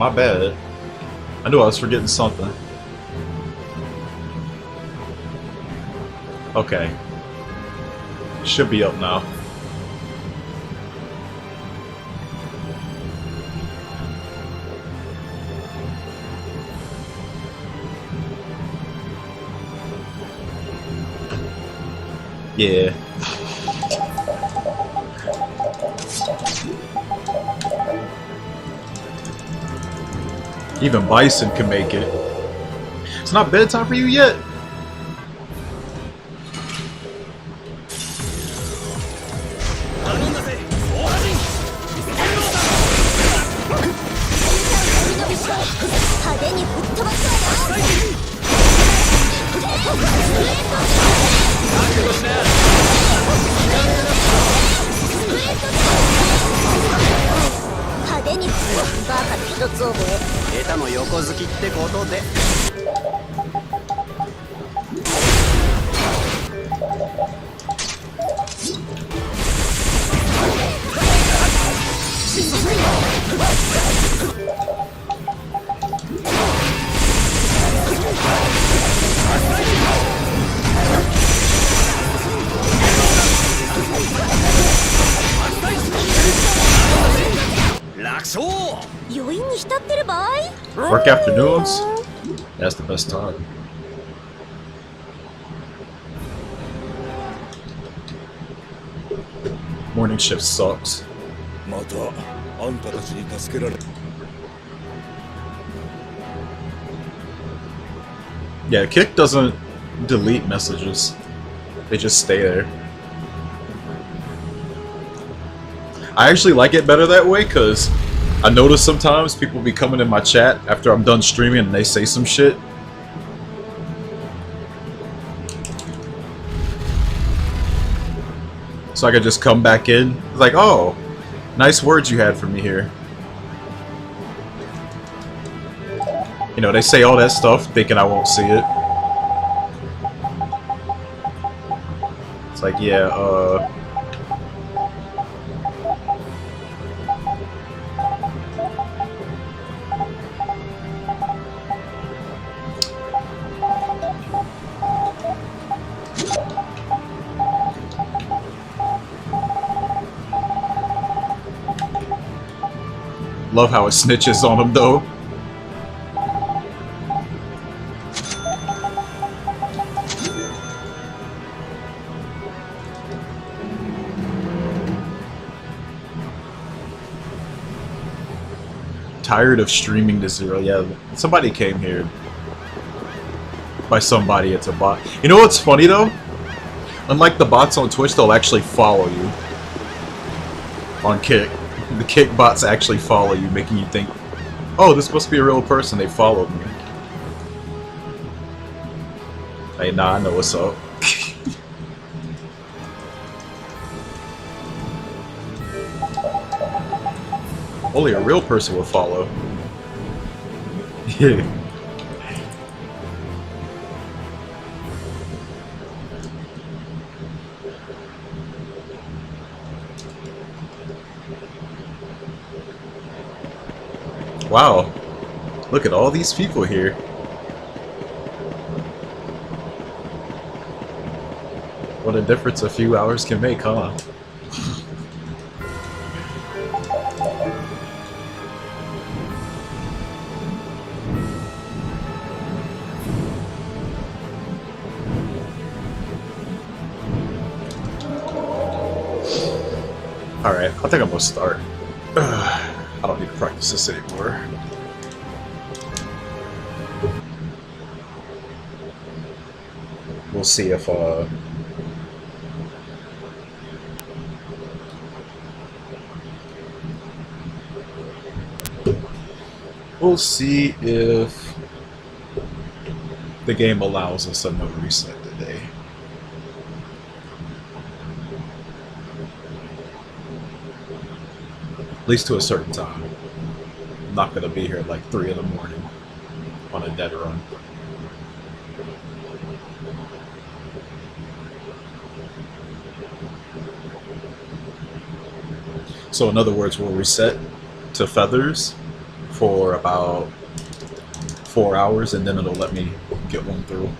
My bad. I knew I was forgetting something. Okay. Should be up now. Yeah. Even Bison can make it. It's not bedtime for you yet? Work afternoons? That's the best time. Morning shift sucks. Yeah, Kick doesn't delete messages. They just stay there. I actually like it better that way because I notice sometimes people be coming in my chat after I'm done streaming and they say some shit. So I could just come back in. It's like, oh, nice words you had for me here. You know, they say all that stuff thinking I won't see it. It's like, yeah, love how it snitches on them though. Tired of streaming to zero. Yeah, somebody came here. By somebody, it's a bot. You know what's funny though? Unlike the bots on Twitch, they'll actually follow you. On Kick. The Kick bots actually follow you, making you think, oh, this must be a real person, they followed me. Hey, nah, I know what's up. Only a real person would follow. Yeah. Wow, look at all these people here. What a difference a few hours can make, huh? Alright, I think I'm gonna start. I don't need to practice this anymore. We'll see if we'll see if the game allows us a no reset today. At least to a certain time. I'm not gonna be here at like 3 in the morning on a dead run. So in other words, we'll reset to feathers for about 4 hours, and then it'll let me get one through.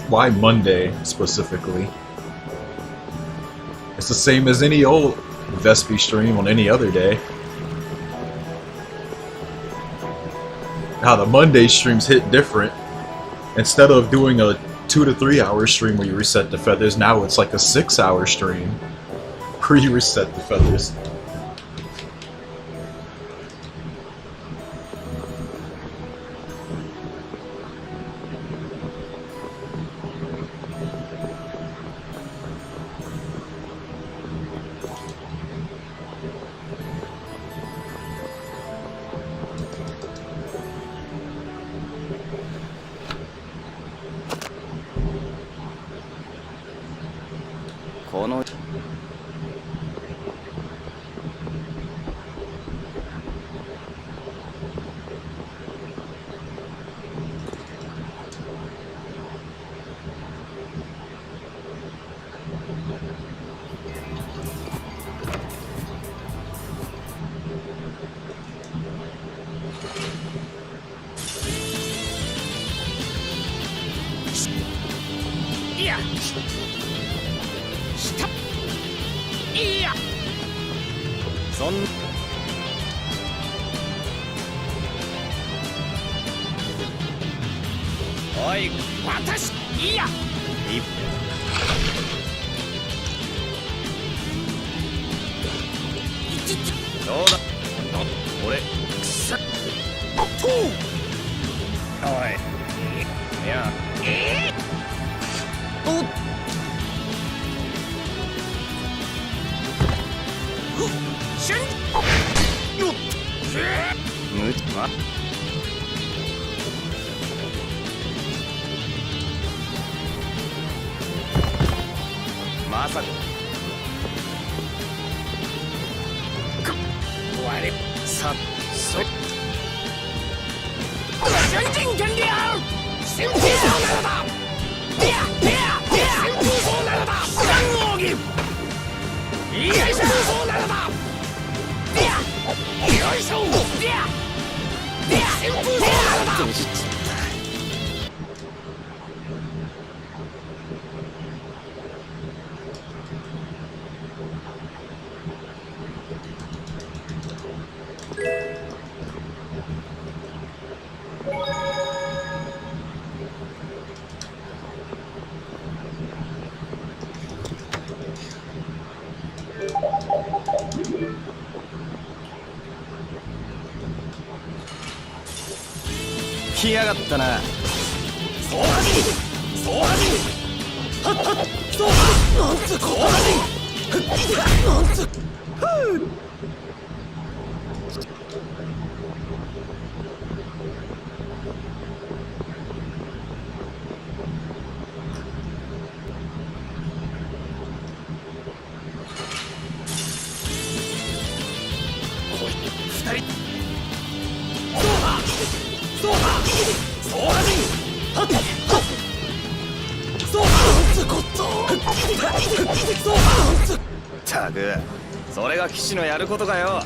Why Monday specifically? It's the same as any old Vespi stream on any other day. Now the Monday streams hit different. Instead of doing a 2 to 3 hour stream where you reset the feathers, now it's like a 6 hour stream where you reset the feathers.ったく、それが騎士のやることかよ。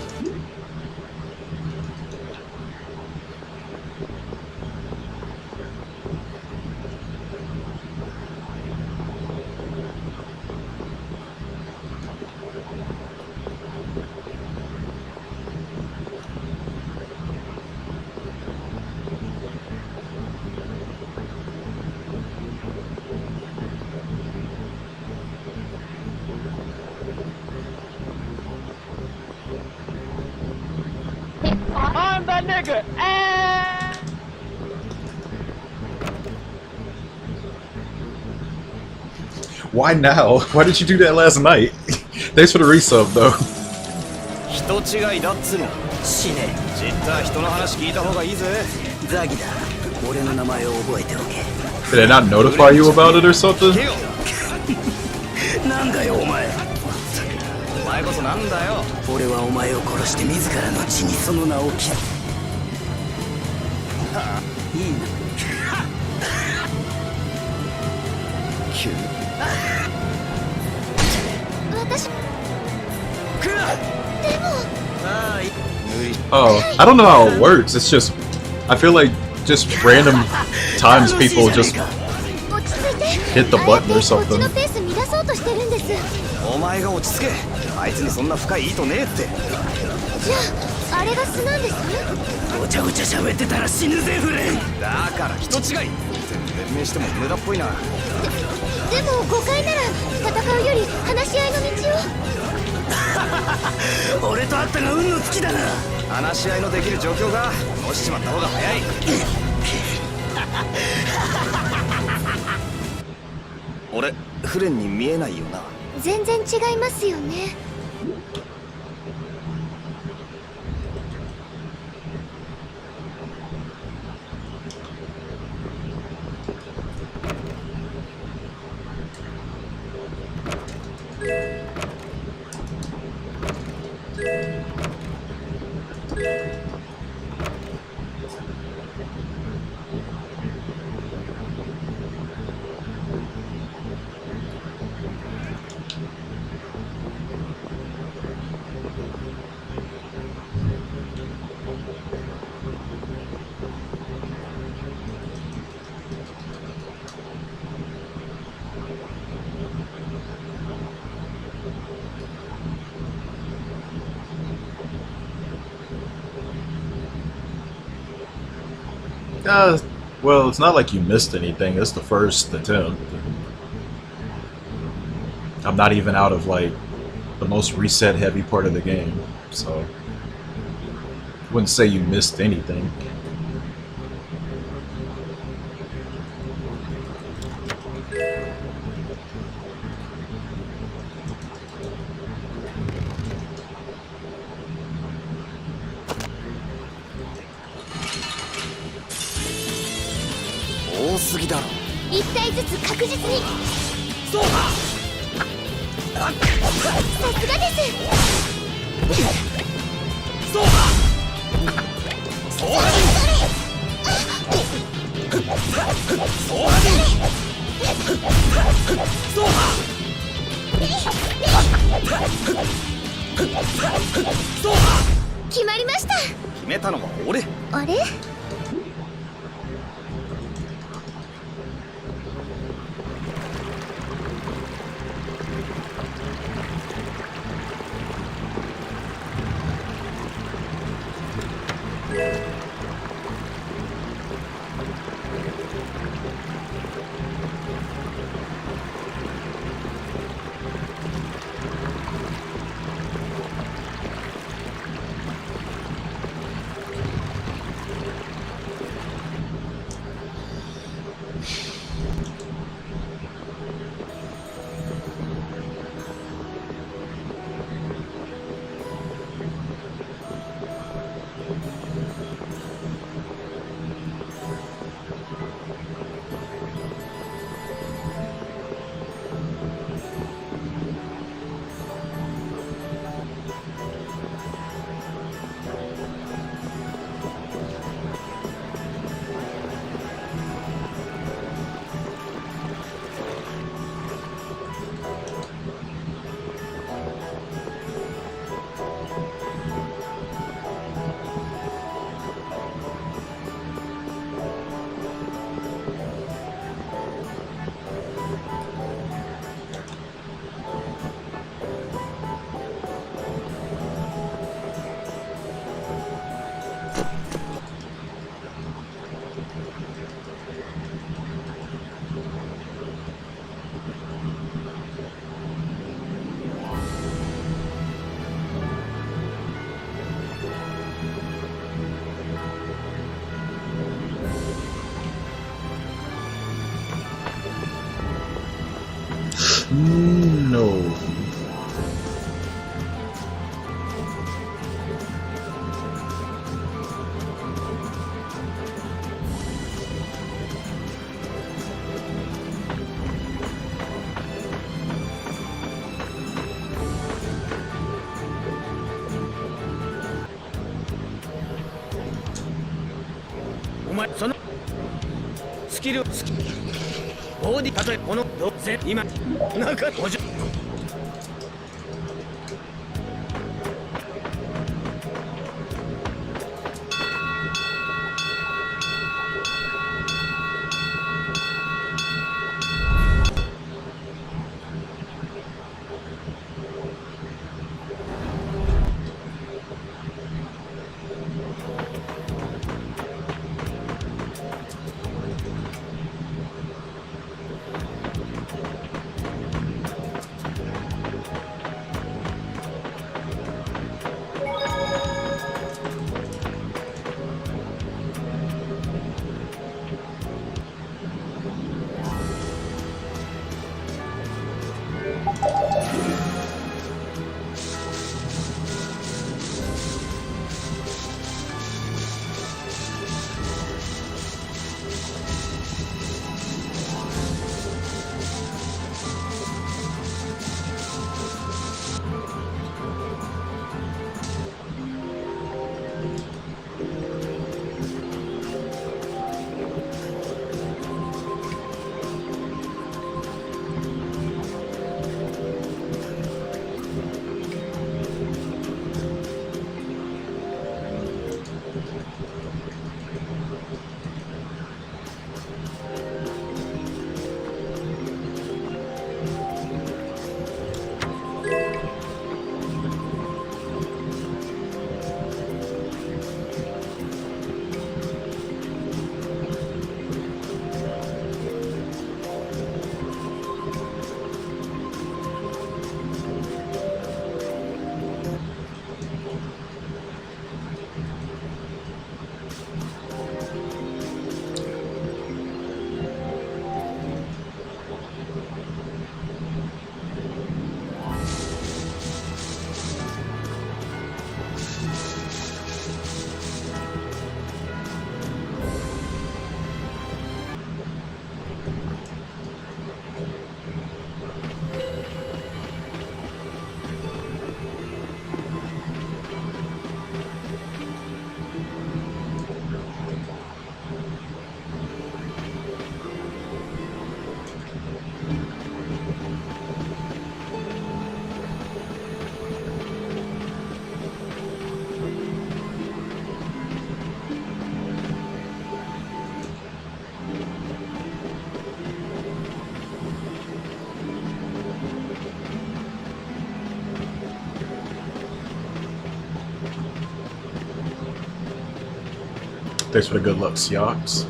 Why now? Why did you do that last night? Thanks for the resub, though. 人違いだっつの。死ね。知った人の話聞いた方がいいぜ。ザギだ。俺の名前を覚えておけ。 Did they not notify you about it or something? 聞けよ。なんだよお前。お前こそなんだよ。俺はお前を殺して自らの血にその名を刻む。いいな。急。私。Oh, I don't know how it works. It's just, I feel like just random times people just hit the button or something. お前が落ち着け。あいつにそんな深い意図ねえって。じゃああれが素なんです。ごちゃごちゃ喋ってたら死ぬぜフレン。だから人違い。弁明しても無駄っぽいな。でも誤解なら戦うより話し合いの道を。俺と会ったが運の尽きだな。話し合いのできる状況が落ちちまった方が早い。俺フレンに見えないよな。全然違いますよね。Well, it's not like you missed anything. It's the first attempt. I'm not even out of like the most reset heavy part of the game, so I wouldn't say you missed anything.一体ずつ確実に。そうだ。さすがです。そうだ。そうだ。そうだ。そうだ。そうだ。決まりました。決めたのは俺。あれ？前そのスキルボディたとえこのどうせ今なんか補助Thanks for the good luck, Seahawks.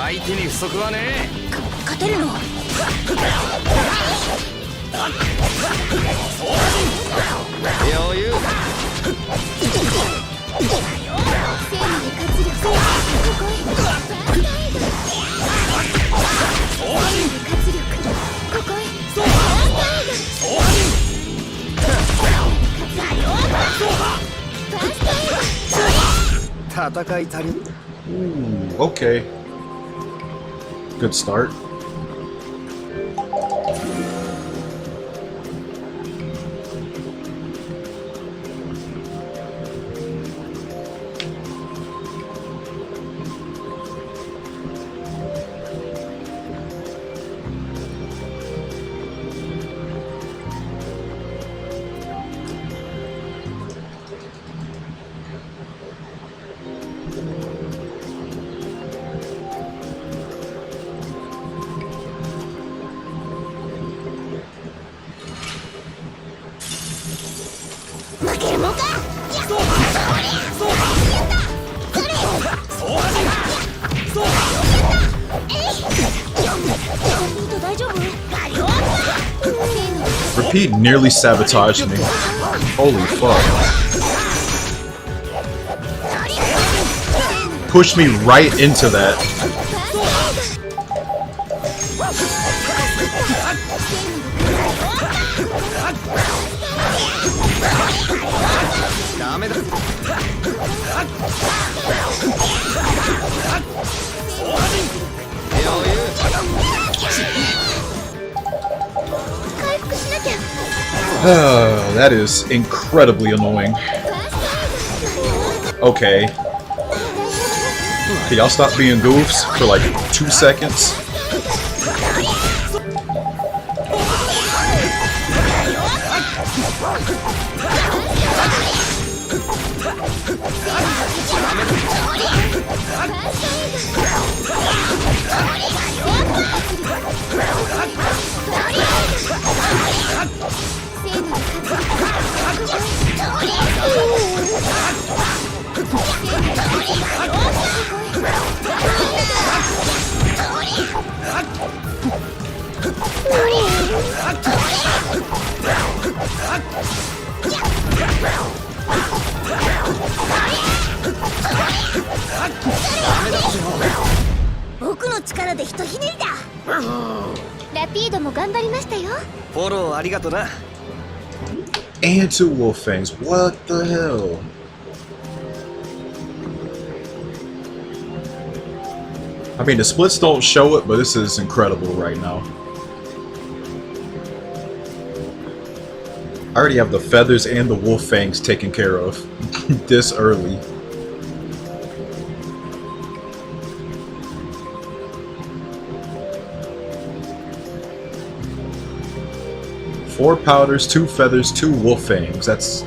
相手に不足はね勝てるのえ余裕生理で活力ここへバースタイル生理で活力ここへバースタイル戦い足り Ooh, okay. Good start. He nearly sabotaged me. Holy fuck. Pushed me right into that. That is incredibly annoying. Okay. Can y'all stop being goofs for like 2 seconds? And 2 wolf fangs. What the hell? I mean, the splits don't show it, but this is incredible right now. I already have the feathers and the wolf fangs taken care of this early. Four powders, 2 feathers, 2 wolf fangs. That's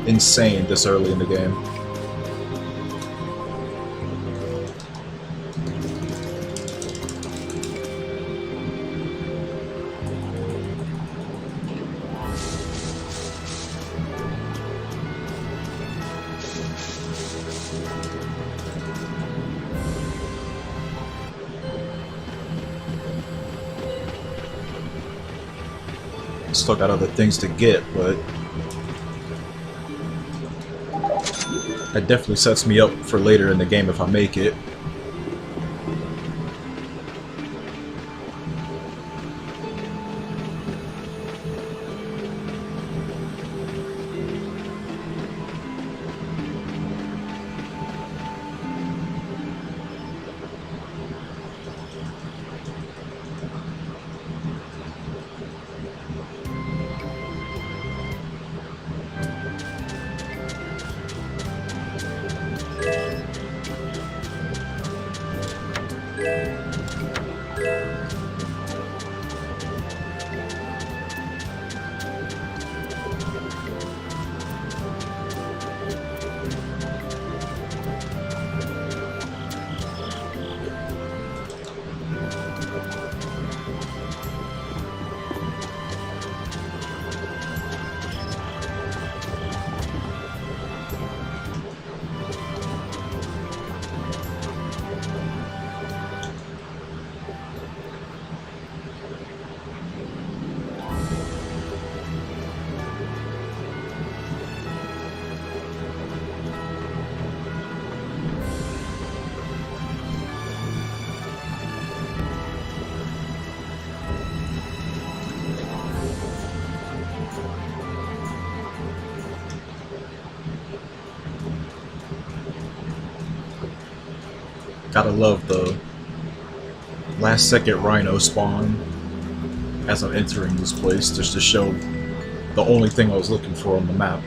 insane this early in the game. Still got other things to get, but that definitely sets me up for later in the game if I make it. Gotta love the last second rhino spawn as I'm entering this place, just to show the only thing I was looking for on the map.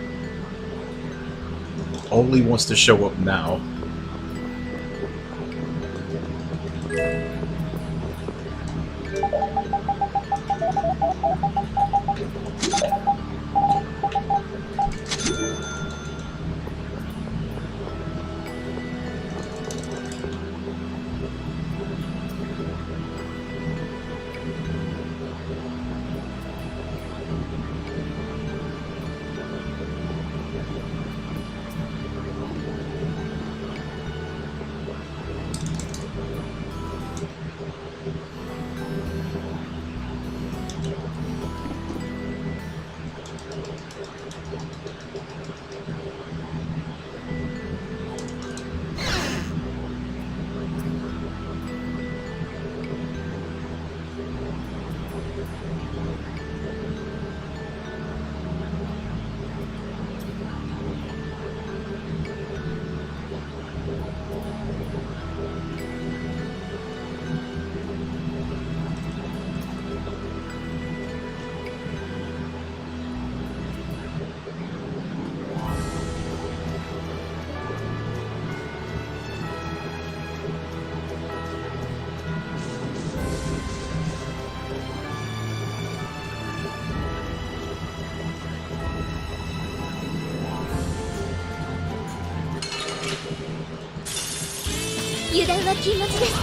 Only wants to show up now. 油断は禁物です。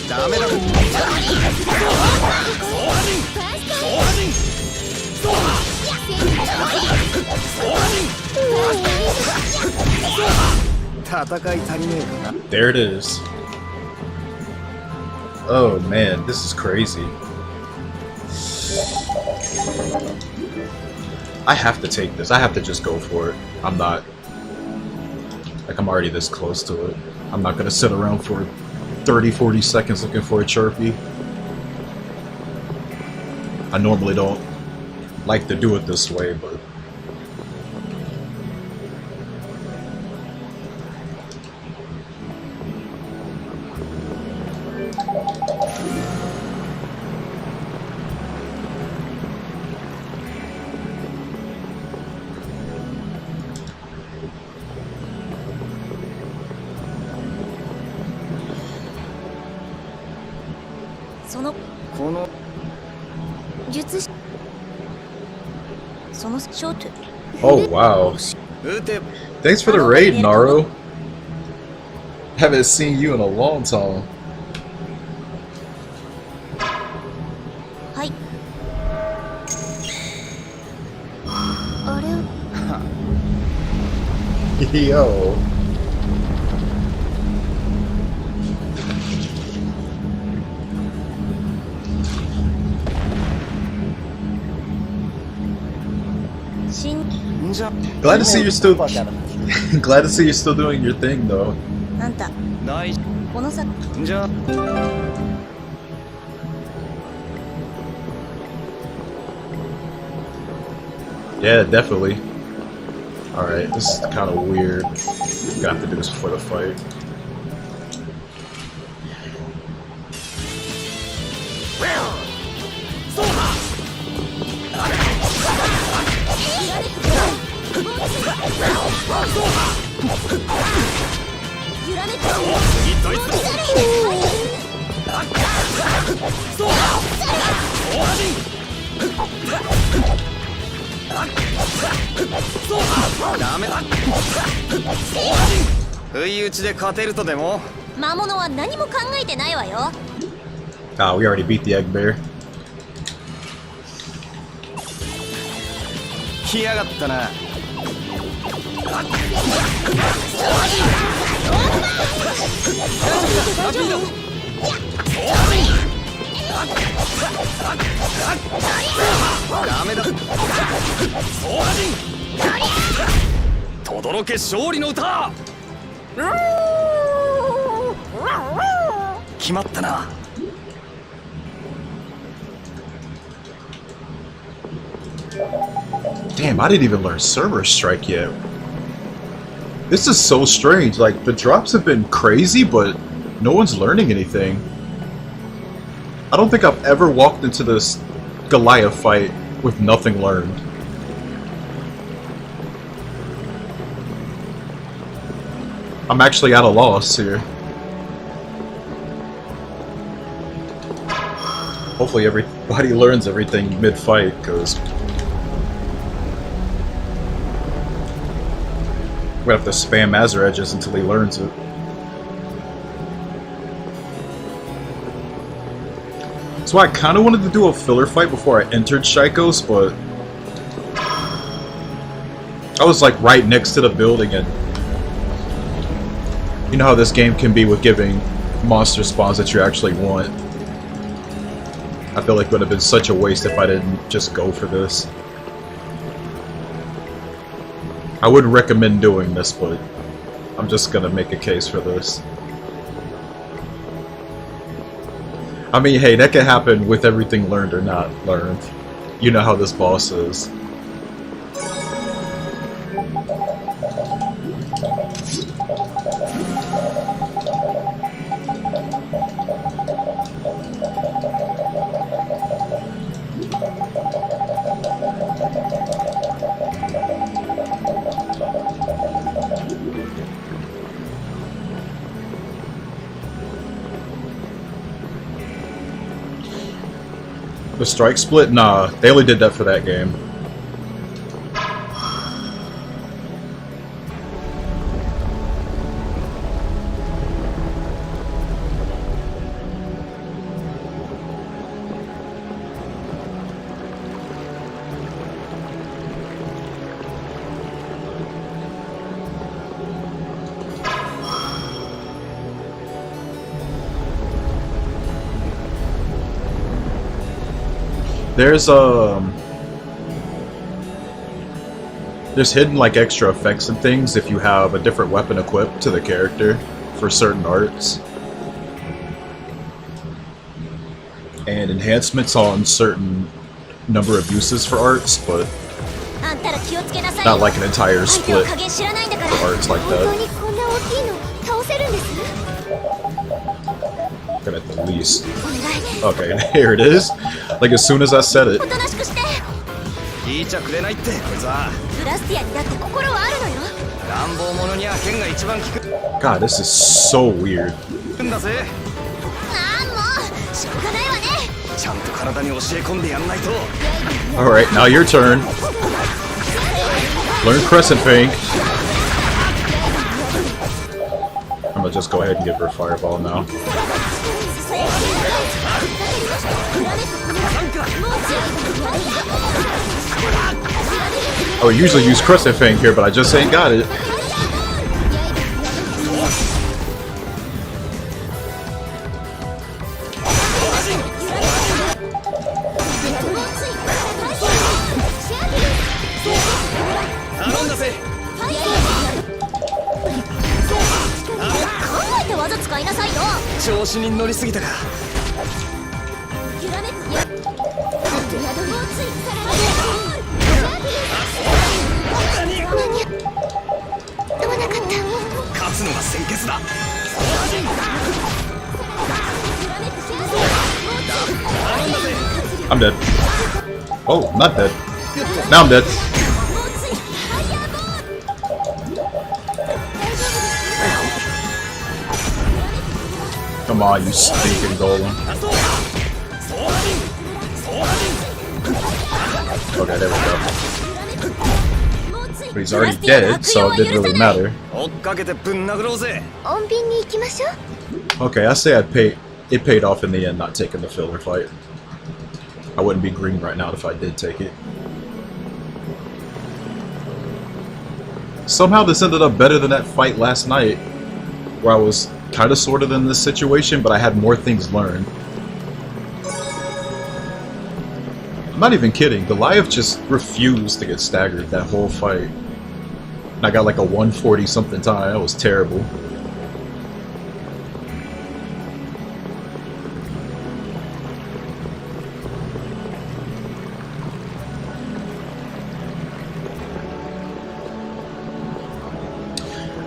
ダメだ。戦い足りねえかな。 There it is. Oh man, this is crazy. I have to take this. I have to just go for it. I'm not... Like, I'm already this close to it. I'm not gonna sit around for 30-40 seconds looking for a Sharpie. I normally don't like to do it this way, but... Oh wow. Thanks for the raid, Naro. Haven't seen you in a long time. Yo. Glad to see you're still glad to see you're still doing your thing though. Nice. Yeah, definitely. Alright, this is kind of weird. Gonna have to do this before the fight. Ah, we already beat the egg bear. 来やがったな。ダメだ。轟け勝利の歌。決まったな。 Damn, I didn't even learn Server Strike yet. This is so strange. Like, the drops have been crazy, but no one's learning anything. I don't think I've ever walked into this Goliath fight with nothing learned. I'm actually at a loss here. Hopefully everybody learns everything mid-fight, because we're gonna have to spam Azure Edges until he learns it. So I kind of wanted to do a filler fight before I entered Shikos, but I was like right next to the building, and you know how this game can be with giving monster spawns that you actually want. I feel like it would have been such a waste if I didn't just go for this. I wouldn't recommend doing this, but I'm just gonna make a case for this. I mean, hey, that can happen with everything learned or not learned. You know how this boss is. The strike split? Nah, they only did that for that game. There's hidden like extra effects and things if you have a different weapon equipped to the character for certain arts. And enhancements on certain number of uses for arts, but not like an entire split for arts like that. Gonna at least. Okay, here it is. Like as soon as I said it. God, this is so weird. Alright, now your turn. Learn Crescent Fink. I'm gonna just go ahead and give her a Fireball now. I would usually use Crescent Fink here, but I just ain't got it. I'm dead. Oh, not dead. Now I'm dead. Come on, you stinking golem. Okay, there we go. But he's already dead, so it didn't really matter. Okay, I say it paid off in the end not taking the filler fight. I wouldn't be green right now if I did take it. Somehow this ended up better than that fight last night, where I was kind of sort of in this situation, but I had more things learned. I'm not even kidding. Goliath just refused to get staggered that whole fight. And I got like a 140 something time. That was terrible.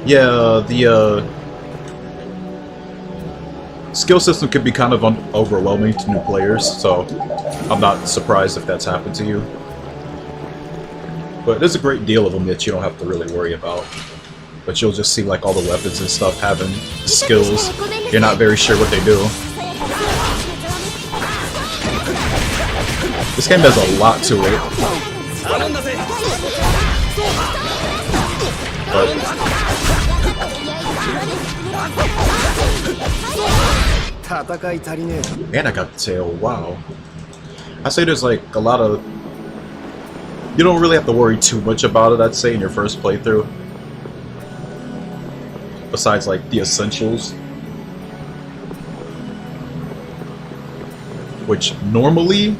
Yeah, the skill system could be kind of overwhelming to new players, so I'm not surprised if that's happened to you. But there's a great deal of them that you don't have to really worry about. But you'll just see like all the weapons and stuff having skills. You're not very sure what they do. This game has a lot to it. But and I got the tail, wow. I say there's like a lot of... You don't really have to worry too much about it, I'd say, in your first playthrough. Besides like the essentials. Which normally,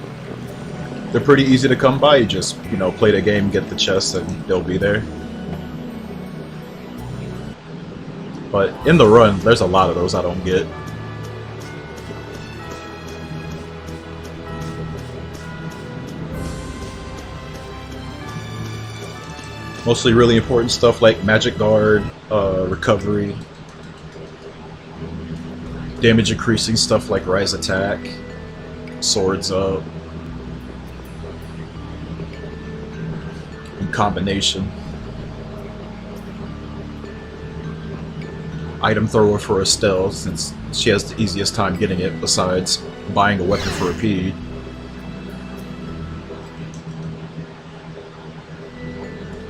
they're pretty easy to come by. You just, you know, play the game, get the chests, and they'll be there. But in the run, there's a lot of those I don't get. Mostly really important stuff like Magic Guard, Recovery, damage increasing stuff like Rise Attack, Swords Up, and Combination. Item Thrower for Estelle, since she has the easiest time getting it besides buying a weapon for Rapide.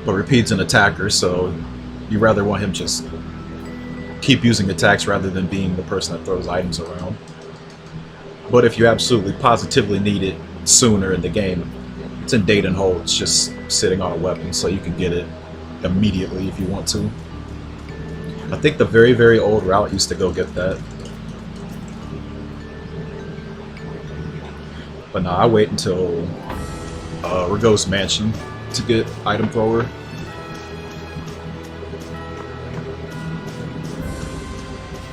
But Repeat's an attacker, so you rather want him just keep using attacks rather than being the person that throws items around. But if you absolutely positively need it sooner in the game, it's in date and hold. It's just sitting on a weapon, so you can get it immediately if you want to. I think the very, very old route used to go get that. But nah, I wait until Rigo's Mansion to get item thrower.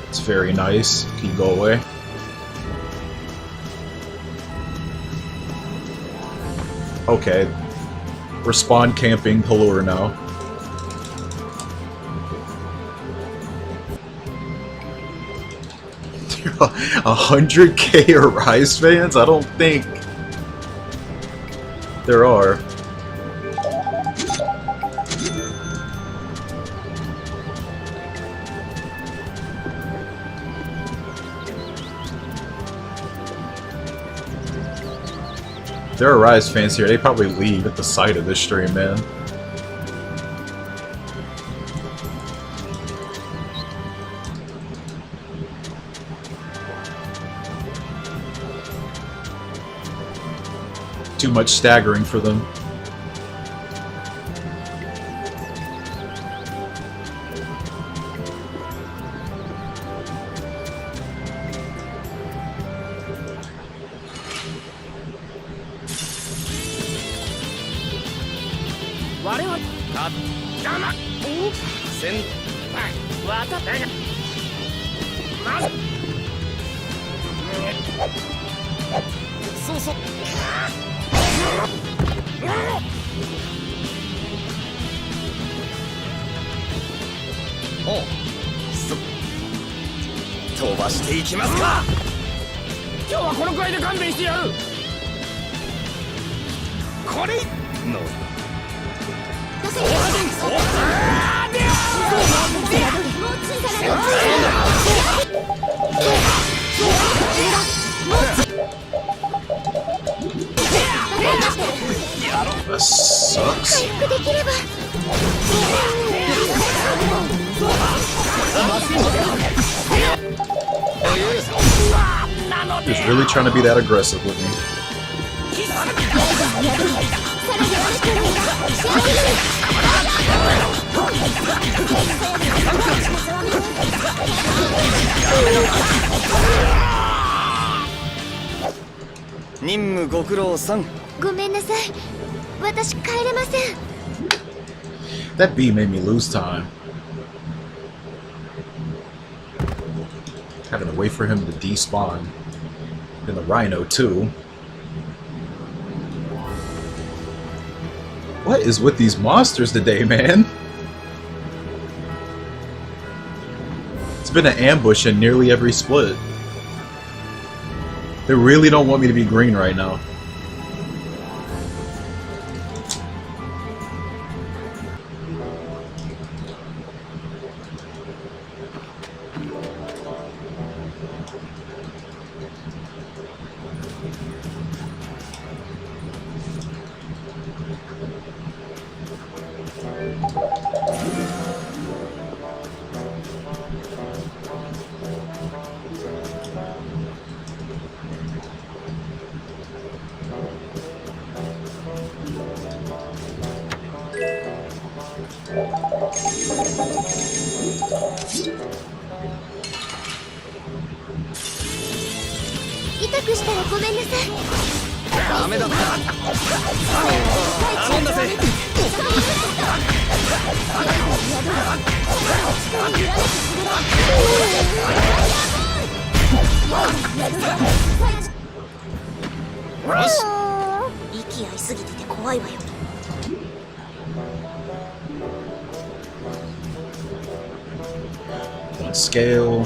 It's very nice. Can you go away? Okay. Respawn camping Halure now. There are 100k Arise fans? I don't think there are. If there are Rise fans here, they probably leave at the sight of this stream, man. Too much staggering for them. That sucks. He's really trying to be that aggressive with me. That bee made me lose time. Having to wait for him to despawn. And the Rhino too. What is with these monsters today, man? It's been an ambush in nearly every split. They really don't want me to be green right now. Scale.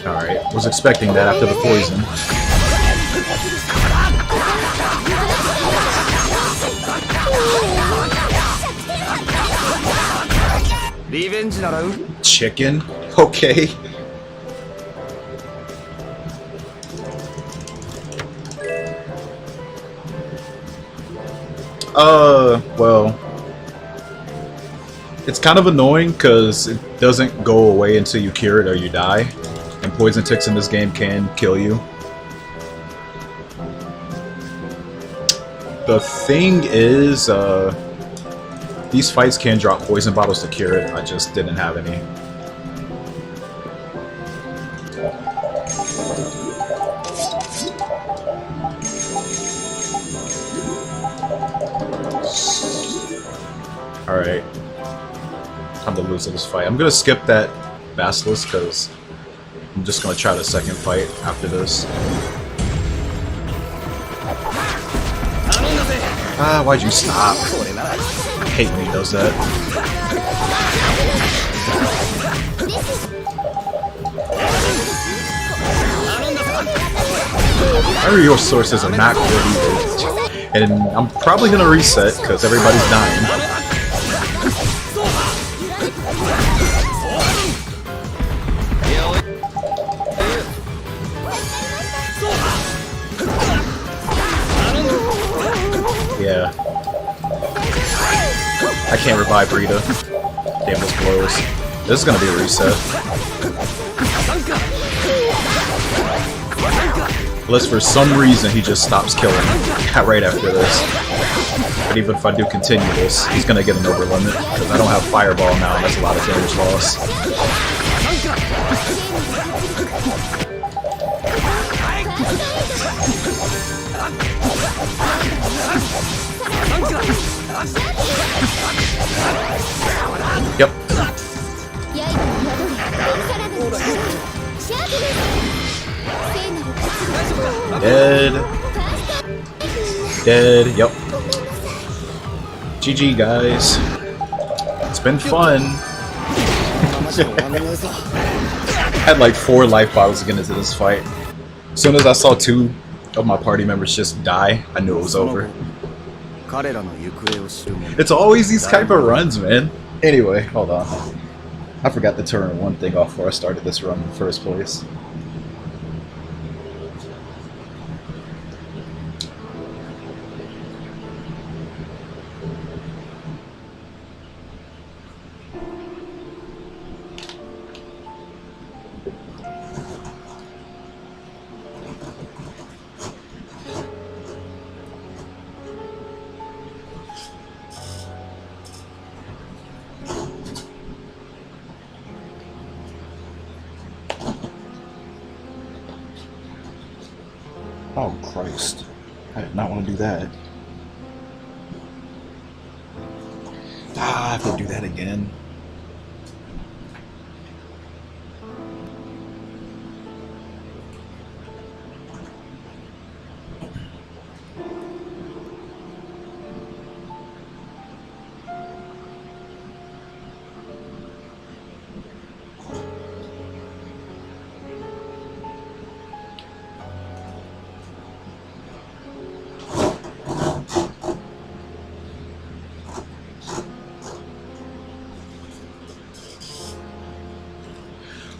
Alright, was expecting that after the poison. Chicken? Okay. Well, it's kind of annoying because it doesn't go away until you cure it or you die, and poison ticks in this game can kill you. The thing is, these fights can drop poison bottles to cure it. I just didn't have any. Alright. Time to lose this fight. I'm gonna skip that Basilisk because I'm just gonna try the second fight after this. Ah, why'd you stop? I hate when he does that. Your sources are not good either. And I'm probably gonna reset because everybody's dying. Yeah. I can't revive Rita. Damn, this blows. This is gonna be a reset. Unless for some reason he just stops killing right after this. But even if I do continue this, he's gonna get an over limit because I don't have Fireball now and that's a lot of damage loss. Yep. Dead. Dead. Yep. GG, guys. It's been fun. Had like 4 life bottles to get into this fight. As soon as I saw 2 of my party members just die, I knew it was over. It's always these type of runs, man. Anyway, hold on. I forgot to turn one thing off before I started this run in the first place. Oh, Christ. I did not want to do that. Ah, I have to do that again.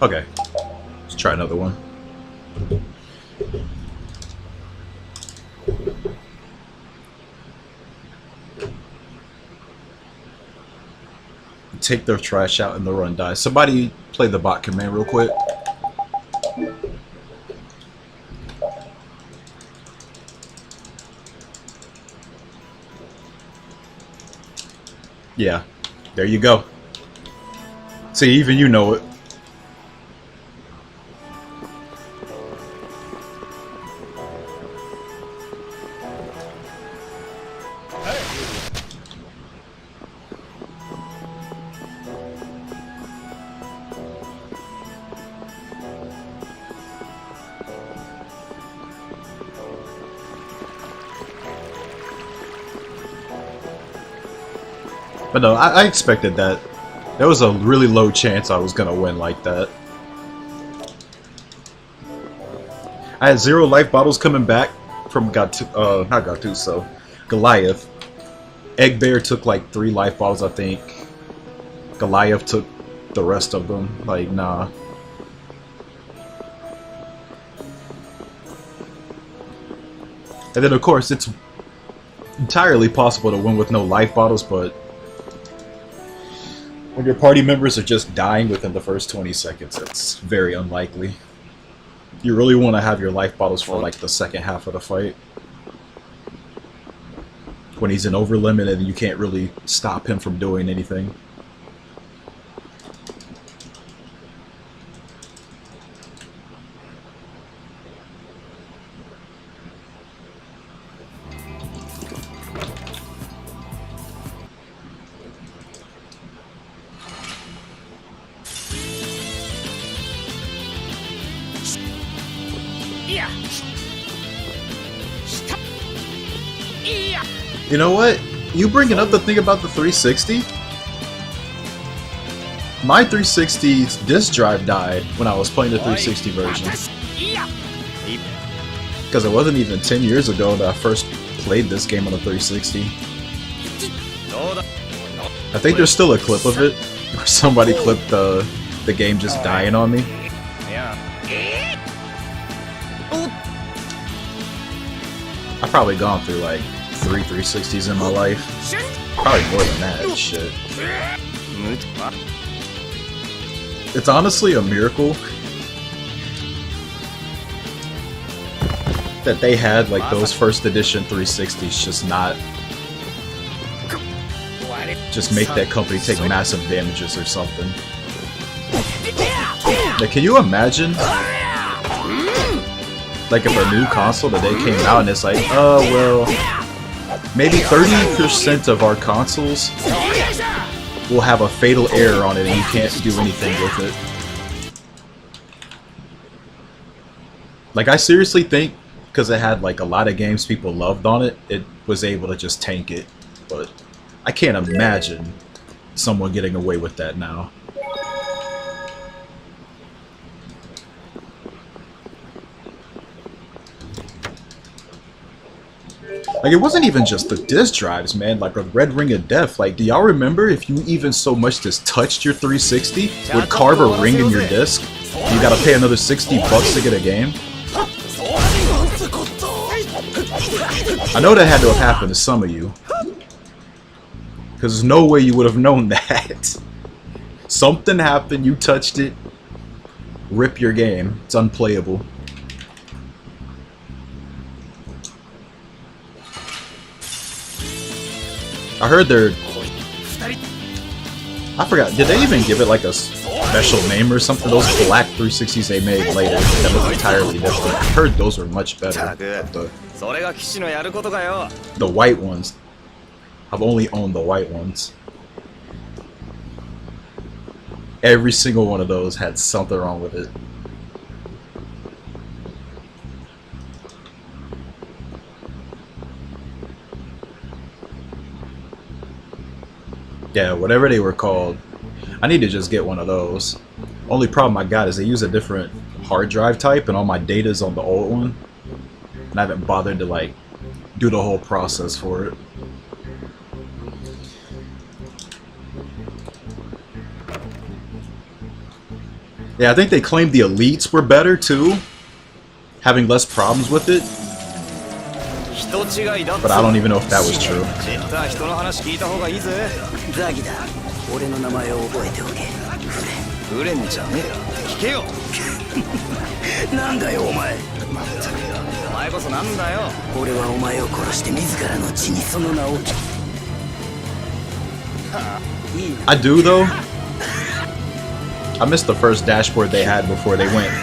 Okay, let's try another one. Take their trash out and the run dies. Somebody play the bot command real quick. Yeah, there you go. See, even you know it. But no, I expected that. There was a really low chance I was gonna win like that. I had 0 life bottles coming back, from not Gattuso, Goliath. Egg Bear took like 3 life bottles, I think. Goliath took the rest of them. Like, nah. And then, of course, it's entirely possible to win with no life bottles, but when your party members are just dying within the first 20 seconds, it's very unlikely. You really want to have your life bottles for like the second half of the fight. When he's in over limit and you can't really stop him from doing anything. You know what? You bringing up the thing about the 360? My 360's disk drive died when I was playing the 360 version. Because it wasn't even 10 years ago that I first played this game on the 360. I think there's still a clip of it where somebody clipped the game just dying on me. I've probably gone through like 3 360s in my life. Probably more than that. Shit. It's honestly a miracle that they had like those first edition 360s just make that company take massive damages or something. Like, can you imagine? Like if a new console today came out and it's like, oh well, maybe 30% of our consoles will have a fatal error on it and you can't do anything with it. Like, I seriously think because it had like a lot of games people loved on it, it was able to just tank it. But I can't imagine someone getting away with that now. Like, it wasn't even just the disk drives, man. Like, a Red Ring of Death. Like, do y'all remember if you even so much as touched your 360, it would carve a ring in your disc? You gotta pay another $60 to get a game? I know that had to have happened to some of you. Because there's no way you would have known that. Something happened, you touched it, rip your game. It's unplayable. I heard I forgot, did they even give it like a special name or something? Those black 360s they made later that look entirely different. I heard those were much better. The white ones. I've only owned the white ones. Every single one of those had something wrong with it. Yeah, whatever they were called. I need to just get one of those. Only problem I got is they use a different hard drive type and all my data's on the old one. And I haven't bothered to like do the whole process for it. Yeah, I think they claimed the Elites were better too, having less problems with it. But I don't even know if that was true. I do though. I missed the first dashboard they had before they went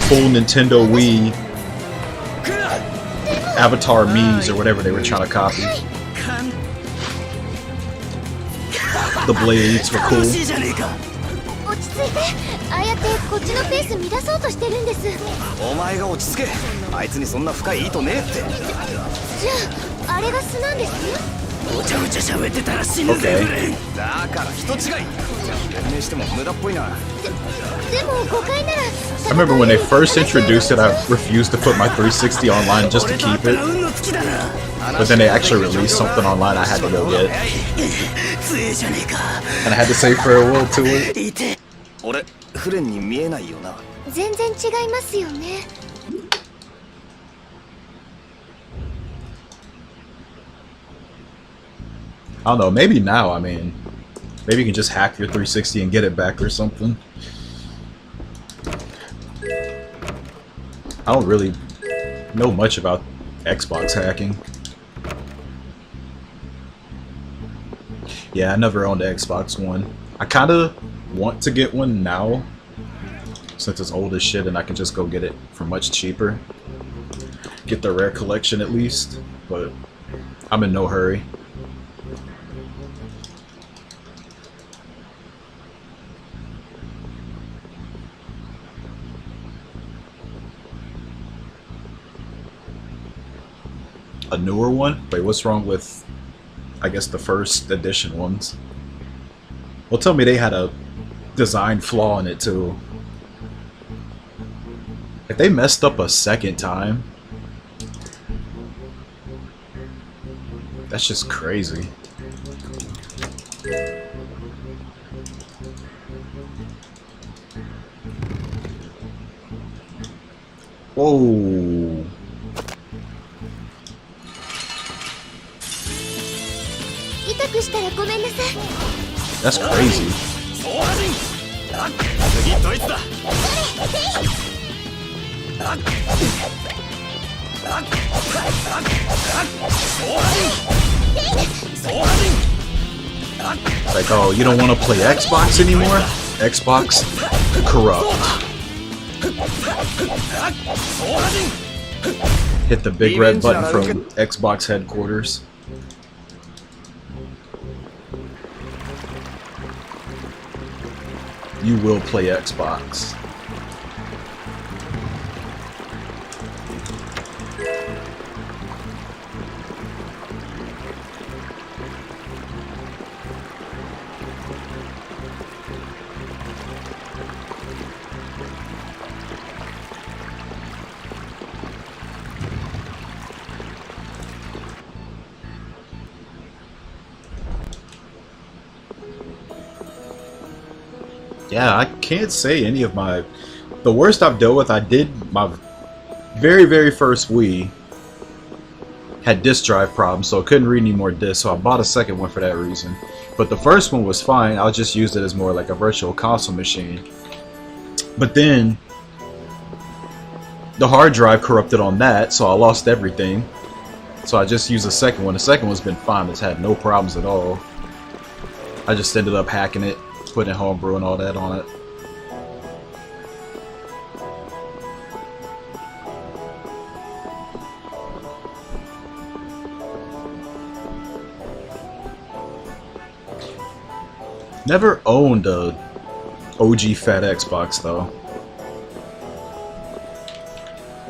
full Nintendo Wii Avatar Mii's or whatever they were trying to copy. The blades were cool. Okay. 弁明しても無駄っぽいな。でも誤解なら I remember when they first introduced it, I refused to put my 360 online just to 俺と会っ keep たら it. 運の尽きだな。 But then they actually released something online I had to go get. 強えじゃねえか。 And I had to say farewell to it. いて。俺フレンに見えないよな。全然違いますよね。 I don't know, maybe now, I mean, maybe you can just hack your 360 and get it back or something. I don't really know much about Xbox hacking. Yeah, I never owned an Xbox One. I kind of want to get one now, since it's old as shit and I can just go get it for much cheaper. Get the rare collection at least, but I'm in no hurry. A newer one? Wait, what's wrong with, I guess, the first edition ones? Well, tell me they had a design flaw in it too. If they messed up a second time, that's just crazy. Whoa. That's crazy. 次ドイツだ。 Like, oh, you don't want to play Xbox anymore? Xbox corrupt. Hit the big red button from Xbox headquarters. You will play Xbox. Yeah, I can't say any of my... The worst I've dealt with, I did my very first Wii. Had disk drive problems, so I couldn't read any more discs, so I bought a second one for that reason. But the first one was fine, I just used it as more like a virtual console machine. But then, the hard drive corrupted on that, so I lost everything. So I just used the second one. The second one's been fine, it's had no problems at all. I just ended up hacking it, putting homebrew and all that on it. Never owned a OG fat Xbox though.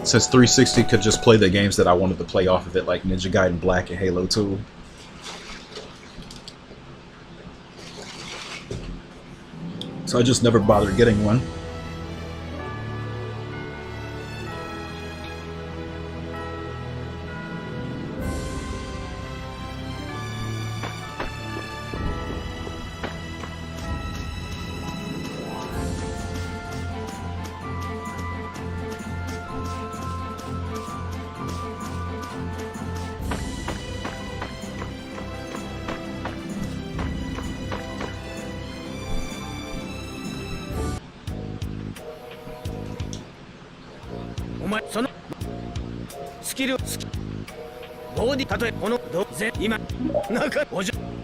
Since 360 could just play the games that I wanted to play off of it, like Ninja Gaiden Black and Halo 2. So I just never bothered getting one.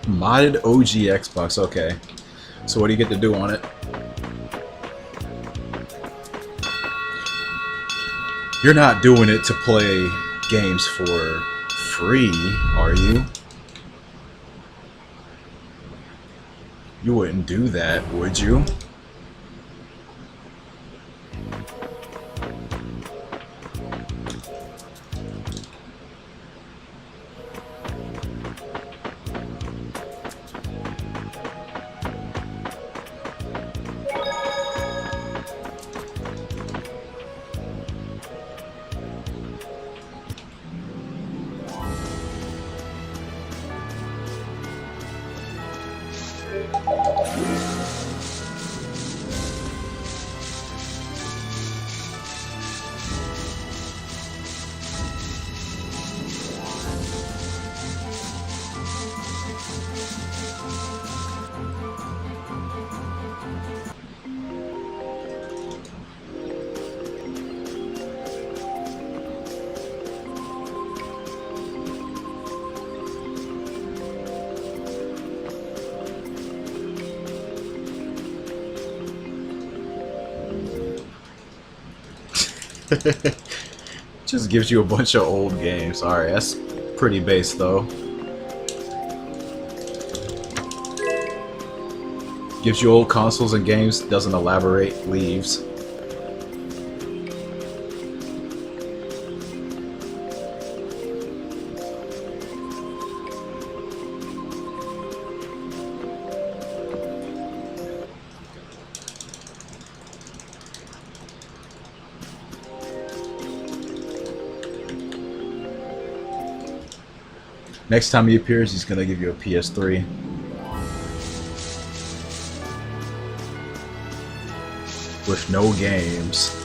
Modded OG Xbox, okay. So what do you get to do on it? You're not doing it to play games for free, are you? You wouldn't do that, would you? Just gives you a bunch of old games. Alright, that's pretty base though. Gives you old consoles and games, doesn't elaborate, leaves. Next time he appears, he's gonna give you a PS3. With no games.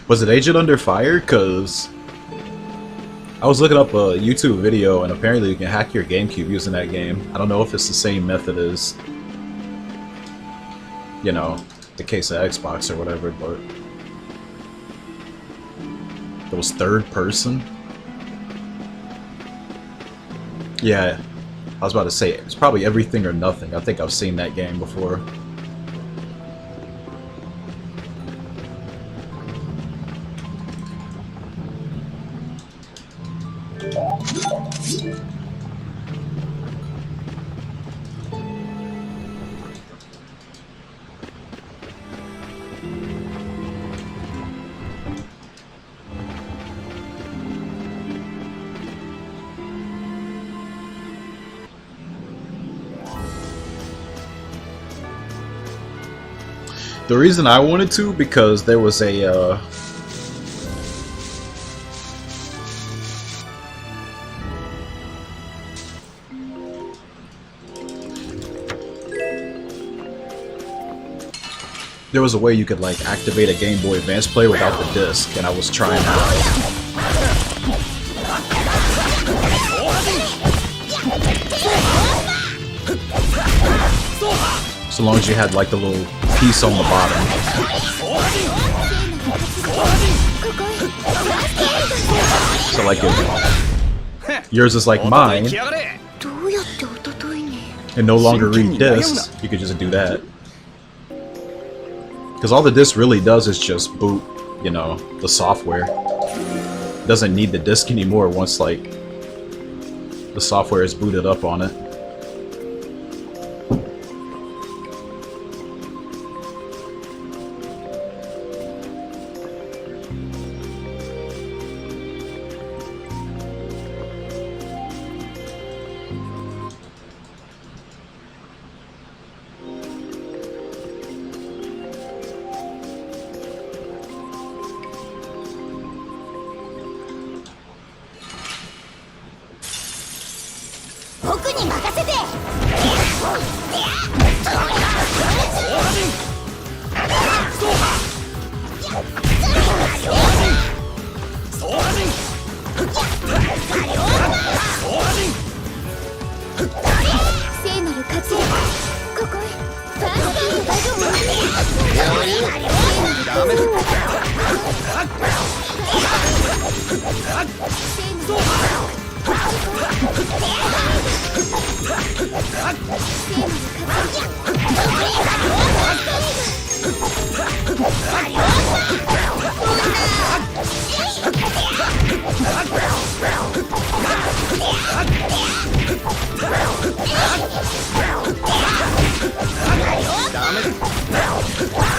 Was it Agent Under Fire? Cause I was looking up a YouTube video and apparently you can hack your GameCube using that game. I don't know if it's the same method as, you know, the case of Xbox or whatever, but it was third person. Yeah, I was about to say it's probably Everything or Nothing. I think I've seen that game before. The reason I wanted to, because there was a there was a way you could like activate a Game Boy Advance player without the disc, and I was trying out. So long as you had like the little piece on the bottom. So like if yours is like mine, and no longer read discs, you could just do that. Because all the disc really does is just boot, you know, the software. It doesn't need the disc anymore once like the software is booted up on it.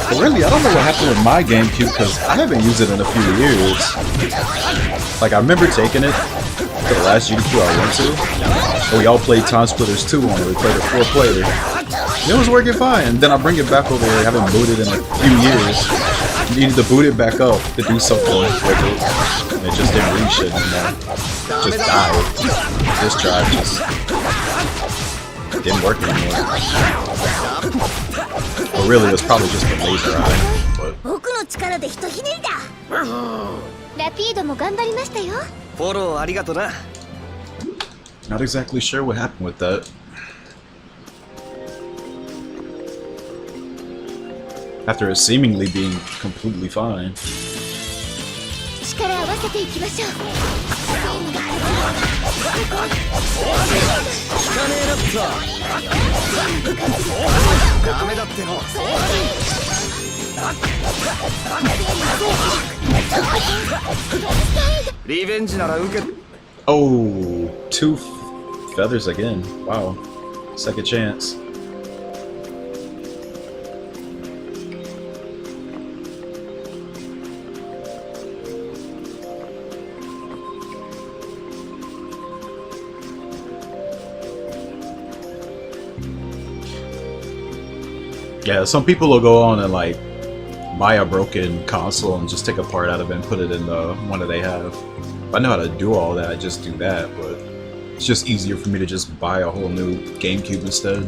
But really, I don't know what happened with my GameCube because I haven't used it in a few years. Like, I remember taking it to the last GDQ I went to, and we all played Time Splitters 2 on it. We played a 4-player. It was working fine. And then I bring it back over here. I haven't booted in a few years. Needed to boot it back up to do something with it. And it just didn't read shit anymore. Just died. This drive just didn't work anymore. Or really, it was probably just the laser eye. But 僕の力でひとひねりだ。ラピードも頑張りましたよ。フォローありがとな。 not exactly sure what happened with that. After it seemingly being completely fine. 力合わせていきましょう。ダメだっての。リベンジなら受け。 Oh, 2 feathers again. Wow. Second chance. Yeah, some people will go on and like buy a broken console and just take a part out of it and put it in the one that they have. If I know how to do all that, I just do that, but it's just easier for me to just buy a whole new GameCube instead.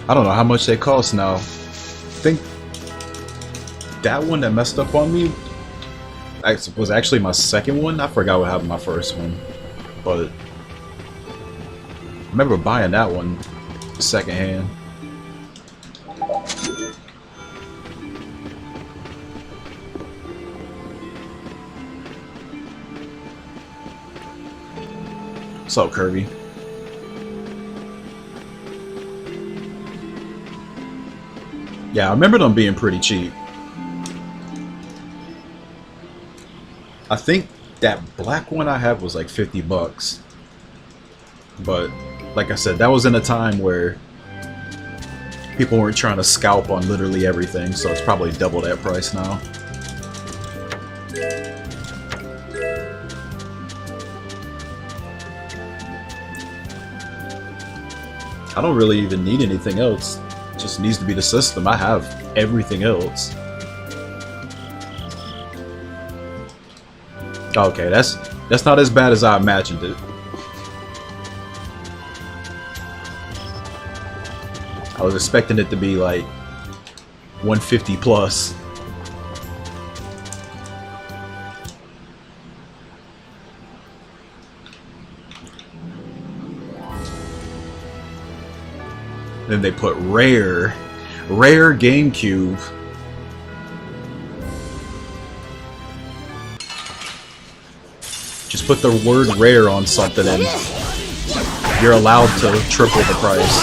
I don't know how much they cost now. I think that one that messed up on me was actually my second one. I forgot what happened to my first one, but I remember buying that one secondhand. What's up, Kirby? Yeah, I remember them being pretty cheap. I think that black one I have was like 50 bucks. But like I said, that was in a time where people weren't trying to scalp on literally everything, so it's probably double that price now. I don't really even need anything else. It just needs to be the system. I have everything else. Okay, that's not as bad as I imagined it. I was expecting it to be like 150 plus. Then they put rare GameCube. Just put the word rare on something and you're allowed to triple the price.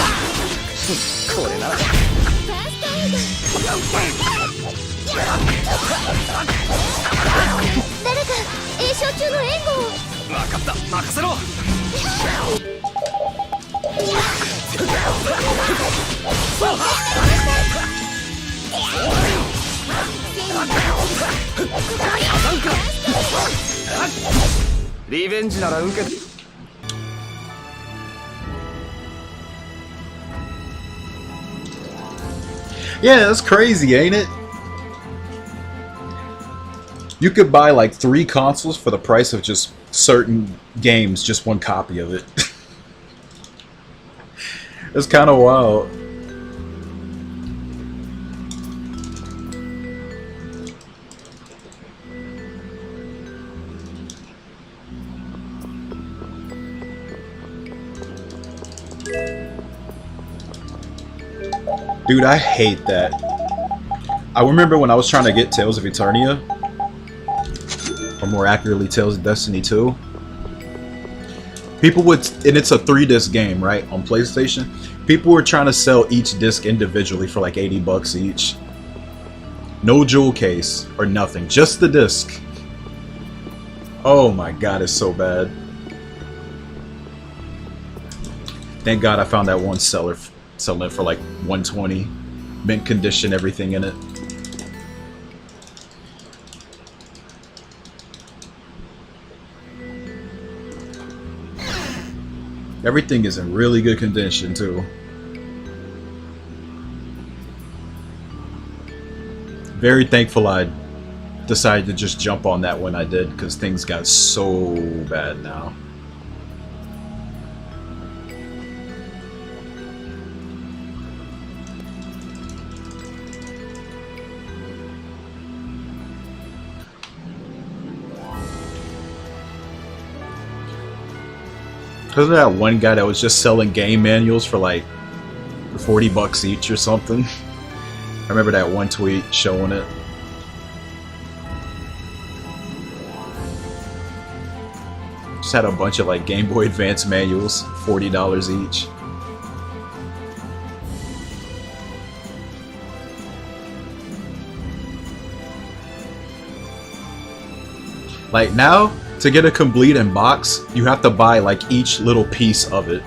誰か栄唱中の援護を。分かった、任せろ。リベンジなら受け。 Yeah, that's crazy, ain't it? You could buy like 3 consoles for the price of just certain games, just one copy of it. It's kind of wild. Dude, I hate that. I remember when I was trying to get Tales of Eternia, or more accurately, Tales of Destiny 2. People would, and it's a 3-disc game, right, on PlayStation. People were trying to sell each disc individually for like 80 bucks each. No jewel case or nothing, just the disc. Oh my god, it's so bad. Thank god I found that one seller selling it for like 120, mint condition, everything in it. Everything is in really good condition too. Very thankful I decided to just jump on that when I did, because things got so bad now. Because of that one guy that was just selling game manuals for like $40 each or something. I remember that one tweet showing it. Just had a bunch of like Game Boy Advance manuals, $40 each. Like now, to get a complete in box, you have to buy like each little piece of it.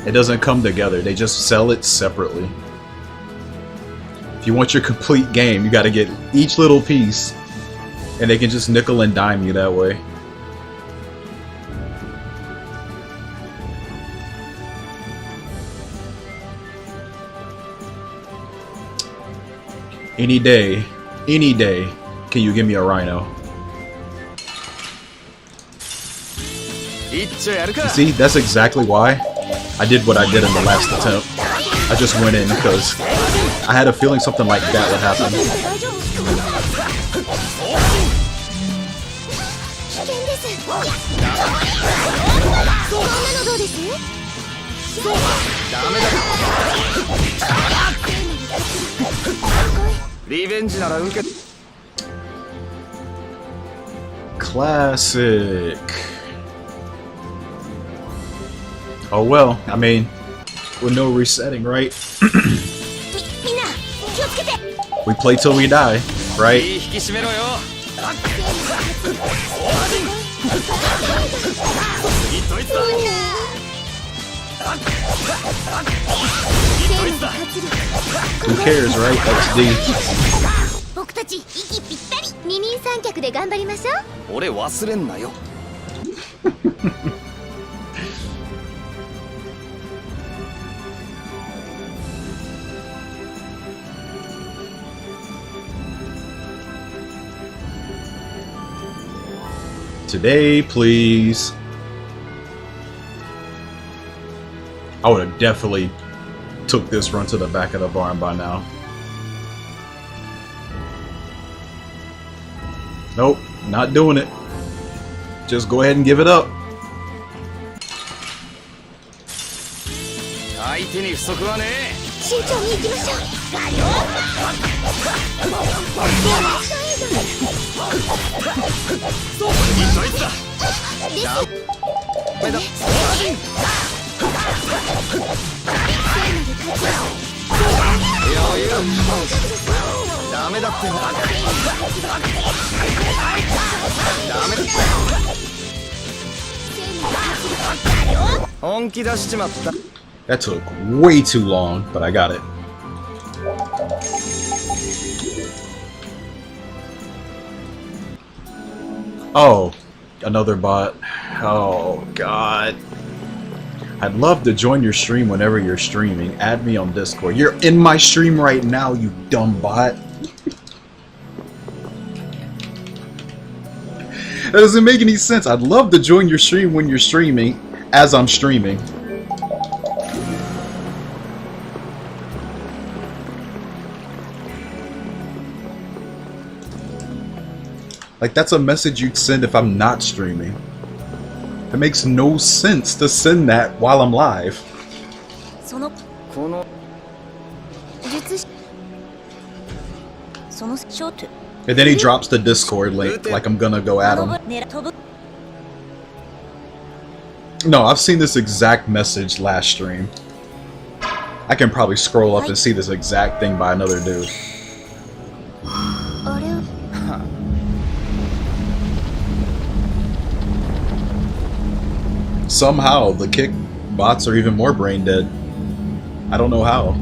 It doesn't come together, they just sell it separately. If you want your complete game, you gotta get each little piece, and they can just nickel and dime you that way. Any day, can you give me a rhino? You see, that's exactly why I did what I did in the last attempt. I just went in because I had a feeling something like that would happen. Classic. Oh well, I mean, with no resetting, right? We play till we die, right? Who cares, right? XD. Today, please. I would have definitely took this run to the back of the barn by now. Nope, not doing it. Just go ahead and give it up. That took way too long, but I got it. Oh, another bot. Oh, God. I'd love to join your stream whenever you're streaming. Add me on Discord. You're in my stream right now, you dumb bot. That doesn't make any sense. I'd love to join your stream when you're streaming, as I'm streaming. Like, that's a message you'd send if I'm not streaming. It makes no sense to send that while I'm live. And then he drops the Discord link like I'm gonna go at him. No, I've seen this exact message last stream. I can probably scroll up and see this exact thing by another dude. Somehow, the kick bots are even more brain dead. I don't know how.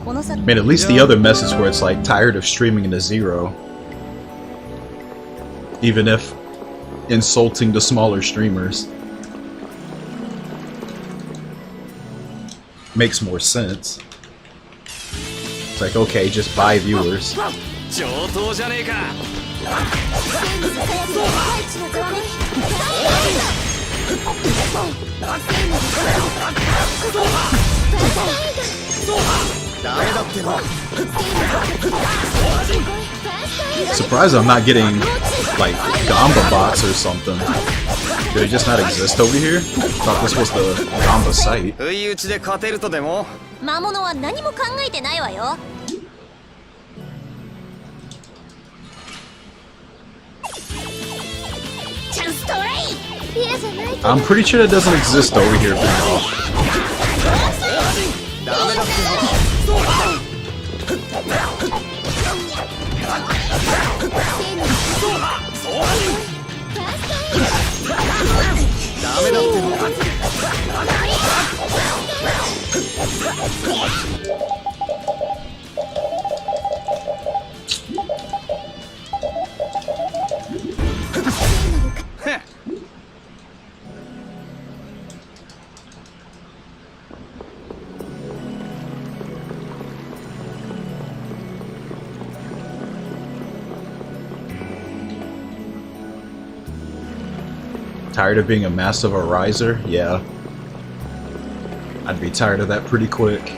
Man, at least the other message where it's like tired of streaming into zero. Even if insulting the smaller streamers makes more sense. It's like, okay, just buy viewers. 上等じゃねえか Surprised I'm not getting like Gamba bots or something. Do they just not exist over here? Thought this was the Gamba site. 不意打ちで勝てるとでも 魔物は何も考えてないわよ。チャンストレイ。嫌じゃないけど。 I'm pretty sure that doesn't exist over here for now. ダメだってダメだってヘッ Tired of being a massive riser? Yeah. I'd be tired of that pretty quick.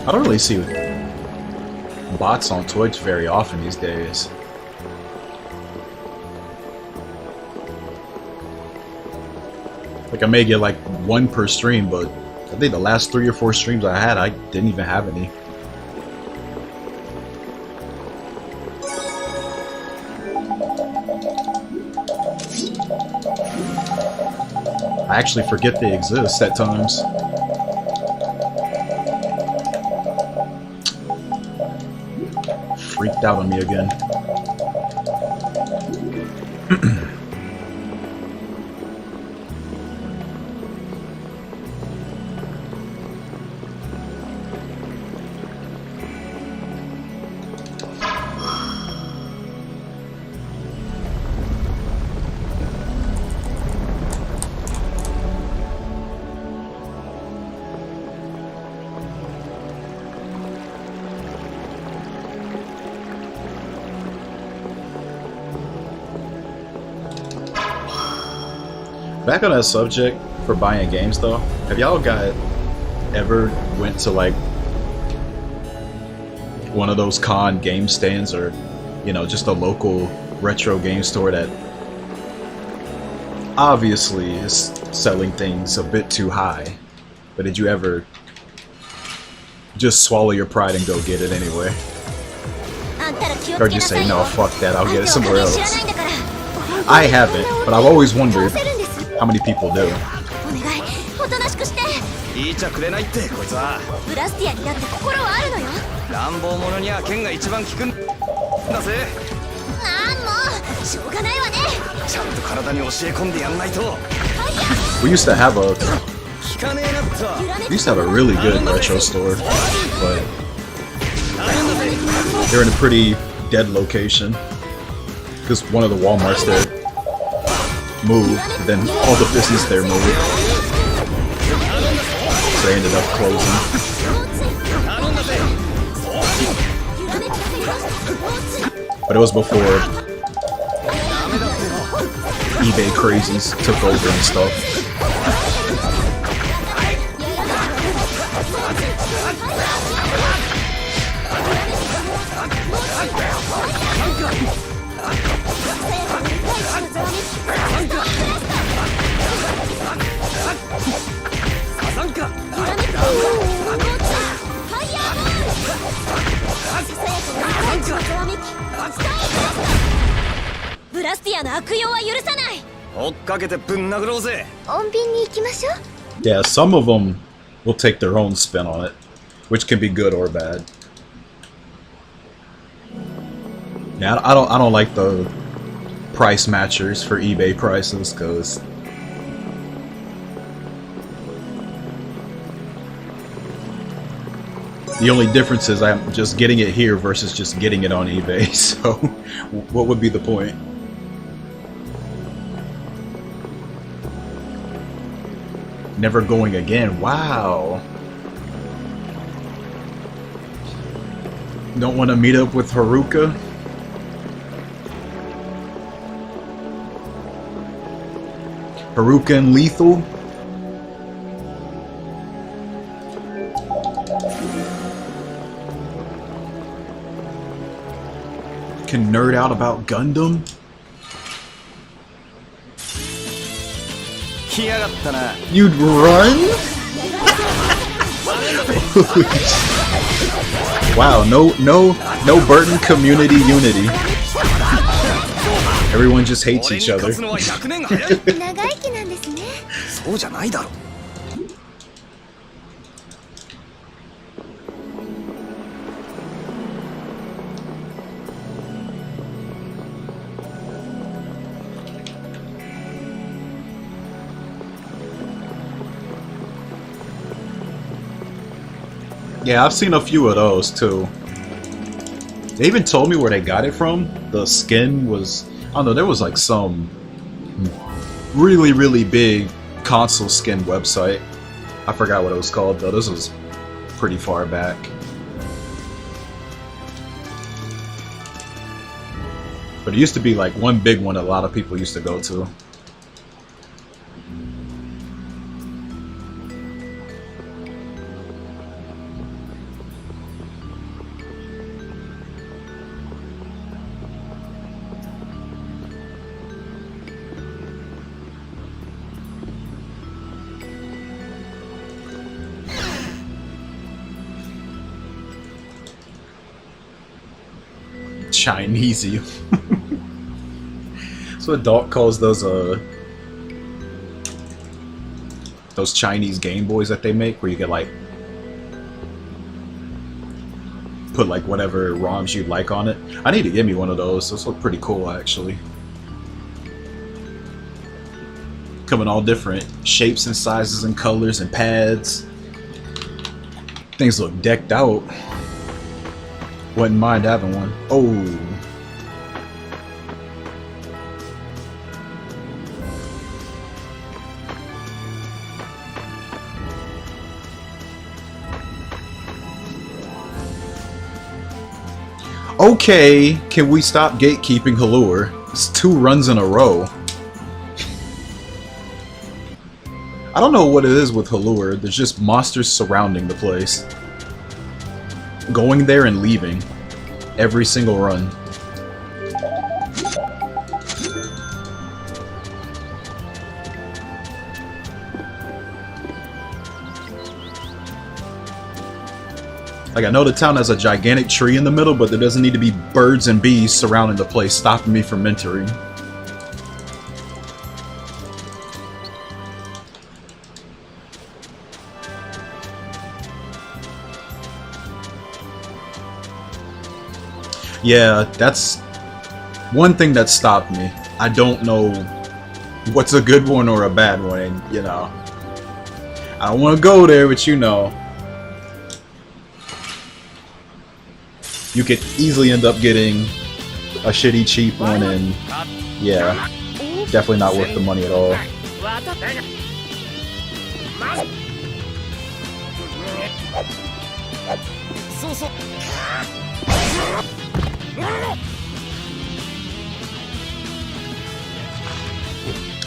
I don't really see bots on Twitch very often these days. Like I may get like one per stream, but I think the last 3 or 4 streams I had, I didn't even have any. I actually forget they exist at times. Freaked out on me again. Back on that subject for buying games though, have y'all ever went to like one of those con game stands or, you know, just a local retro game store that obviously is selling things a bit too high, but did you ever just swallow your pride and go get it anyway? Or just say, no, fuck that, I'll get it somewhere else? I haven't, but I've always wondered how many people do. 言いちゃくれないってこいつはブラスティアにだって心はあるのよ。乱暴者には剣が一番効くんだぜ。ああもうしょうがないわね。ちゃんと体に教え込んでやんないと。 We used to have a 効かねえなった。 we used to have a really good retro store, but they're in a pretty dead location because one of the Walmarts there moved, and then all the business there moved. So they ended up closing. But it was before eBay crazies took over and stuff. ブラスティアの悪用は許さない。追っかけてぶん殴ろうぜ。穏便に行きましょう。 Yeah, some of them will take their own spin on it, which can be good or bad. Yeah, I don't like the price matchers for eBay prices, because the only difference is I'm just getting it here versus just getting it on eBay. So what would be the point? Never going again. Wow. Don't want to meet up with Haruka? Haruka and Lethal? Can nerd out about Gundam? You'd run? Wow, no Burton community unity. Everyone just hates each other. 長生きなんですね。そうじゃないだろ。Yeah, I've seen a few of those too. They even told me where they got it from. The skin was, I don't know, there was like some really big console skin website. I forgot what it was called though. This was pretty far back. But it used to be like one big one that a lot of people used to go to. Chinese. That's what Doc calls those Chinese Game Boys that they make, where you can like put like whatever ROMs you'd like on it. I need to get me one of those. Those look pretty cool actually. Come in all different shapes and sizes and colors and pads. Things look decked out. Wouldn't mind having one. Oh. Okay, can we stop gatekeeping Halure? It's 2 runs in a row. I don't know what it is with Halure. There's just monsters surrounding the place. Going there and leaving every single run. Like, I know the town has a gigantic tree in the middle, but there doesn't need to be birds and bees surrounding the place, stopping me from entering. Yeah, that's one thing that stopped me. I don't know what's a good one or a bad one, and, you know, I don't want to go there, but you know, you could easily end up getting a shitty cheap one, and yeah, definitely not worth the money at all.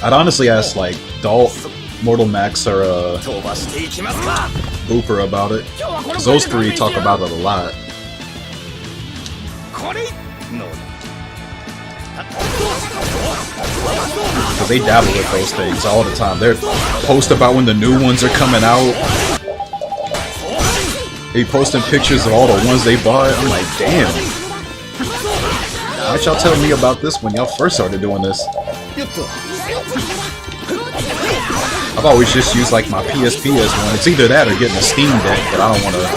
I'd honestly ask like Dalt, Mortal Max, or Booper about it, because those 3 talk about it a lot. Because they dabble with those things all the time. They post about when the new ones are coming out. They posting pictures of all the ones they bought. I'm like, damn. Why y'all tell me about this when y'all first started doing this? I've always just used like my PSP as one. It's either that or getting a Steam Deck, but I don't want to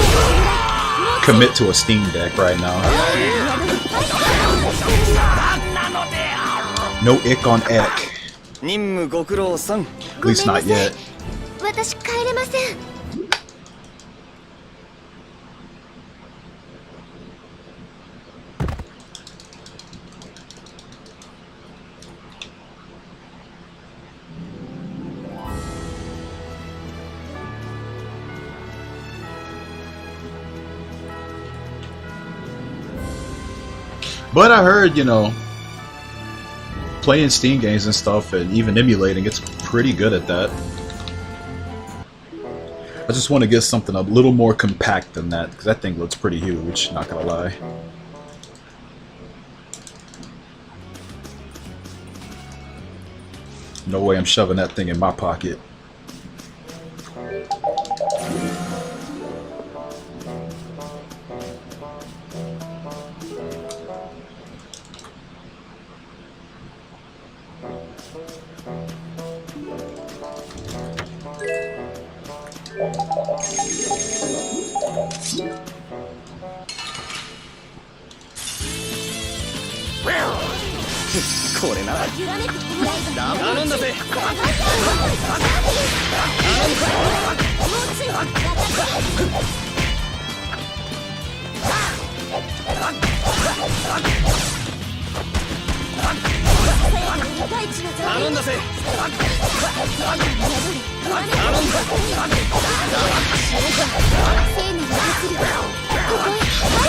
commit to a Steam Deck right now. No ick on Eck. At least not yet. 私帰れません。 But I heard, you know, playing Steam games and stuff and even emulating, it's pretty good at that. I just want to get something a little more compact than that, because that thing looks pretty huge, not gonna lie. No way I'm shoving that thing in my pocket.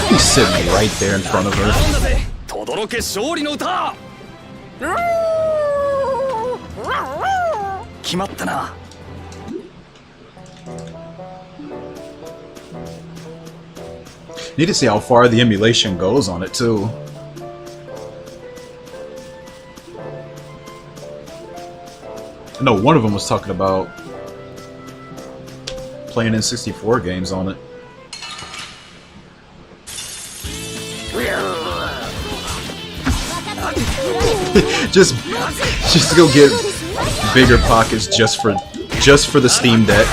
He's sitting right there in front of her. Need to see how far the emulation goes on it too. I know one of them was talking about playing N64 games on it. just to go get bigger pockets just for the Steam Deck.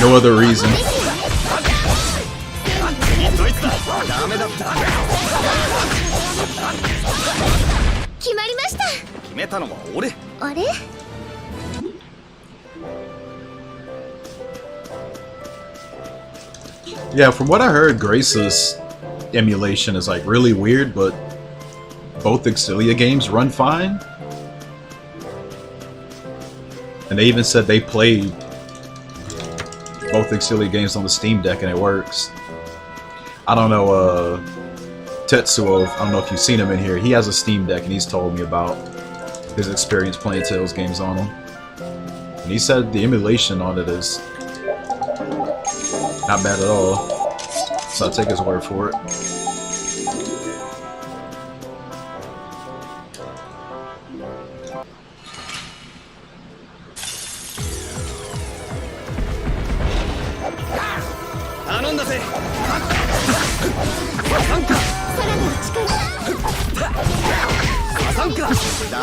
No other reason. Yeah, from what I heard, Grace's emulation is like really weird, but both Exilia games run fine. And they even said they played both Exilia games on the Steam Deck and it works. I don't know, Tetsuo, I don't know if you've seen him in here, he has a Steam Deck and he's told me about his experience playing Tales games on him. And he said the emulation on it is not bad at all. So I'll take his word for it.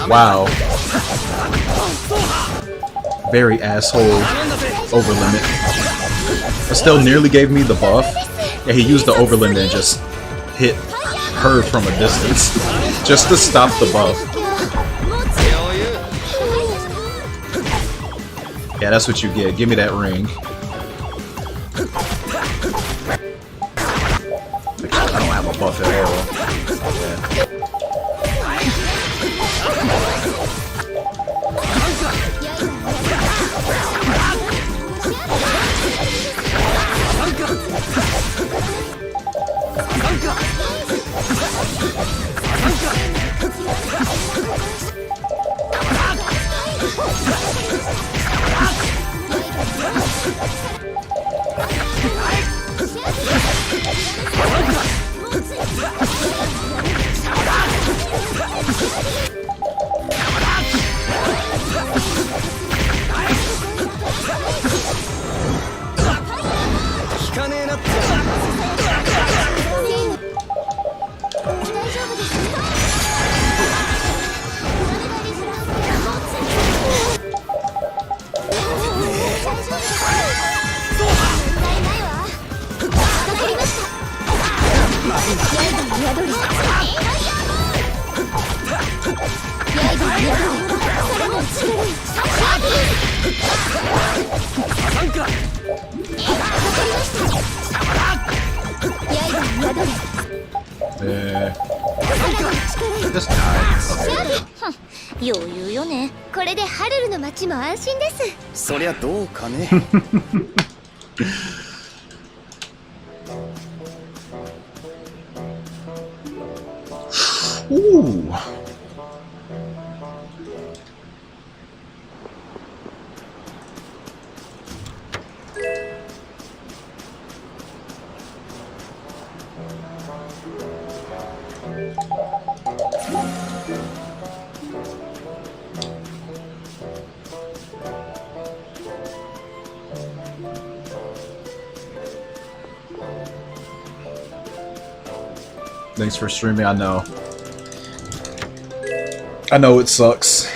Wow. Very asshole over limit. It still nearly gave me the buff. Yeah, he used the over limit and just hit her from a distance. Just to stop the buff. Yeah, that's what you get. Give me that ring. Actually, I don't have a buff at all. Yeah. Just die. 余裕よね。これでハルルの町も安心です。そりゃどうかね。Ooh. Thanks for streaming, I know. I know it sucks.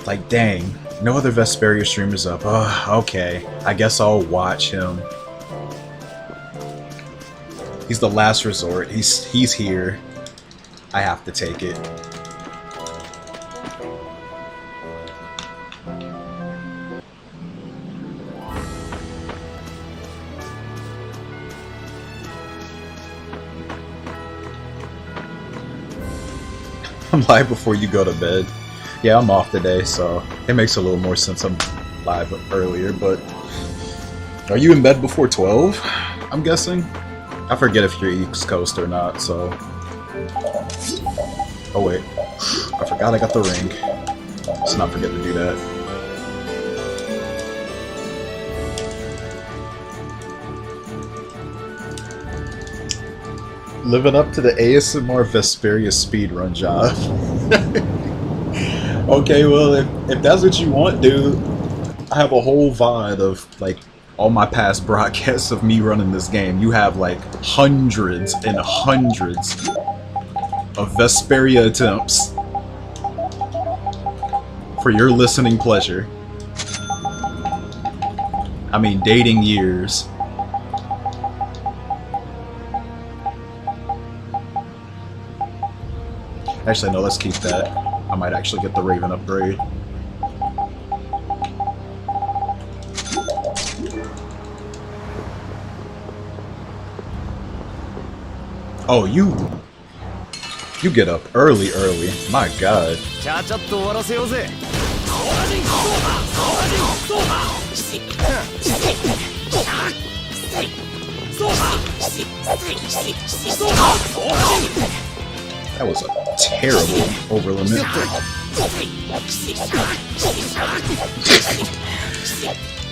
Like, dang, no other Vesperia streamers up. Okay, I guess I'll watch him. He's the last resort. He's here. I have to take it. I'm live before you go to bed. Yeah, I'm off today, so it makes a little more sense I'm live earlier, but are you in bed before 12? I'm guessing? I forget if you're East Coast or not, so... Oh wait, I forgot I got the ring. Let's not forget to do that. Living up to the ASMR Vesperia speedrun job. Okay, well, if that's what you want, dude, I have a whole VOD of, like, all my past broadcasts of me running this game. You have, like, hundreds and hundreds of Vesperia attempts for your listening pleasure. I mean, dating years. Actually, no, let's keep that. I might actually get the Raven upgrade. Oh, you get up early. My God. That was a terrible over limit.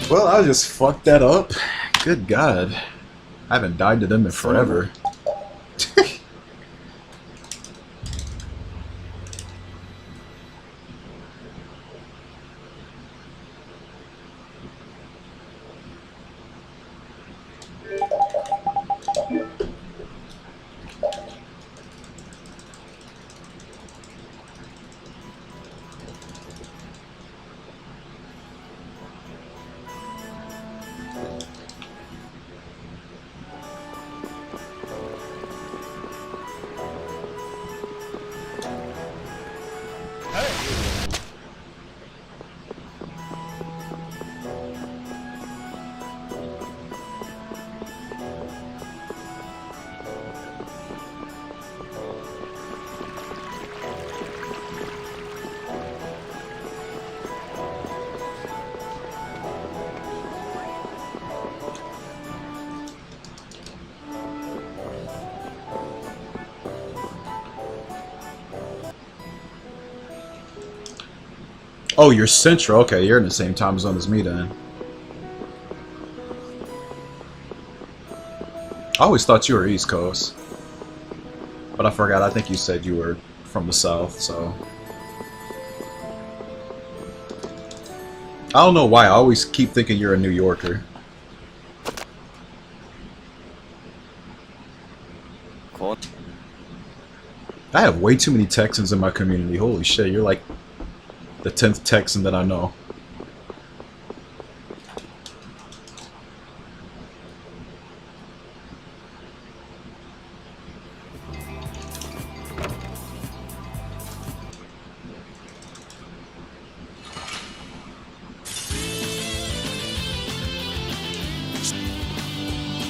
Well, I just fucked that up. Good God. I haven't died to them in forever. Oh, you're Central. Okay, you're in the same time zone as me then. I always thought you were East Coast. But I forgot, I think you said you were from the South, so... I don't know why, I always keep thinking you're a New Yorker. I have way too many Texans in my community. Holy shit, you're like the 10th Texan that I know.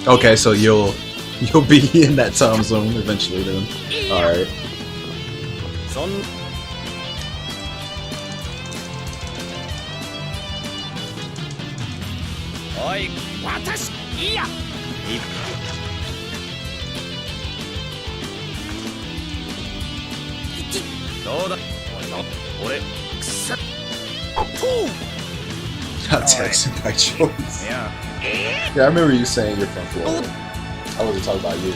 Okay, so you'll be in that time zone eventually then. Alright. そんおい私いいやどうだ俺くさっ Not Texan by choice. いや Yeah, I remember you saying you're from Florida. I wasn't talking about you.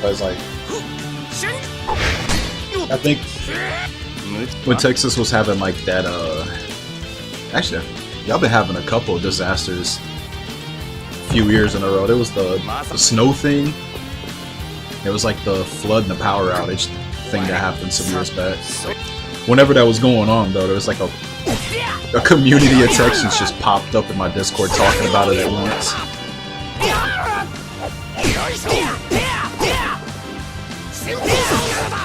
I was like, I think when Texas was having like that, actually, y'all been having a couple of disasters a few years in a row. There was the snow thing. It was like the flood and the power outage thing that happened some years back. Whenever that was going on, though, there was like a community of Texans just popped up in my Discord talking about it at once.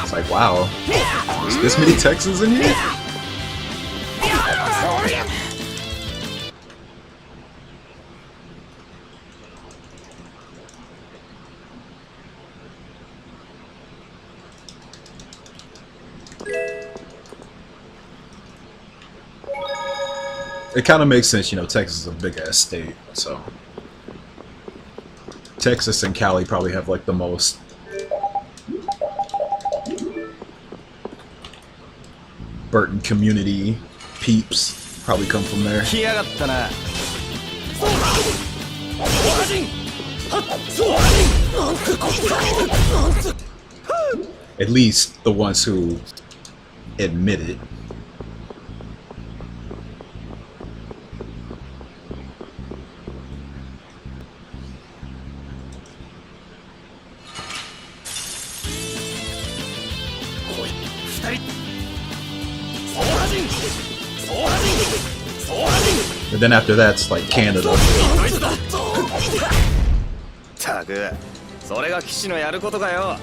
It's like, wow, is this many Texans in here? It kind of makes sense, you know, Texas is a big ass state, so Texas and Cali probably have like the most Burton community peeps probably come from there. 来やがったなAt least the ones who admit it. But then after that, it's like Canada. たくそれが騎士のやることかよ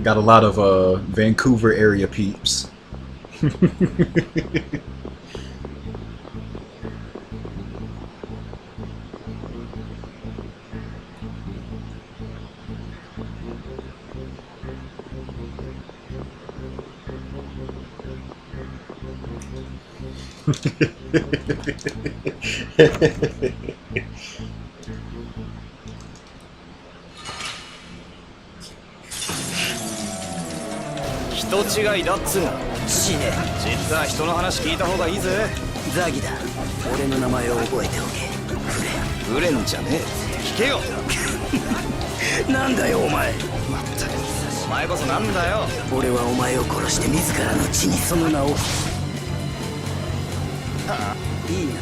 Got a lot of Vancouver area peeps.人違いだっつうの死ね実は人の話聞いた方がいいぜザギだ俺の名前を覚えておけフレンじゃねえ聞けよなんだよお前まったくお前こそなんだよ俺はお前を殺して自らの血にその名をはあいいな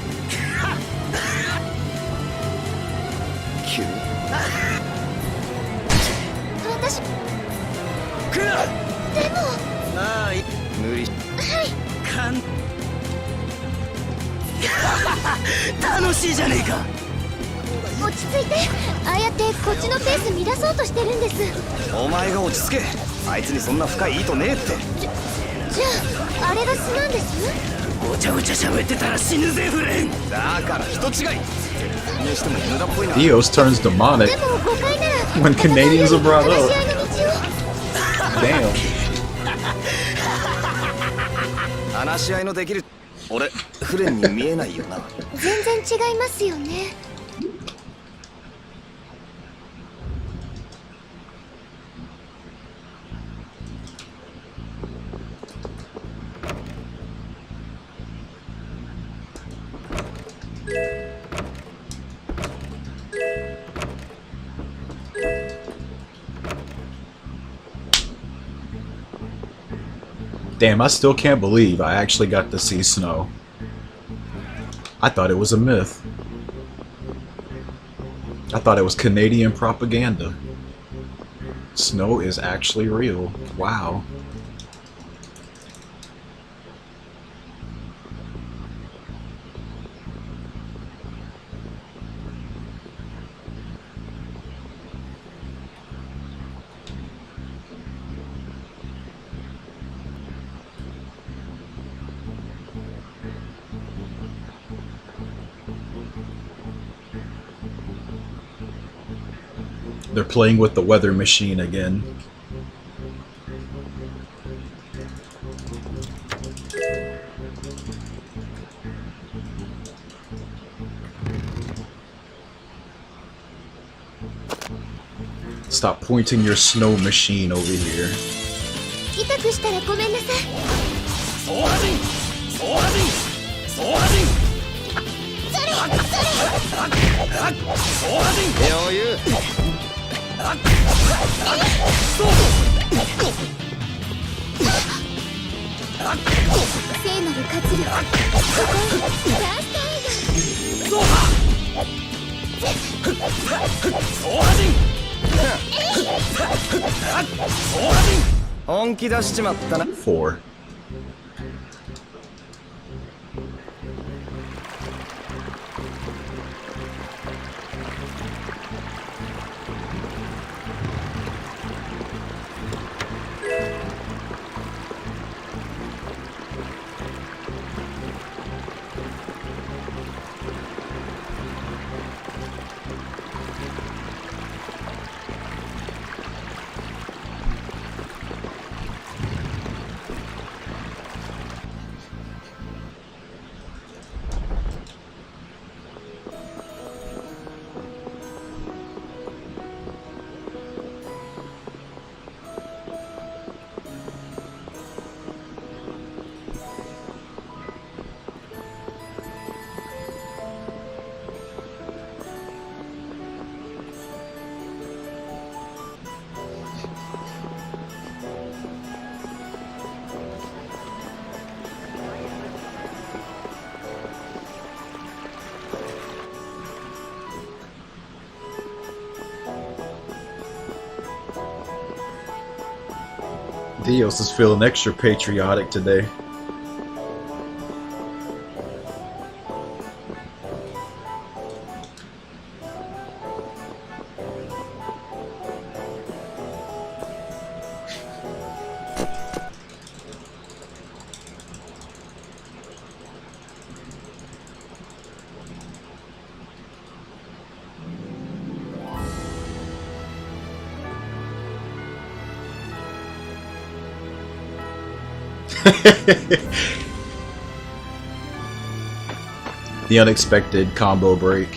急私くらでもああ無理かん楽しいじゃねえか落ち着いてああやってこっちのペース乱そうとしてるんですお前が落ち着けあいつにそんな深い意図ねえってじゃああれが素なんですごちゃごちゃ喋ってたら死ぬぜフレンだから人違いにしても無駄っぽいな Dios turns demonic でも誤解なら when Canadians are brought 話 up. し合いの道を Damn. 話し合いのできる俺フレンに見えないよな全然違いますよね Damn, I still can't believe I actually got to see snow. I thought it was a myth. I thought it was Canadian propaganda. Snow is actually real. Wow. They're playing with the weather machine again. Stop pointing your snow machine over here. 痛くしたらごめんなさい。総破人総破人総破人総破人余裕聖なる活力ここダースター総破人本気出しちまったな。4. Dios is feeling extra patriotic today. The unexpected combo break.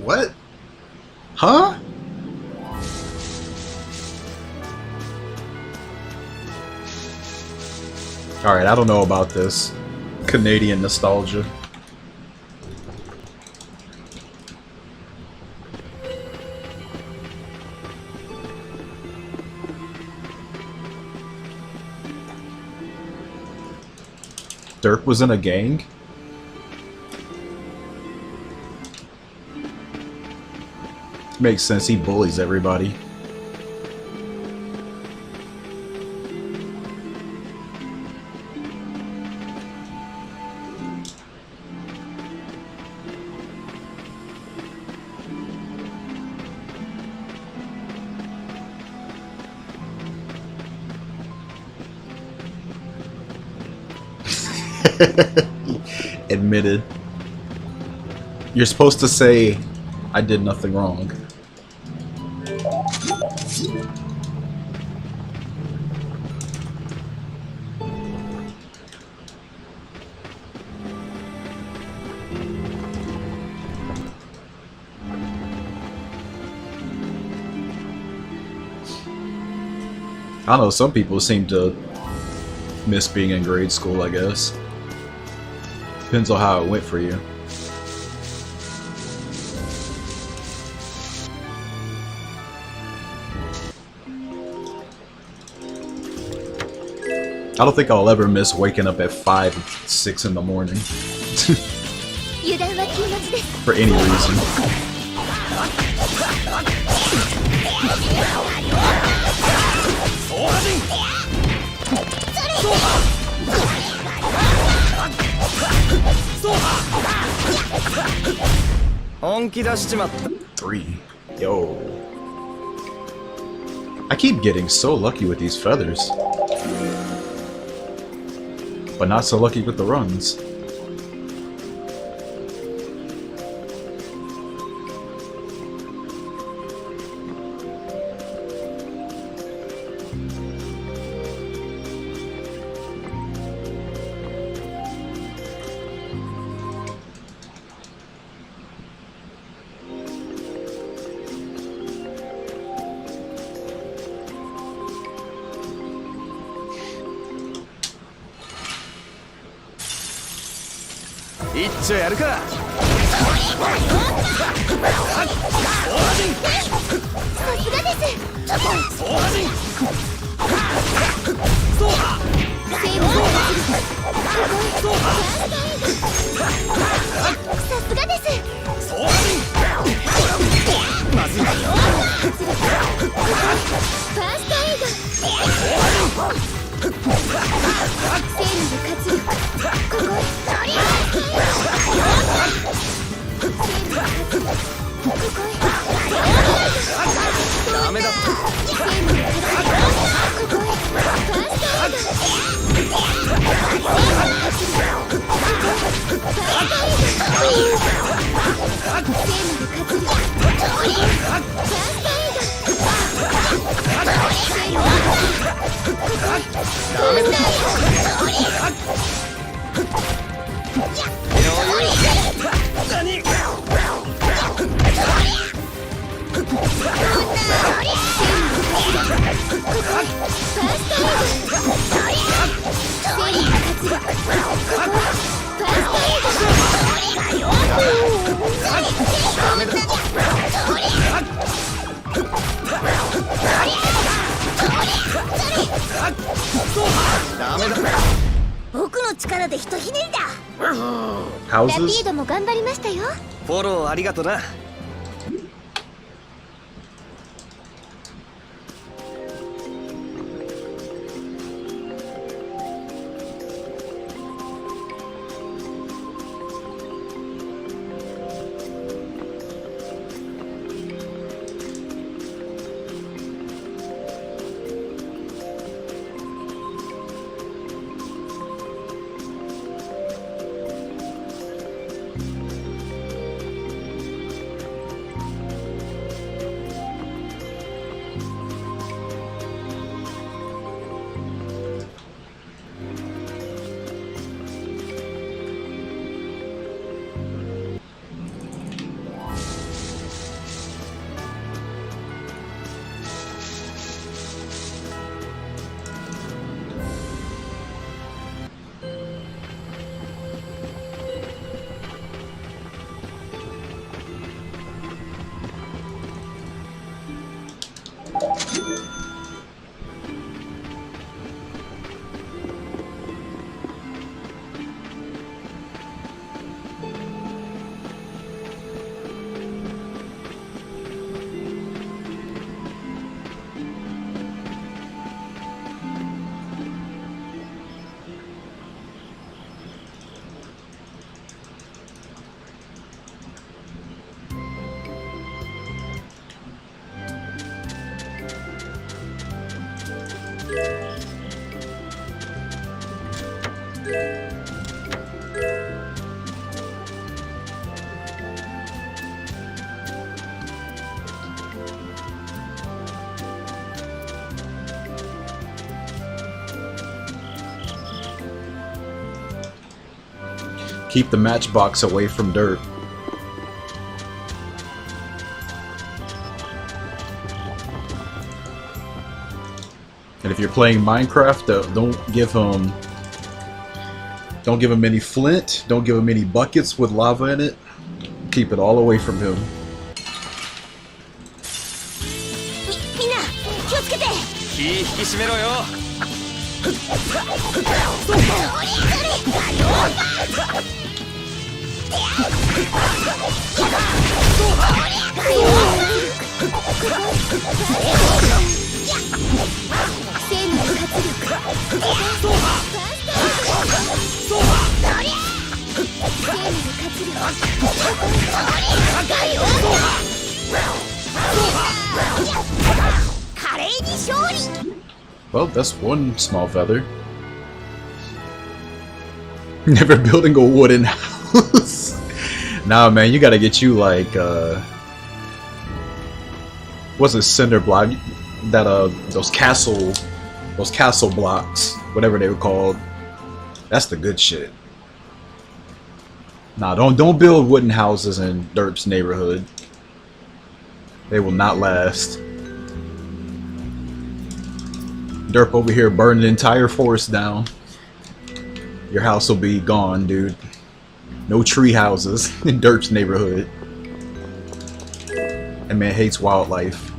What? Huh? Alright, I don't know about this. Canadian nostalgia. Dirk was in a gang? Makes sense, he bullies everybody. Admitted. You're supposed to say, I did nothing wrong. I don't know, some people seem to miss being in grade school, I guess. Depends on how it went for you. I don't think I'll ever miss waking up at 5, 6 in the morning. For any reason. Three. Yo. I keep getting so lucky with these feathers. But not so lucky with the runs. Houses? フォローありがとな。Keep the matchbox away from dirt. And if you're playing Minecraft, don't give him any flint, don't give him any buckets with lava in it. Keep it all away from him. みんな気をつけて。気引き締めろよ。生命の活力。華麗に勝利。 Well, that's one small feather. Never building a wooden house. Nah, man, you gotta get you like what's a cinder block? That those castle blocks, whatever they were called. That's the good shit. Nah, don't build wooden houses in Derp's neighborhood. They will not last. Derp over here burning the entire forest down. Your house will be gone, dude. No tree houses in Derp's neighborhood. And man hates wildlife.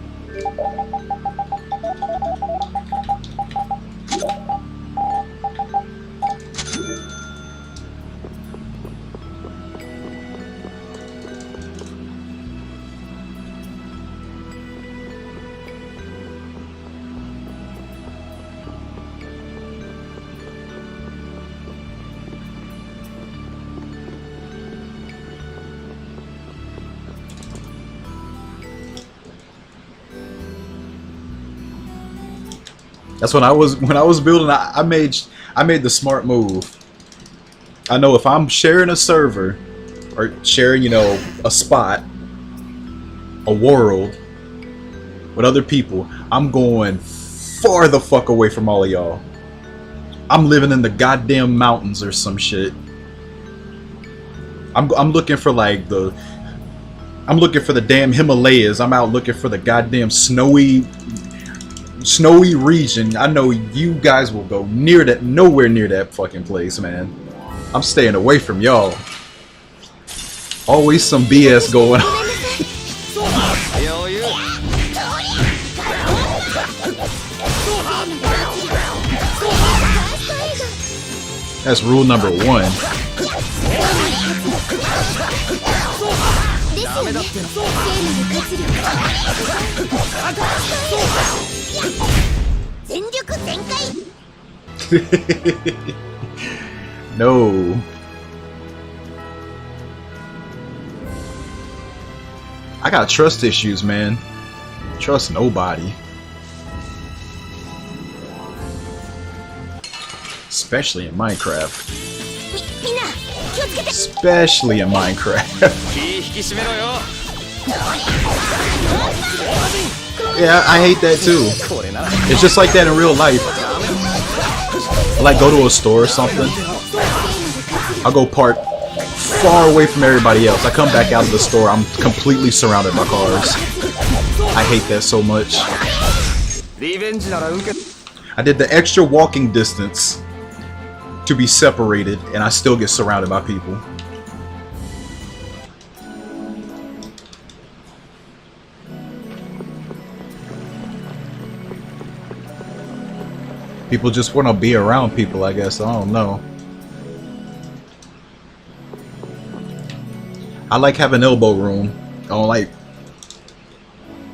That's when I was building. I made the smart move. I know if I'm sharing a server or sharing, you know, a spot, a world with other people, I'm going far the fuck away from all of y'all. I'm living in the goddamn mountains or some shit. I'm looking for like I'm looking for the damn Himalayas. I'm out looking for the goddamn snowy region. I know you guys will go nowhere near that fucking place, man. I'm staying away from y'all. Always some BS going on. That's rule number 1. No. I got trust issues, man. Trust nobody. Especially in Minecraft. Especially in Minecraft. Yeah, I hate that too. It's just like that in real life. I like go to a store or something. I'll go park far away from everybody else. I come back out of the store, I'm completely surrounded by cars. I hate that so much. I did the extra walking distance to be separated, and I still get surrounded by people. People just want to be around people, I guess. I don't know. I like having elbow room. I don't like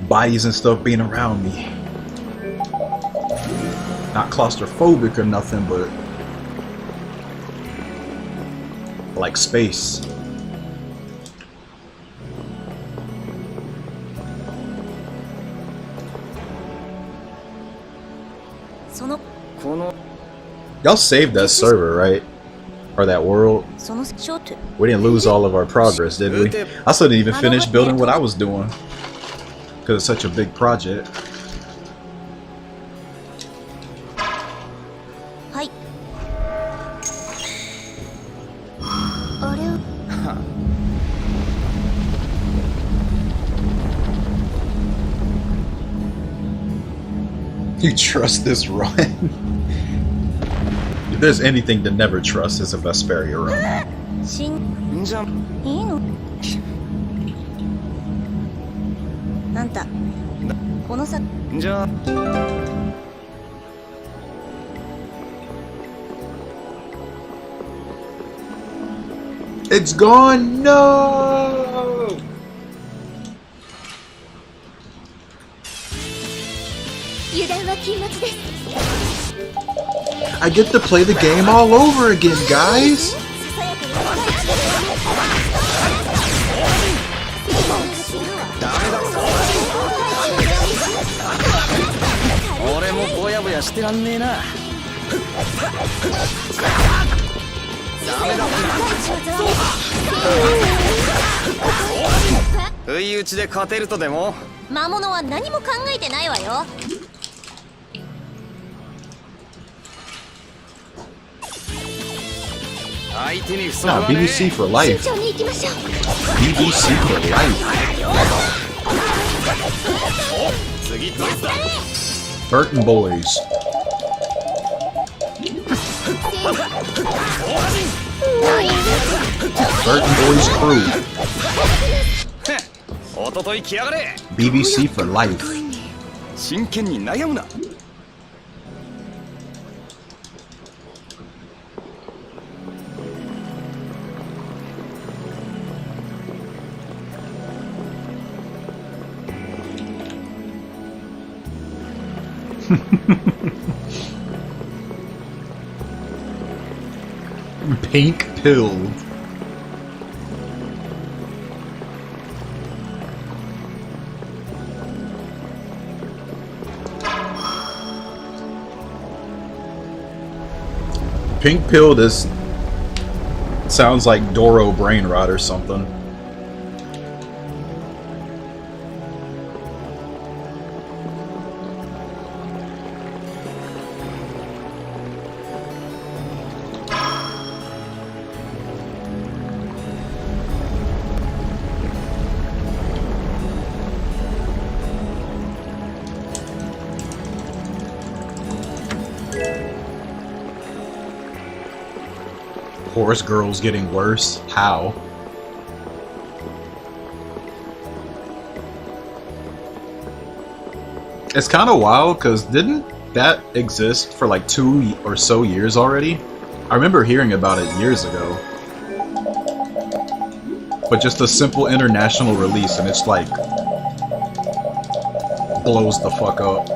bodies and stuff being around me. Not claustrophobic or nothing, but I like space. Y'all saved that server, right? Or that world? We didn't lose all of our progress, did we? I still didn't even finish building what I was doing. Because it's such a big project. You trust this run? If there's anything to never trust, it's a Vesperia run. It's gone! No! I get to play the game all over again, guys! Nah, BBC for life. BBC for life. Burton Boys. Burton Boys crew. BBC for life. Pink pilled. Pink pilled is sounds like Doro brain rot or something. Horse Girl's getting worse? How? It's kind of wild, because didn't that exist for like 2 or so years already? I remember hearing about it years ago. But just a simple international release, and it's like blows the fuck up.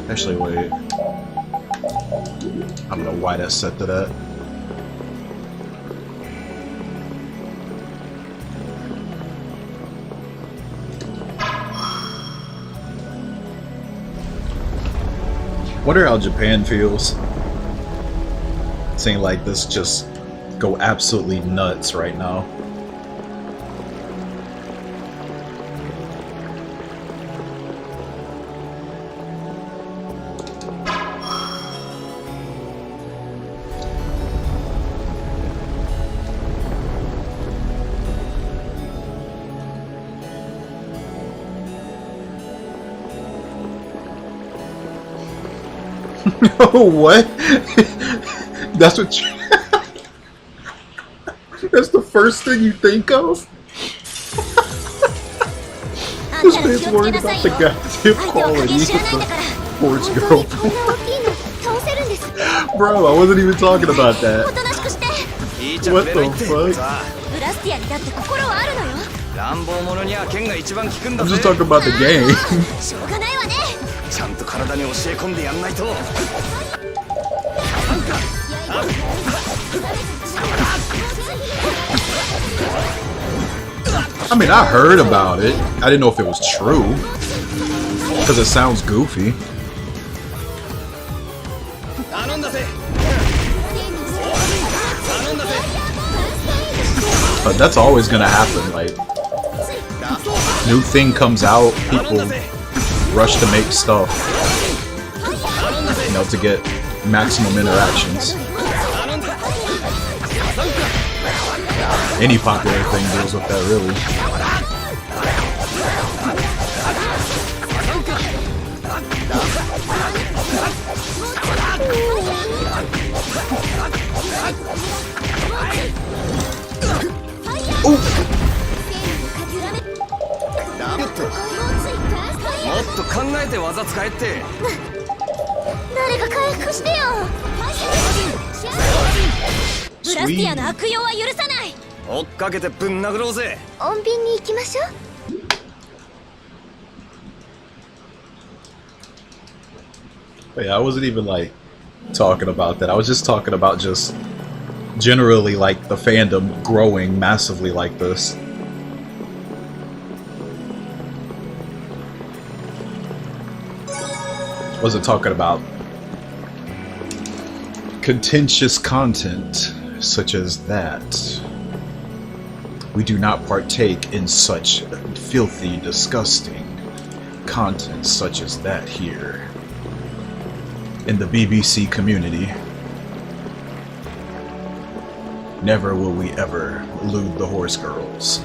Actually, wait. I don't know why that's set to that. Wonder how Japan feels. Seeing like this just go absolutely nuts right now. What? That's what you... That's the first thing you think of? This man's worried about the goddamn quality of the horse girl. Bro, I wasn't even talking about that. What the fuck? I'm just talking about the game. I mean, I heard about it. I didn't know if it was true. Because it sounds goofy. But that's always gonna happen, like, new thing comes out, people rush to make stuff, you know, to get maximum interactions. Any popular thing deals with that, really. But yeah, I wasn't even like talking about that. I was just talking about just generally like the fandom growing massively like this. Wasn't talking about contentious content such as that. We do not partake in such filthy, disgusting content such as that here in the BBC community. Never will we ever lewd the horse girls.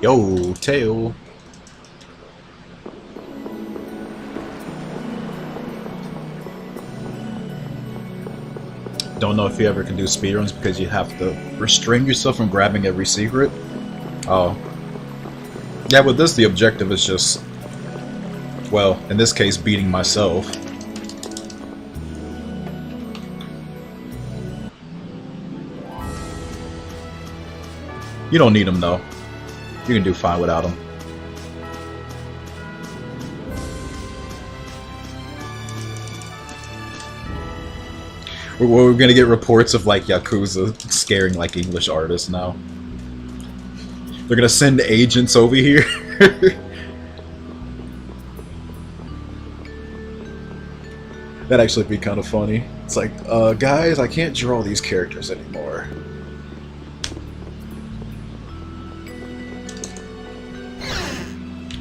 Yo, tail. Don't know if you ever can do speedruns because you have to restrain yourself from grabbing every secret. Oh. Yeah, with this the objective is just, well, in this case, beating myself. You don't need them though. You can do fine without them. We're gonna get reports of like Yakuza scaring like English artists now. They're gonna send agents over here. That'd actually be kind of funny. It's like, guys, I can't draw these characters anymore.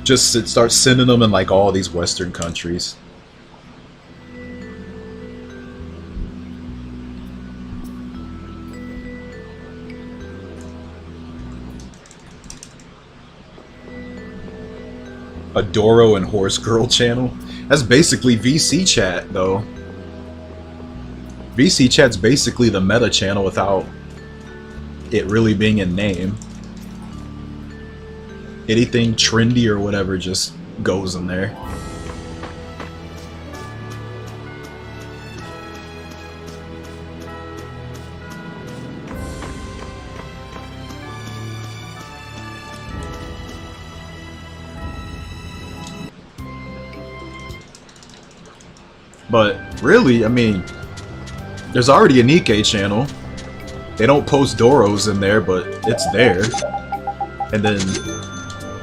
Just start sending them in like all these Western countries. A Doro and Horse Girl channel? That's basically VC Chat, though. VC Chat's basically the meta channel without it really being in name. Anything trendy or whatever just goes in there. But really, I mean, there's already a Nikkei channel. They don't post Doros in there, but it's there. And then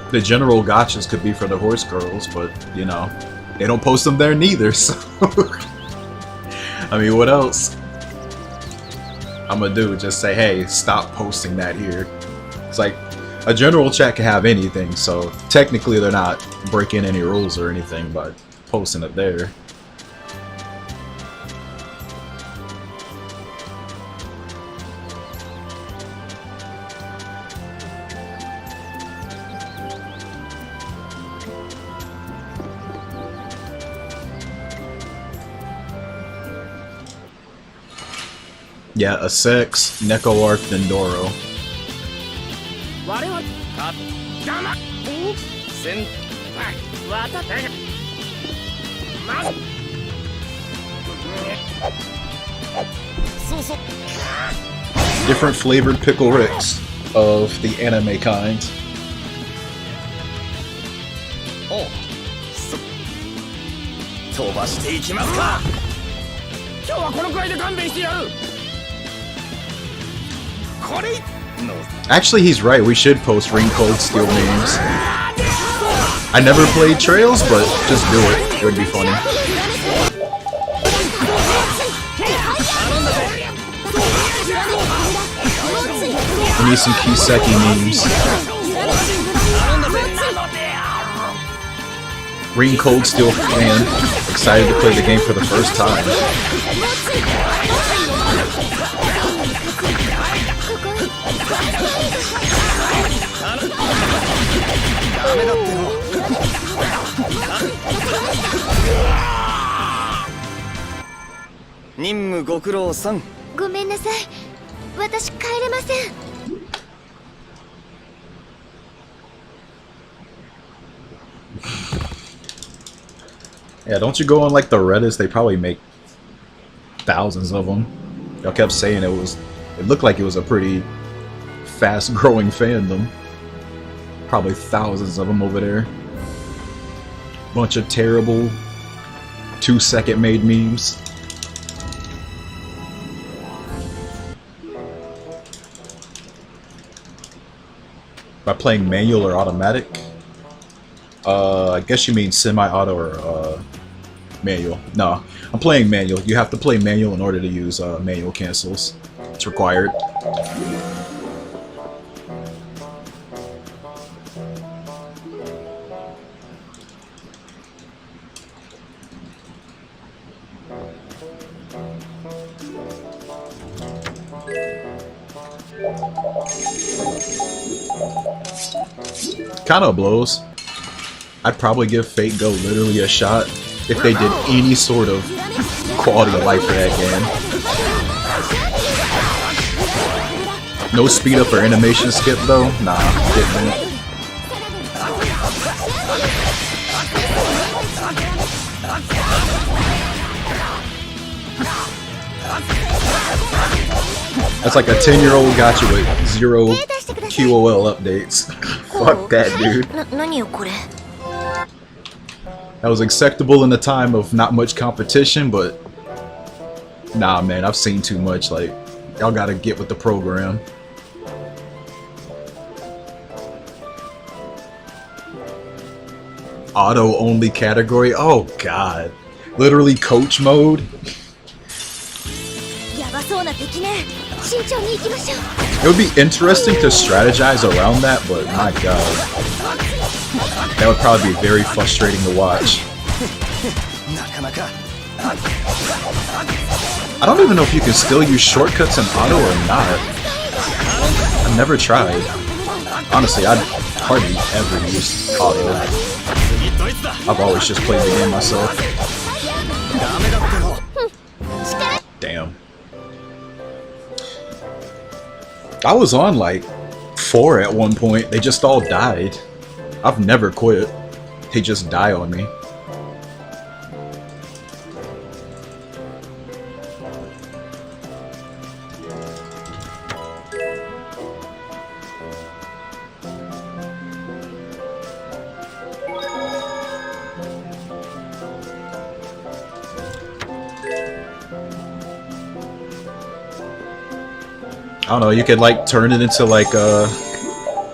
the general gotchas could be for the horse girls, but, you know, they don't post them there neither, so... I mean, what else I'm gonna do? Just say, hey, stop posting that here. It's like, A general chat can have anything, so technically they're not breaking any rules or anything by posting it there. Yeah, a sex, Neko Arc, Dendoro. 我々か黙っせんわたてまずそうそう Different flavored pickle Ricks of the anime kind. おう飛ばしていきますか。今日はこのくらいで勘弁してやるこれ Actually, he's right. We should post Ring Cold Steel memes. I never played Trails, but just do it. It would be funny. We need some Kiseki memes. Ring Cold Steel fan, excited to play the game for the first time. Yeah, don't you go on like the Reddits? They probably make thousands of them. Y'all kept saying it looked like it was a pretty fast-growing fandom. Probably thousands of them over there. Bunch of terrible 2-second made memes. By playing manual or automatic? I guess you mean semi-auto or manual. No, I'm playing manual. You have to play manual in order to use manual cancels. It's required. Kinda blows. I'd probably give Fate Go literally a shot if they did any sort of quality of life for that game. No speed up or animation skip though? Nah, didn't it? That's like a 10-year-old gotcha with 0 QOL updates. Fuck that, dude. That was acceptable in the time of not much competition, but nah, man, I've seen too much. Like, y'all gotta get with the program. Auto only category? Oh god. Literally coach mode? It would be interesting to strategize around that, but my god. That would probably be very frustrating to watch. I don't even know if you can still use shortcuts in auto or not. I've never tried. Honestly, I'd hardly ever use auto. I've always just played the game myself. Damn. I was on like 4 at one point. They just all died. I've never quit. They just die on me. I don't know, you could like turn it into like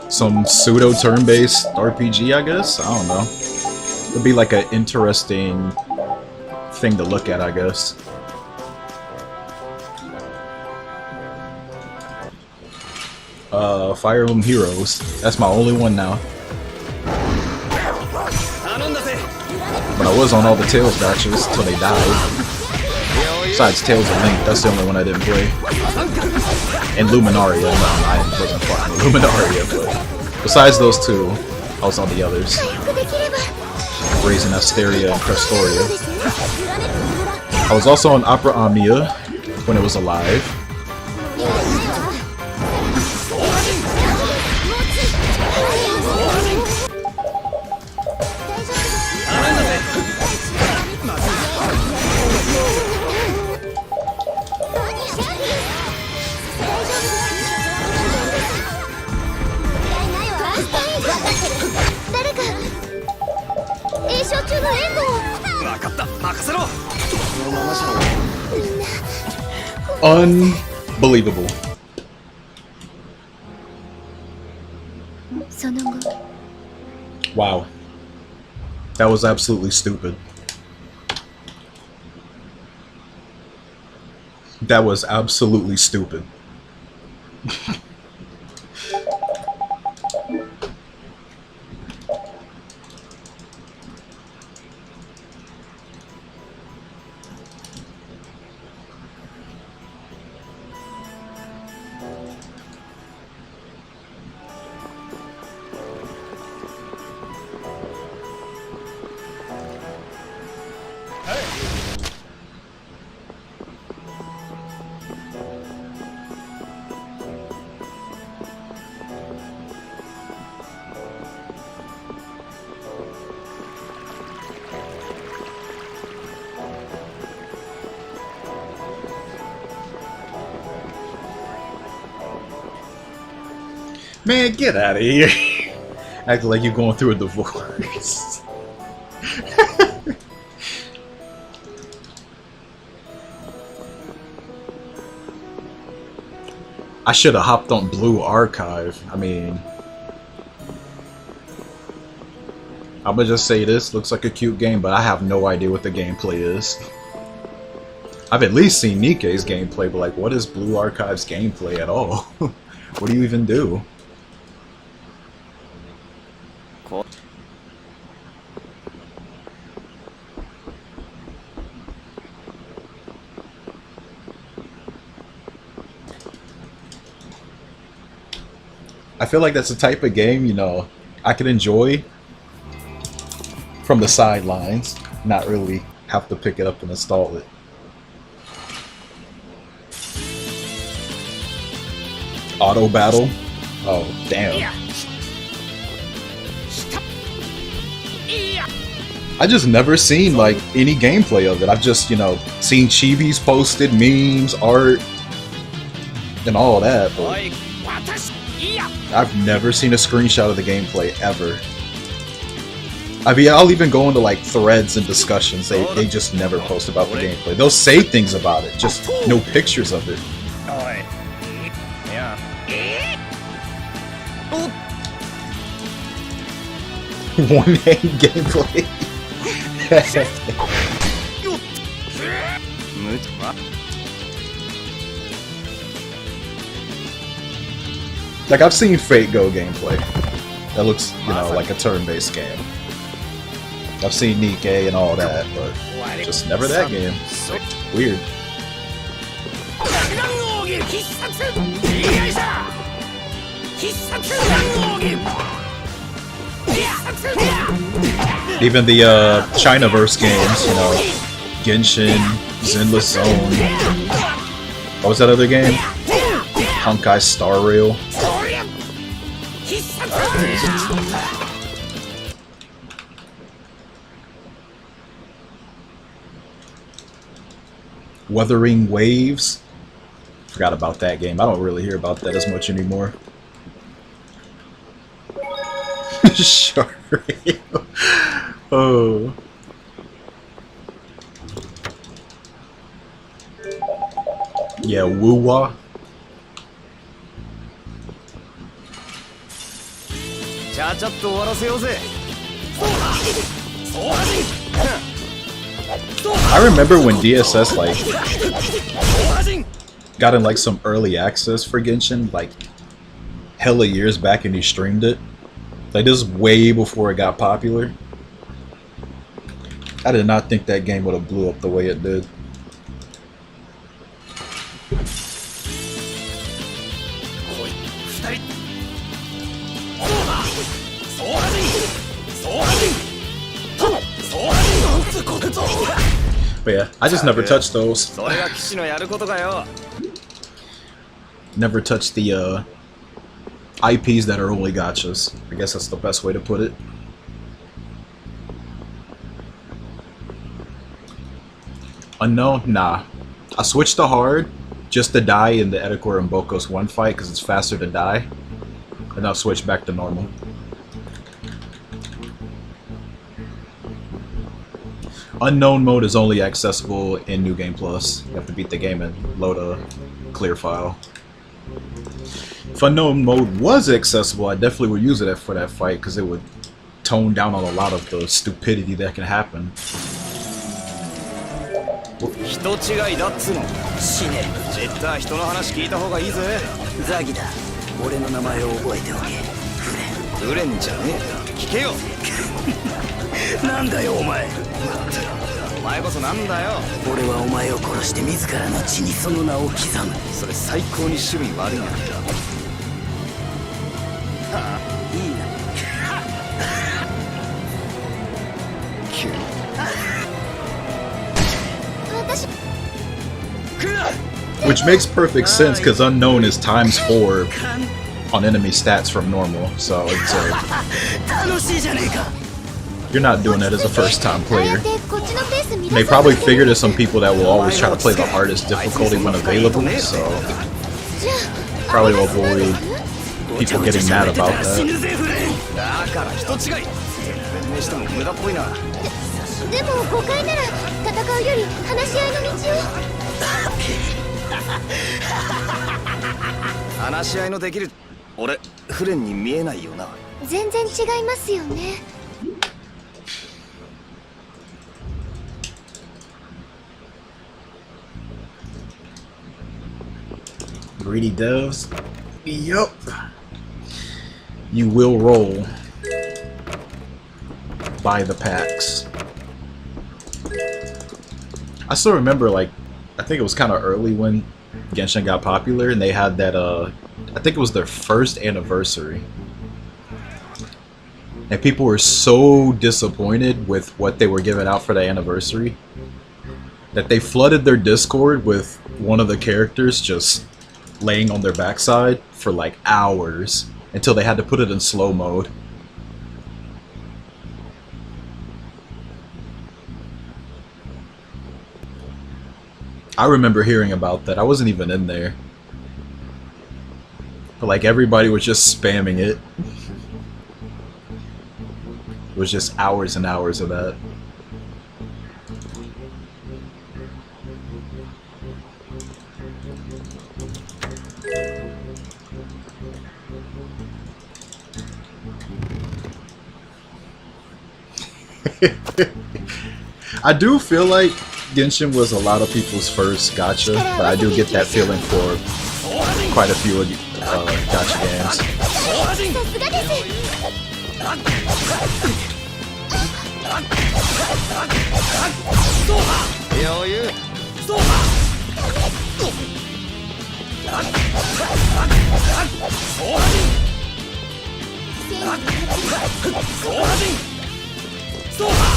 some pseudo turn-based RPG, I guess? I don't know. It'd be like an interesting thing to look at, I guess. Fire Emblem Heroes. That's my only one now. But I was on all the Tails batches until they died. Besides Tales of Link, that's the only one I didn't play. And Luminaria. No, I wasn't fucking Luminaria, but besides those two, I was on the others. Raising Vesperia and Crestoria. I was also on Opera Omnia when it was alive. Unbelievable. Wow. That was absolutely stupid. That was absolutely stupid. Man, get out of here. Acting like you're going through a divorce. I should have hopped on Blue Archive. I mean, I'm gonna just say this looks like a cute game, but I have no idea what the gameplay is. I've at least seen Nikke's gameplay, but like, what is Blue Archive's gameplay at all? What do you even do? I feel like that's the type of game, you know, I could enjoy from the sidelines, not really have to pick it up and install it. Auto battle? Oh, damn. I just never seen like any gameplay of it. I've just, you know, seen chibis posted, memes, art, and all that, but I've never seen a screenshot of the gameplay ever. I mean, I'll even go into like threads and discussions. They just never post about the gameplay. They'll say things about it, just no pictures of it. One hand gameplay. Like, I've seen Fate Go gameplay. That looks, you know, like a turn-based game. I've seen Nikke and all that, but just never that game. Weird. Even the Chinaverse games, you know, Genshin, Zenless Zone. What was that other game? Honkai Star Rail. Wuthering Waves. Forgot about that game. I don't really hear about that as much anymore. Sure. Oh. Yeah, Woo-Wah. I remember when DSS like got in like some early access for Genshin, like hella years back and he streamed it. Like, this is way before it got popular. I did not think that game would have blew up the way it did. But yeah, I just never touched those. Never touched the IPs that are only gachas. I guess that's the best way to put it. Unknown? Nah. I switched to hard just to die in the Edikor and Bokos 1 fight because it's faster to die. And I'll switch back to normal. Unknown mode is only accessible in New Game Plus. You have to beat the game and load a clear file. If unknown mode was accessible, I definitely would use it for that fight because it would tone down on a lot of the stupidity that can happen. Which makes perfect sense because unknown is ×4 on enemy stats from normal, so it's you're not doing that as a first-time player. And they probably figure there's some people that will always try to play the hardest difficulty when available, so probably will avoid people getting mad about that. Greedy devs? Yup. You will roll by the packs. I still remember, like, I think it was kind of early when Genshin got popular, and they had that, I think it was their first anniversary. And people were so disappointed with what they were giving out for the anniversary that they flooded their Discord with one of the characters just laying on their backside for like hours until they had to put it in slow mode. I remember hearing about that. I wasn't even in there. But like everybody was just spamming it. It was just hours and hours of that. I do feel like Genshin was a lot of people's first gacha, but I do get that feeling for quite a few gacha games.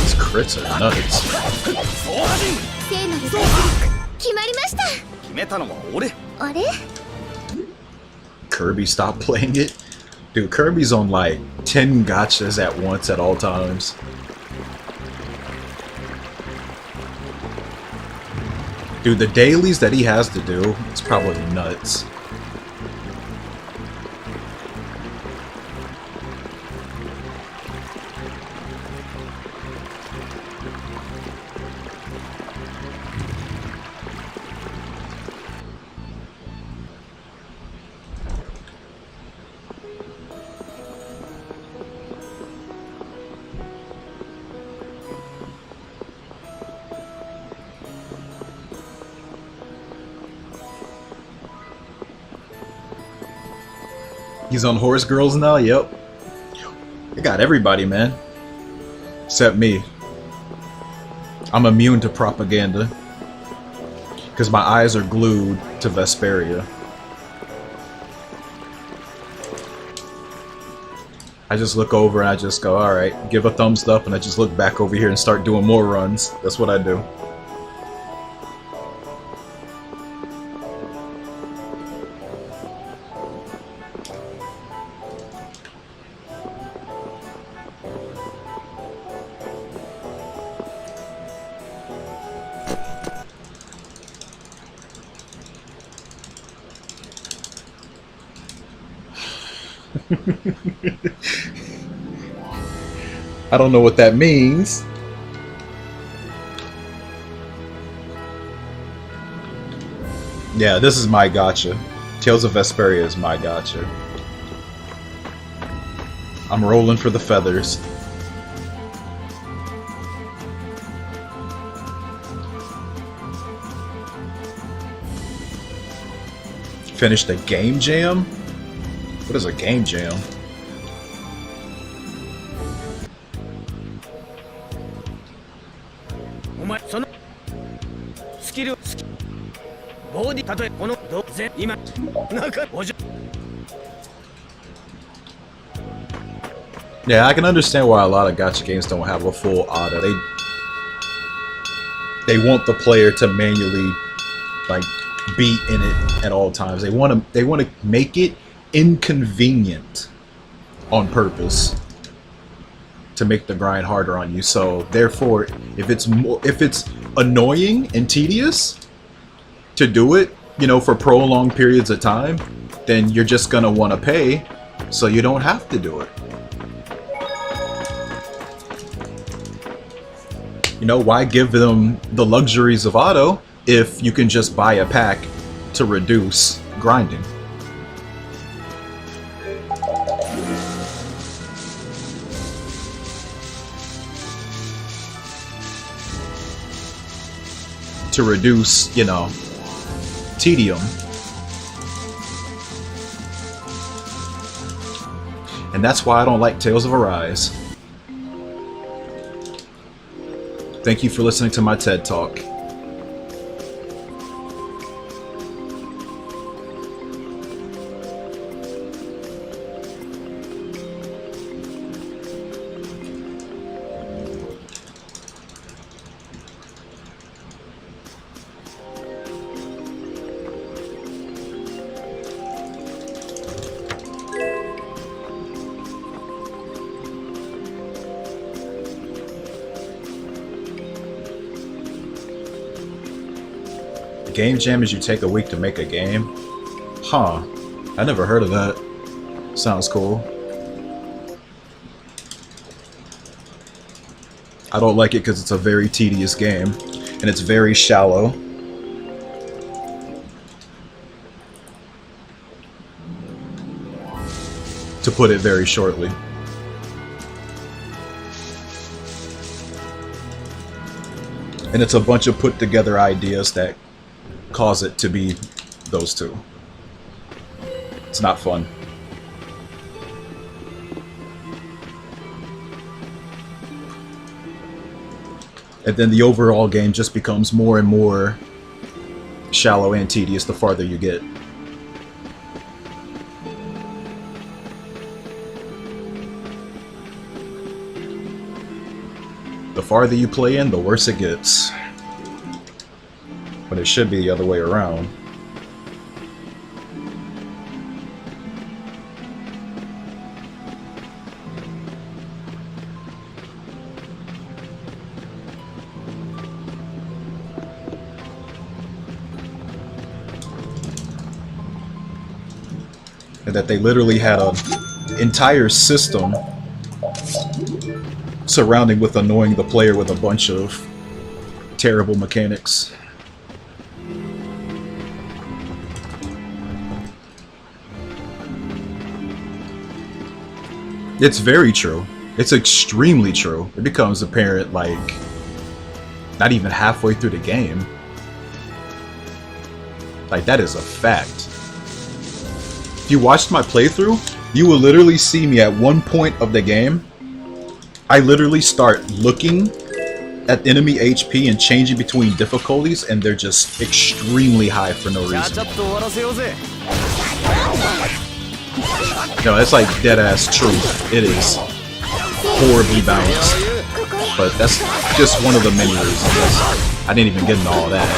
These crits are nuts. Kirby stopped playing it? Dude, Kirby's on like 10 gachas at once at all times. Dude, the dailies that he has to do, it's probably nuts. He's on Horse Girls now? Yep. They got everybody, man. Except me. I'm immune to propaganda. Because my eyes are glued to Vesperia. I just look over and I just go, alright, give a thumbs up, and I just look back over here and start doing more runs. That's what I do. I don't know what that means. Yeah, this is my gotcha. Tales of Vesperia is my gotcha. I'm rolling for the feathers. Finish the game jam? What is a game jam? Yeah, I can understand why a lot of gacha games don't have a full auto. They want the player to manually like be in it at all times. They want to make it inconvenient on purpose to make the grind harder on you. So therefore, if it's annoying and tedious to do it, you know, for prolonged periods of time, then you're just gonna want to pay so you don't have to do it. You know, why give them the luxuries of auto if you can just buy a pack to reduce grinding? To reduce, you know, tedium. And that's why I don't like Tales of Arise. Thank you for listening to my TED Talk. Game jam is you take a week to make a game? Huh. I never heard of that. Sounds cool. I don't like it because it's a very tedious game. And it's very shallow. To put it very shortly. And it's a bunch of put together ideas that cause it to be those two. It's not fun. And then the overall game just becomes more and more shallow and tedious the farther you get. The farther you play in, the worse it gets. But it should be the other way around. And that they literally had an entire system surrounding with annoying the player with a bunch of terrible mechanics. It's very true. It's extremely true. It becomes apparent, like, not even halfway through the game. Like, that is a fact. If you watched my playthrough, You will literally see me at one point of the game. I literally start looking at enemy HP and changing between difficulties, and they're just extremely high for no reason. No, it's like dead ass truth. It is horribly balanced, but that's just one of the many reasons. I didn't even get into all that.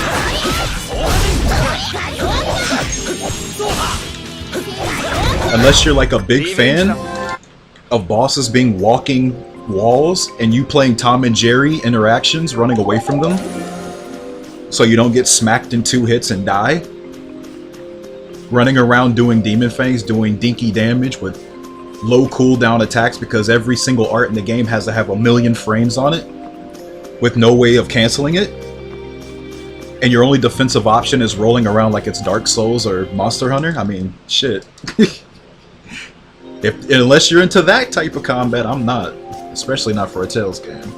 Unless you're like a big fan of bosses being walking walls and you playing Tom and Jerry interactions, running away from them so you don't get smacked in 2 hits and die, running around doing demon fangs, doing dinky damage with low cooldown attacks because every single art in the game has to have 1,000,000 frames on it with no way of canceling it, and your only defensive option is rolling around like it's Dark Souls or Monster Hunter. I mean, shit. Unless you're into that type of combat, I'm not. Especially not for a Tales game.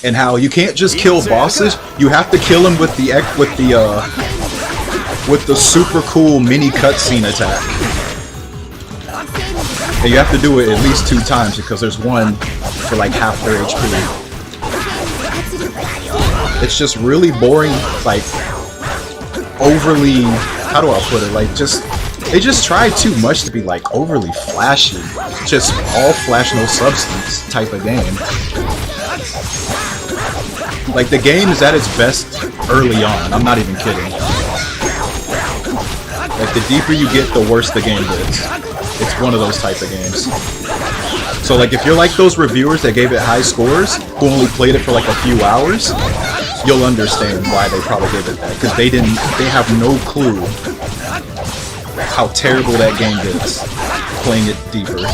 And how you can't just kill bosses, you have to kill them with the super cool mini cutscene attack. And you have to do it at least 2 times because there's one for like half their HP. It's just really boring, like overly, how do I put it, like they just try too much to be like overly flashy. Just all flash no substance type of game. Like the game is at its best early on, I'm not even kidding. Like the deeper you get, the worse the game gets. It's one of those type of games. So like if you're like those reviewers that gave it high scores, who only played it for like a few hours, you'll understand why they probably gave it that. Because they have no clue how terrible that game gets playing it deeper.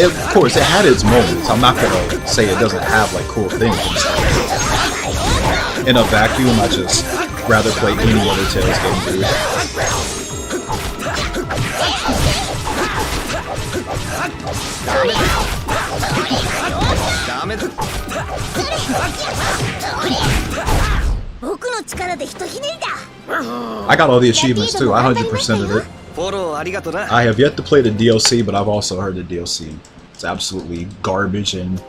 Of course, it had its moments. I'm not gonna say it doesn't have like cool things and stuff. In a vacuum, I just rather play any other Tales game, dude. I got all the achievements too. I 100%ed it. I have yet to play the DLC, but I've also heard the DLC. It's absolutely garbage and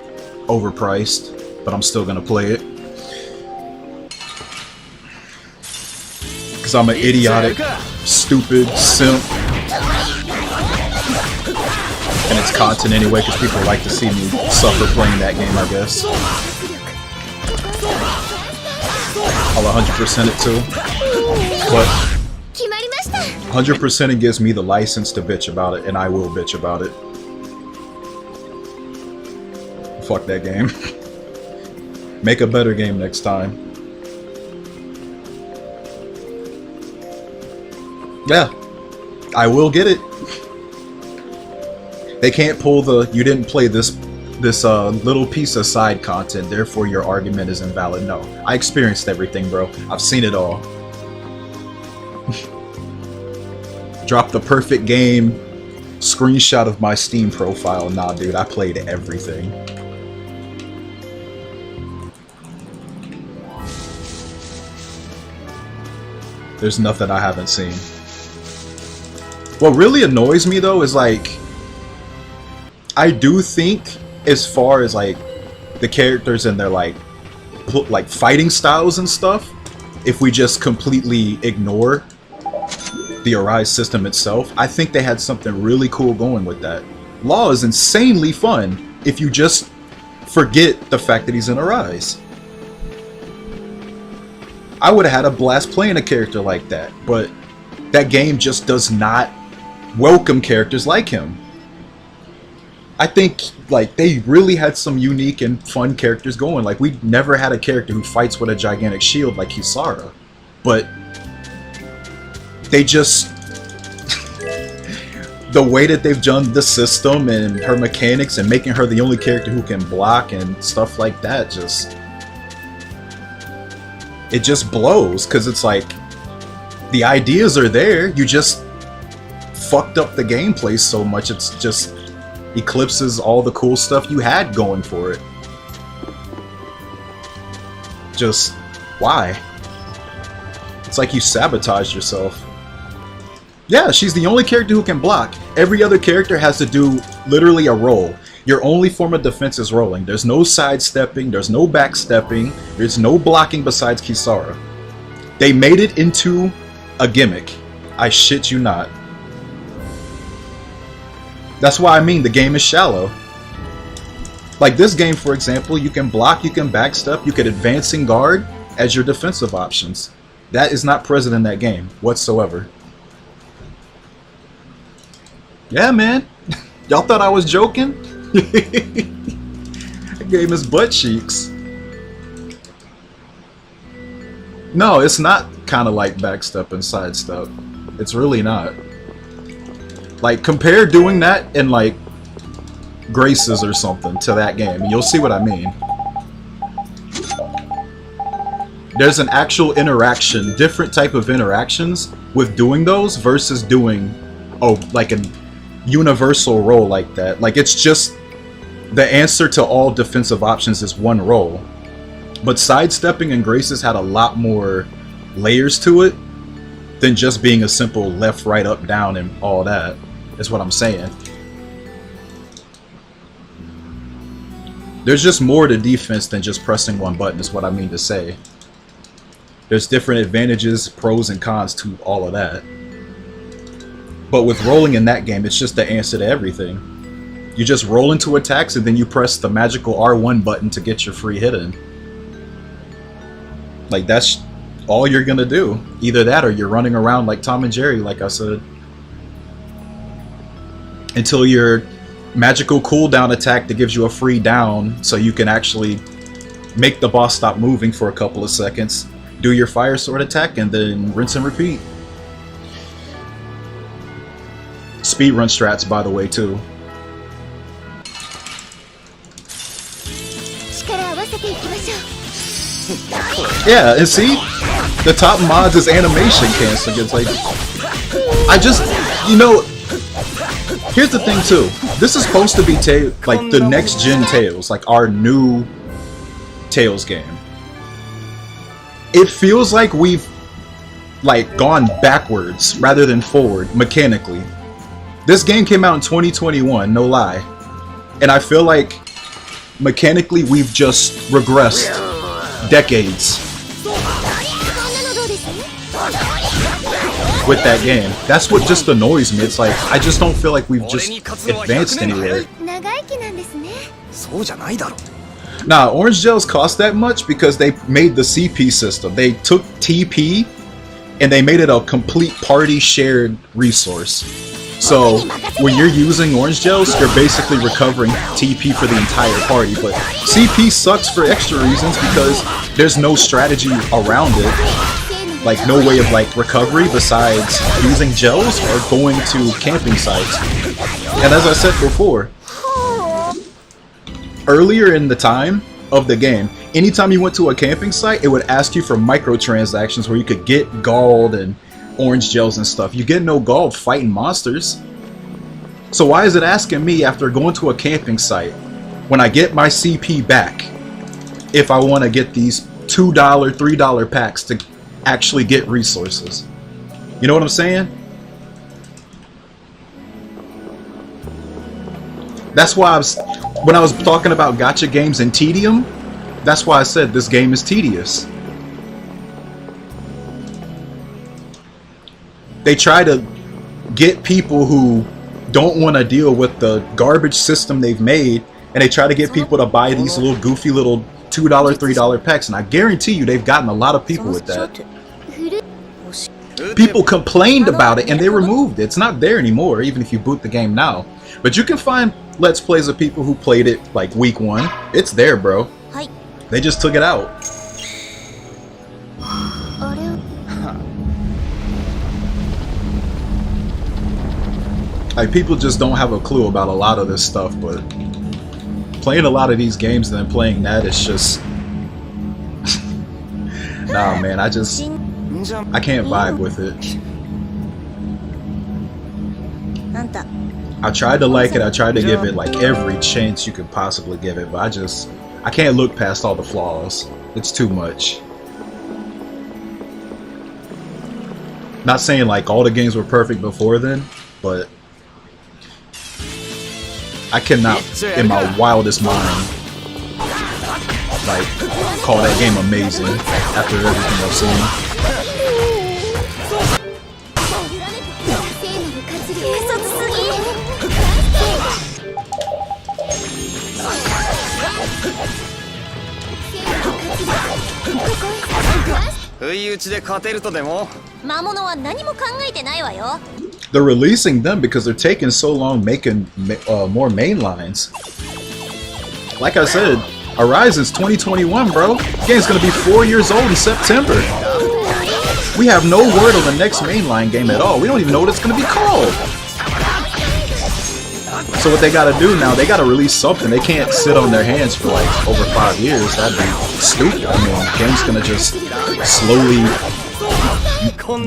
overpriced, but I'm still gonna play it. Because I'm an idiotic, stupid simp. And it's content anyway, because people like to see me suffer playing that game, I guess. I'll 100% it too. But 100% it gives me the license to bitch about it, and I will bitch about it. Fuck that game. Make a better game next time. Yeah, I will get it. They can't pull the "you didn't play this little piece of side content, therefore your argument is invalid." No, I experienced everything, bro. I've seen it all. Drop the perfect game screenshot of my Steam profile. Nah, dude, I played everything. There's nothing I haven't seen. What really annoys me though is like, I do think as far as like the characters and their like fighting styles and stuff, if we just completely ignore the Arise system itself, I think they had something really cool going with that. Law is insanely fun if you just forget the fact that he's in Arise. I would have had a blast playing a character like that, but that game just does not welcome characters like him. I think like they really had some unique and fun characters going. Like we never had a character who fights with a gigantic shield like Kisara, but they just the way that they've done the system and her mechanics and making her the only character who can block and stuff like that, just it just blows, because it's like the ideas are there, you just fucked up the gameplay so much. It's just eclipses all the cool stuff you had going for it. Just, why? It's like you sabotaged yourself. Yeah, she's the only character who can block. Every other character has to do literally a roll. Your only form of defense is rolling. There's no sidestepping, there's no backstepping, there's no blocking besides Kisara. They made it into a gimmick. I shit you not. That's why I mean the game is shallow. Like this game, for example, you can block, you can backstep, you can advance and guard as your defensive options. That is not present in that game whatsoever. Yeah, man. Y'all thought I was joking? That game is butt cheeks. No, it's not kind of like backstep and sidestep. It's really not. Like, compare doing that in, like, Graces or something to that game, and you'll see what I mean. There's an actual interaction, different type of interactions with doing those versus doing, oh, like an universal role like that. Like, it's just the answer to all defensive options is one role. But sidestepping and Graces had a lot more layers to it than just being a simple left, right, up, down, and all that, is what I'm saying. There's just more to defense than just pressing one button, is what I mean to say. There's different advantages, pros and cons to all of that. But with rolling in that game, it's just the answer to everything. You just roll into attacks and then you press the magical R1 button to get your free hit in. Like, that's all you're gonna do. Either that or you're running around like Tom and Jerry, like I said. Until your magical cooldown attack that gives you a free down so you can actually make the boss stop moving for a couple of seconds. Do your fire sword attack and then rinse and repeat. Speedrun strats, by the way, too. Yeah, and see? The top mods is animation canceling. It's like, I just, you know, here's the thing too. This is supposed to be like the next gen Tales, like our new Tales game. It feels like we've like gone backwards rather than forward mechanically. This game came out in 2021, no lie. And I feel like mechanically we've just regressed decades with that game. That's what just annoys me. It's like, I just don't feel like we've just advanced anywhere. Nah, orange gels cost that much because they made the CP system. They took TP and they made it a complete party shared resource. So when you're using orange gels, you're basically recovering TP for the entire party. But CP sucks for extra reasons because there's no strategy around it. Like no way of like recovery besides using gels or going to camping sites. And as I said before, earlier in the time of the game, anytime you went to a camping site, it would ask you for microtransactions where you could get gold and orange gels and stuff. You get no gold fighting monsters. So why is it asking me after going to a camping site when I get my CP back if I want to get these $2, $3 packs to actually get resources? You know what I'm saying? That's why when I was talking about gacha games and tedium, that's why I said this game is tedious. They try to get people who don't want to deal with the garbage system they've made, and they try to get people to buy these little goofy little $2, $3 packs, and I guarantee you they've gotten a lot of people with that. People complained about it and they removed it. It's not there anymore, even if you boot the game now. But you can find Let's Plays of people who played it like week 1. It's there, bro. They just took it out. Like, people just don't have a clue about a lot of this stuff, but playing a lot of these games and then playing that, it's just... Nah, man, I can't vibe with it. I tried to like it. I tried to give it like every chance you could possibly give it, but I can't look past all the flaws. It's too much. Not saying like all the games were perfect before then, but I cannot, in my wildest mind, like call that game amazing after everything I've seen. They're releasing them because they're taking so long making more main lines. Like I said, Horizon's 2021, bro. The game's gonna be 4 years old in September. We have no word on the next mainline game at all. We don't even know what it's gonna be called. So what they gotta do now, they gotta release something. They can't sit on their hands for like over 5 years. That'd be stupid. I mean, the game's gonna just slowly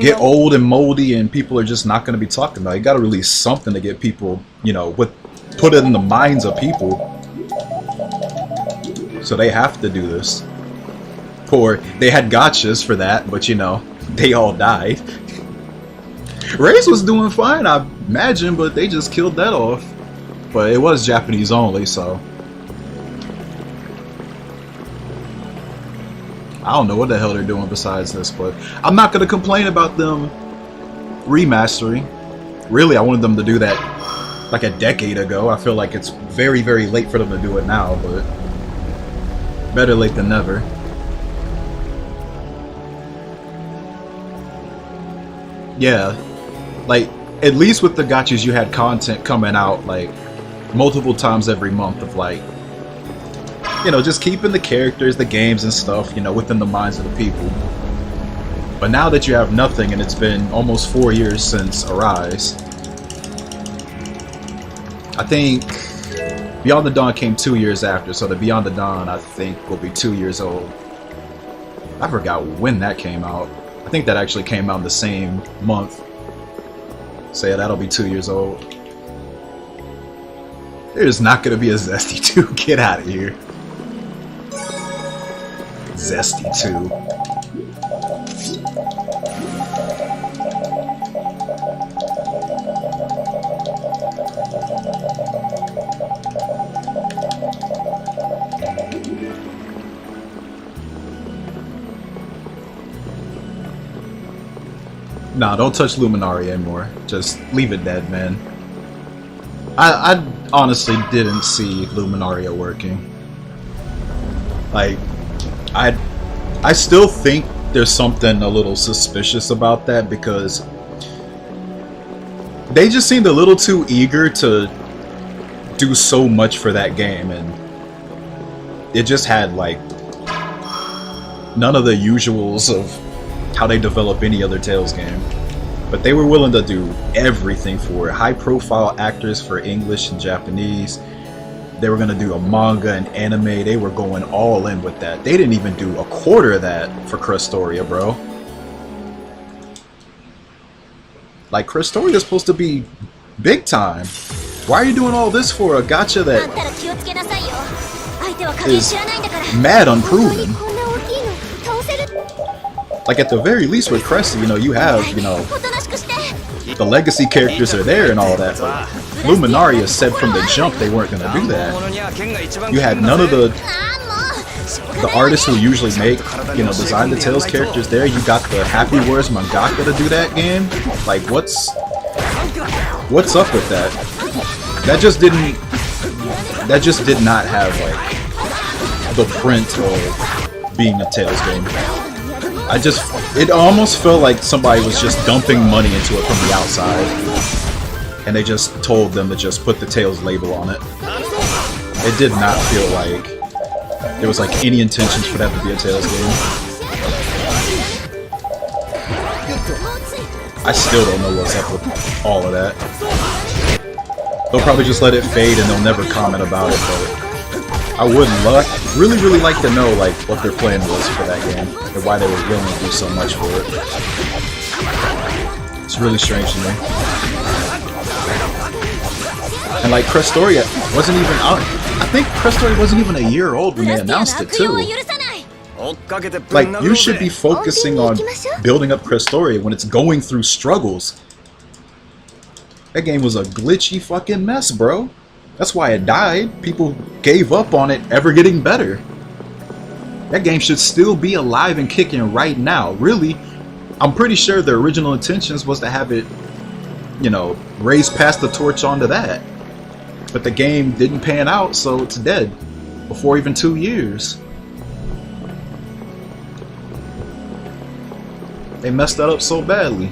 get old and moldy, and people are just not gonna be talking about it. You gotta release something to get people, you know, put it in the minds of people. So they have to do this. They had gotchas for that, but you know, they all died. Race was doing fine, I imagine, but they just killed that off. But it was Japanese only, so I don't know what the hell they're doing besides this, but I'm not gonna complain about them remastering. Really, I wanted them to do that like a decade ago. I feel like it's very, very late for them to do it now, but better late than never. Yeah, like at least with the gachas you had content coming out like multiple times every month of like, you know, just keeping the characters, the games and stuff, you know, within the minds of the people. But now that you have nothing and it's been almost 4 years since Arise, I think Beyond the Dawn came 2 years after, so the Beyond the Dawn I think will be 2 years old. I forgot when that came out. I think that actually came out in the same month. So yeah, that'll be 2 years old. There's not gonna be a Zesty 2. Get out of here. Zesty 2. Nah, don't touch Luminaria anymore. Just leave it dead, man. I honestly didn't see Luminaria working. Like, I still think there's something a little suspicious about that because they just seemed a little too eager to do so much for that game, and it just had like none of the usuals of how they develop any other Tales game. But they were willing to do everything for it. High profile actors for English and Japanese. They were going to do a manga and anime. They were going all in with that. They didn't even do a quarter of that for Crestoria, bro. Like, Crestoria is supposed to be big time. Why are you doing all this for a gacha that is mad unproven? Like, at the very least with Cresta, you know, you have, you know, the legacy characters are there and all that, but Luminaria said from the jump they weren't going to do that. You had none of the artists who usually make, you know, design the Tales characters there. You got the Happy Wars mangaka to do that game. Like, what's up with that? That just did not have, like, the print of being a Tales game. It almost felt like somebody was just dumping money into it from the outside, and they just told them to just put the Tales label on it. It did not feel like there was like any intentions for that to be a Tales game. I still don't know what's up with all of that. They'll probably just let it fade and they'll never comment about it, but I would really like to know like what their plan was for that game and why they were willing to do so much for it. It's really strange to me. And like Crestoria wasn't even out. I think Crestoria wasn't even a year old when they announced it too. Like, you should be focusing on building up Crestoria when it's going through struggles. That game was a glitchy fucking mess, bro. That's why it died. People gave up on it ever getting better. That game should still be alive and kicking right now. Really, I'm pretty sure the original intentions was to have it, you know, raise past the torch onto that. But the game didn't pan out, so it's dead before even 2 years. They messed that up so badly.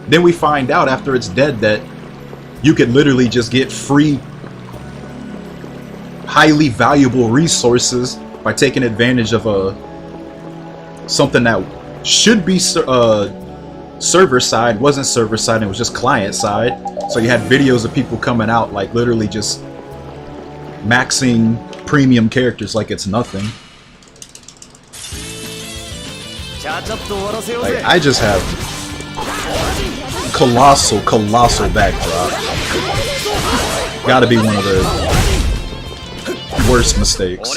Then we find out after it's dead that you could literally just get free, highly valuable resources by taking advantage of something that should be server side, wasn't server side, it was just client side. So you had videos of people coming out like literally just maxing premium characters like it's nothing. Like, I just have colossal backdrop. Gotta be one of the worst mistakes.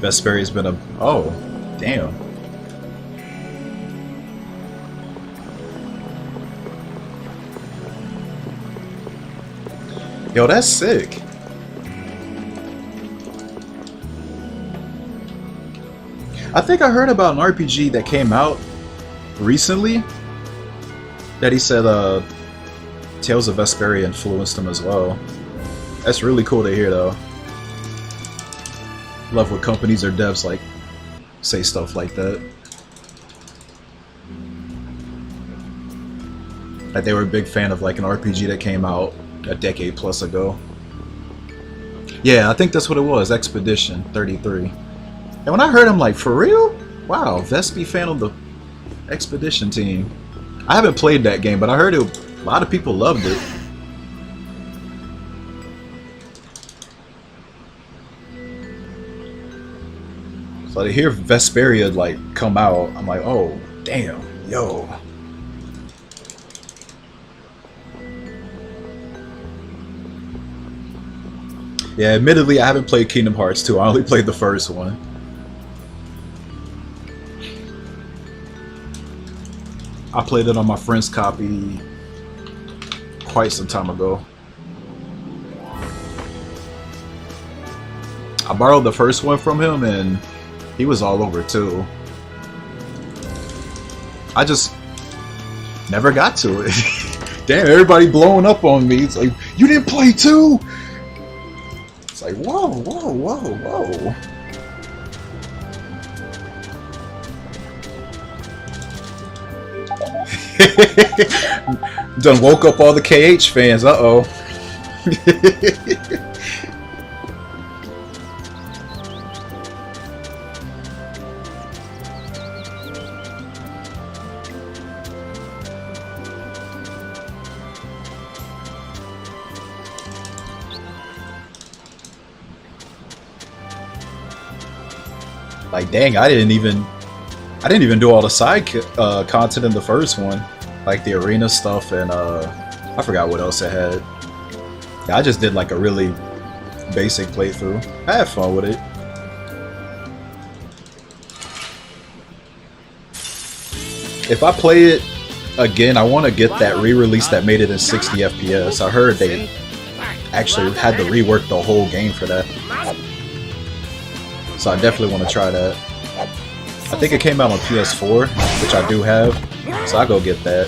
Vesperia's been a... Oh, damn. Yo, that's sick. I think I heard about an RPG that came out recently that he said Tales of Vesperia influenced him as well. That's really cool to hear though. Love when companies or devs like say stuff like that. Like they were a big fan of like an RPG that came out a decade plus ago. Yeah, I think that's what it was, Expedition 33. And when I heard him, like, for real? Wow, Vespe fan of the Expedition team. I haven't played that game, but I heard a lot of people loved it. So to hear Vesperia like come out, I'm like, oh damn, yo. Yeah, admittedly, I haven't played Kingdom Hearts 2. I only played the first one. I played it on my friend's copy quite some time ago. I borrowed the first one from him and he was all over it too. I just never got to it. Damn, everybody blowing up on me. It's like, you didn't play 2? It's like, whoa, whoa, whoa, whoa. Done woke up all the KH fans, uh-oh. Like, dang, I didn't even do all the side content in the first one, like the arena stuff and I forgot what else it had. Yeah, I just did like a really basic playthrough. I had fun with it. If I play it again, I want to get that re-release that made it in 60 FPS. I heard they actually had to rework the whole game for that. So I definitely want to try that. I think it came out on PS4, which I do have, so I'll go get that.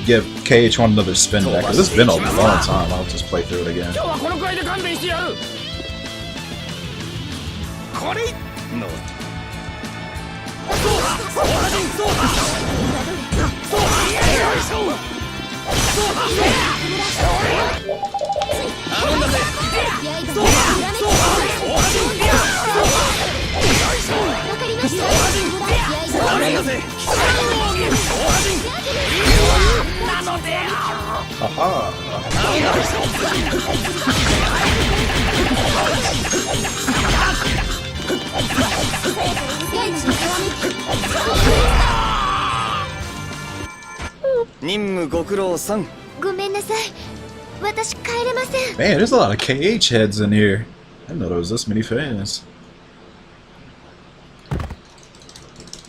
Give KH1 another spin back, because it's been a long time. I'll just play through it again. 任務ご苦労さん。ごめんなさい。私帰れません。 Man, there's a lot of KH heads in here. I didn't know there was this many fans.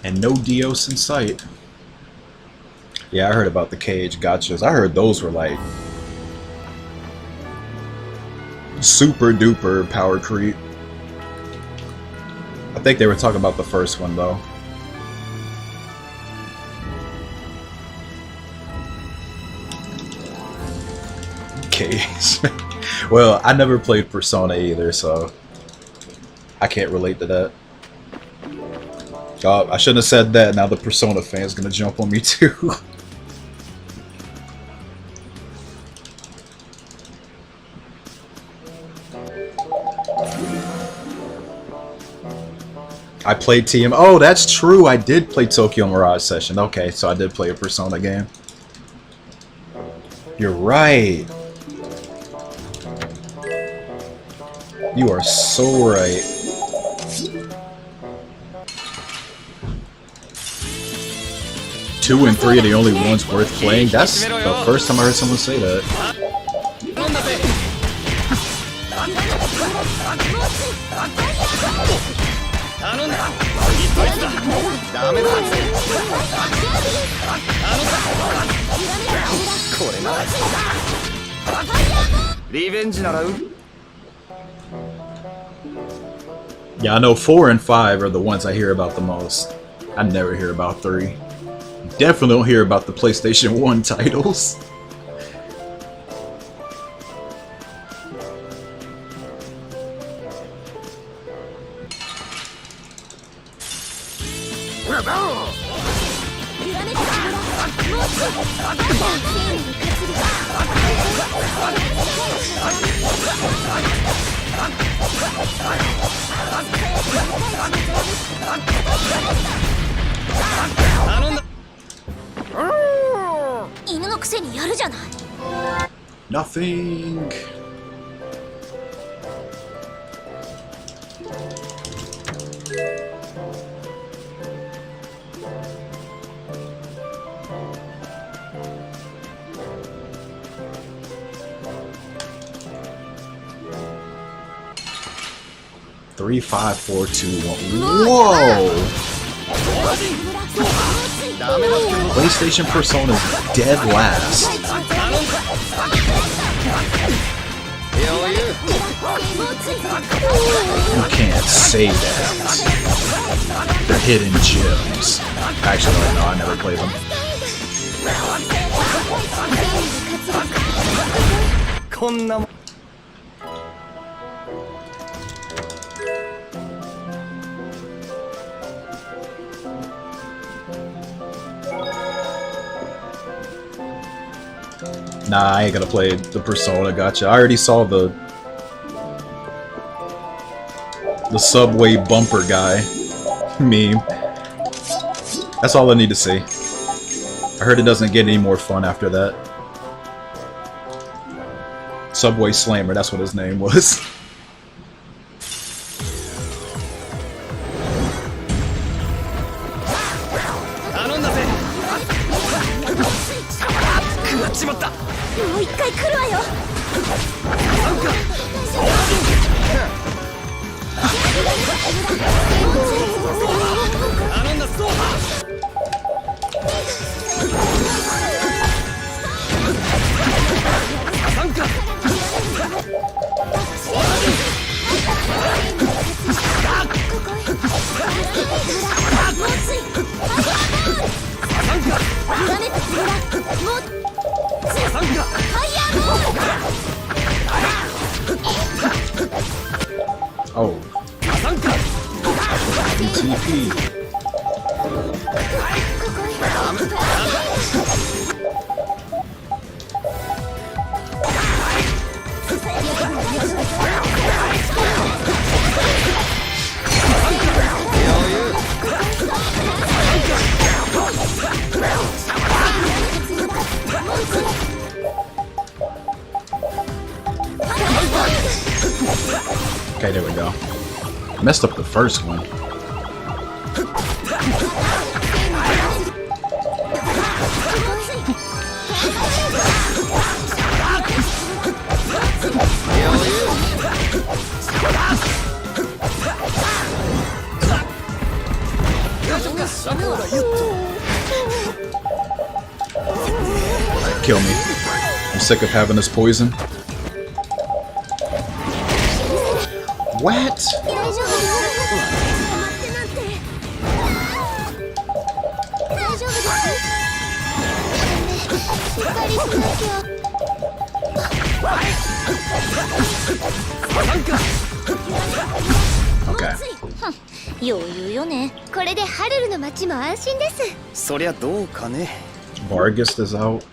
And no Dios in sight. Yeah, I heard about the KH gotchas. I heard those were like super duper power creep. I think they were talking about the first one though. KH. Well, I never played Persona either, so I can't relate to that. Oh, I shouldn't have said that. Now the Persona fan's gonna jump on me too. I played TM. Oh, that's true. I did play Tokyo Mirage Session. Okay, so I did play a Persona game. You're right. You are so right. Two and three are the only ones worth playing. That's the first time I heard someone say that. Yeah, I know 4 and 5 are the ones I hear about the most. I never hear about 3. Definitely don't hear about the PlayStation 1 titles. Nothing. Three, 5, 4, 2, 1. Whoa! PlayStation Persona's dead last. You can't say that. They're hidden gems. Actually, no, I never played them. Nah, I ain't gonna play the Persona gotcha. I already saw the subway bumper guy meme. That's all I need to see. I heard it doesn't get any more fun after that. Subway Slammer, that's what his name was. Oh. TP. Messed up the first one. Kill me. I'm sick of having this poison. What? しっかりしなきゃ。Okay. 余裕よね。これでハルルの町も安心です。そりゃどうかね。 Vargas is out.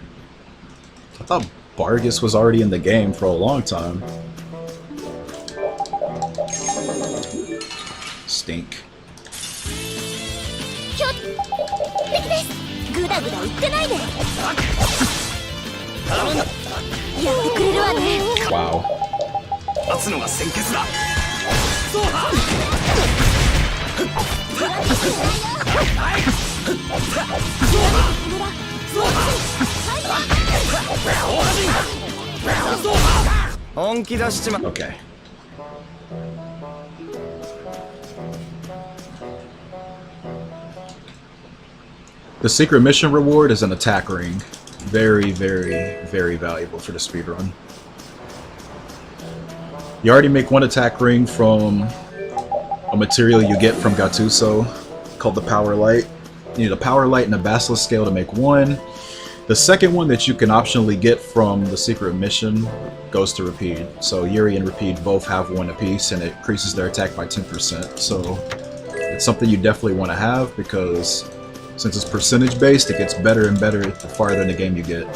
I thought Vargas was already in the game for a long time. Stink. 標的です。グダグダ言ってないで。頼んだ。やってくれるわね。 Wow. 勝つのが先決だ。そうだ。 本気出しちま。 Okay. The secret mission reward is an attack ring. Very, very, very valuable for the speedrun. You already make one attack ring from a material you get from Gattuso called the Power Light. You need a Power Light and a Basilisk Scale to make one. The second one that you can optionally get from the secret mission goes to Rapide. So Yuri and Rapide both have one apiece, and it increases their attack by 10%. So it's something you definitely want to have, because since it's percentage based, it gets better and better the farther in the game you get.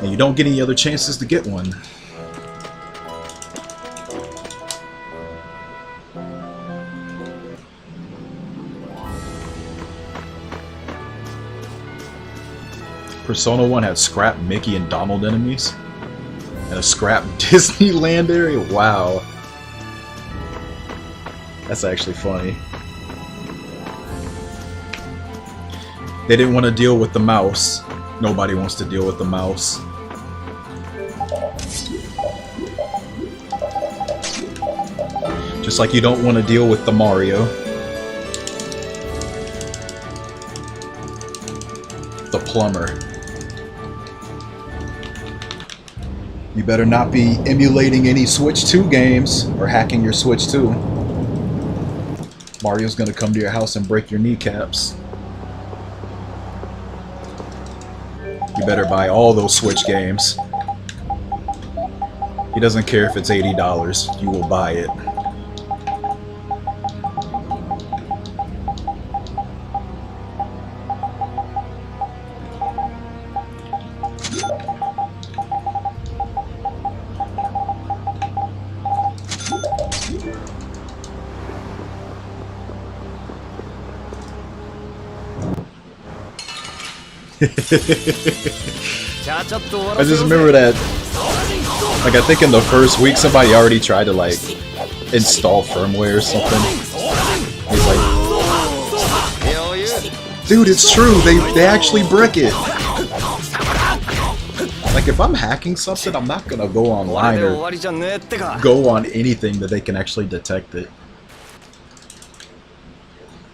And you don't get any other chances to get one. Persona 1 had scrap Mickey and Donald enemies, and a scrap Disneyland area. Wow. That's actually funny. They didn't want to deal with the mouse. Nobody wants to deal with the mouse. Just like you don't want to deal with the Mario. The plumber. You better not be emulating any Switch 2 games or hacking your Switch 2. Mario's gonna come to your house and break your kneecaps. You better buy all those Switch games. He doesn't care if it's $80, you will buy it. I just remember that, like, I think in the first week somebody already tried to, like, install firmware or something. He's like, dude, it's true, they actually brick it. Like, if I'm hacking something, I'm not gonna go online or go on anything that they can actually detect it.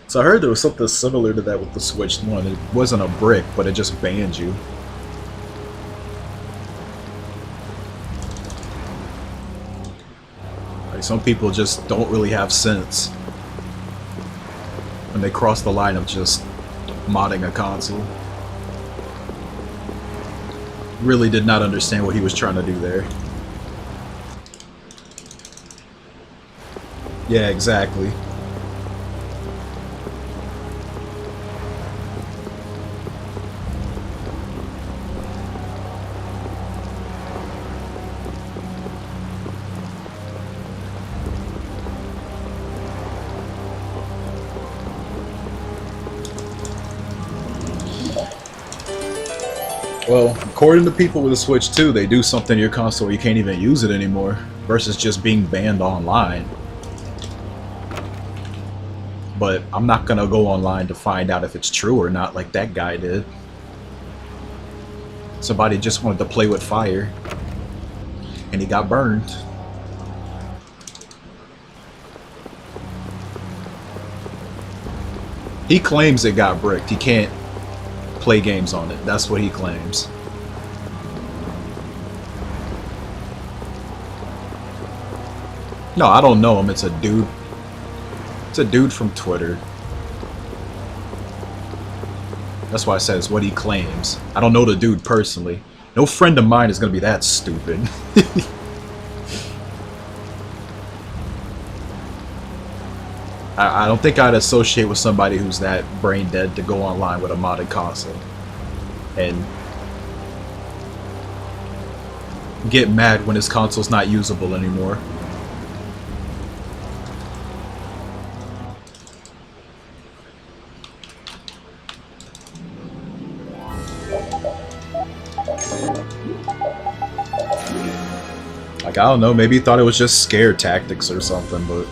So I heard there was something similar to that with the Switch 1. It wasn't a brick, but it just banned you. Like, some people just don't really have sense when they cross the line of just modding a console. Really did not understand what he was trying to do there. Yeah, exactly. Well, according to people with a Switch 2, they do something to your console you can't even use it anymore, versus just being banned online. But I'm not gonna go online to find out if it's true or not like that guy did. Somebody just wanted to play with fire, and he got burned. He claims it got bricked. He can't play games on it. That's what he claims. No, I don't know him. It's a dude. It's a dude from Twitter. That's why I said it's what he claims. I don't know the dude personally. No friend of mine is gonna be that stupid. I don't think I'd associate with somebody who's that brain dead to go online with a modded console and get mad when his console's not usable anymore. Like, I don't know, maybe he thought it was just scare tactics or something, but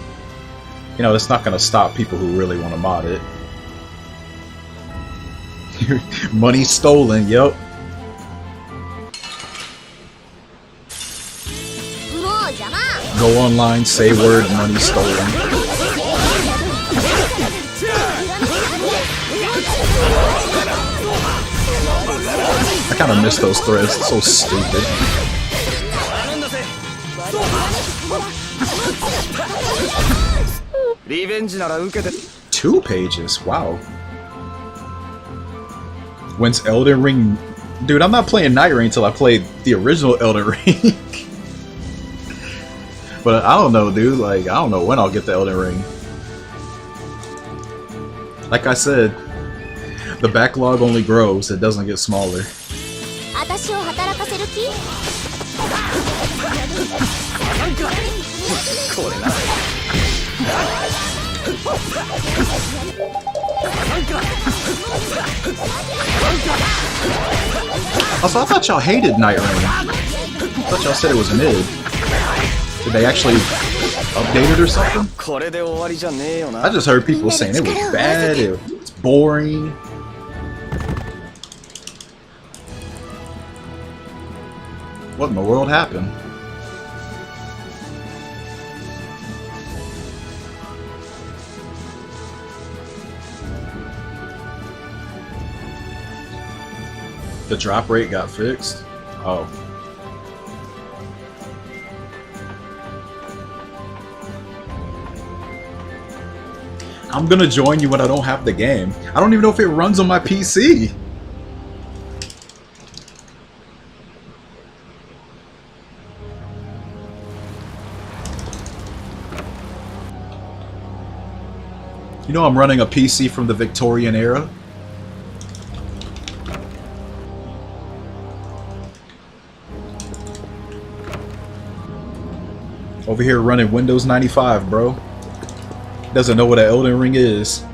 you know, that's not gonna stop people who really want to mod it. Money stolen, yep. Go online, say word, money stolen. I kind of miss those threads, it's so stupid. リベンジなら受けて 2 pages, wow. When's Elden Ring? Dude, I'm not playing Night Ring until I play the original Elden Ring. But I don't know, dude. Like, I don't know when I'll get the Elden Ring. Like I said, the backlog only grows, it doesn't get smaller. 私を働かせる気？ これな Also, I thought y'all hated Night Ring. I thought y'all said it was mid. Did they actually update it or something? これで終わりじゃねえよな I just heard people saying it was bad, it's boring. What in the world happened? The drop rate got fixed? Oh. I'm gonna join you when I don't have the game. I don't even know if it runs on my PC. You know I'm running a PC from the Victorian era? Over here running Windows 95, bro. Doesn't know what an Elden Ring is.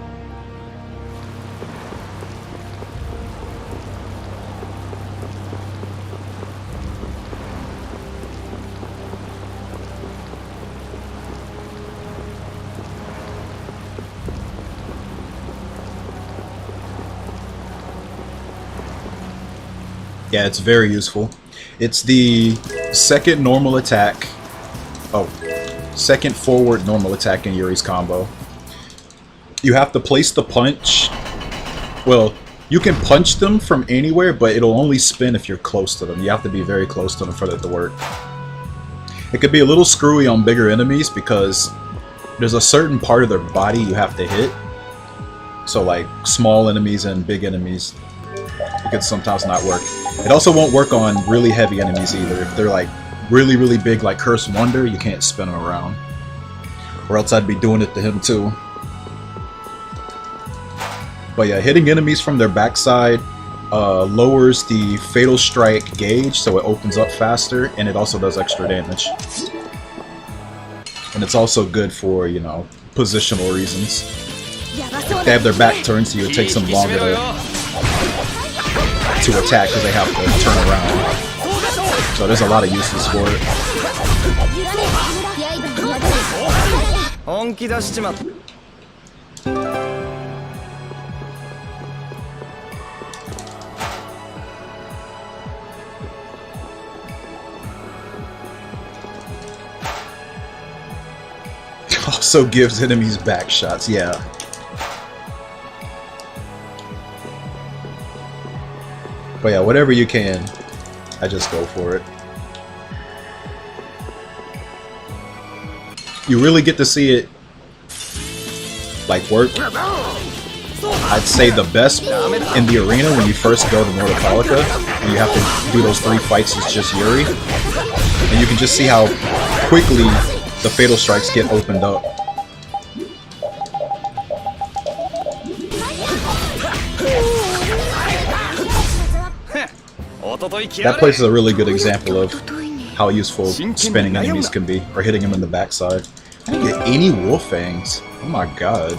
Yeah, it's very useful. It's the second normal attack. Oh, second forward normal attack in Yuri's combo. You have to place the punch. Well, you can punch them from anywhere, but it'll only spin if you're close to them. You have to be very close to them for it to work. It could be a little screwy on bigger enemies because there's a certain part of their body you have to hit. So like small enemies and big enemies, it could sometimes not work. It also won't work on really heavy enemies either. If they're like really, really big like Curse Wonder, you can't spin them around. Or else I'd be doing it to him too. But yeah, hitting enemies from their backside lowers the Fatal Strike gauge, so it opens up faster, and it also does extra damage. And it's also good for, you know, positional reasons. If they have their back turned to you, it takes them longer to to attack because they have to turn around. So there's a lot of uses for it. 本気出しちまった。 Also gives enemies back shots, yeah. But yeah, whatever you can, I just go for it. You really get to see it like work. I'd say the best in the arena when you first go to Mortopalica, and you have to do those 3 fights is just Yuri, and you can just see how quickly the fatal strikes get opened up. That place is a really good example of how useful spinning enemies can be, or hitting them in the backside. I didn't get any wolf fangs. Oh my god.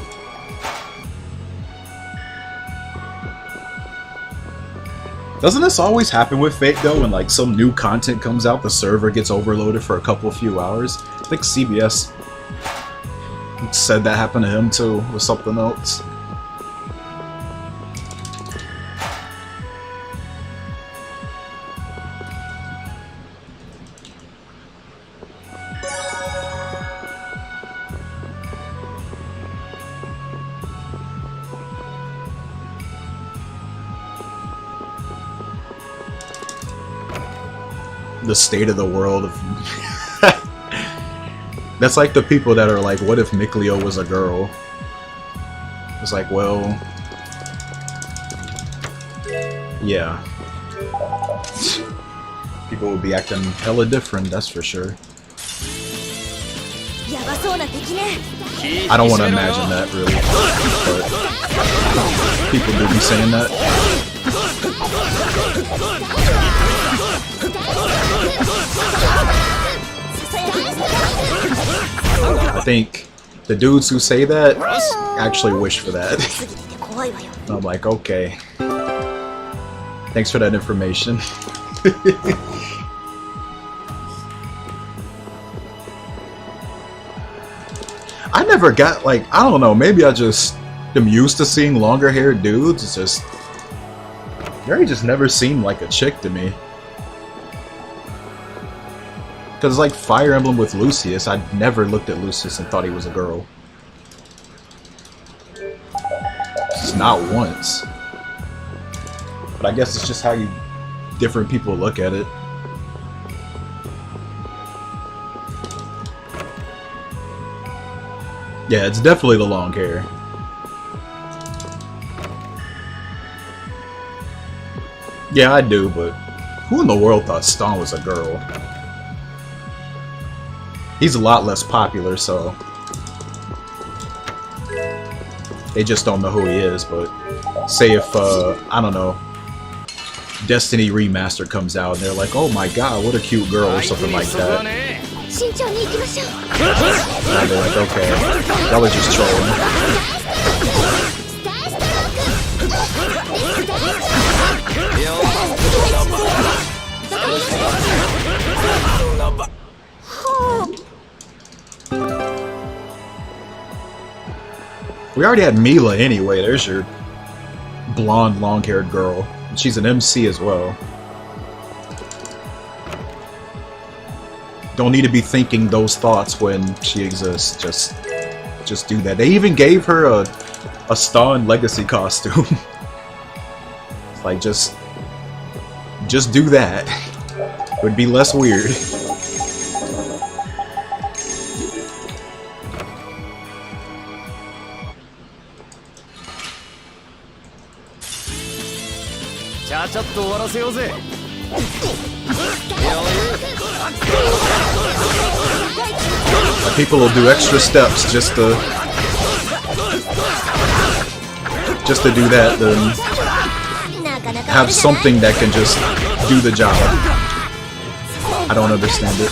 Doesn't this always happen with Fate though? When like some new content comes out, the server gets overloaded for a few hours. I think CBS said that happened to him too, with something else. The state of the world of that's like the people that are like, what if Mikleo was a girl? It's like, well, yeah, people would be acting hella different, that's for sure. I don't want to imagine that really, but people do be saying that. I think the dudes who say that actually wish for that. I'm like, okay. Thanks for that information. I never got, like, I don't know, maybe I just am used to seeing longer haired dudes. It's just, Yuri just never seemed like a chick to me. Because it's like Fire Emblem with Lucius. I never looked at Lucius and thought he was a girl. Just not once. But I guess it's just how different people look at it. Yeah, it's definitely the long hair. Yeah, I do, but who in the world thought Stone was a girl? He's a lot less popular, so they just don't know who he is. But say if, I don't know, Destiny Remastered comes out and they're like, oh my god, what a cute girl, or something like that. And they're like, okay, that was just trolling. We already had Mila anyway. There's your blonde, long-haired girl. And she's an MC as well. Don't need to be thinking those thoughts when she exists. Just do that. They even gave her a Stan Legacy costume. It's like, just do that. It would be less weird. People will do extra steps just to do that, then have something that can just do the job. I don't understand it.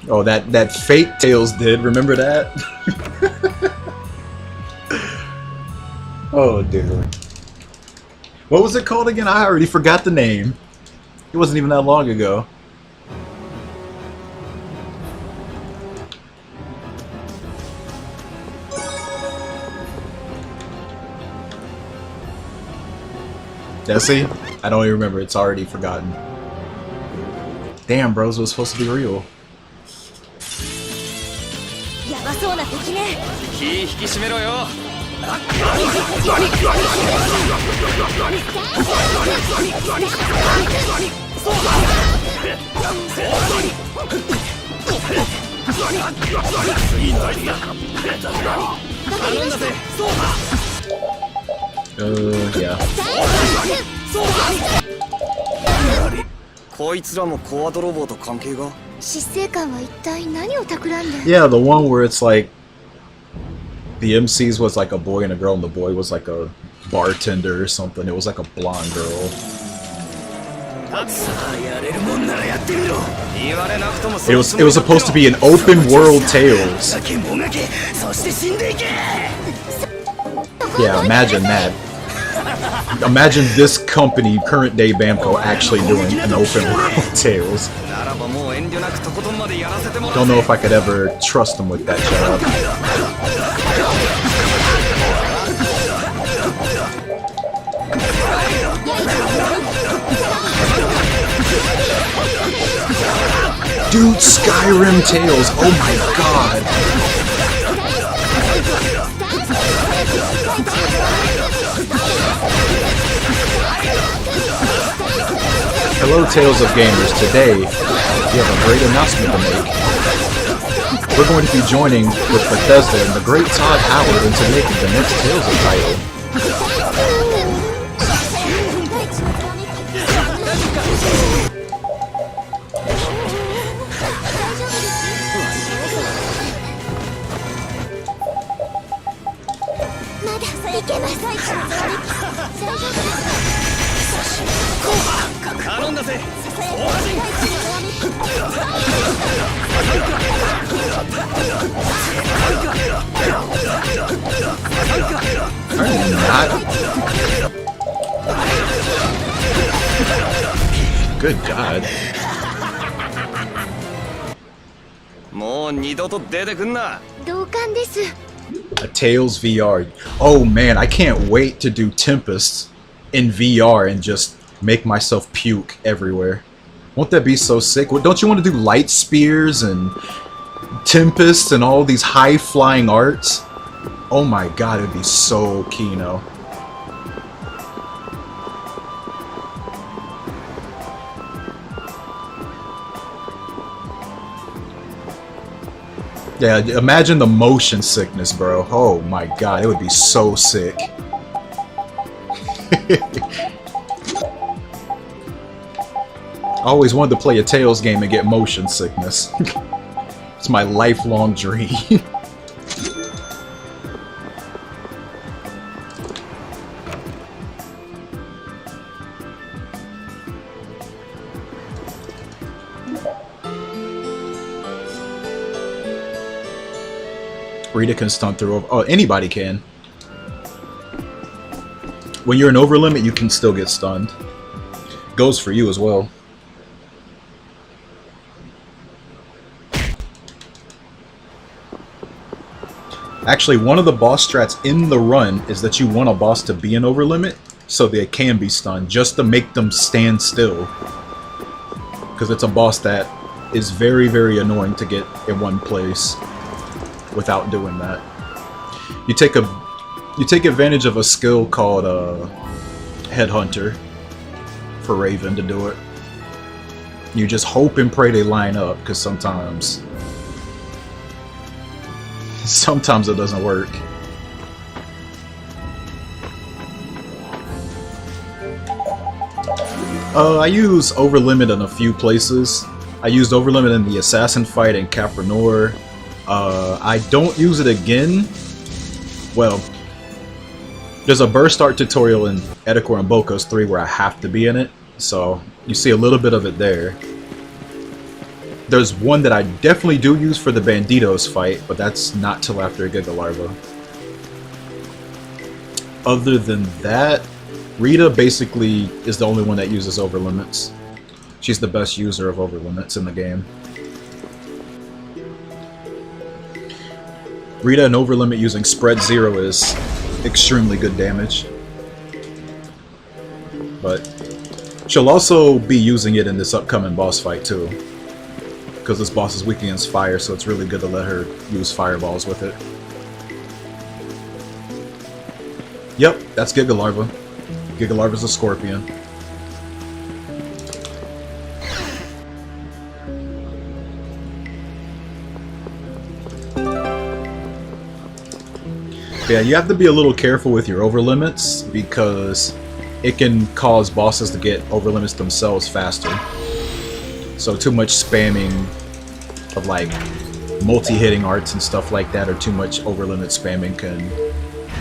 Oh, that fake Tails did. Remember that? Oh, dude. What was it called again? I already forgot the name. It wasn't even that long ago. Jesse? I don't even remember. It's already forgotten. Damn, bros, it was supposed to be real. やばそうな敵ね。気引き締めろよ。Yeah. こいつらもコア泥棒と関係が？執政官は一体何を企んで。 Yeah, the one where it's like the MCs was like a boy and a girl, and the boy was like a bartender or something. It was like a blonde girl. It was supposed to be an open world Tales. Yeah, imagine that. Imagine this company, current day Bamco, actually doing an open world Tales. Don't know if I could ever trust them with that job. Dude, Skyrim Tales, oh my god. Hello, Tales of Gamers. Today, we have a great announcement to make. We're going to be joining with Bethesda and the great Todd Howard into making the next Tales of title. Good God. もう二度と出てくんな。同感です。 A Tales VR. Oh man, I can't wait to do Tempest in VR and just make myself puke everywhere. Won't that be so sick? Don't you want to do light spears and Tempest and all these high-flying arts? Oh my god, it'd be so Kino. Yeah, imagine the motion sickness, bro. Oh my god, it would be so sick. I always wanted to play a Tales game and get motion sickness. It's my lifelong dream. Rita can stunt through. Oh, anybody can. When you're an over limit, you can still get stunned. Goes for you as well. Actually, one of the boss strats in the run is that you want a boss to be an over limit so they can be stunned, just to make them stand still. Because it's a boss that is very, very annoying to get in one place without doing that. You take advantage of a skill called Headhunter for Raven to do it. You just hope and pray they line up, because sometimes it doesn't work. I use Overlimit in a few places. I used Overlimit in the Assassin fight in Capranor. I don't use it again. Well, there's a burst art tutorial in Edicor and Bokos 3 where I have to be in it, so you see a little bit of it there. There's one that I definitely do use for the Banditos fight, but that's not till after a Giga Larva. Other than that, Rita basically is the only one that uses overlimits. She's the best user of overlimits in the game. Rita and overlimit using spread 0 is extremely good damage. But she'll also be using it in this upcoming boss fight too. Because this boss is weak against fire, so it's really good to let her use fireballs with it. Yep, that's Giga Larva. Giga Larva's a scorpion. Yeah, you have to be a little careful with your overlimits because it can cause bosses to get overlimits themselves faster. So too much spamming of like multi-hitting arts and stuff like that, or too much overlimit spamming can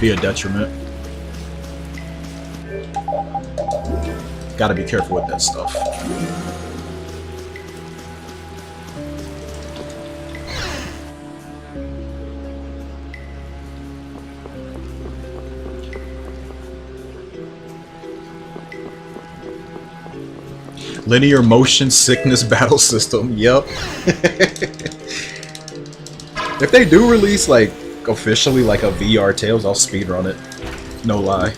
be a detriment. Gotta be careful with that stuff. Linear motion sickness battle system. Yep. If they do release like officially like a VR Tales, I'll speedrun it. No lie.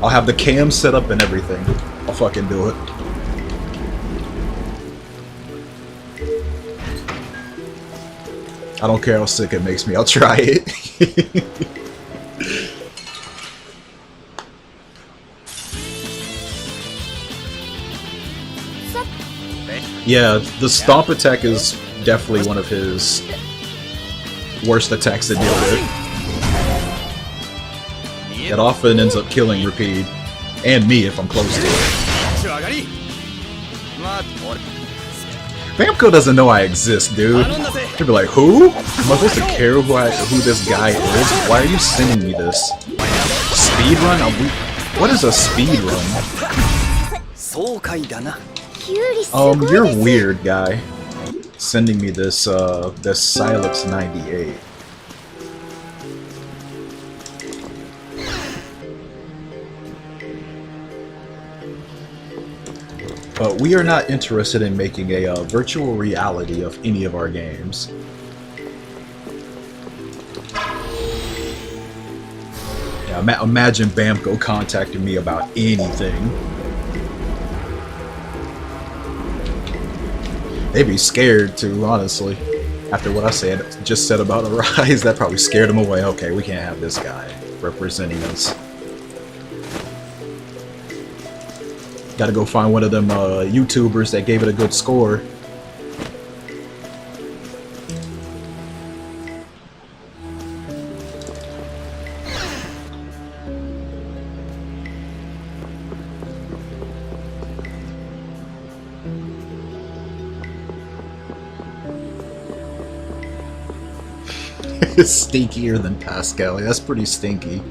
I'll have the cam set up and everything. I'll fucking do it. I don't care how sick it makes me. I'll try it. Yeah, the stomp attack is definitely one of his worst attacks to deal with. It often ends up killing Rapide, and me if I'm close to it. Bamco doesn't know I exist, dude. He'll be like, who? Am I supposed to care who this guy is? Why are you sending me this? Speedrun? What is a speedrun? You're weird, guy. Sending me this, this Silex 98. But we are not interested in making a virtual reality of any of our games. Yeah, imagine Bamco contacting me about anything. They'd be scared too, honestly. After what I just said about Arise, that probably scared them away. Okay, we can't have this guy representing us. Gotta go find one of them YouTubers that gave it a good score. Stinkier than Pascal. That's pretty stinky.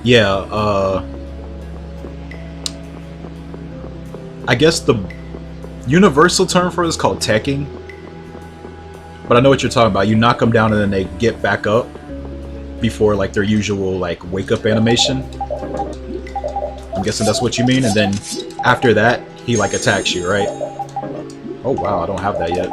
Yeah, I guess the universal term for it is called teching. But I know what you're talking about. You knock them down and then they get back up before like their usual like wake up animation. I'm guessing that's what you mean. And then after that, he like attacks you, right? Oh wow, I don't have that yet.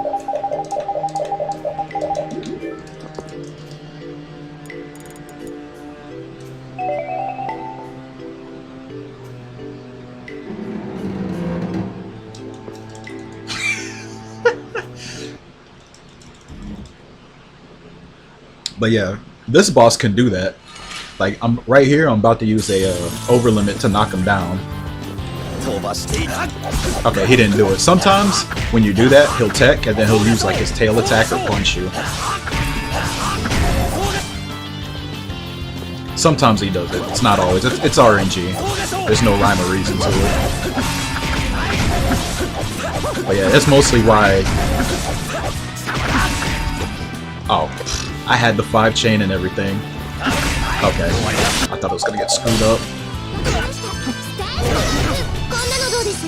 But yeah, this boss can do that. Like, I'm right here, I'm about to use a overlimit to knock him down. Okay, he didn't do it. Sometimes, when you do that, he'll tech, and then he'll use like his tail attack or punch you. Sometimes he does it. It's not always. It's RNG. There's no rhyme or reason to it. But yeah, that's mostly why... Oh, I had the 5 chain and everything. Okay, I thought it was gonna get screwed up. こんなのどうです？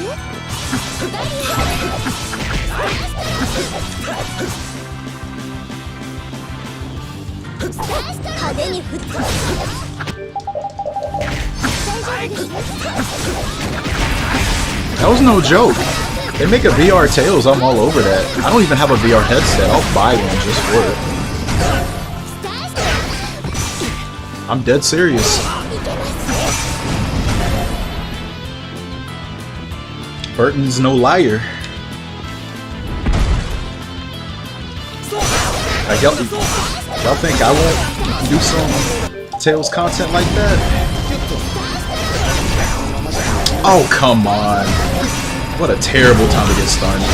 派手に振って。That was no joke. They make a VR Tails, I'm all over that. I don't even have a VR headset. I'll buy one just for it. I'm dead serious. Burton's no liar. Y'all think I won't do some Tails content like that? Oh, come on. What a terrible time to get stunned.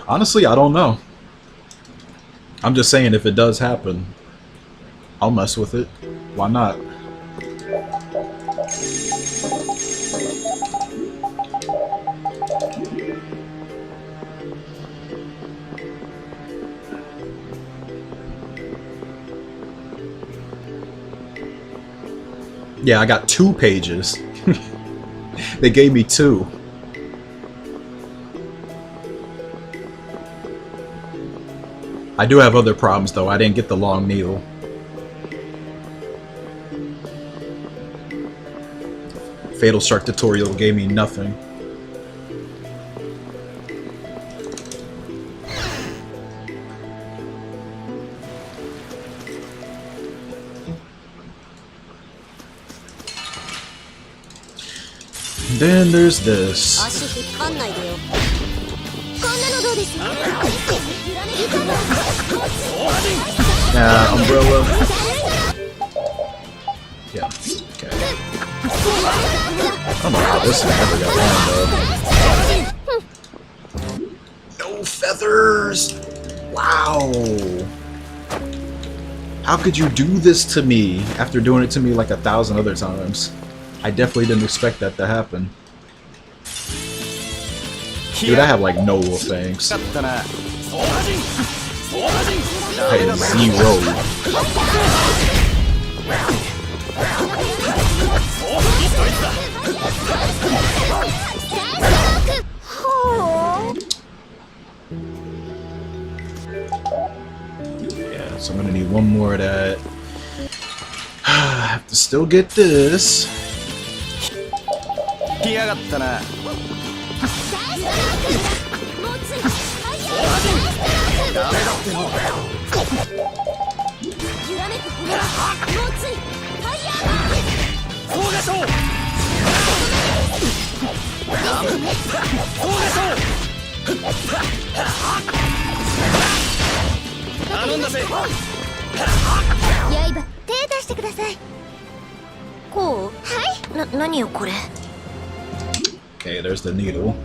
Honestly, I don't know. I'm just saying if it does happen, I'll mess with it. Why not? Yeah, I got 2 pages. They gave me 2. I do have other problems though. I didn't get the long needle. Fatal Shark tutorial gave me nothing. Then there's this. Umbrella. Yeah, okay. I don't know how this thing ever got on though. No feathers! Wow! How could you do this to me after doing it to me like 1,000 other times? I definitely didn't expect that to happen. Dude, I have like no thanks. I had 0. Yeah, so I'm gonna need 1 more of that. I have to still get this. Okay, there's the needle.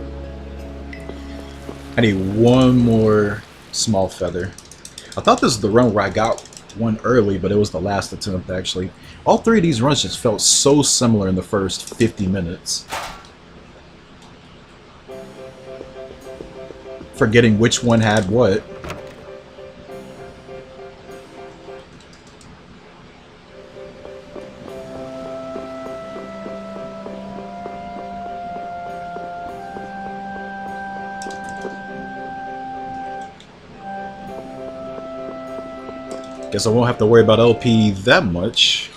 I need 1 more small feather. I thought this was the run where I got one early, but it was the last attempt actually. All 3 of these runs just felt so similar in the first 50 minutes. Forgetting which one had what. Guess I won't have to worry about LP that much.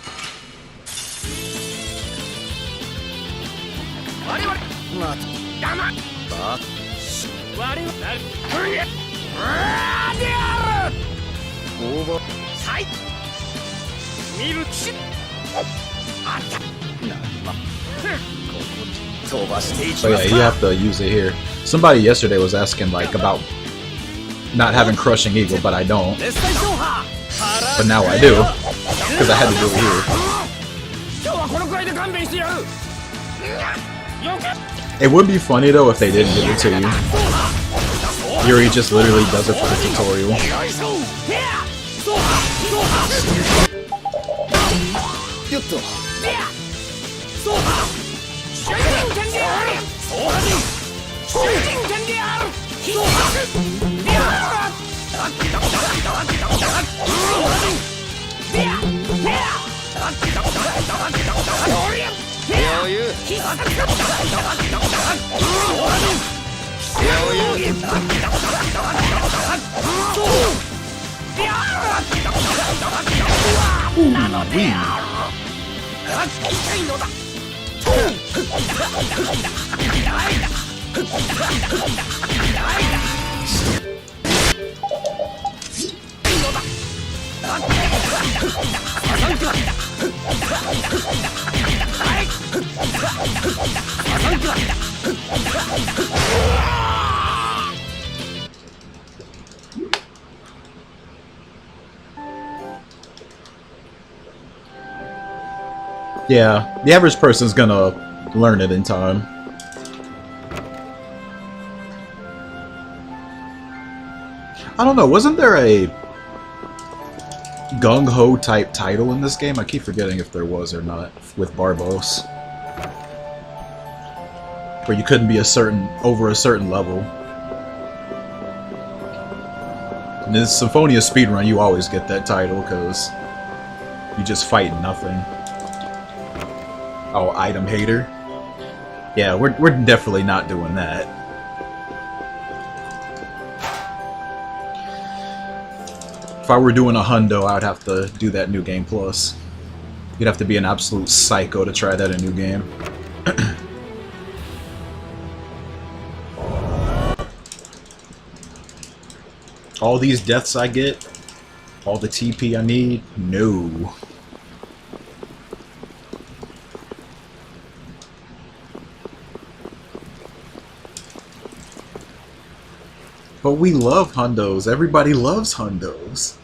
So yeah, you have to use it here. Somebody yesterday was asking like about not having Crushing Eagle, but I don't. But now I do, because I had to do it here. It would be funny though if they didn't give it to you. Yuri just literally does it for the tutorial. Yeah, the average person's gonna learn it in time. I don't know, wasn't there a gung-ho type title in this game? I keep forgetting if there was or not with Barbos. Where you couldn't be over a certain level. In this Symphonia speedrun, you always get that title because you just fight nothing. Oh, item hater. Yeah, we're definitely not doing that. If I were doing a hundo, I would have to do that New Game Plus. You'd have to be an absolute psycho to try that in New Game. All these deaths I get, all the TP I need, no. But we love hundos. Everybody loves hundos.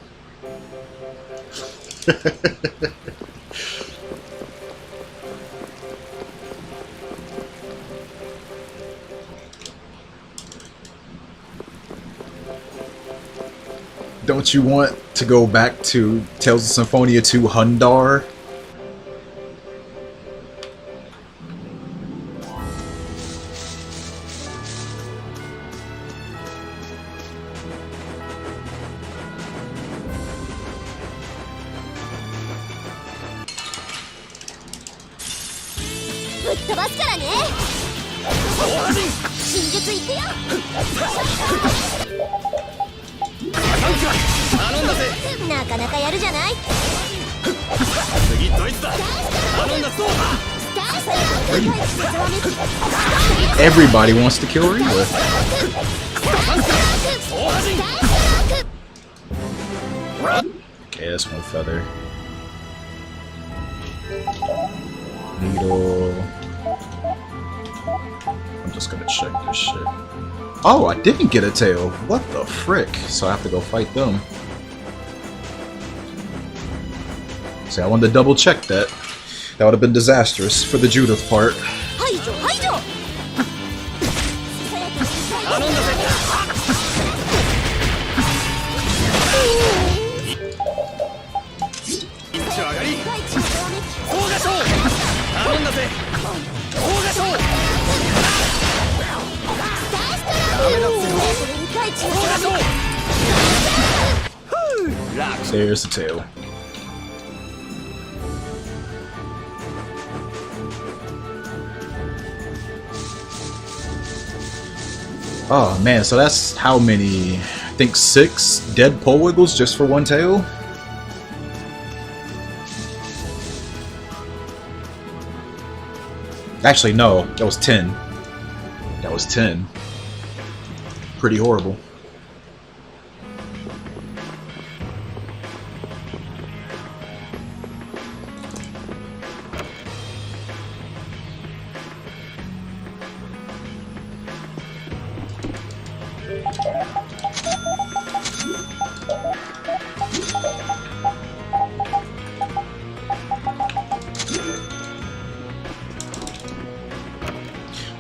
Don't you want to go back to Tales of Symphonia 2 Hundar? Everybody wants to kill Rita. Okay, that's one feather. Needle. I'm just gonna check this shit. Oh, I didn't get a tail. What the frick? So I have to go fight them. See, I wanted to double check that. That would have been disastrous for the Judith part. There's the tail. Oh man, so that's how many? I think 6 dead pole wiggles just for one tail? Actually, no, that was 10. That was 10. Pretty horrible.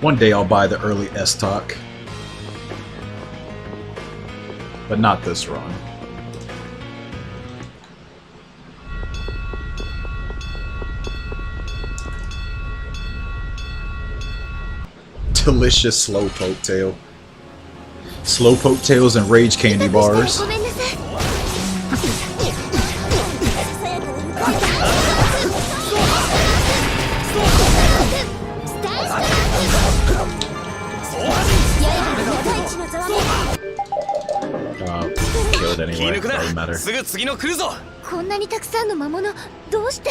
One day I'll buy the early S-Talk. But not this run. Delicious slowpoke tail. Slowpoke tails and rage candy bars. anyway. 抜く Doesn't な matter. すぐ次の来るぞこんなにたくさんの魔物どうして？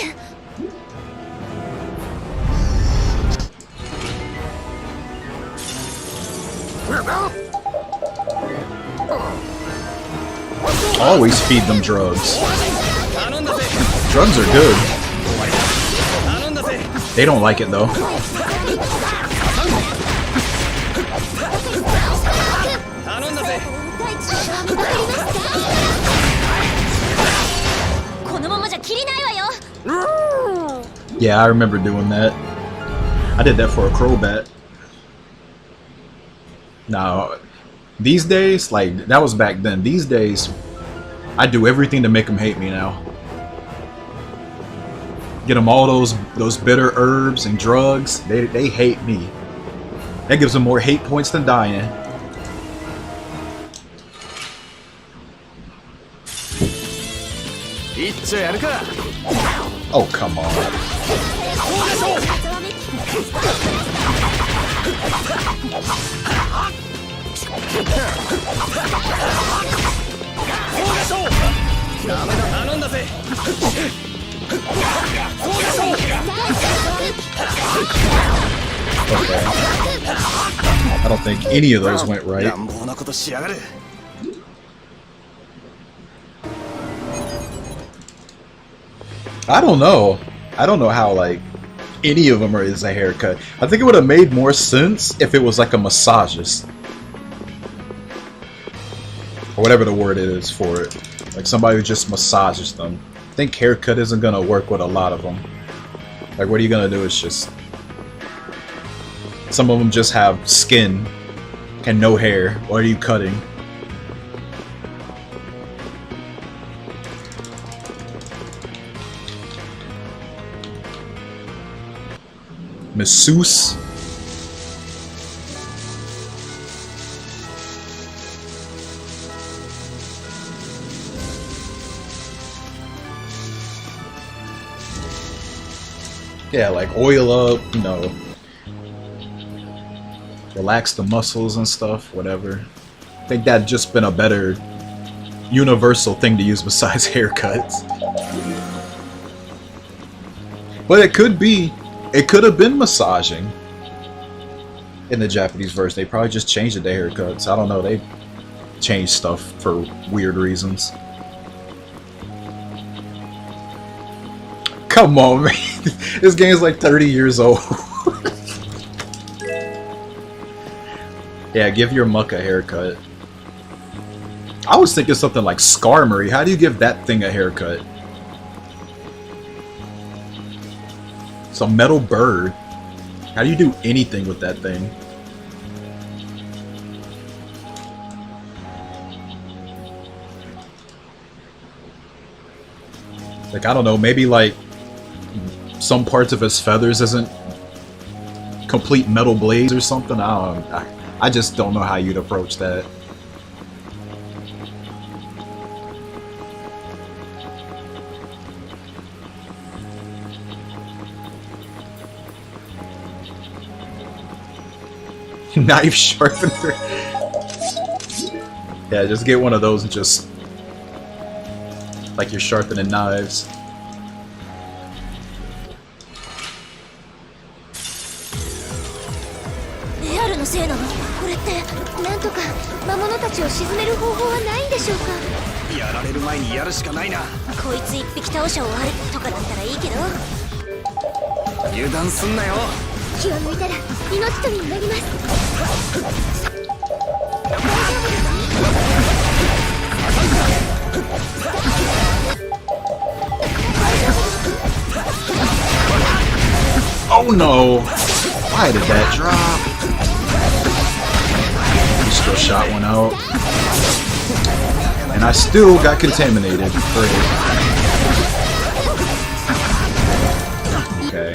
Always feed them drugs. 頼んだぜ Drugs are good. 頼んだぜ They don't like it though. 頼んだぜわかりました。このままじゃ切りないわよ。 Yeah, I remember doing that. I did that for a crowbat. Now, these days, like, that was back then. These days, I do everything to make them hate me now. Get them all those bitter herbs and drugs. They hate me. That gives them more hate points than dying. Oh, come on. Okay. I don't think any of those went right. I don't know. I don't know how, like, any of them is a haircut. I think it would have made more sense if it was like a massagist. Or whatever the word is for it. Like somebody who just massages them. I think haircut isn't gonna work with a lot of them. Like, what are you gonna do? It's just... Some of them just have skin and no hair. What are you cutting? Masseuse. Yeah, like oil up, you know, relax the muscles and stuff, whatever. I think that'd just been a better universal thing to use besides haircuts. But it could have been massaging in the Japanese version. They probably just changed it to haircuts. I don't know, they changed stuff for weird reasons. Come on, man. This game's like 30 years old. Yeah, give your muck a haircut. I was thinking something like Skarmory. How do you give that thing a haircut? It's a metal bird. How do you do anything with that thing? Like, I don't know, maybe like some parts of his feathers isn't complete metal blades or something. I just don't know how you'd approach that. Knife sharpener. Yeah, just get one of those and just like you're sharpening knives. Oh no! Why did that drop? Still shot one out. And I still got contaminated. Great. Okay.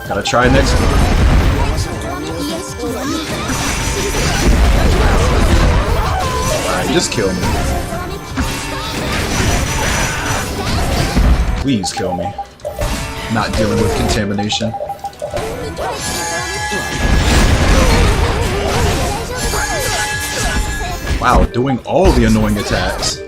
Gotta try next one. Alright, just kill me. Please kill me. Not dealing with contamination. Wow, doing all the annoying attacks.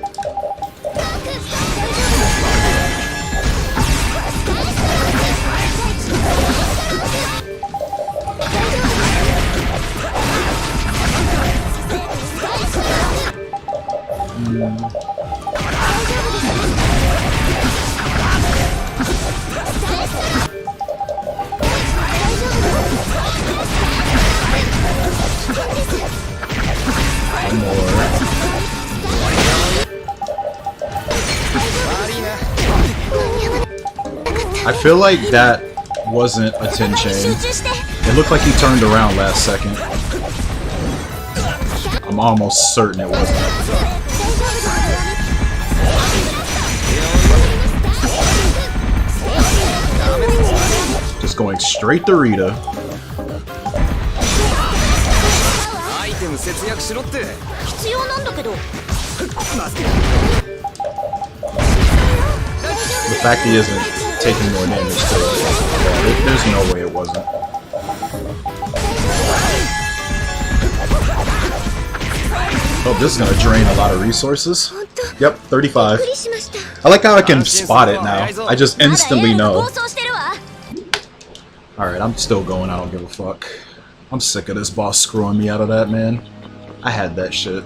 One more. I feel like that wasn't a 10 chain. It looked like he turned around last second. I'm almost certain it wasn't. Just going straight to Rita. The fact he isn't taking more damage to it, there's no way it wasn't. Oh, this is gonna drain a lot of resources. Yep, 35. I like how I can spot it now. I just instantly know. Alright, I'm still going. I don't give a fuck. I'm sick of this boss screwing me out of that, man. I had that shit.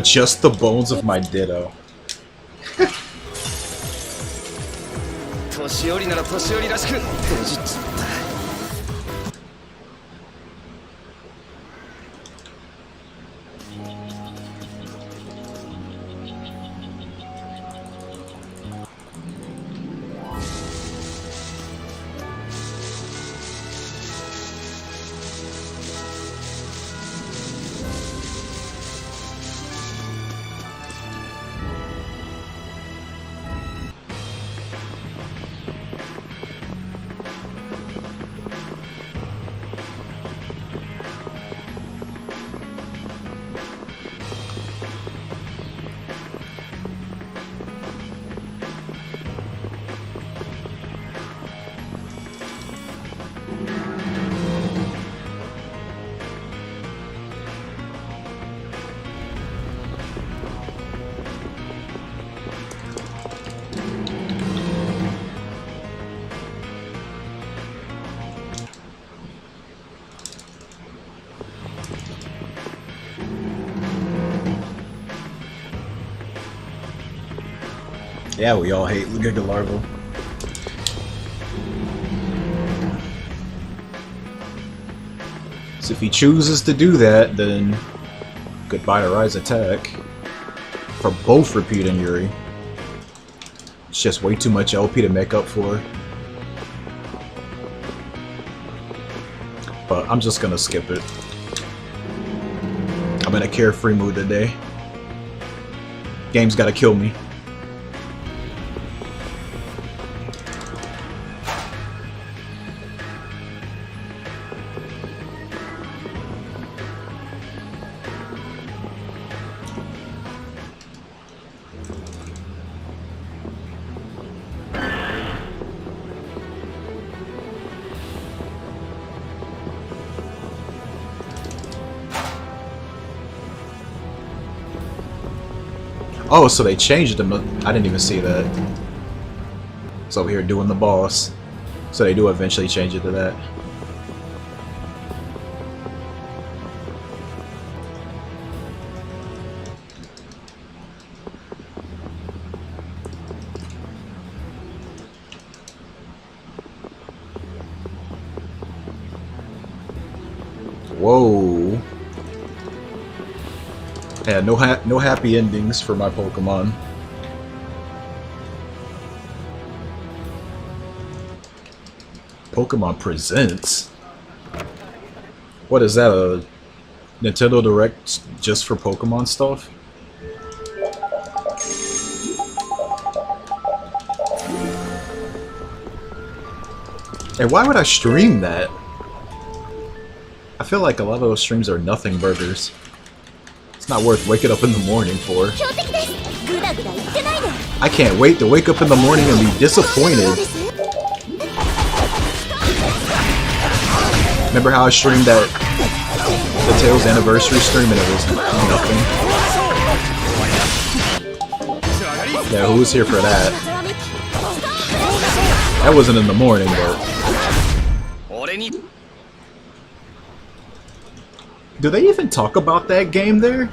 Just the bones of my ditto. 年寄りなら年寄りらしくドジっちった。Yeah, we all hate Giga Larva. So if he chooses to do that, then goodbye to Rise Attack. For both Repeat and Yuri. It's just way too much LP to make up for. But I'm just gonna skip it. I'm in a carefree mood today. Game's gotta kill me. Oh, so they changed them. I didn't even see that. It's over here doing the boss. So they do eventually change it to that. Whoa. Yeah, no happy endings for my Pokemon. Pokemon Presents? What is that, a Nintendo Direct just for Pokemon stuff? And why would I stream that? I feel like a lot of those streams are nothing burgers. It's not worth waking up in the morning for. I can't wait to wake up in the morning and be disappointed. Remember how I streamed that the Tails anniversary stream and it was nothing? Yeah, who was here for that? That wasn't in the morning, but... Do they even talk about that game there?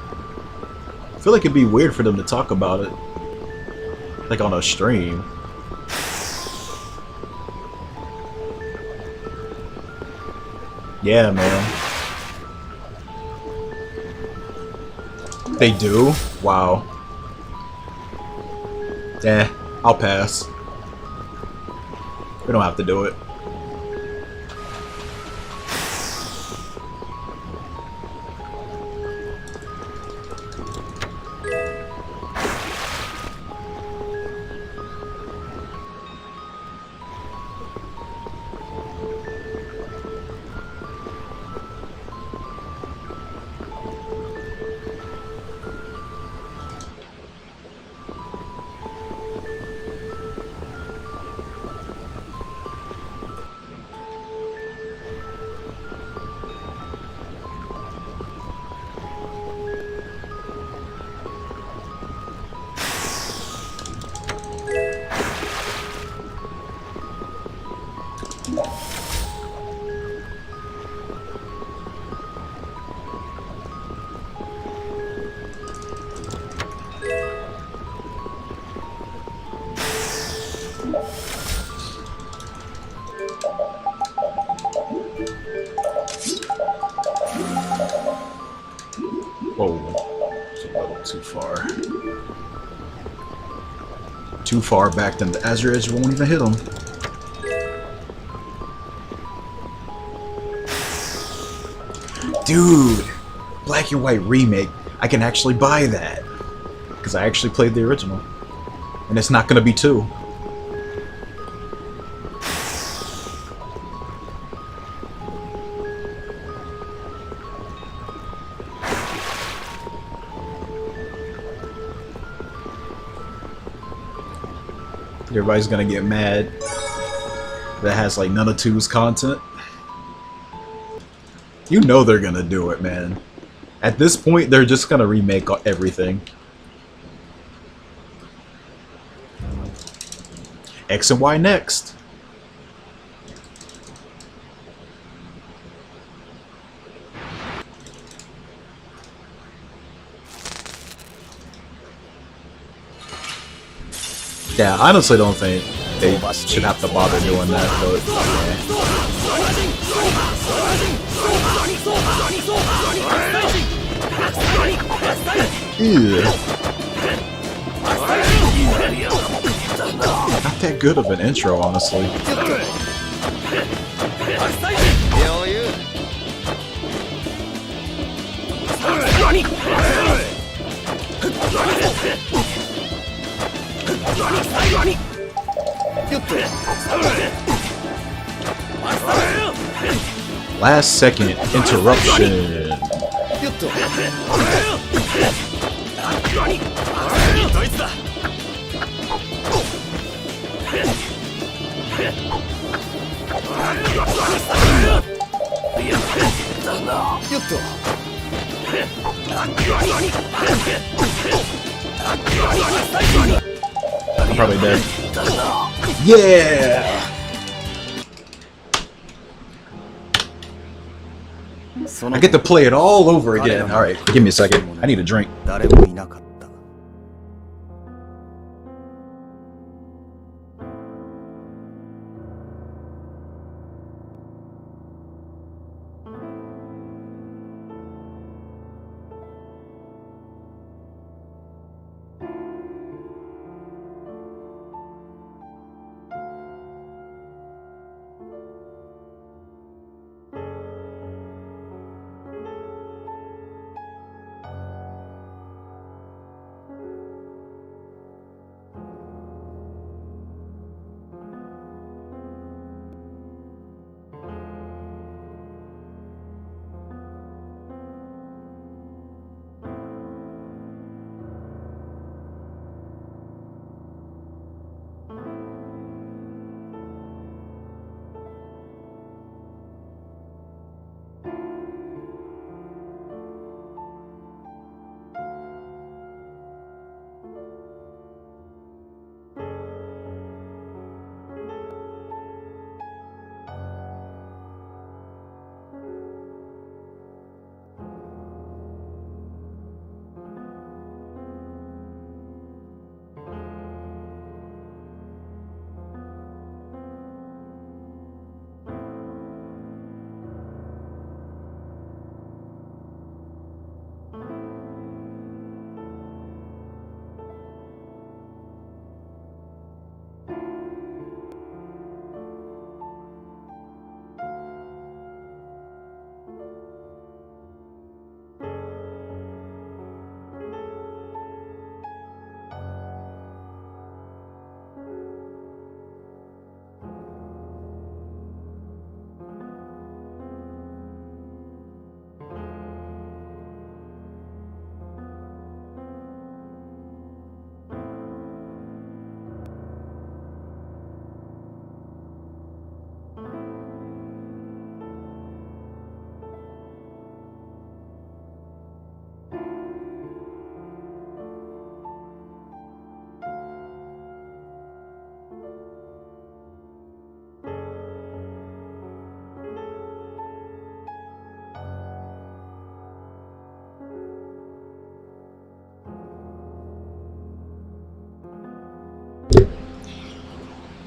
I feel like it'd be weird for them to talk about it. Like on a stream. Yeah, man. They do? Wow. Eh, I'll pass. We don't have to do it. Whoa, it's a little too far. Too far back, then the Azure Edge won't even hit him. Dude, Black and White remake. I can actually buy that because I actually played the original, and it's not going to be 2. Everybody's gonna get mad. That has like none of 2's content. You know they're gonna do it, man. At this point, they're just gonna remake everything. X and Y next. Yeah, I honestly don't think they should have to bother doing that, but yeah. Not that good of an intro, honestly. Last second interruption. I'm probably dead. Yeah! I get to play it all over again. Alright, give me a second. I need a drink.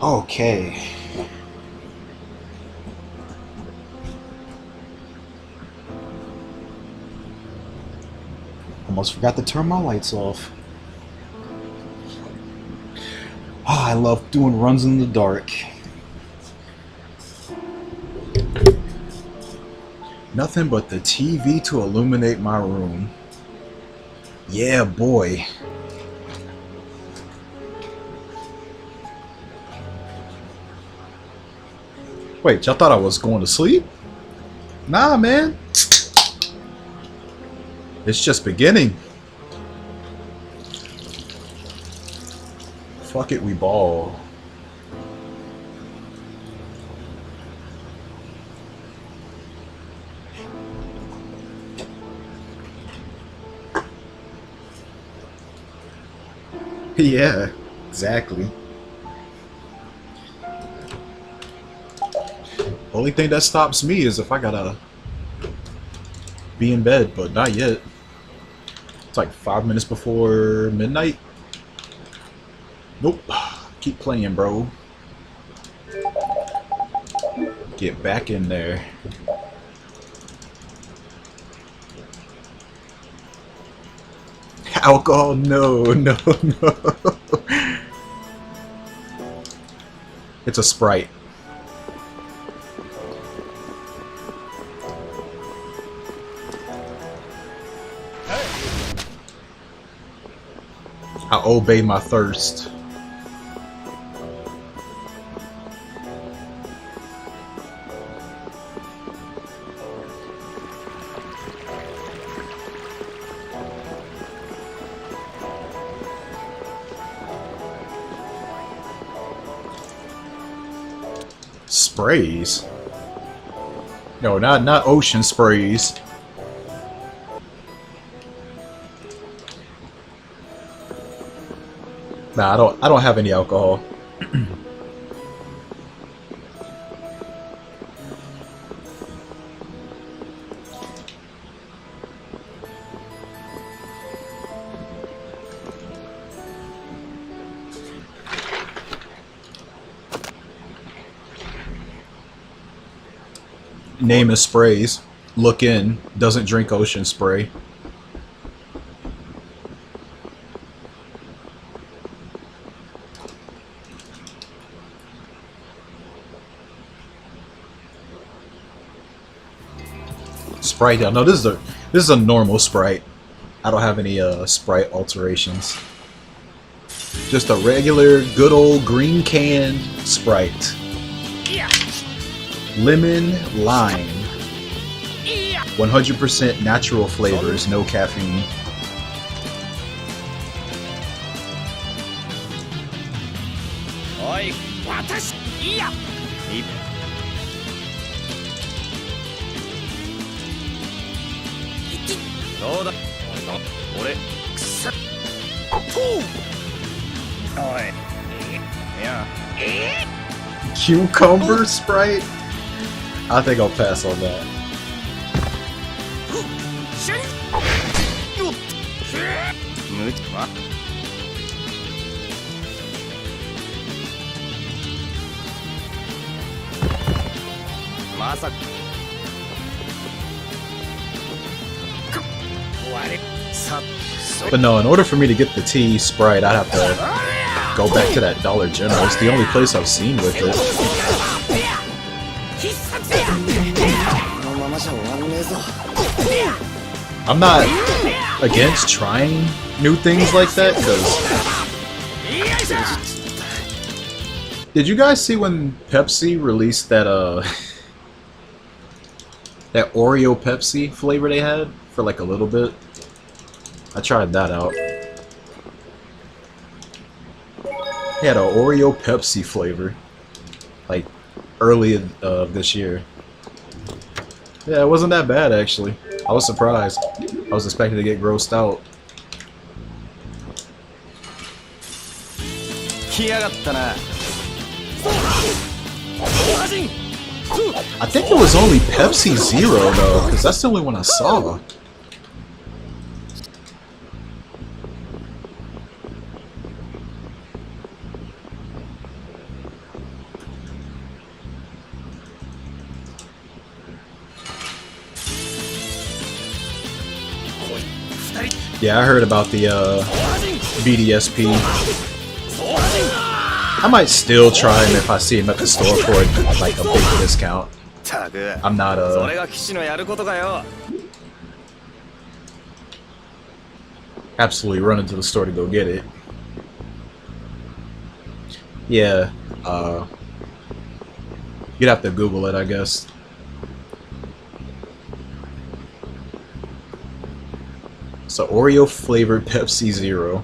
Okay. Almost forgot to turn my lights off. Ah, I love doing runs in the dark. Nothing but the TV to illuminate my room. Yeah, boy. Wait, y'all thought I was going to sleep? Nah, man. It's just beginning. Fuck it, we ball. Yeah, exactly. Only thing that stops me is if I gotta be in bed, but not yet. It's like 5 minutes before midnight. Nope. Keep playing, bro. Get back in there. Alcohol? No, no, no. It's a Sprite. I obey my thirst. Sprays? No, not ocean sprays. Nah, I don't have any alcohol. Name is sprays. Look in. Doesn't drink ocean spray. Sprite. No, this is a normal Sprite. I don't have any Sprite alterations. Just a regular, good old green can Sprite. Lemon, lime. 100% natural flavors, no caffeine. Cucumber Sprite? I think I'll pass on that. But no, in order for me to get the tea Sprite, I'd have to go back to that Dollar General. It's the only place I've seen with it. I'm not against trying new things like that, because... Did you guys see when Pepsi released that, that Oreo Pepsi flavor they had for like a little bit? I tried that out. They had an Oreo Pepsi flavor, like early this year. Yeah, it wasn't that bad actually. I was surprised. I was expecting to get grossed out. I think it was only Pepsi Zero though, because that's the only one I saw. Yeah, I heard about the BDSP. I might still try him if I see him at the store for like a big discount. I'm not absolutely running to the store to go get it. Yeah, you'd have to Google it, I guess. So Oreo flavored Pepsi Zero.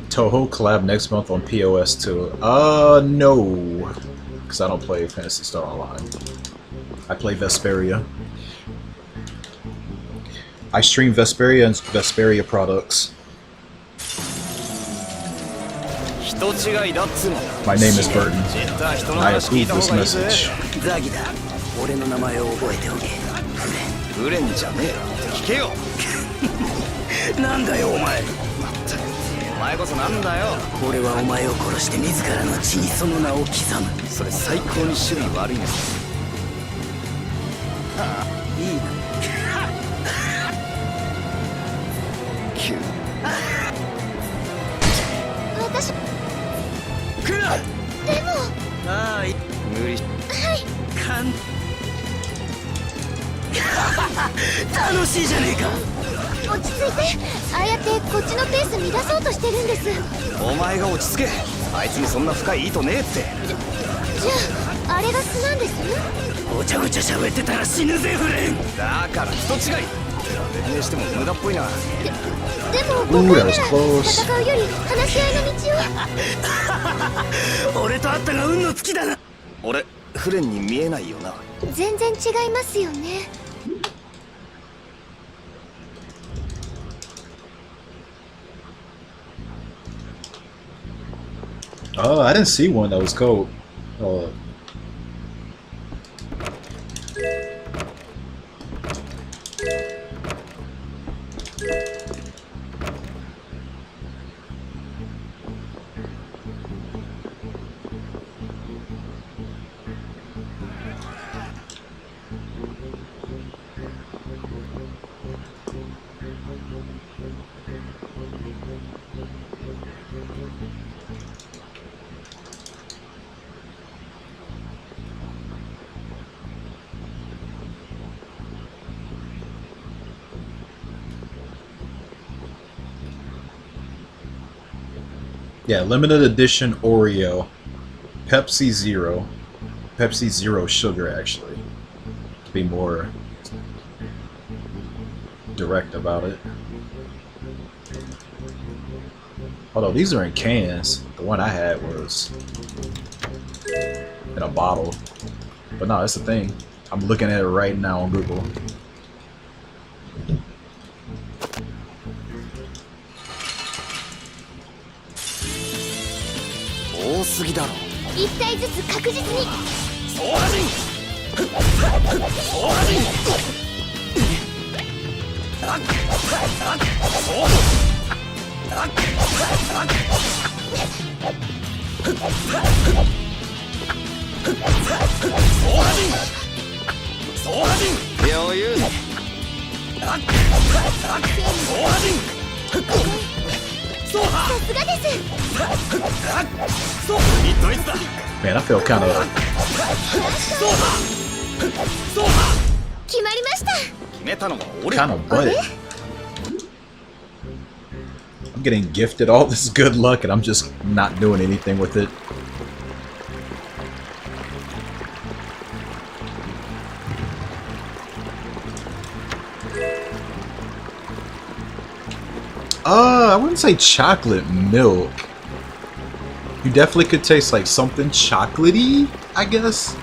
Toho collab next month on POS too. No, because I don't play Phantasy Star Online. I play Vesperia. I stream Vesperia and Vesperia products. My name is Burton. I approve this message. Ooh, that was close. Oh, I didn't see one that was cold. Yeah, limited edition Oreo, Pepsi Zero sugar, actually, to be more direct about it. Although these are in cans, the one I had was in a bottle. But no, that's the thing. I'm looking at it right now on Google. Man, I feel kind of butted. I'm getting gifted all this good luck and I'm just not doing anything with it. I wouldn't say chocolate milk. You definitely could taste like something chocolatey, I guess.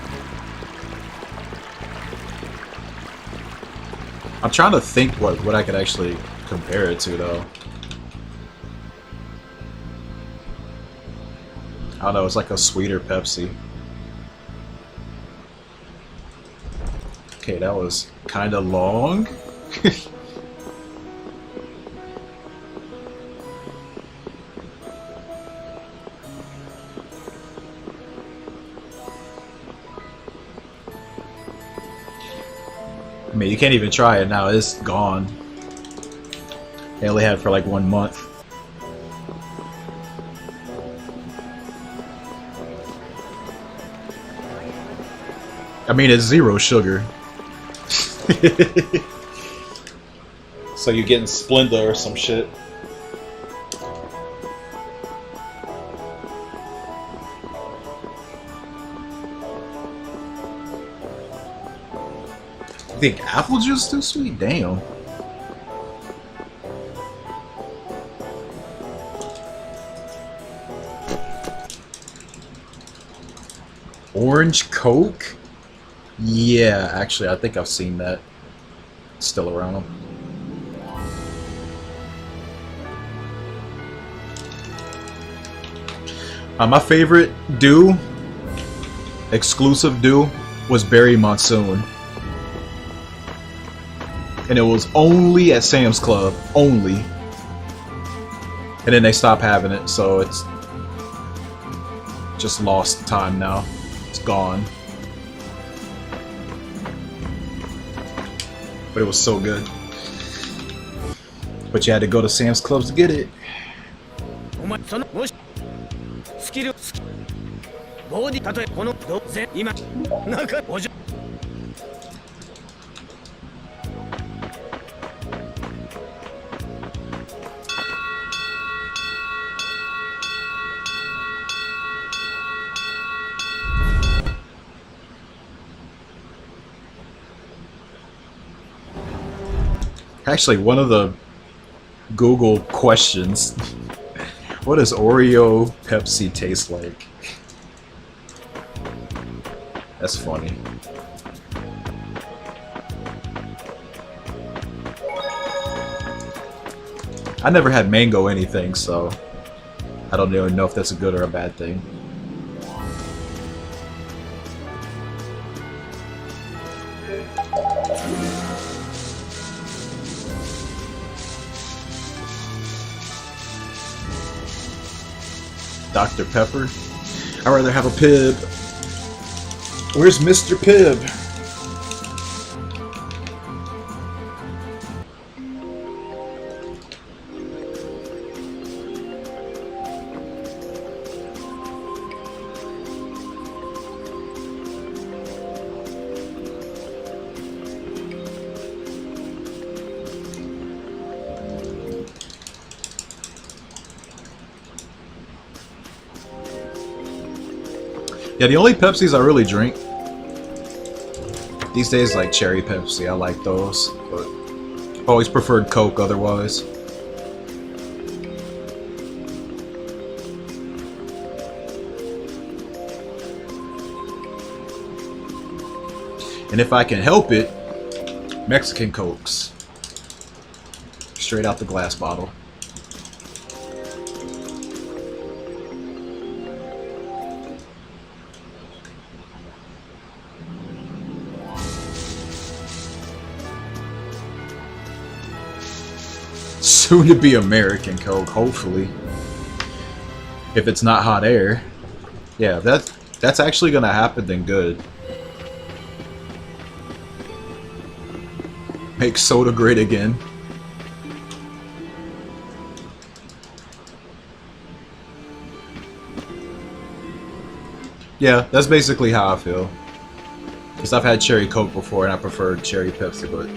I'm trying to think what I could actually compare it to, though. I don't know, it's like a sweeter Pepsi. Okay, that was kind of long. mean, you can't even try it now. It's gone. They only had it for like 1 month. I mean, it's 0 sugar. So you're getting Splenda or some shit. You think apple juice is too sweet? Damn. Orange Coke? Yeah, actually, I think I've seen that. It's still around. My favorite dew, exclusive dew, was Berry Monsoon. And it was only at Sam's Club. Only. And then they stopped having it, so it's just lost time now. It's gone. But it was so good. But you had to go to Sam's Clubs to get it. Actually, one of the Google questions, what does Oreo Pepsi taste like? That's funny. I never had mango anything, so I don't really know if that's a good or a bad thing. Dr. Pepper. I'd rather have a Pibb. Where's Mr. Pibb? Yeah, the only Pepsis I really drink these days, like cherry Pepsi. I like those, but I've always preferred Coke otherwise. And if I can help it, Mexican Cokes. Straight out the glass bottle. Soon to be American Coke, hopefully. If it's not hot air. Yeah, that's actually gonna happen, then good. Make soda great again. Yeah, that's basically how I feel. Because I've had cherry Coke before and I preferred cherry Pepsi, but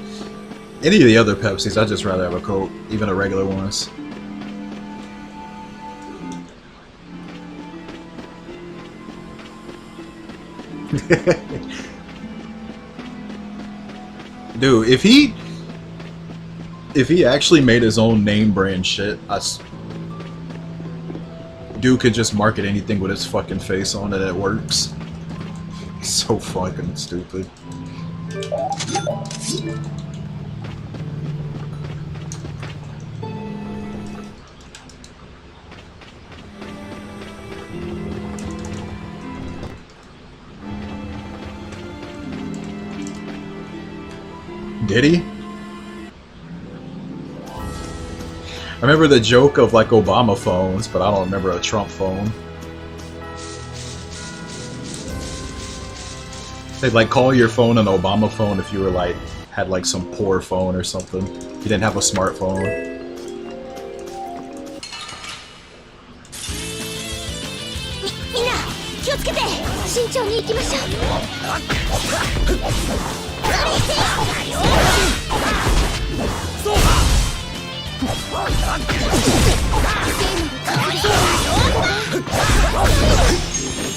any of the other Pepsis, I'd just rather have a Coke, even the regular ones. Dude, if he actually made his own name brand shit, dude could just market anything with his fucking face on it, and it works. So fucking stupid. Did he? I remember the joke of like Obama phones, but I don't remember a Trump phone. They'd like call your phone an Obama phone if you were like had like some poor phone or something. He didn't have a smartphone.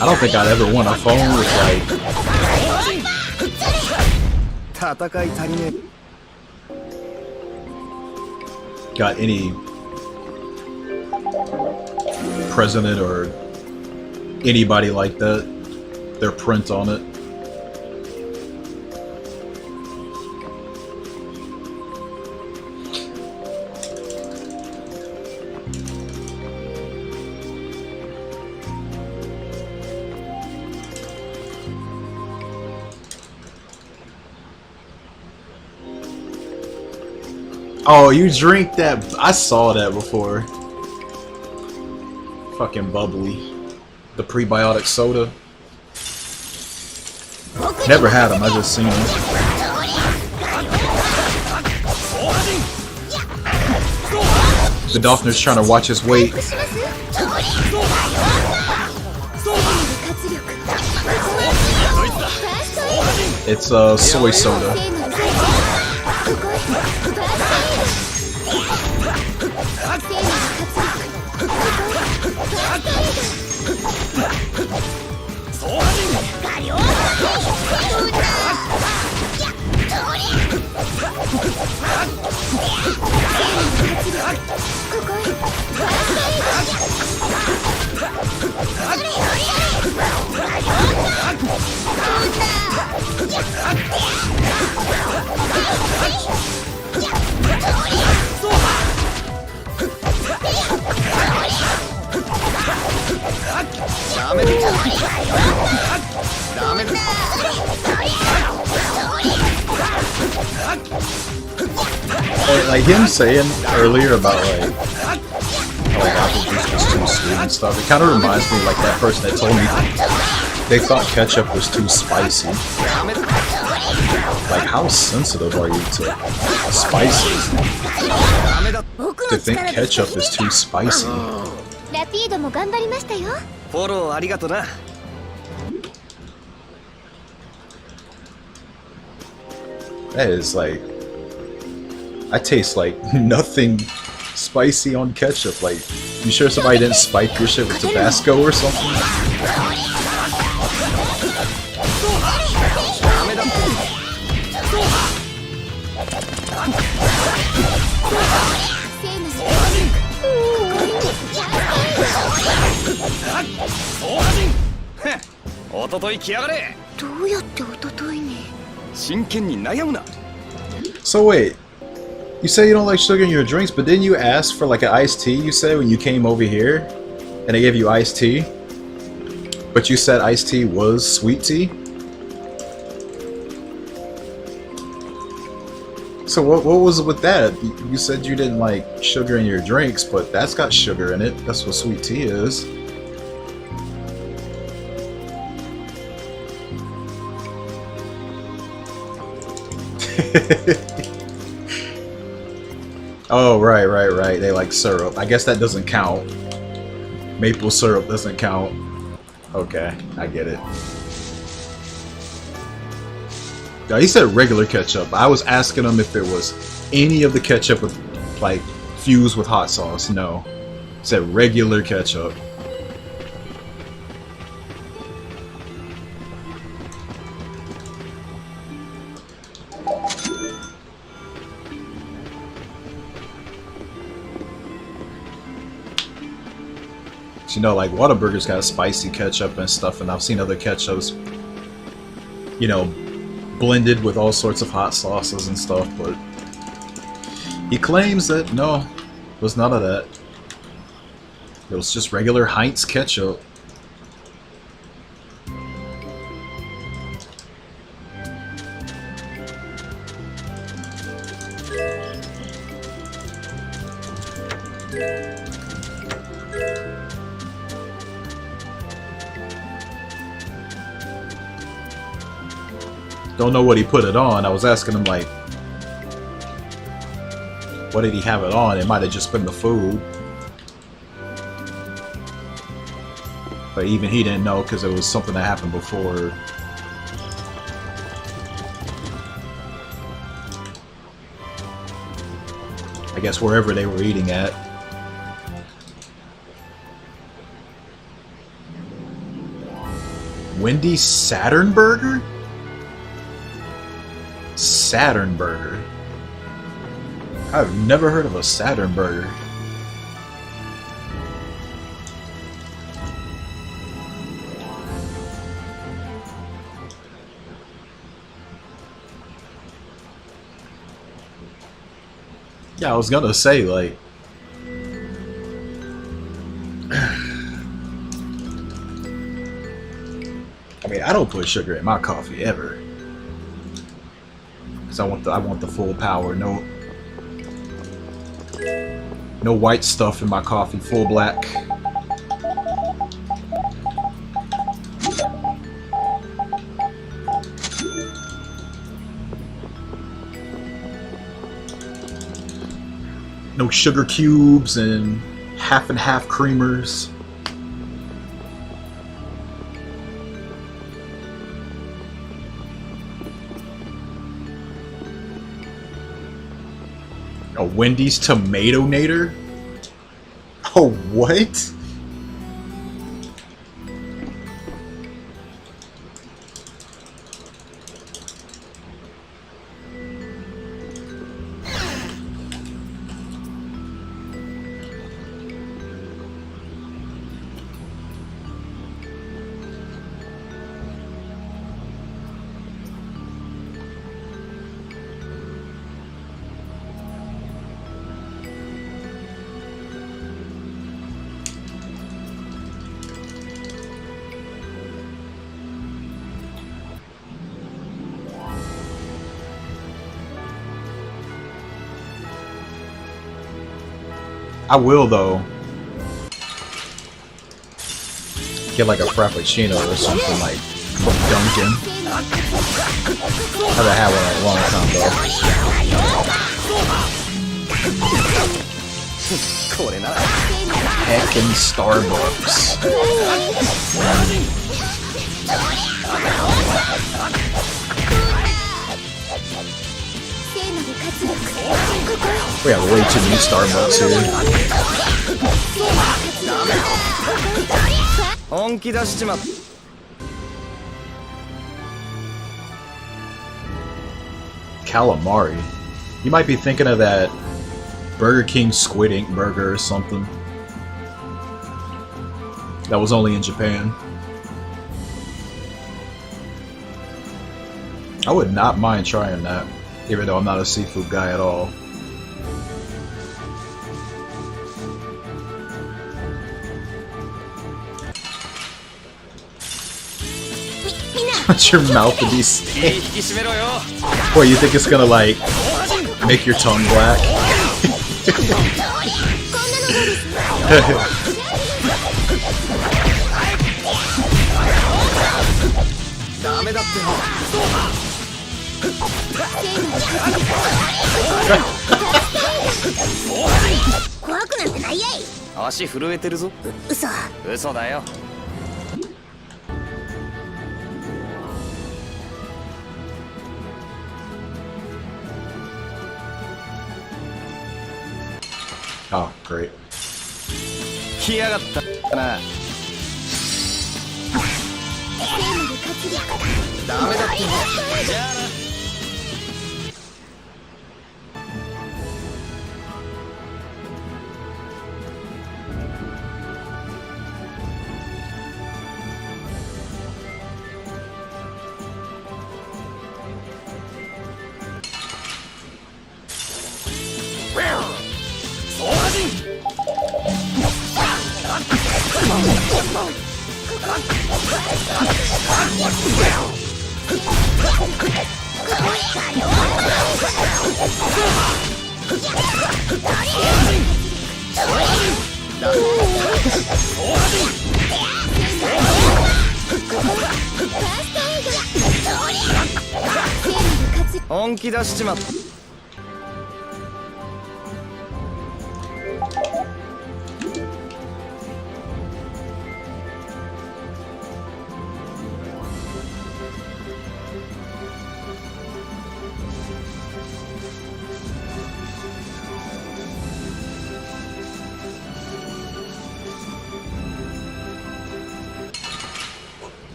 I don't think I'd ever want a phone with like got any president or anybody like that, their print on it. Oh, you drink that? I saw that before. Fucking bubbly. The prebiotic soda. Never had them, I just seen them. The Dolphiner's trying to watch his weight. It's soy soda. Like him saying earlier about like apple juice was too sweet and stuff, it kind of reminds me of like that person that told me they thought ketchup was too spicy. Like, how sensitive are you to spices? To think ketchup is too spicy. That is like, I taste like nothing spicy on ketchup. Like, you sure somebody didn't spike your shit with Tabasco or something? So wait, you say you don't like sugar in your drinks, but didn't you ask for like an iced tea, you said, when you came over here? And they gave you iced tea? But you said iced tea was sweet tea? So what was it with that? You said you didn't like sugar in your drinks, but that's got sugar in it. That's what sweet tea is. Oh, right. They like syrup. I guess that doesn't count. Maple syrup doesn't count. Okay, I get it. No, he said regular ketchup. I was asking him if there was any of the ketchup with, like, fused with hot sauce. No. He said regular ketchup. You know, like Whataburger's got spicy ketchup and stuff, and I've seen other ketchups, you know, blended with all sorts of hot sauces and stuff, but he claims that no, it was none of that. It was just regular Heinz ketchup. Don't know what he put it on. I was asking him, like, What did he have it on? It might have just been the food. But even he didn't know because it was something that happened before. I guess wherever they were eating at. Wendy's Saturn Burger? Saturn Burger. I've never heard of a Saturn Burger. Yeah, I was gonna say, like, I mean, I don't put sugar in my coffee ever, because I want the full power. No white stuff in my coffee. Full black. No sugar cubes and half creamers. A Wendy's tomato nader? Oh, what? I will, though, get like a frappuccino or something like from Dunkin'. Haven't had one in a long time though. Heckin' Starbucks. We have way too many Starbucks here. Calamari. You might be thinking of that Burger King Squid Ink burger or something. That was only in Japan. I would not mind trying that, even though I'm not a seafood guy at all. Want your mouth to be stained? Boy, you think it's gonna like make your tongue black? Oh, great.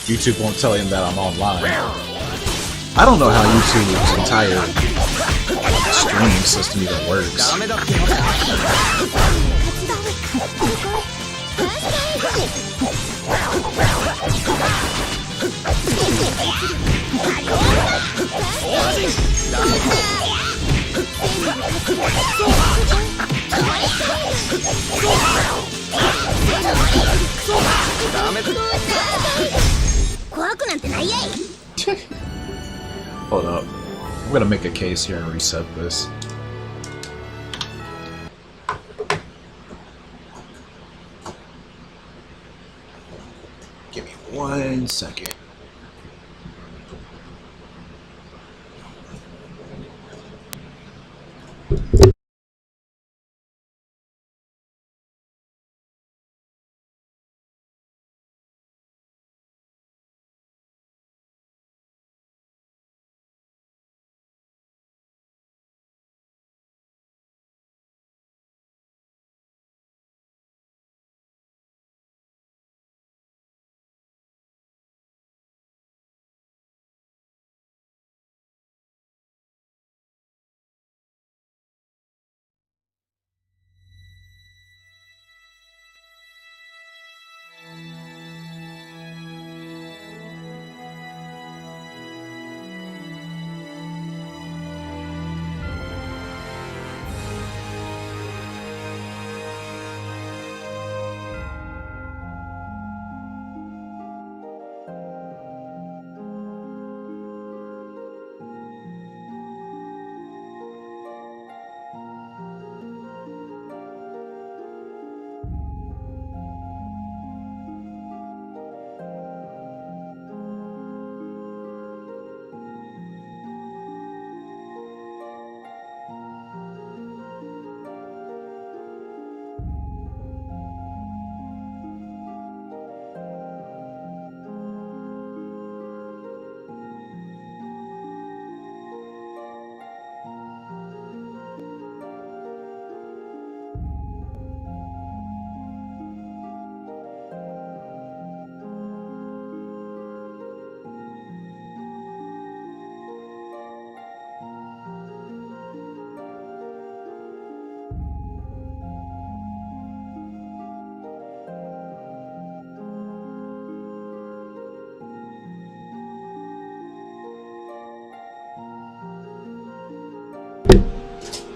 YouTube won't tell him that I'm online. I don't know how YouTube's entire streaming system even works. Hold up. I'm gonna make a case here and reset this. Give me 1 second.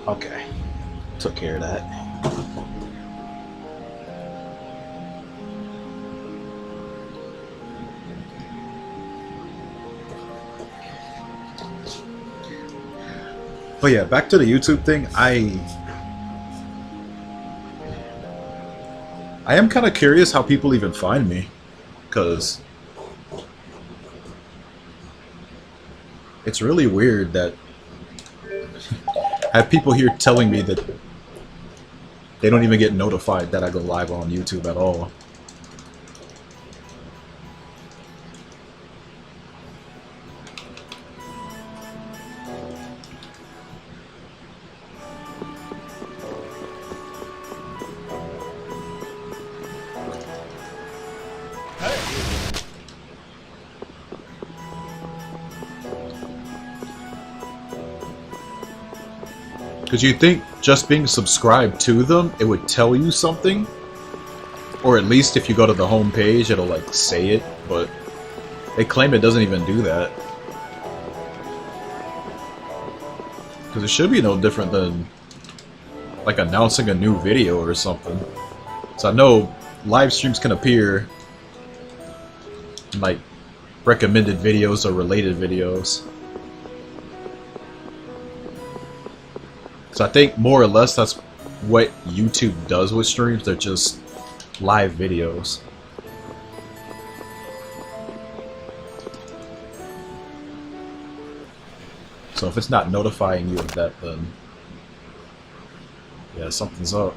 Okay, took care of that. But yeah, back to the YouTube thing. I am kind of curious how people even find me, because it's really weird that I have people here telling me that they don't even get notified that I go live on YouTube at all. Because you think just being subscribed to them, it would tell you something? Or at least if you go to the home page, it'll like say it, but they claim it doesn't even do that. Because it should be no different than like announcing a new video or something. So I know live streams can appear in like recommended videos or related videos. So I think more or less that's what YouTube does with streams. They're just live videos. So if it's not notifying you of that, then yeah, something's up.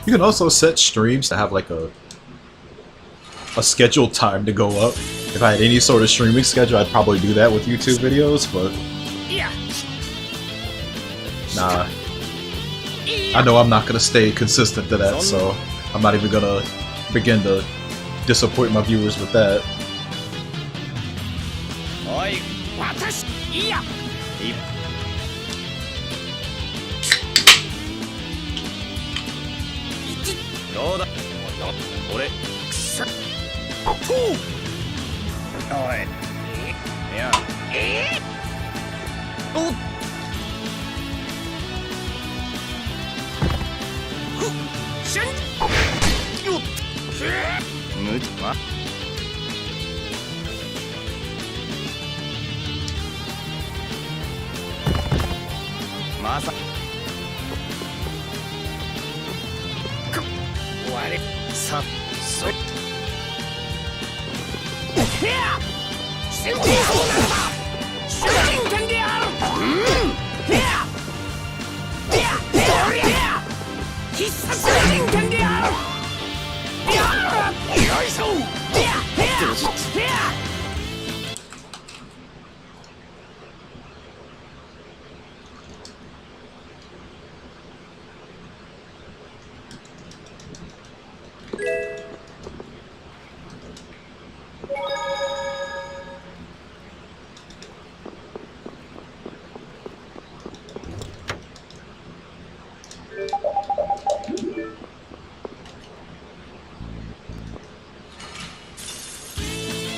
You can also set streams to have like a a scheduled time to go up. If I had any sort of streaming schedule, I'd probably do that with YouTube videos, but nah. I know I'm not gonna stay consistent to that, so I'm not even gonna begin to disappoint my viewers with that.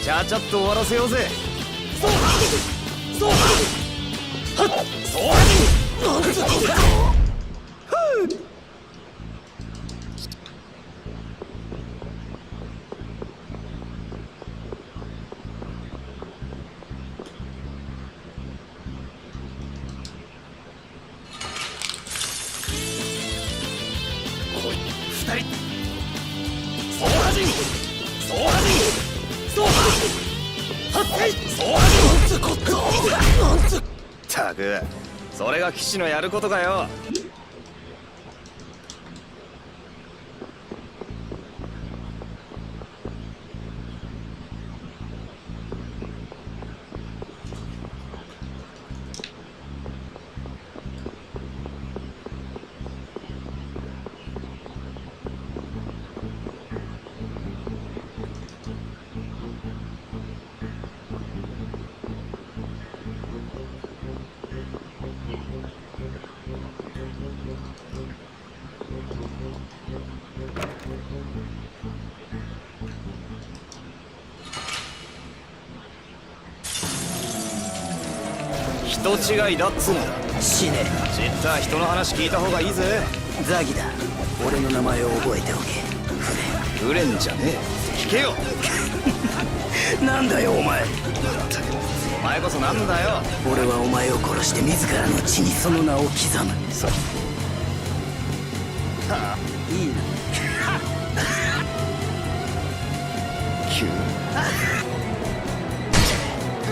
ちゃちゃっと終わらせようぜ。ったく、それが騎士のやることかよ。人違いだっつうの。死ね。知った人の話聞いた方がいいぜ。ザギだ。俺の名前を覚えておけ。フレンじゃねえ。聞けよ。なんだよお前。お前こそなんだよ。俺はお前を殺して自らの血にその名を刻む。そう。はあ、いいな。急。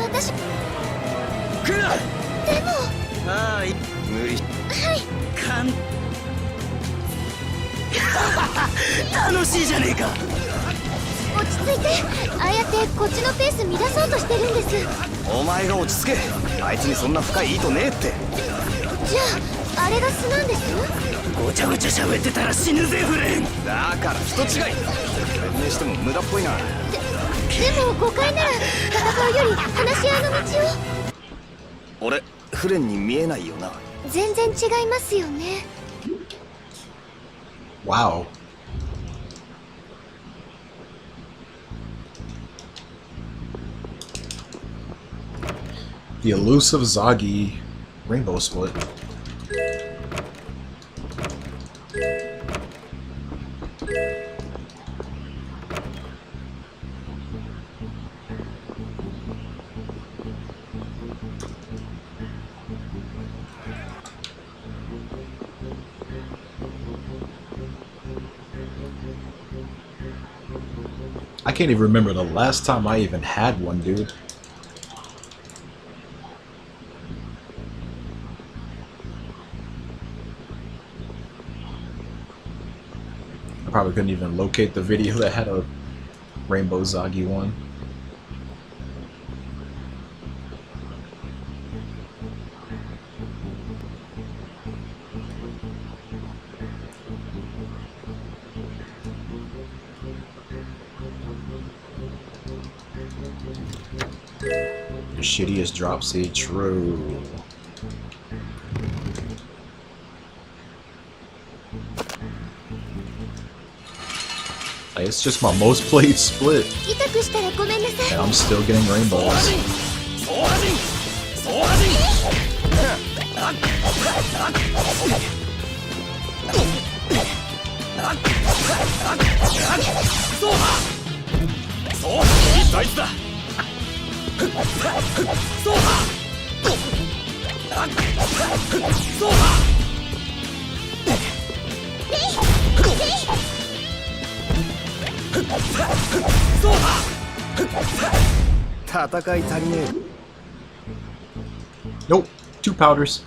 私。来るな。でも。ああ、無理。はい。楽しいじゃねえか。落ち着いて。ああやってこっちのペース乱そうとしてるんです。お前が落ち着け。あいつにそんな深い意図ねえって。じゃああれが素なんです？ごちゃごちゃ喋ってたら死ぬぜフレン。だから人違い。弁明しても無駄っぽいな。でも誤解なら戦うより話し合いの道を。俺フレンに見えないよな。全然違いますよね。Wow. The elusive Zagi rainbow split. I can't even remember the last time I even had one, dude. I probably couldn't even locate the video that had a Rainbow Zagi one. The shittiest drop seed, true. Like, it's just my most played split, and I'm still getting rainbows. Nope, 2 powders.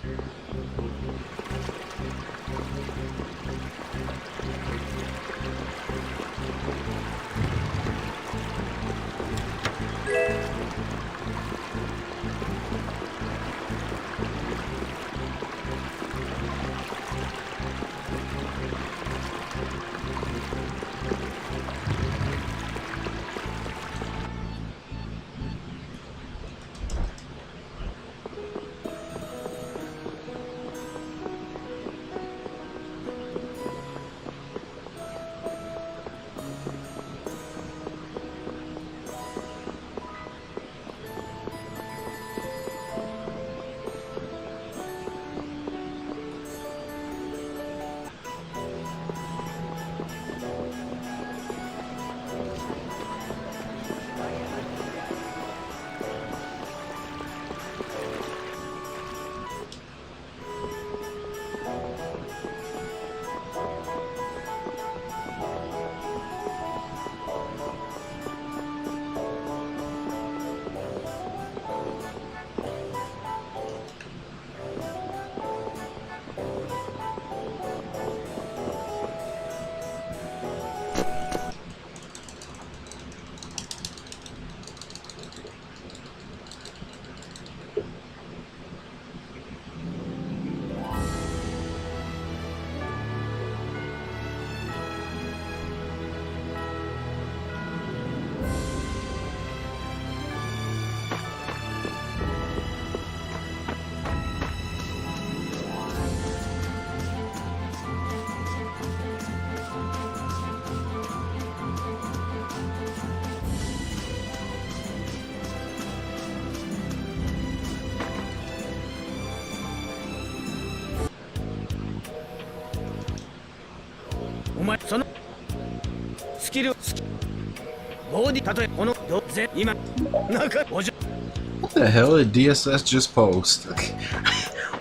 What the hell did DSS just post?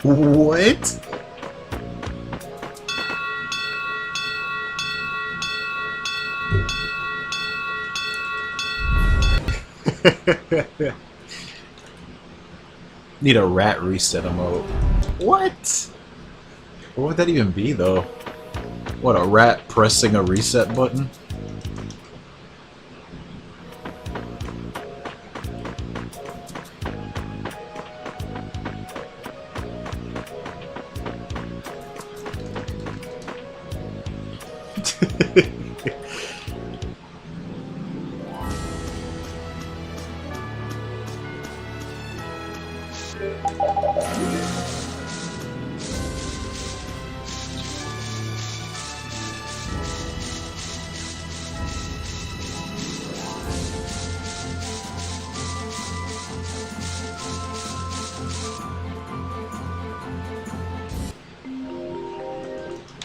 What? Need a rat reset emote. What? What would that even be though? What, a rat pressing a reset button?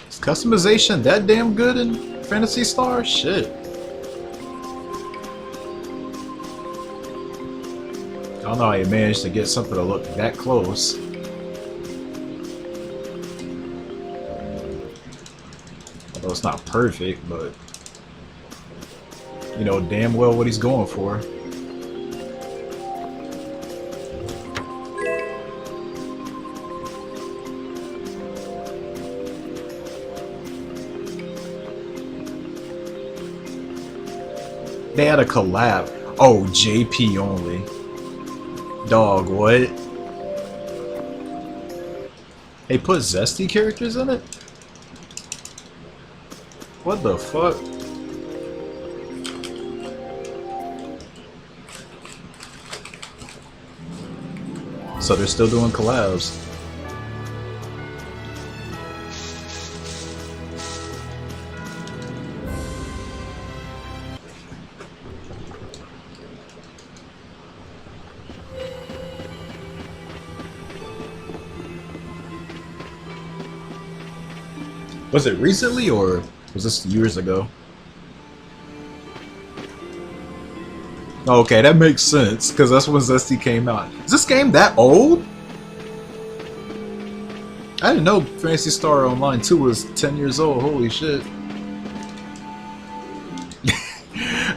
Is customization that damn good in Phantasy Star? Shit. I don't know how you managed to get something to look that close. Although it's not perfect, but you know damn well what he's going for. They had a collab. Oh, JP only. Dog, what? They put Zesty characters in it? What the fuck? So they're still doing collabs. Was it recently or was this years ago? Okay, that makes sense, because that's when Zesty came out. Is this game that old? I didn't know Phantasy Star Online 2 was 10 years old, holy shit.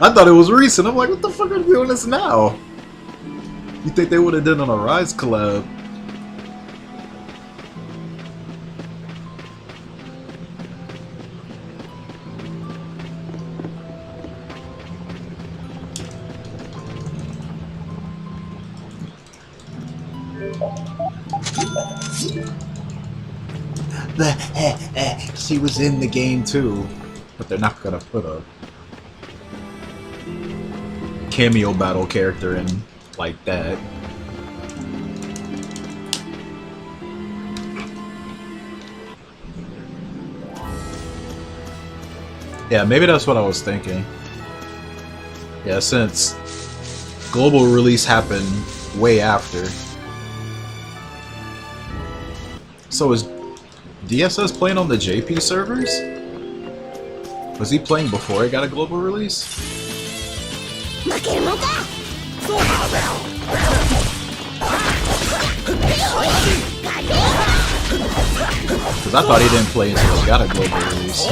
I thought it was recent, I'm like, what the fuck are they doing this now? You think they would have done on a Rise collab? She was in the game too, but they're not gonna put a cameo battle character in like that. Yeah, maybe that's what I was thinking. Yeah, since global release happened way after. So is DSS playing on the JP servers? Was he playing before it got a global release? Because I thought he didn't play until it got a global release.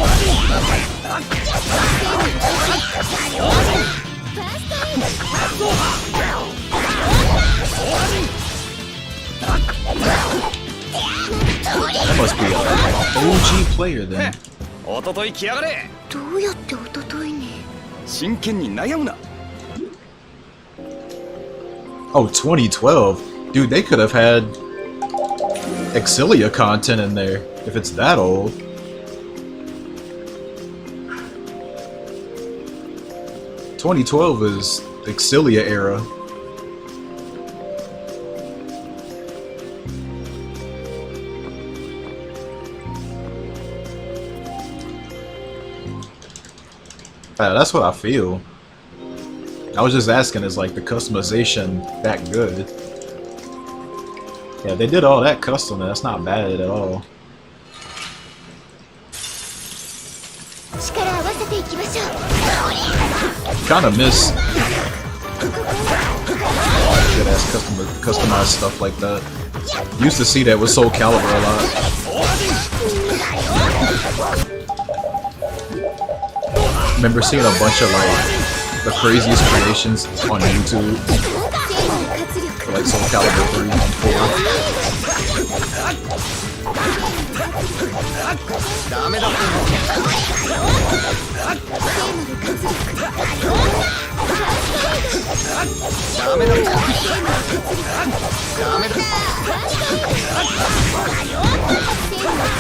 That must be an OG player then. おととい来やがれ。どうやっておとといね。真剣に悩むな。Oh, 2012? Dude, they could have had Exilia content in there if it's that old. '2012 is Exilia era. That's what I feel. I was just asking, is like the customization that good? Yeah, they did all that custom, and that's not bad at all. Kinda miss good ass customized stuff like that. Used to see that with Soul Calibur a lot. Remember seeing a bunch of like the craziest creations on YouTube for like Soul Calibur 3 and 4.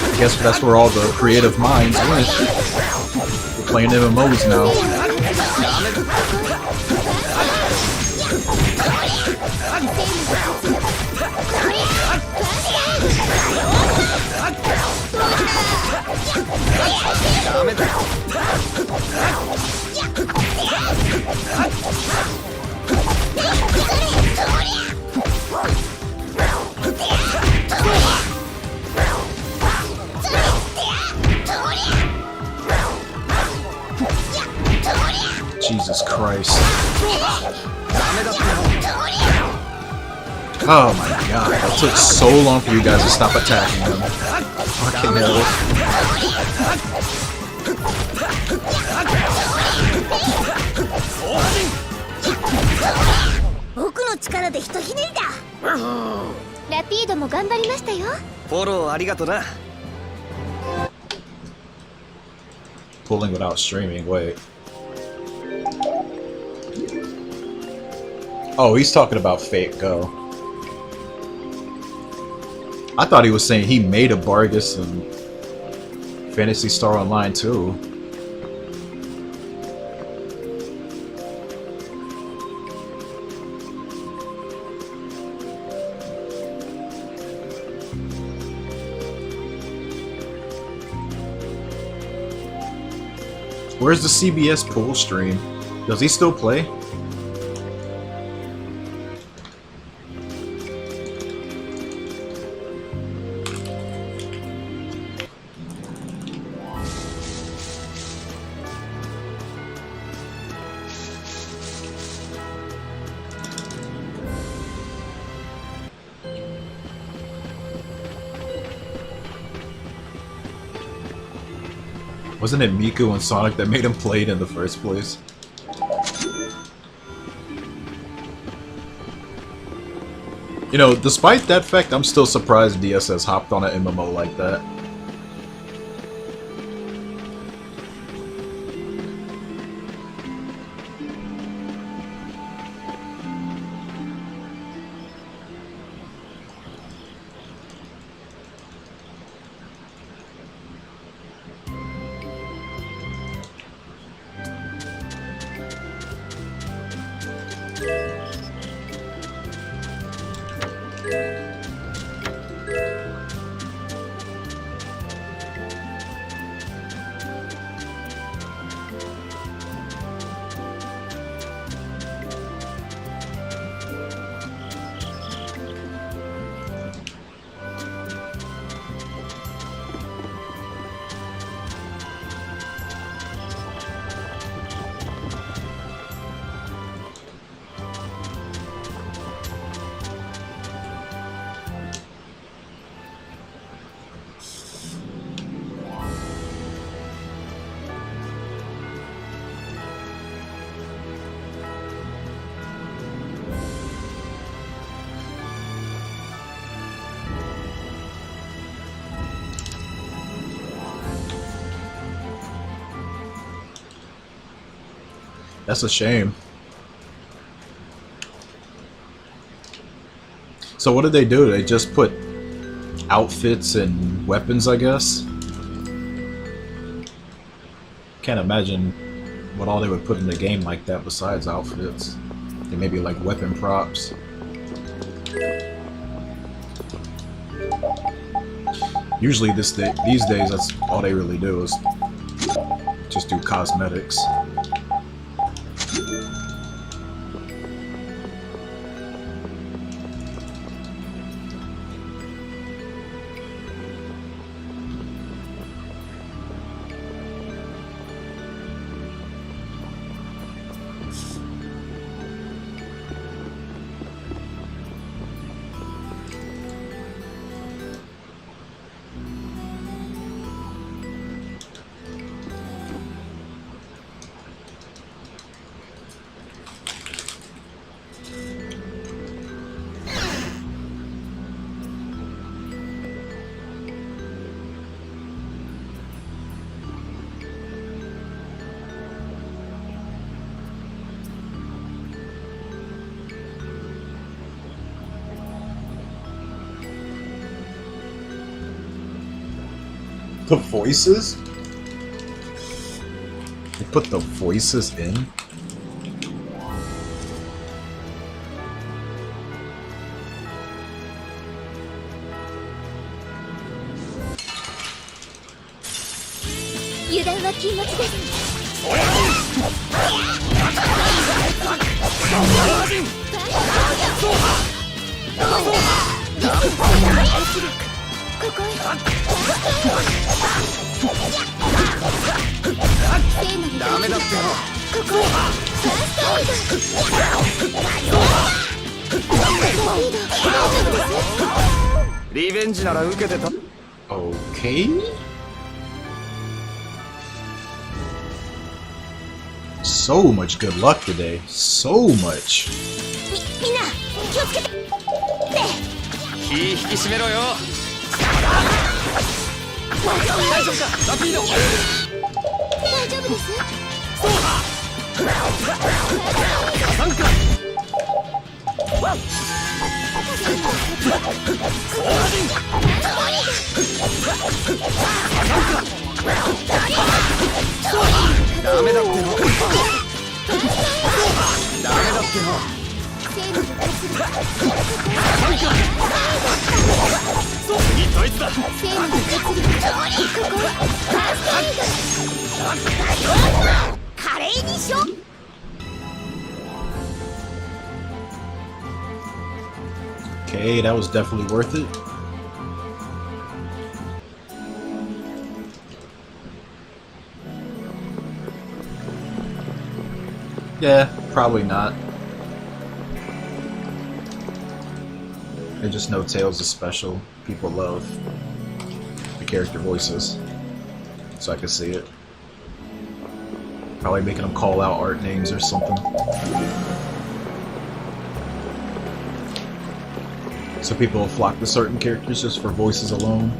I guess that's where all the creative minds went. We're playing MMOs now. Jesus Christ. Oh my god, that took so long for you guys to stop attacking them. Fucking hell. Pulling without streaming, wait. Oh, he's talking about Fate Go. I thought he was saying he made a Bargus and Phantasy Star Online too. Where's the CBS pool stream? Does he still play? Wasn't it Miku and Sonic that made him play it in the first place? You know, despite that fact, I'm still surprised DSS hopped on an MMO like that. That's a shame. So what did they do? They just put outfits and weapons, I guess? Can't imagine what all they would put in the game like that besides outfits. And maybe like weapon props. Usually these days, that's all they really do is just do cosmetics. The voices? They put the voices in? Okay. So much good luck today. So much. ダメだっての。ダメだっての。次ドイツだ。華麗にしょ。Okay, that was definitely worth it. Yeah, probably not. I just know Tails is special. People love the character voices, so I can see it. Probably making them call out art names or something. So people will flock to certain characters just for voices alone.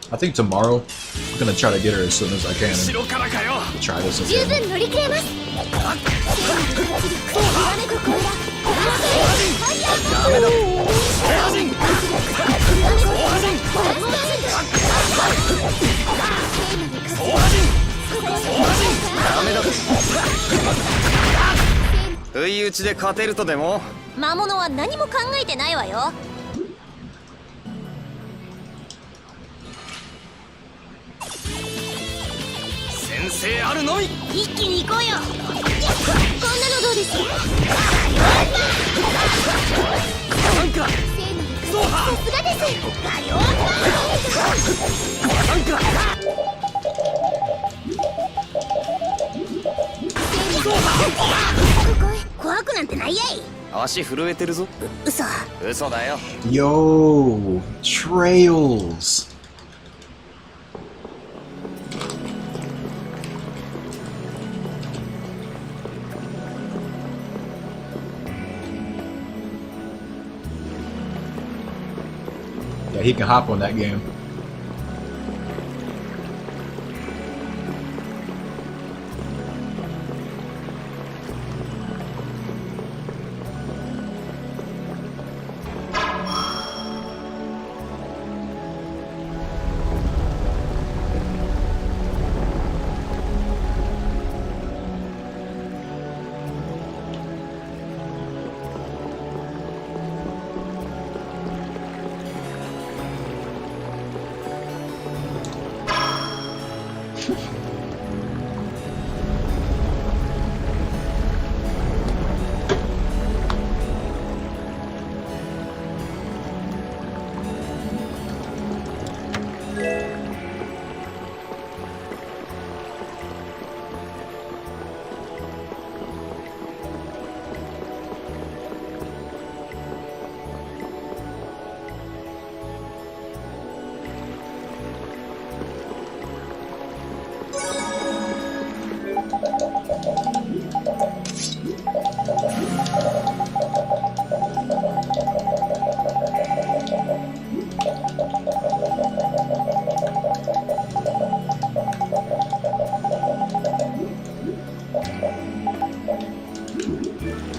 I think tomorrow I'm gonna try to get her as soon as I can and try this again. Yo, trails. Yeah, he can hop on that game.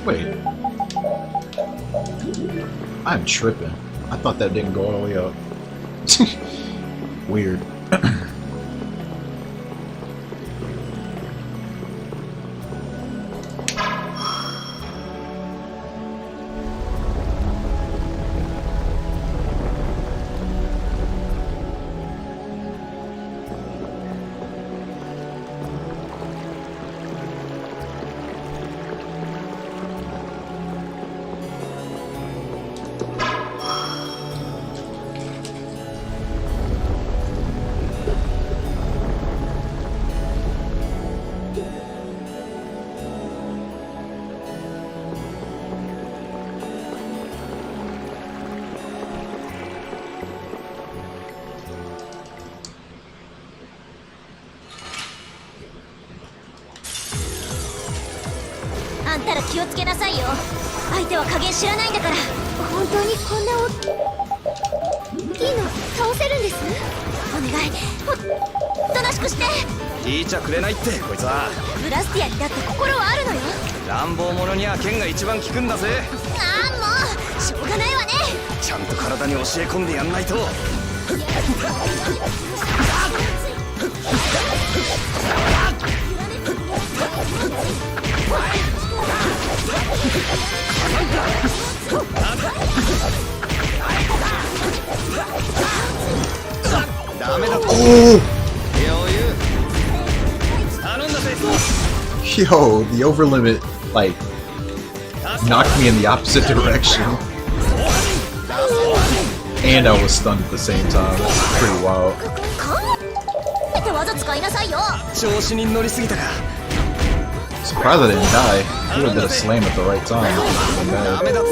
Wait. I'm tripping. I thought that didn't go all the way up. Weird. 気をつけなさいよ。相手は加減知らないんだから。本当にこんな大きいの倒せるんです？お願い、おとなしくして。聞いちゃくれないってこいつは。ブラスティアにだって心はあるのよ。乱暴者には剣が一番効くんだぜ。ああもうしょうがないわね。ちゃんと体に教え込んでやんないと。ダメだ。余裕。頼んだぜ。 Yo, the over limit, like, knocked me in the opposite direction. And I was stunned at the same time. That's pretty wild. って技使いなさいよ。調子に乗りすぎたか。 Surprised I didn't die. He would have did a slam at the right time. Been bad. ダメだ。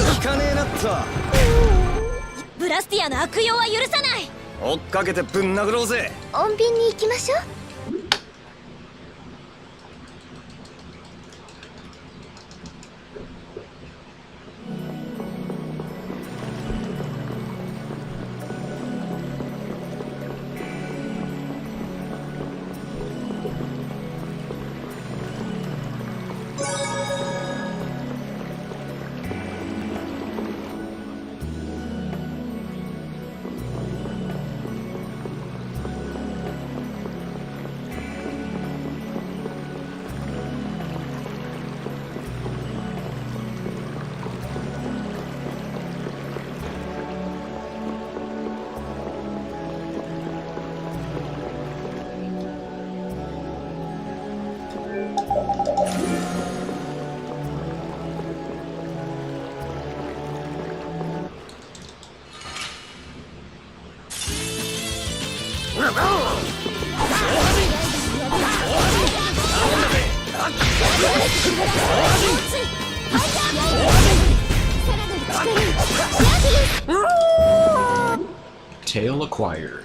いかねえなっと。ブラスティアの悪用は許さない。追っかけてぶん殴ろうぜ。穏便に行きましょう。Tail acquired.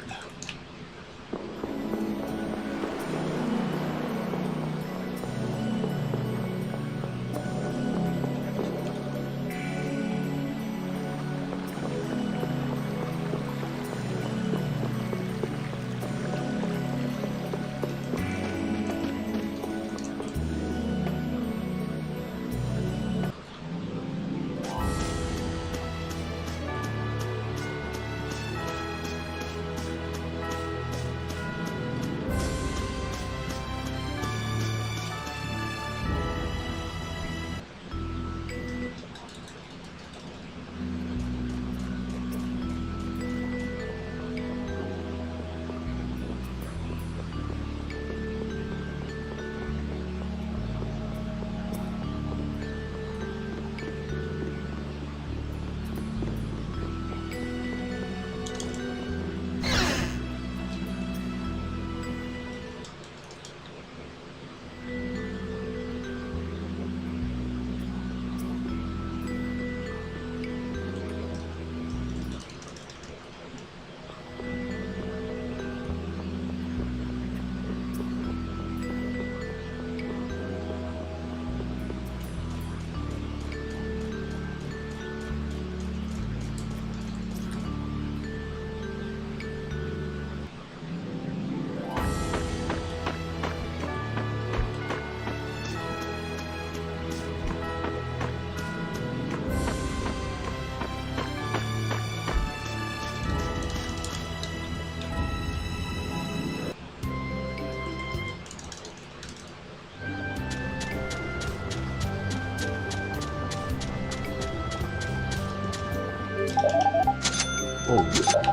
Oh,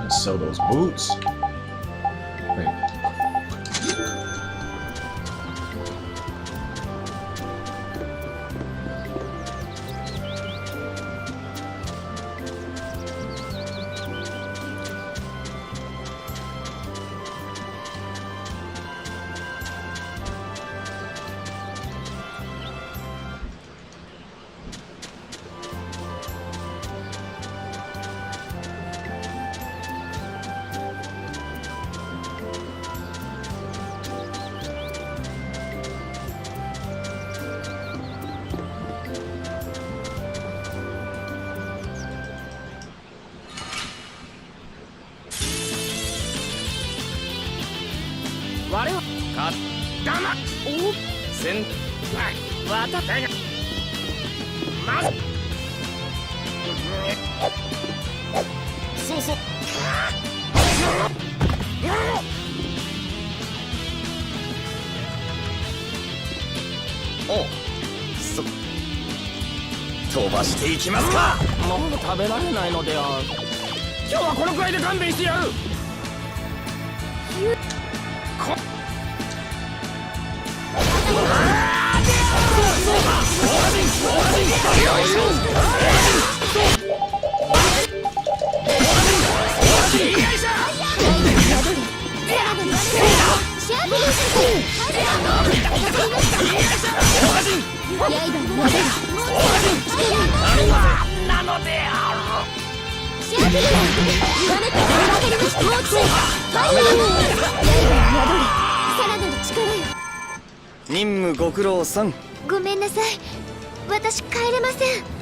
let's sell those boots. Wait. 全わただがまずそうそうおう飛ばしていきますか。もう食べられないのでは。今日はこのくらいで勘弁してやる。なのである。任務ご苦労さん。ごめんなさい、私帰れません。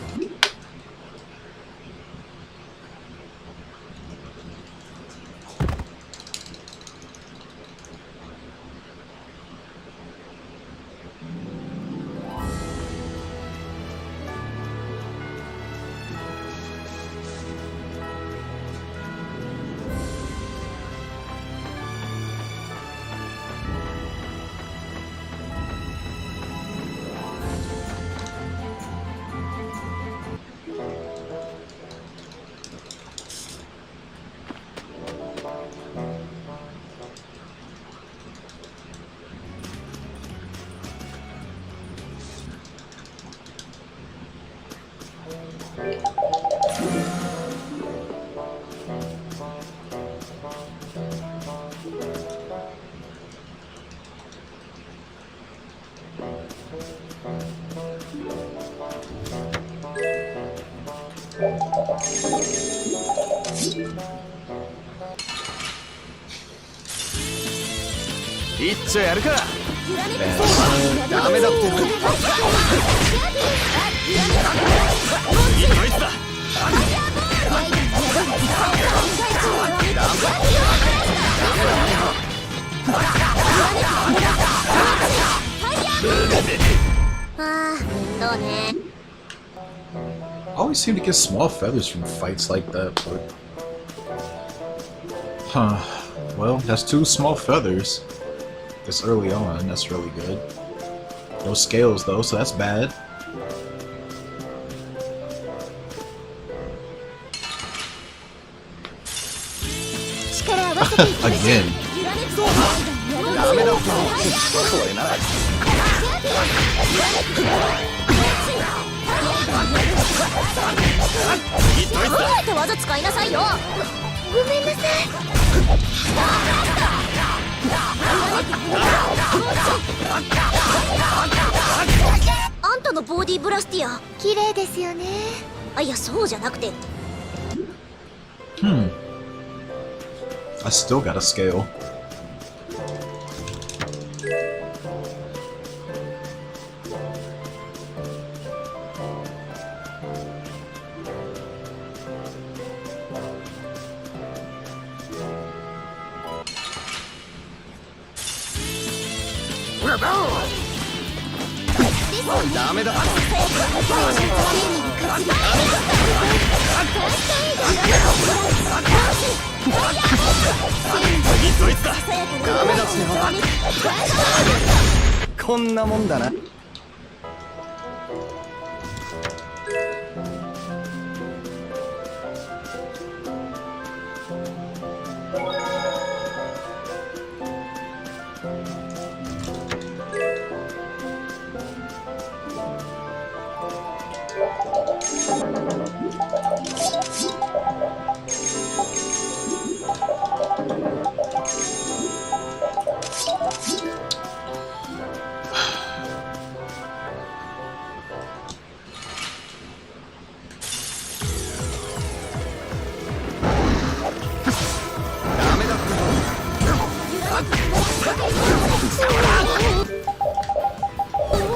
一丁やるか。ダメだっての。いいだ。I always seem to get small feathers from fights like that, but... Huh. Well, that's 2 small feathers. This early on, that's really good. No scales though, so that's bad. Again. I still got a scale. Damn. こんなもんだな。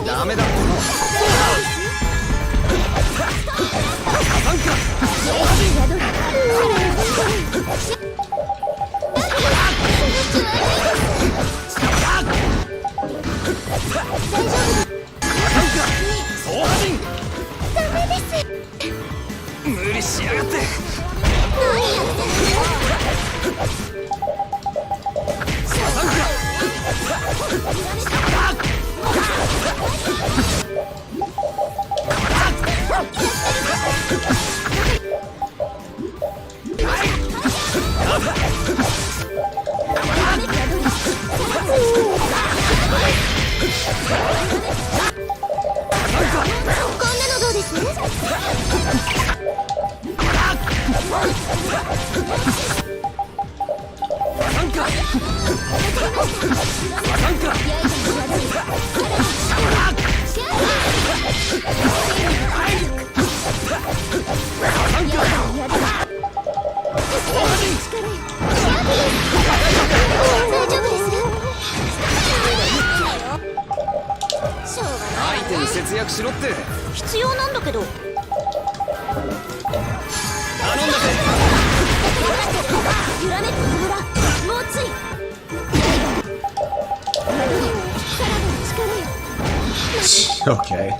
ダメだ。無理しやがって。こんなのどうです？アイテム節約しろって。必要なんだけど。頼んだぜ。揺らめく野村、猛追。さらなる力よ。Okay.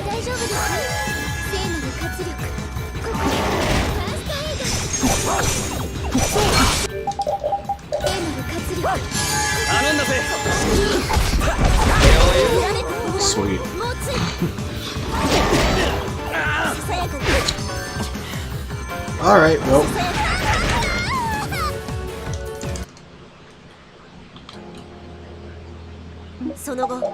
大丈夫です。聖なる活力。ここファーストエイド。聖なる活力。頼んだぜ。揺らめく野村、 Sweet. 猛追。ささやかに。 Alright, well. その後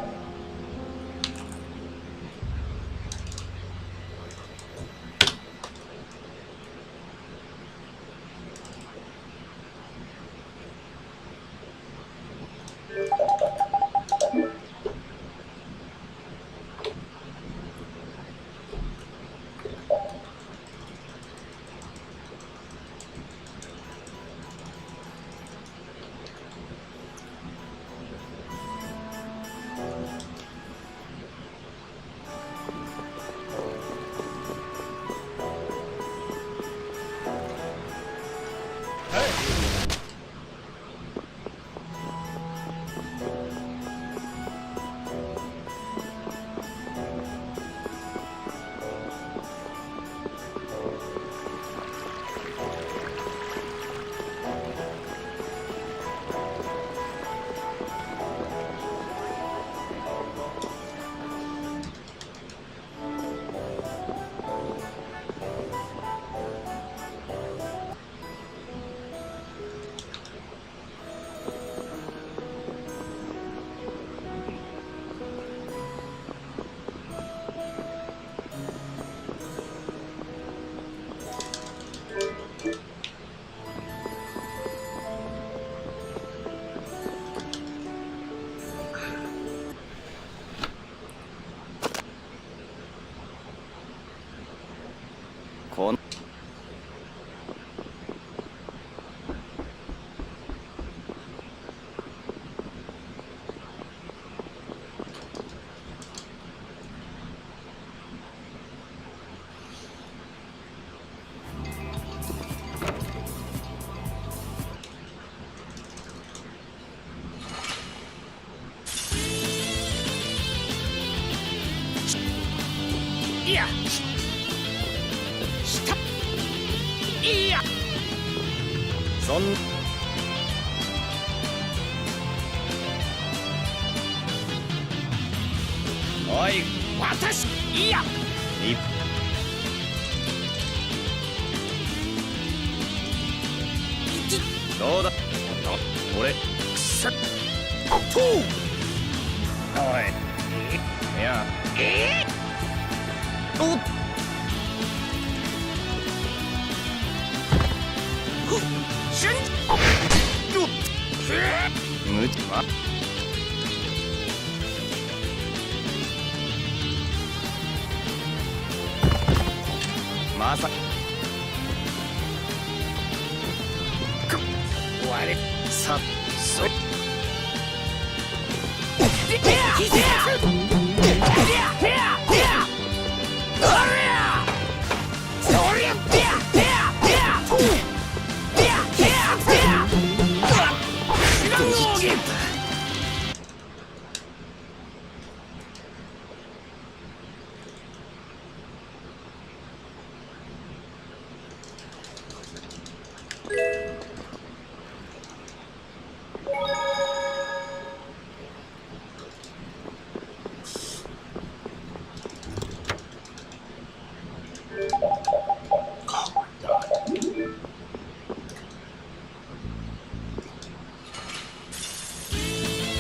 こんいやしたいやそんおい私いやいどうだ俺くさっとおいいやおっしゅんむちはまさか我さそ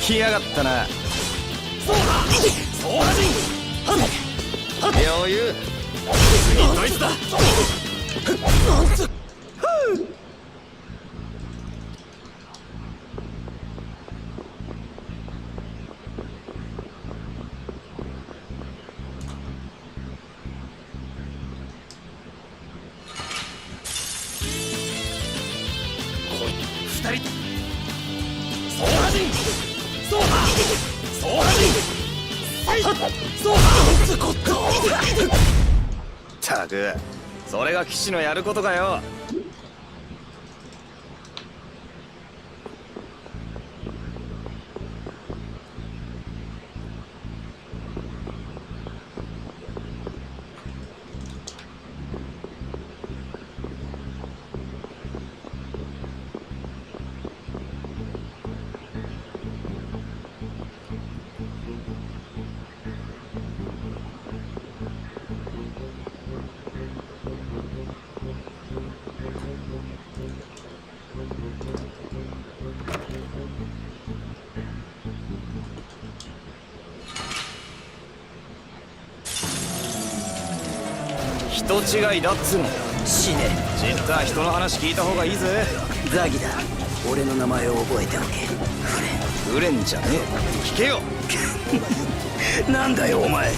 来やがったな。そうはじん。余裕。次ドイツだ。二人。そうはじん。そうは。そうはじん。そうは。ったく、それが騎士のやることかよ。人違いだっつうの。死ね。実は人の話聞いた方がいいぜ。ザギだ。俺の名前を覚えておけ。フレンじゃねえ。聞けよ。なんだよお前。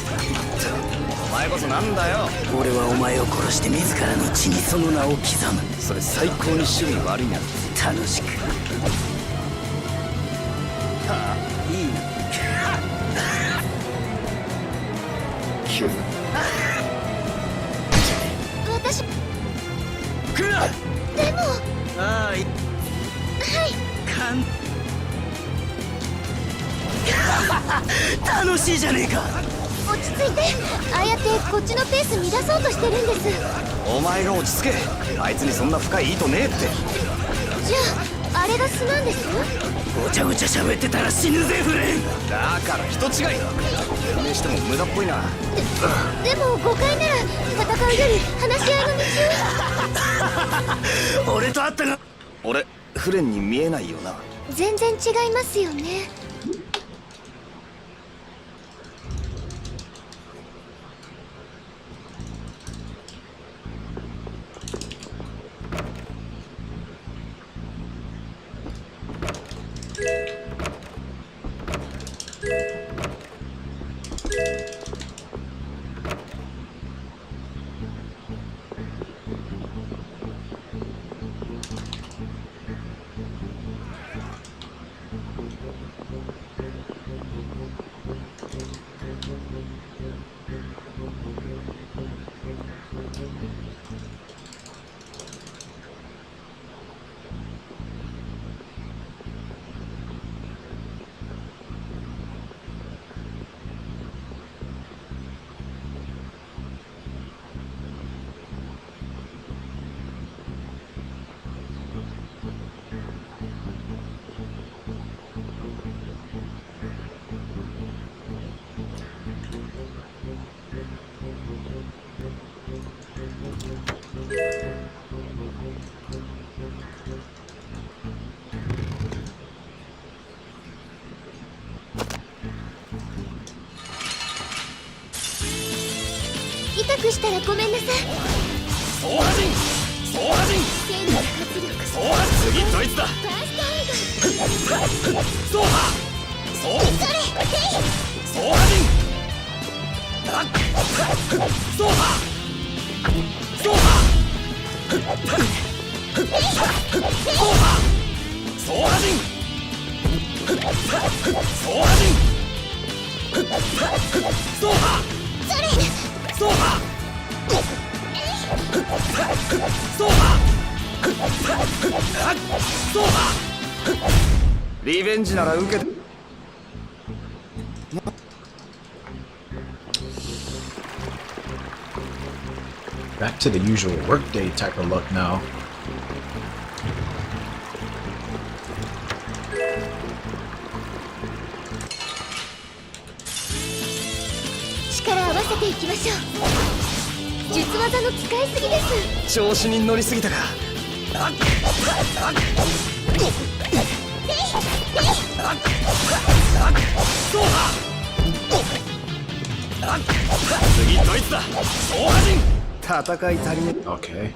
お前こそなんだよ。俺はお前を殺して自らの血にその名を刻む。それ最高に趣味悪いな。楽しく。はあ、いいな。急私来るな。でもああ、はい楽しいじゃねえか。落ち着いて。ああやってこっちのペース乱そうとしてるんです。お前が落ち着け。あいつにそんな深い意図ねえって。じゃああれが素なんです？ごちゃごちゃ喋ってたら死ぬぜフレン。だから人違い。説明しても無駄っぽいな。でも誤解なら戦うより話し合いの道を。俺と会ったが。俺フレンに見えないよな。全然違いますよね。痛くしたらごめんなさい。そうはじん。そうはじん。戦力活力そうは次ドイツだ。ファーストアイドル。そうは。そう。それそうはじん。あっ。そうは。そうは。そうは。そうはじん。そうはじん。そうは。それそうは。そうは。あっ。そうは。リベンジなら受けて。Back to the usual workday type of luck now. 力合わせていきましょう。術技の使いすぎです。調子に乗りすぎたか。あっ。あっ。次ドイツだ総破人戦い足りね Okay.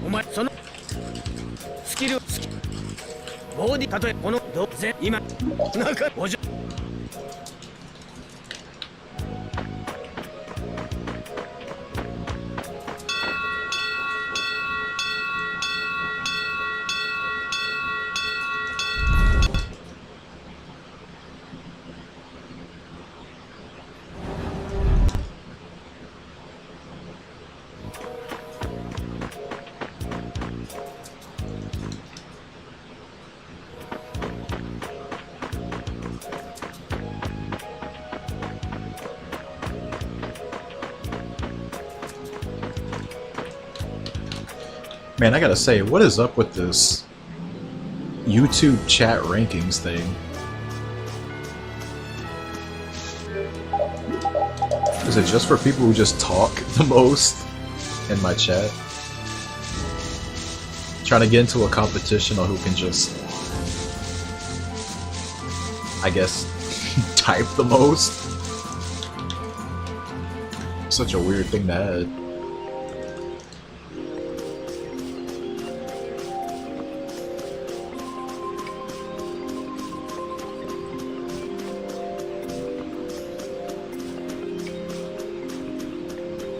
お前そのスキルボディたとえこのどぜ今なんかおじょMan, I gotta say, what is up with this YouTube chat rankings thing? Is it just for people who just talk the most in my chat? Trying to get into a competition on who can just, I guess, type the most? Such a weird thing to add.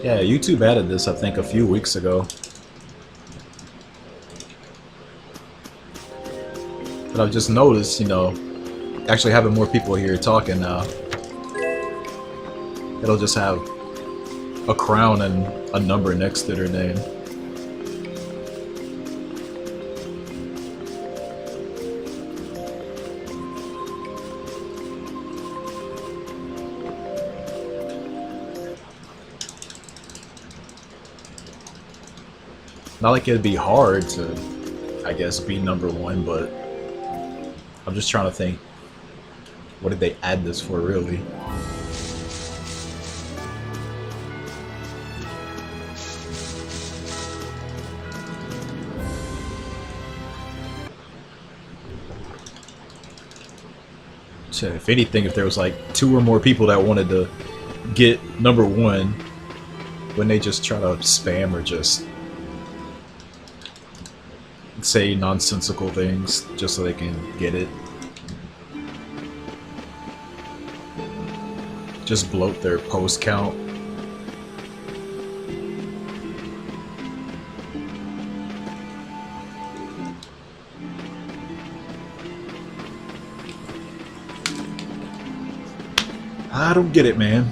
Yeah, YouTube added this, I think, a few weeks ago. But I've just noticed, you know, actually having more people here talking now. It'll just have a crown and a number next to their name. Not like it'd be hard to, I guess, be #1, but I'm just trying to think, what did they add this for, really? So if anything, if there was like 2 or more people that wanted to get #1, wouldn't they just try to spam or just say nonsensical things just so they can get it? Just bloat their post count. I don't get it, man.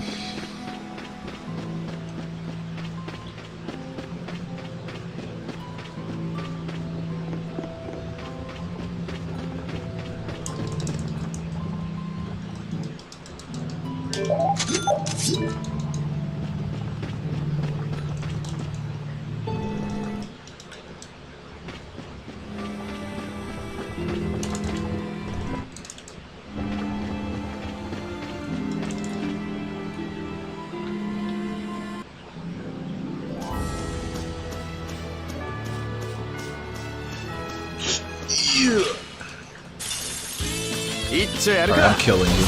Alright, I'm killing you.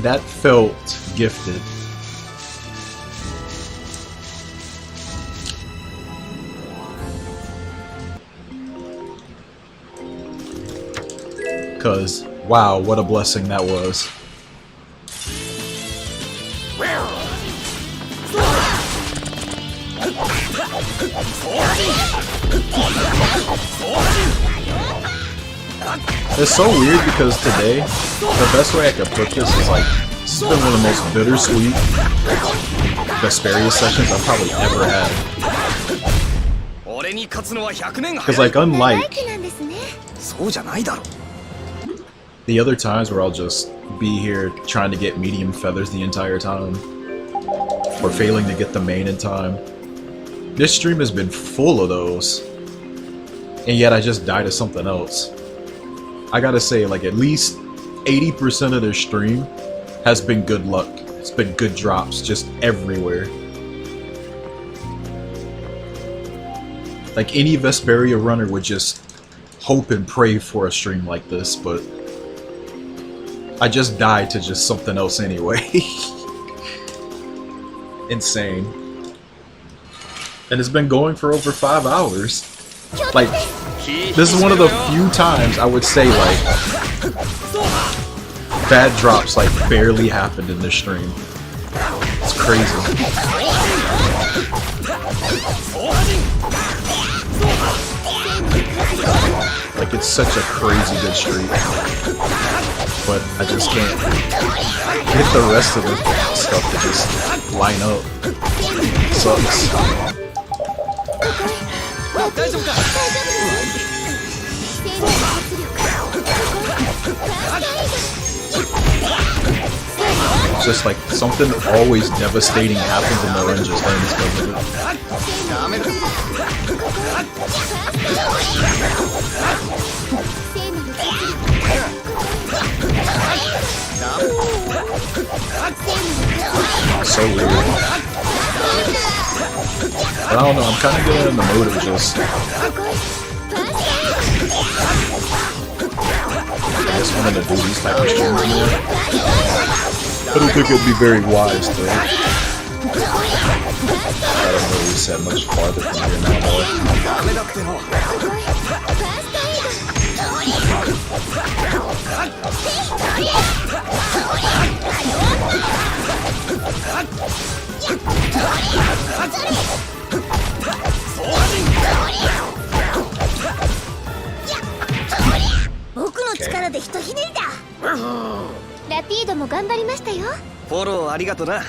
That felt gifted. Cause wow, what a blessing that was. It's so weird because today, the best way I could put this is like, this has been one of the most bittersweet Vesperia sessions I've probably ever had. Because like, unlike the other times where I'll just be here trying to get medium feathers the entire time, or failing to get the main in time, this stream has been full of those, and yet I just die to something else. I gotta say, like, at least 80% of this stream has been good luck. It's been good drops just everywhere. Like, any Vesperia runner would just hope and pray for a stream like this, but I just died to just something else anyway. Insane. And it's been going for over 5 hours. Like, this is one of the few times I would say, like, bad drops, like, barely happened in this stream. It's crazy. Like, it's such a crazy good streak. But I just can't get the rest of the stuff to just line up. Sucks. It's just like something always devastating happens in the run just ends because of it. So weird. But I don't know, I'm kind of getting in the mood of just... I just wanted to do these type of streams more. I don't think it'd be very wise to I don't really set much farther from here now, boy.ラティードも頑張りましたよ。フォローありがとな。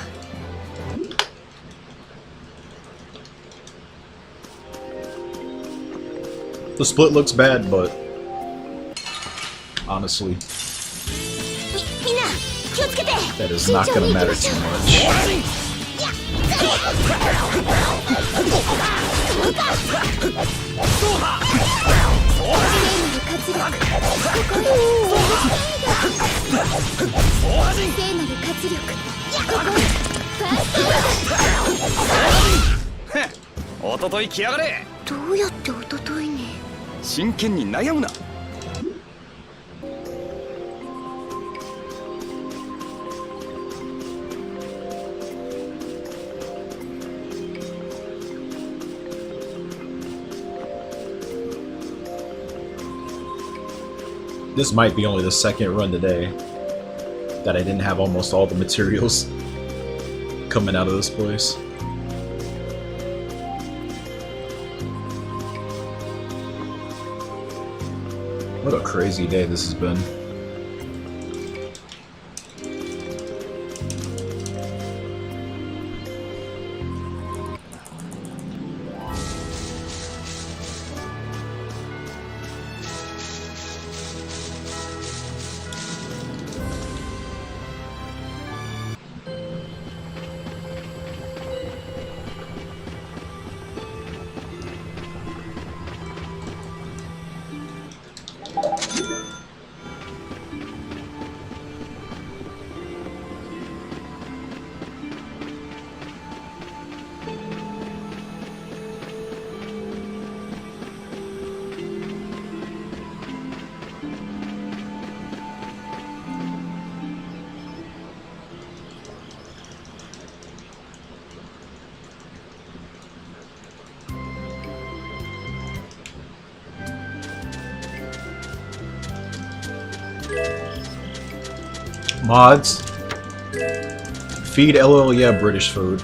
The split looks bad, but honestly, that is not gonna matter too much.おととい来やがれ。どうやっておとといね。真剣に悩むな。This might be only the second run today that I didn't have almost all the materials coming out of this place. What a crazy day this has been. Mods. Feed LL, yeah, British food.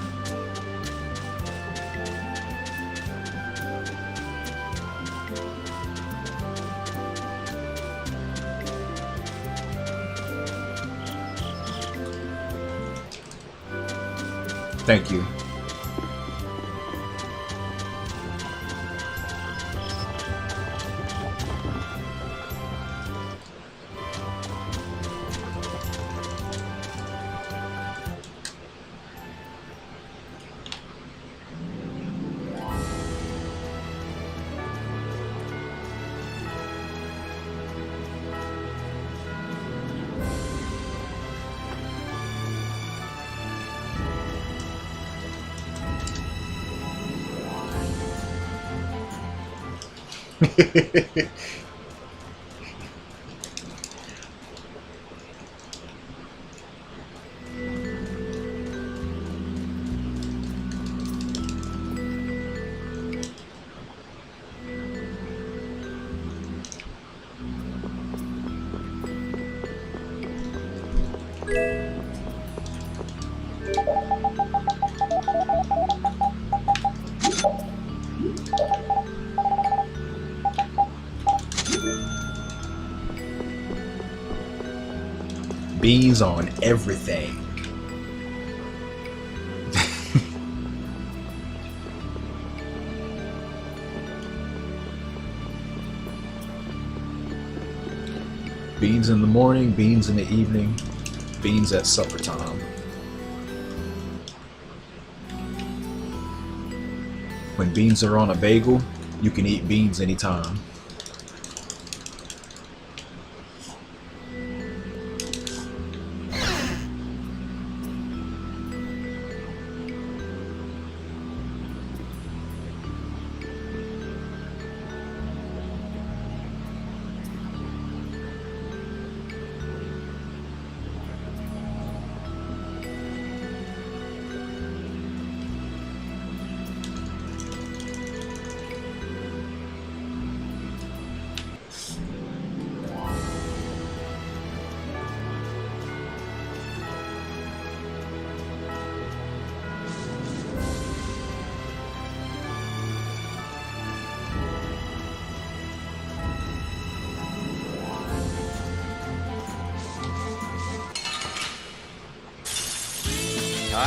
Thank you. Beans on everything. Beans in the morning, beans in the evening, beans at supper time. When beans are on a bagel, you can eat beans anytime.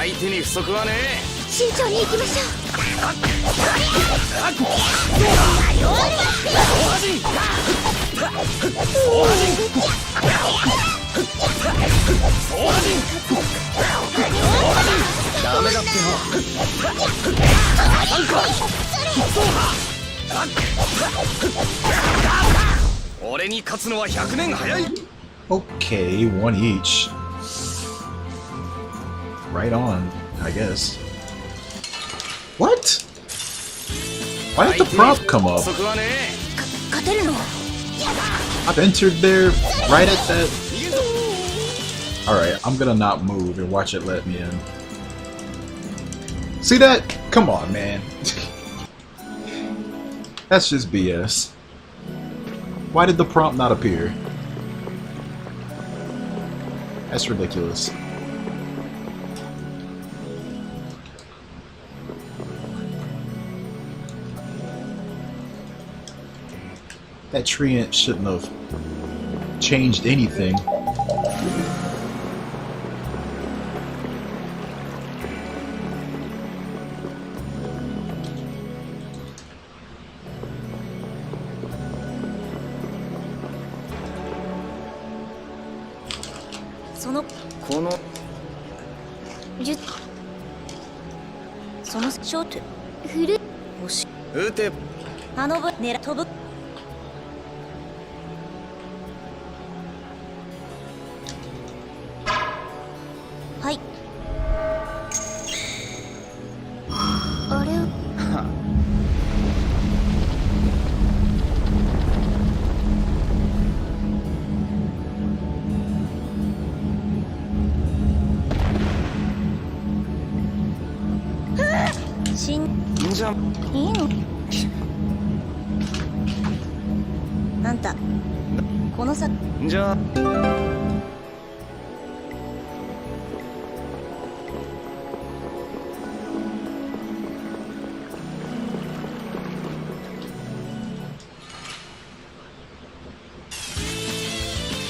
相手に不足はね慎重に行きましょダメだっての俺に勝つのは100年早い Okay, one each. Right on, I guess. What? Why did the prompt come up? 勝てるの I've entered there right at that. Alright, I'm gonna not move and watch it let me in. See that? Come on, man. That's just BS. Why did the prompt not appear? That's ridiculous. That treant shouldn't have changed anything.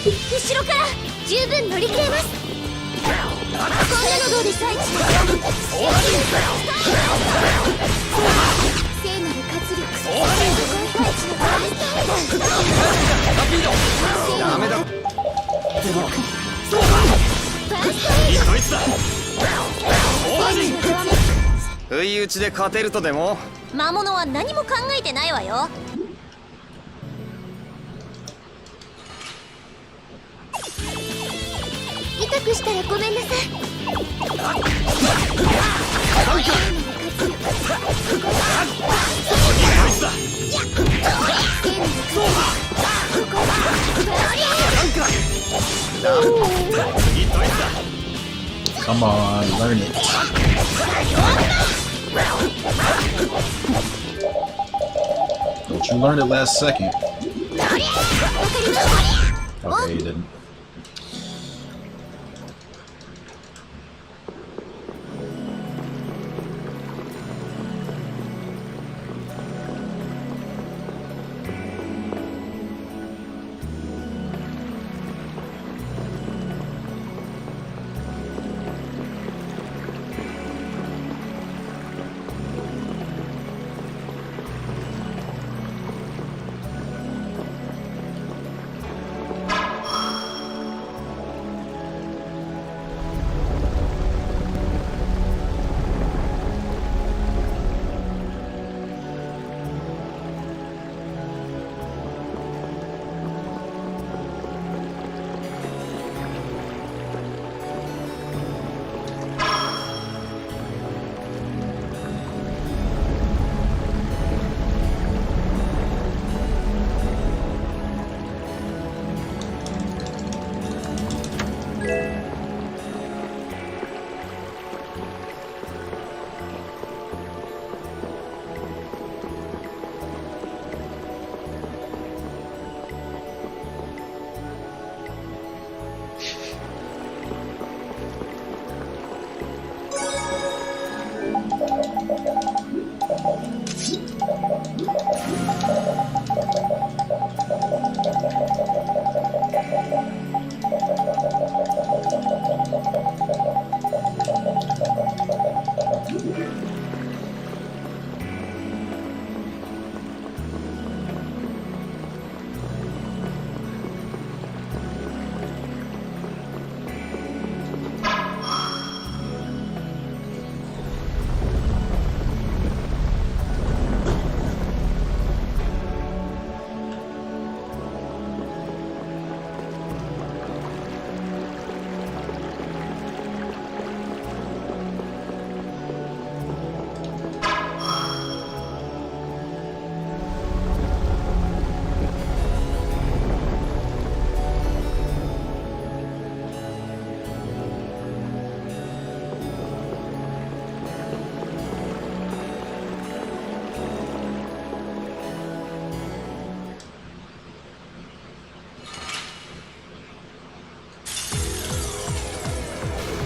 後ろから十分乗り切れます。こんなのどうですか。聖なる活力、世界一のバイダメだ。こいつだ。不意打ちで勝てるとでも。魔物は何も考えてないわよ。痛くしたらごめんなさい。Come on, learn it. Don't you learn it last second? Okay, you didn't.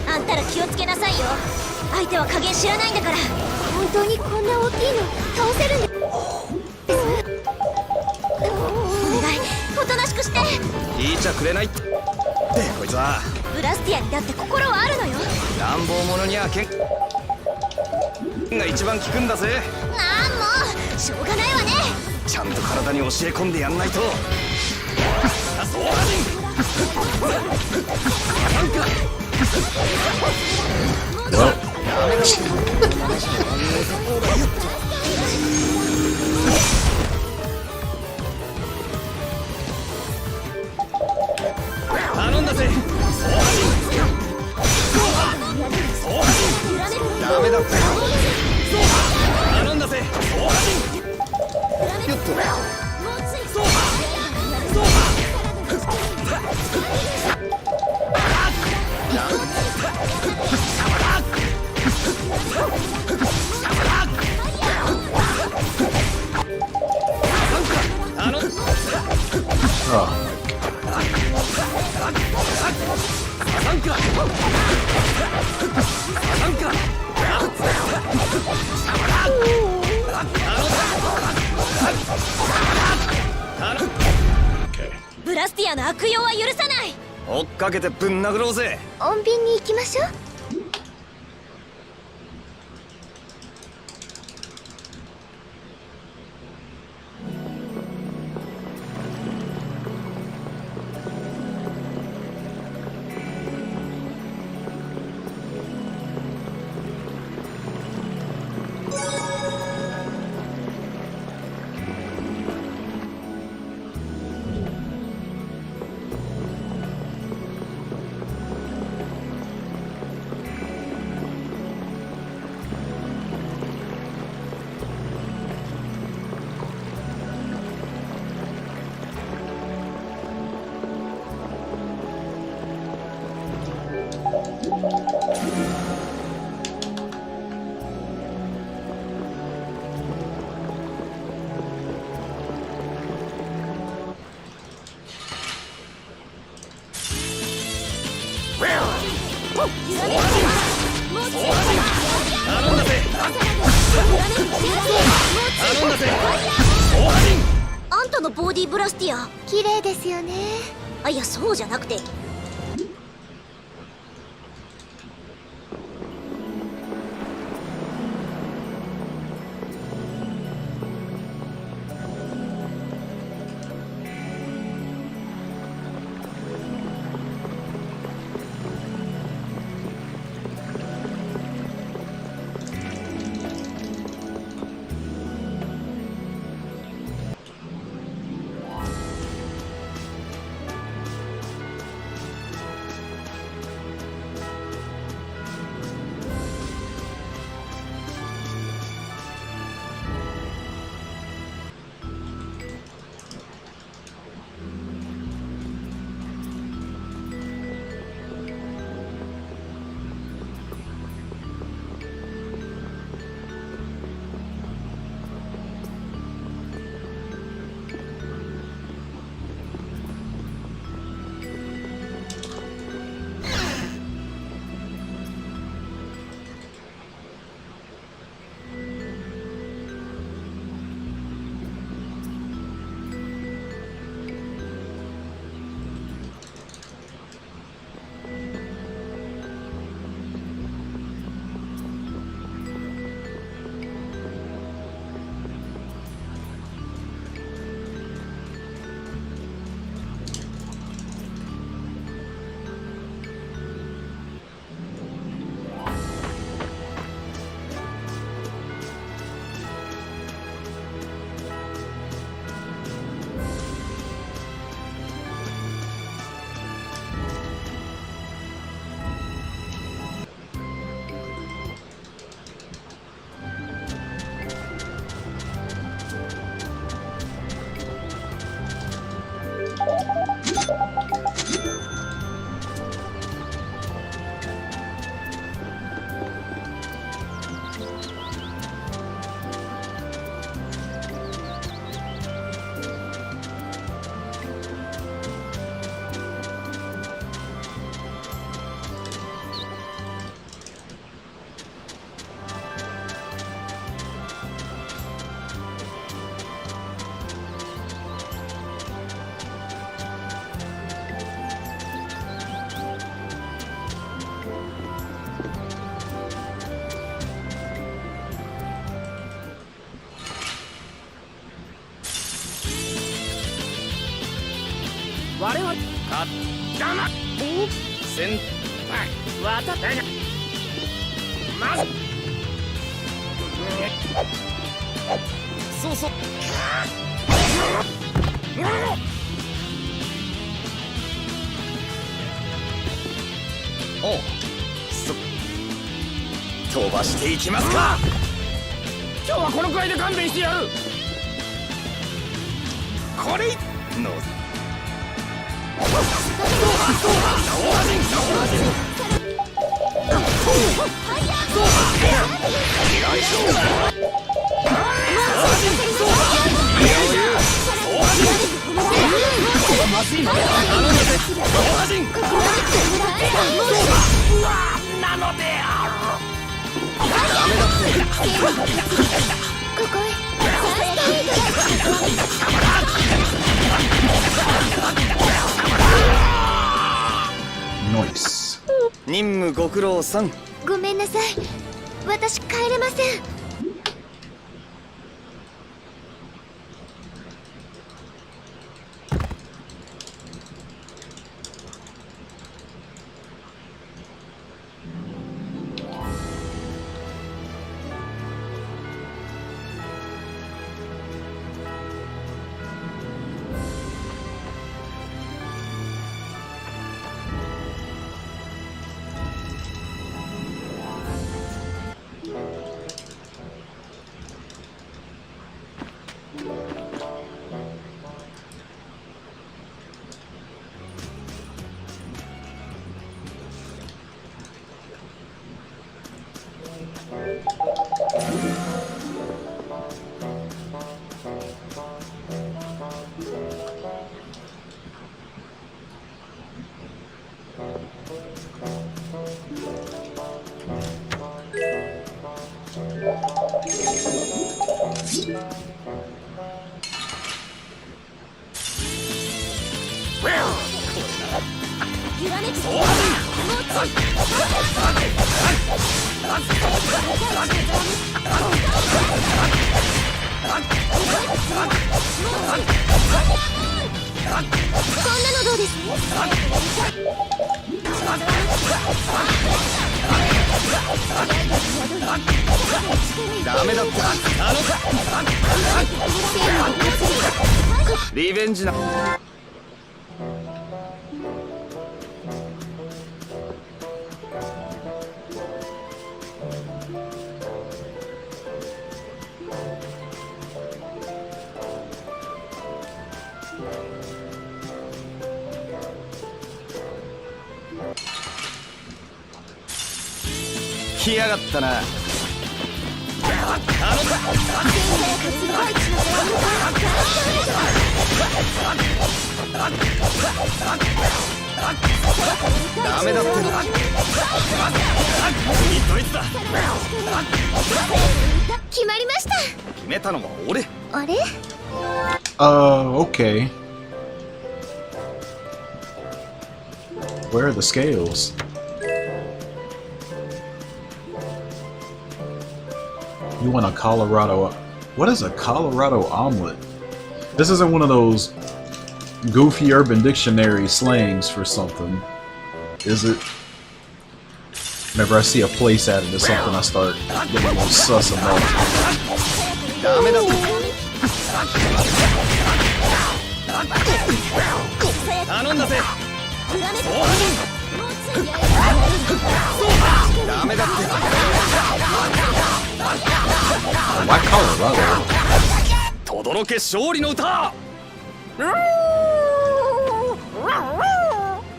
あんたら気をつけなさいよ。相手は加減知らないんだから。本当にこんな大きいの倒せるんです。お願い、おとなしくして。聞いちゃくれないってこいつは。ブラスティアにだって心はあるのよ。乱暴者には剣が一番効くんだぜ。ああ、もうしょうがないわね。ちゃんと体に教え込んでやんないと。頼んだぜ。ダメだって。頼んだぜ。よっと。ブブラスティアの悪用は許さない。追っかけてぶん殴ろうぜ。穏便に行きましょう。あんたのボディブラスティア綺麗ですよね。あ、いやそうじゃなくて、我々かだなお先輩わたったがまずそうそうおう飛ばしていきますか。今日はこのくらいで勘弁してやる。これのなのでここへ任務ご苦労さん。ごめんなさい、私帰れません。揺らめくこんなのどうです？ダメだった。リベンジな。来やがったな。ダメだって。ドイツだ。決まりました。決めたのは俺。あれOkay. Where are the scales? You want a Colorado... What is a Colorado omelet? This isn't one of those goofy Urban Dictionary slangs for something, is it? Whenever I see a place added to something, I start getting a little sus about it. Why Colorado? 轟勝利の歌。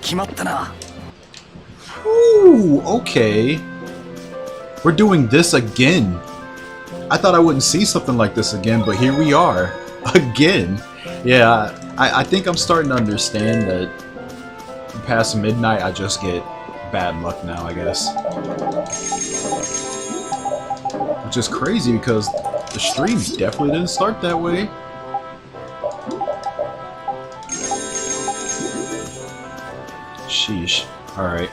決まったな。Ooh, okay. We're doing this again. I thought I wouldn't see something like this again, but here we are. Again. Yeah, I think I'm starting to understand that past midnight I just get bad luck now, I guess. Which is crazy because the stream definitely didn't start that way. Sheesh. Alright.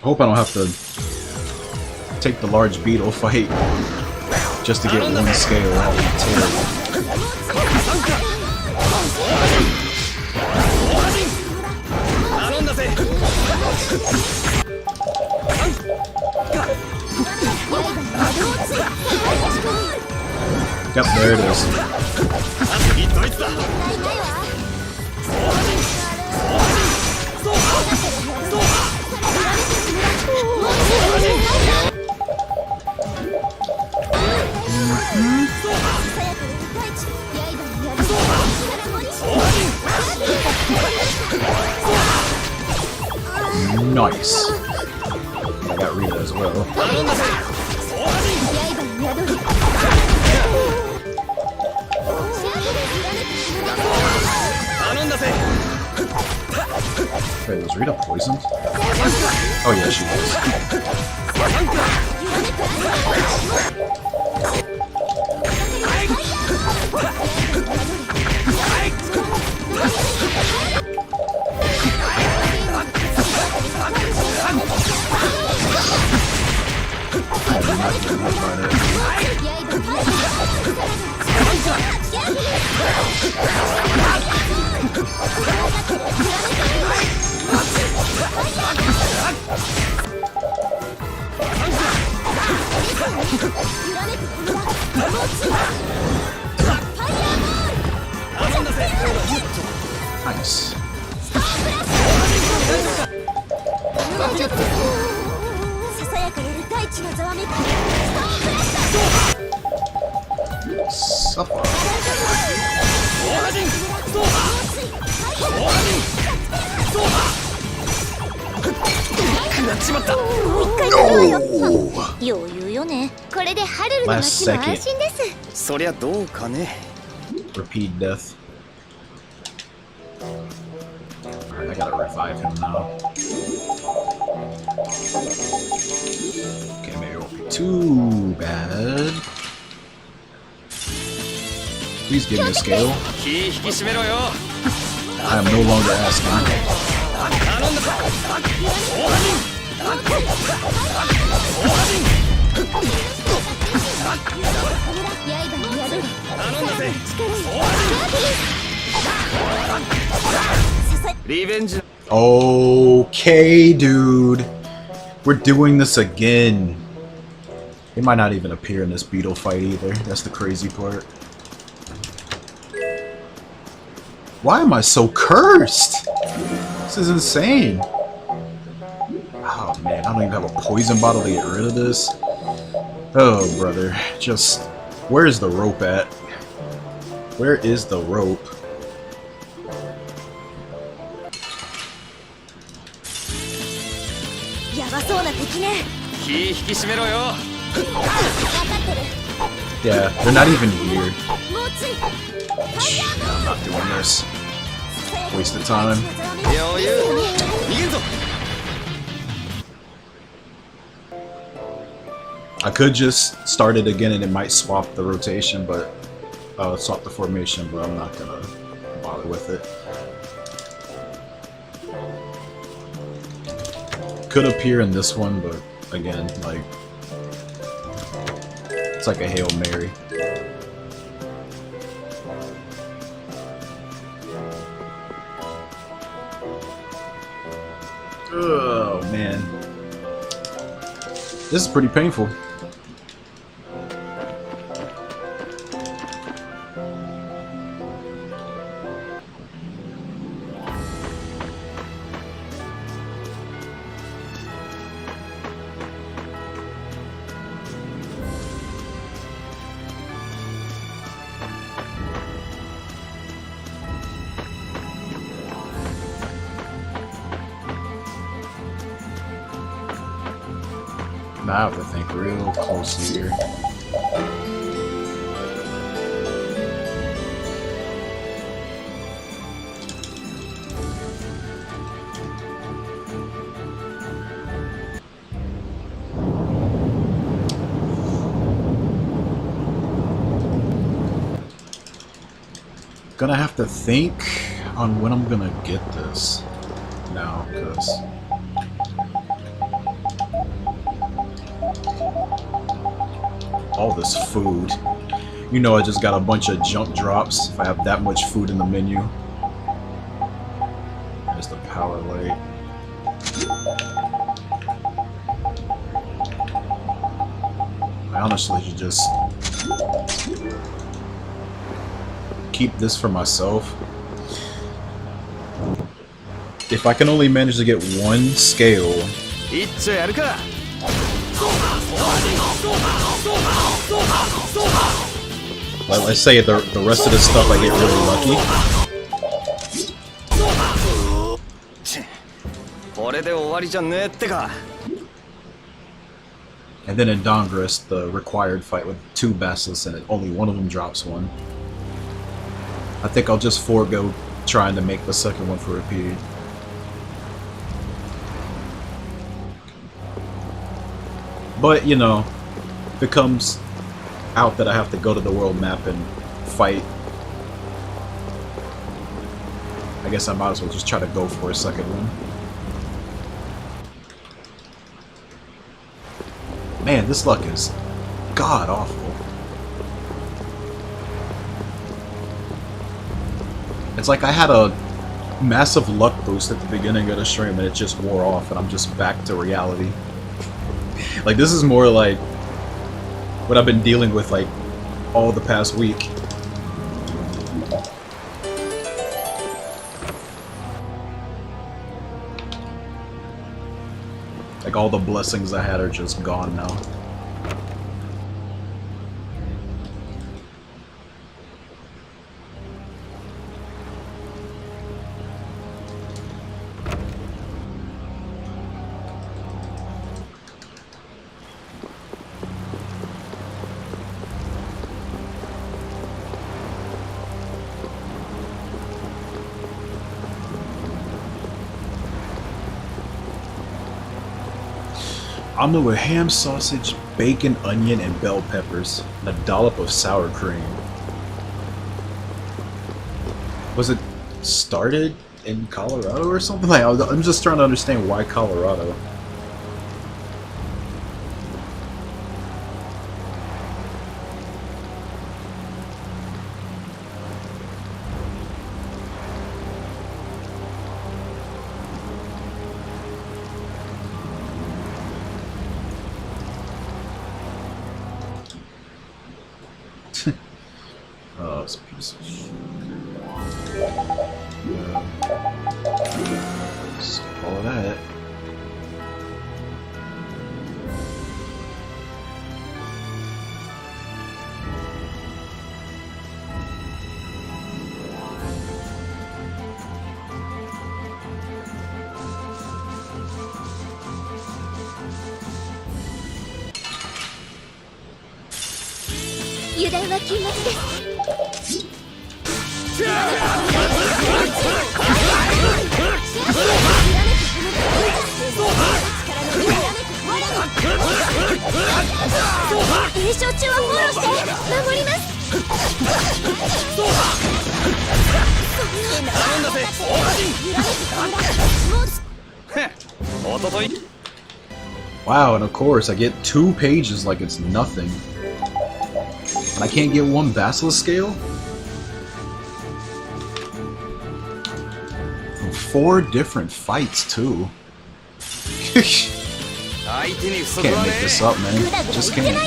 Hope I don't have to take the large beetle fight just to get one scale. That would be terrible. Yep, there it is. Nice. I got Rita as well. Wait, was Rita poisoned? Oh yeah, she was. Nice. ささやかより大地のざわめくストーンブラスター Supper. なっちまった。もう一回だわよ余裕よねこれでハルルの Last 街も安 second. 心ですそりゃどうかね。 Repeat death. Alright, I gotta revive him now. Okay, maybe it won't be too bad. Please give me a scale. 気引き締めろよ。 I am no longer asking. 頼んだぞ。刃に宿る頼んだぜ。リベンジ。 Okay, dude. We're doing this again. It might not even appear in this beetle fight either. That's the crazy part. Why am I so cursed? This is insane. Oh man, I don't even have a poison bottle to get rid of this. Oh brother, just where's the rope at? Where is the rope? Yeah, they're not even here. I'm not doing this. Waste of time. 余裕。逃げるぞ。 I could just start it again and it might swap the rotation, but swap the formation, but I'm not gonna bother with it. Could appear in this one, but again, like it's like a Hail Mary. Oh man. This is pretty painful. I have to think real closely here. Gonna have to think on when I'm gonna get this now, because all this food. You know, I just got a bunch of junk drops if I have that much food in the menu. There's the power light. I honestly should just keep this for myself. If I can only manage to get one scale. Like, let's say the rest of the stuff I get really lucky. And then in Dongress, the required fight with 2 basilisks in it, only one of them drops one. I think I'll just forego trying to make the second one for repeated. But, you know, if it comes out that I have to go to the world map and fight, I guess I might as well just try to go for a second one. Man, this luck is god awful. It's like I had a massive luck boost at the beginning of the stream and it just wore off and I'm just back to reality. Like, this is more like what I've been dealing with like all the past week. Like, all the blessings I had are just gone now. Omelet with ham, sausage, bacon, onion, and bell peppers, and a dollop of sour cream. Was it started in Colorado or something? Like, I'm just trying to understand why Colorado. Oh, it's a piece of shit. All of that. Wow, and of course I get 2 pages like it's nothing. And I can't get 1 Basilisk scale? From 4 different fights too. Can't make this up, man. Just can't.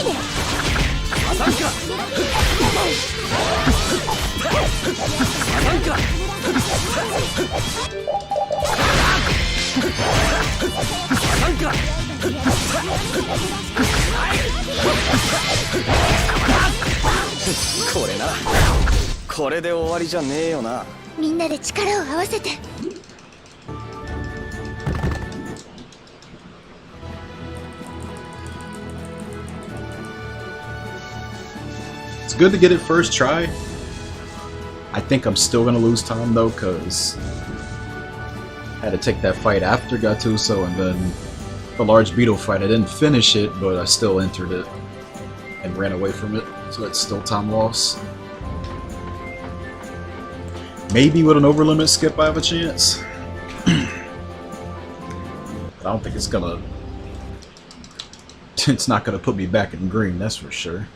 It's good to get it first try. I think I'm still gonna lose time though, cause I had to take that fight after Gattuso, and then the large beetle fight. I didn't finish it, but I still entered it and ran away from it, so that's still time loss. Maybe with an overlimit skip I have a chance. But I don't think it's gonna... It's not gonna put me back in green, that's for sure.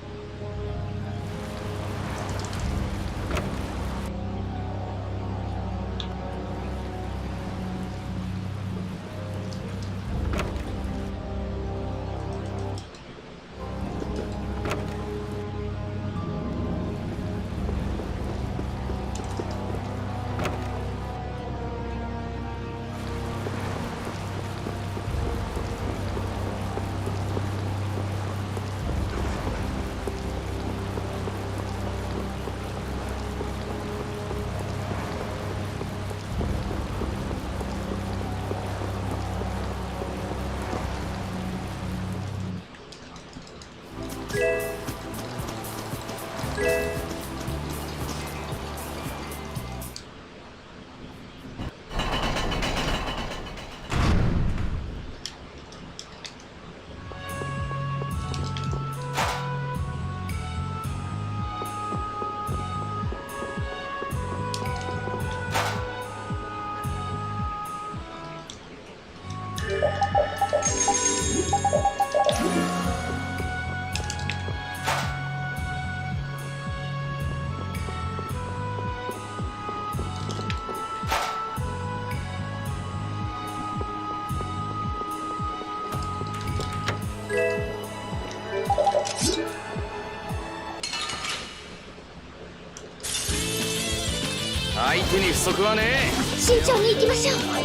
相手に不足はねえ。慎重に行きましょう。余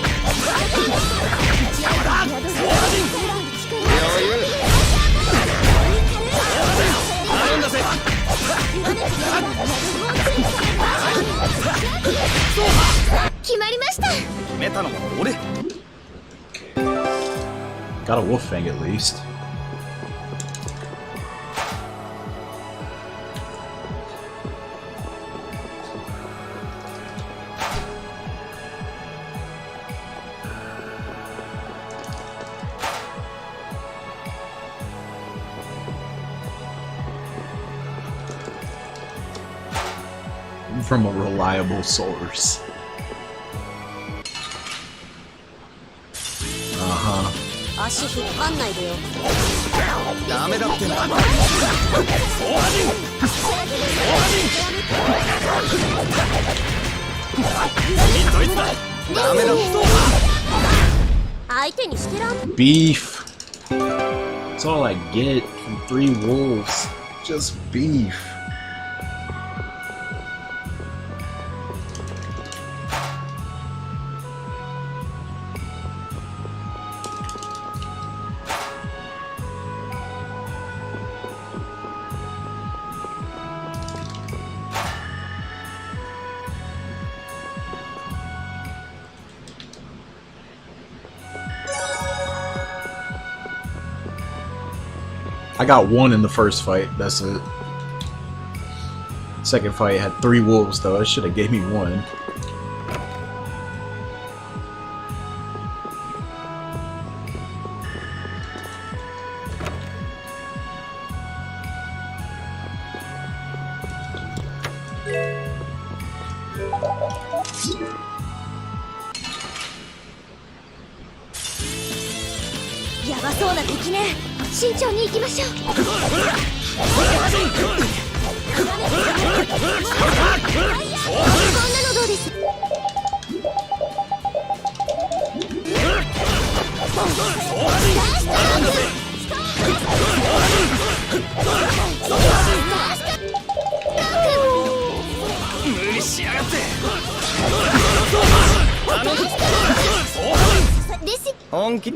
裕。頼んだぜ。決まりました。決めたのも俺。 Got a wolf fang at least. From a reliable source. Uh-huh. 足引っ張んないでよ。ダメだってな。ドイツだ。ダメだ。相手にしてらん。 Beef. That's all I get from 3 wolves. Just beef. I got 1 in the first fight, that's it. Second fight had 3 wolves though, it should have gave me 1. Yabaそうな敵ね。慎重に行きましょう。こんなのどうです？無理しやがって。本気。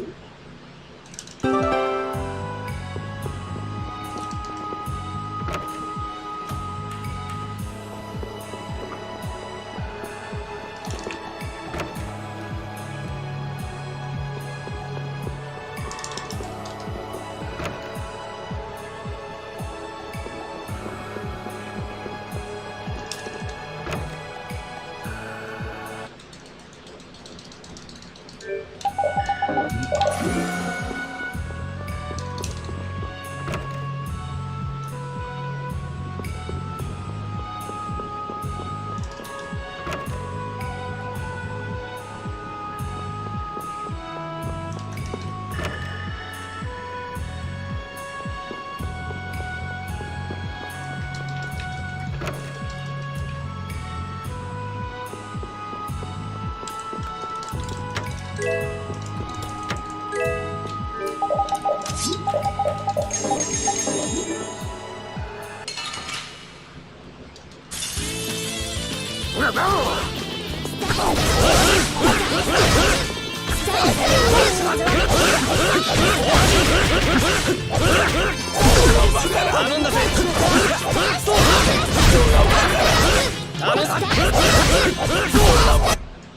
頼んだぜ。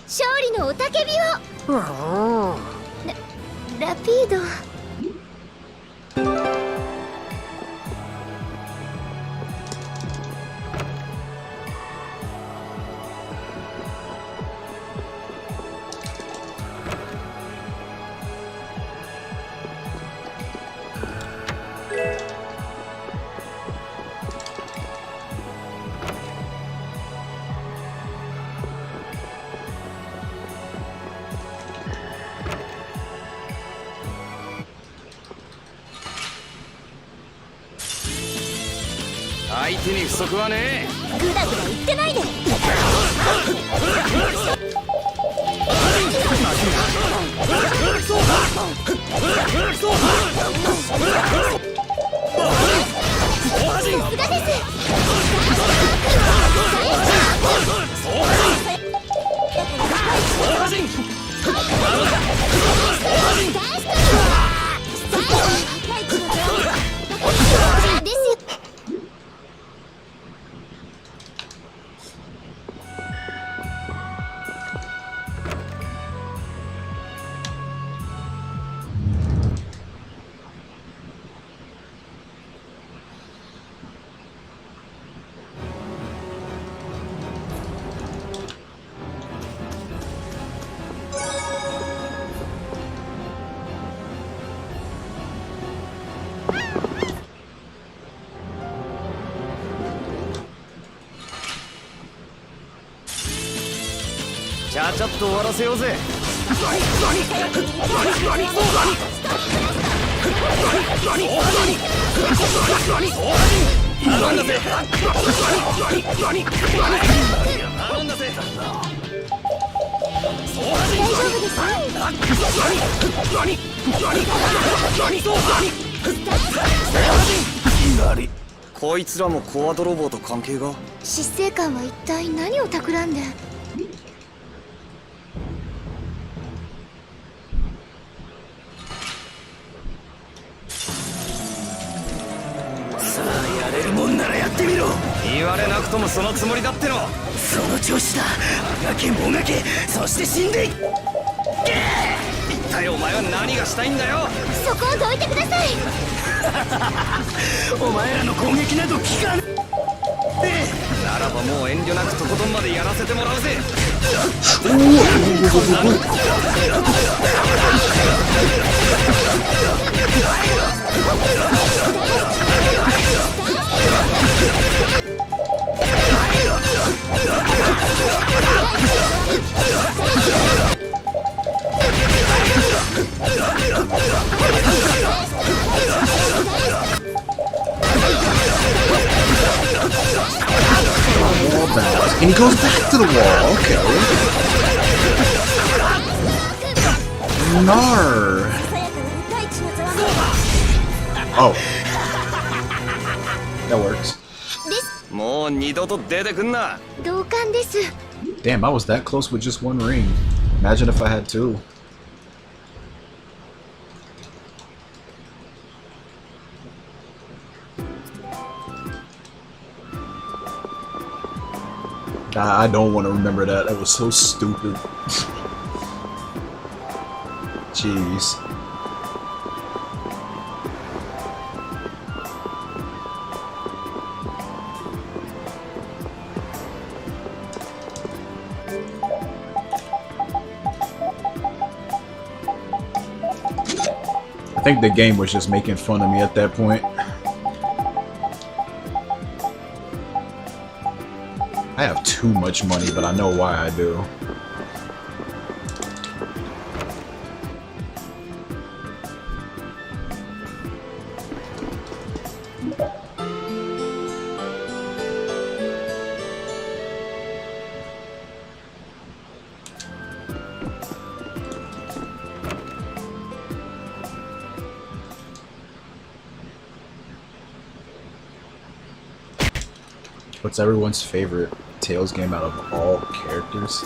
勝利の雄たけびを。ラピード。相手に不足はねえ。グダグダ言ってないで。さすがです。ちゃちゃっと終わらせようぜ。頼んだぜ。頼んだぜ。こいつらもコア泥棒と関係が。執政官は一体何を企んで。さあやれるもんならやってみろ。言われなくともそのつもりだっての。その調子だ。あがけもがけ、そして死んでいけ。一体お前は何がしたいんだよ。そこをどいてください。お前らの攻撃など効かねえ。ならばもう遠慮なくとことんまでやらせてもらうぜ。And he goes back to the wall. Okay. Nar. Oh. That works. もう二度と出てくんな。同感です。 Damn, I was that close with just one ring. Imagine if I had two. I don't want to remember that. That was so stupid. Jeez. I think the game was just making fun of me at that point. I have too much money, but I know why I do. What's everyone's favorite Tales game out of all characters?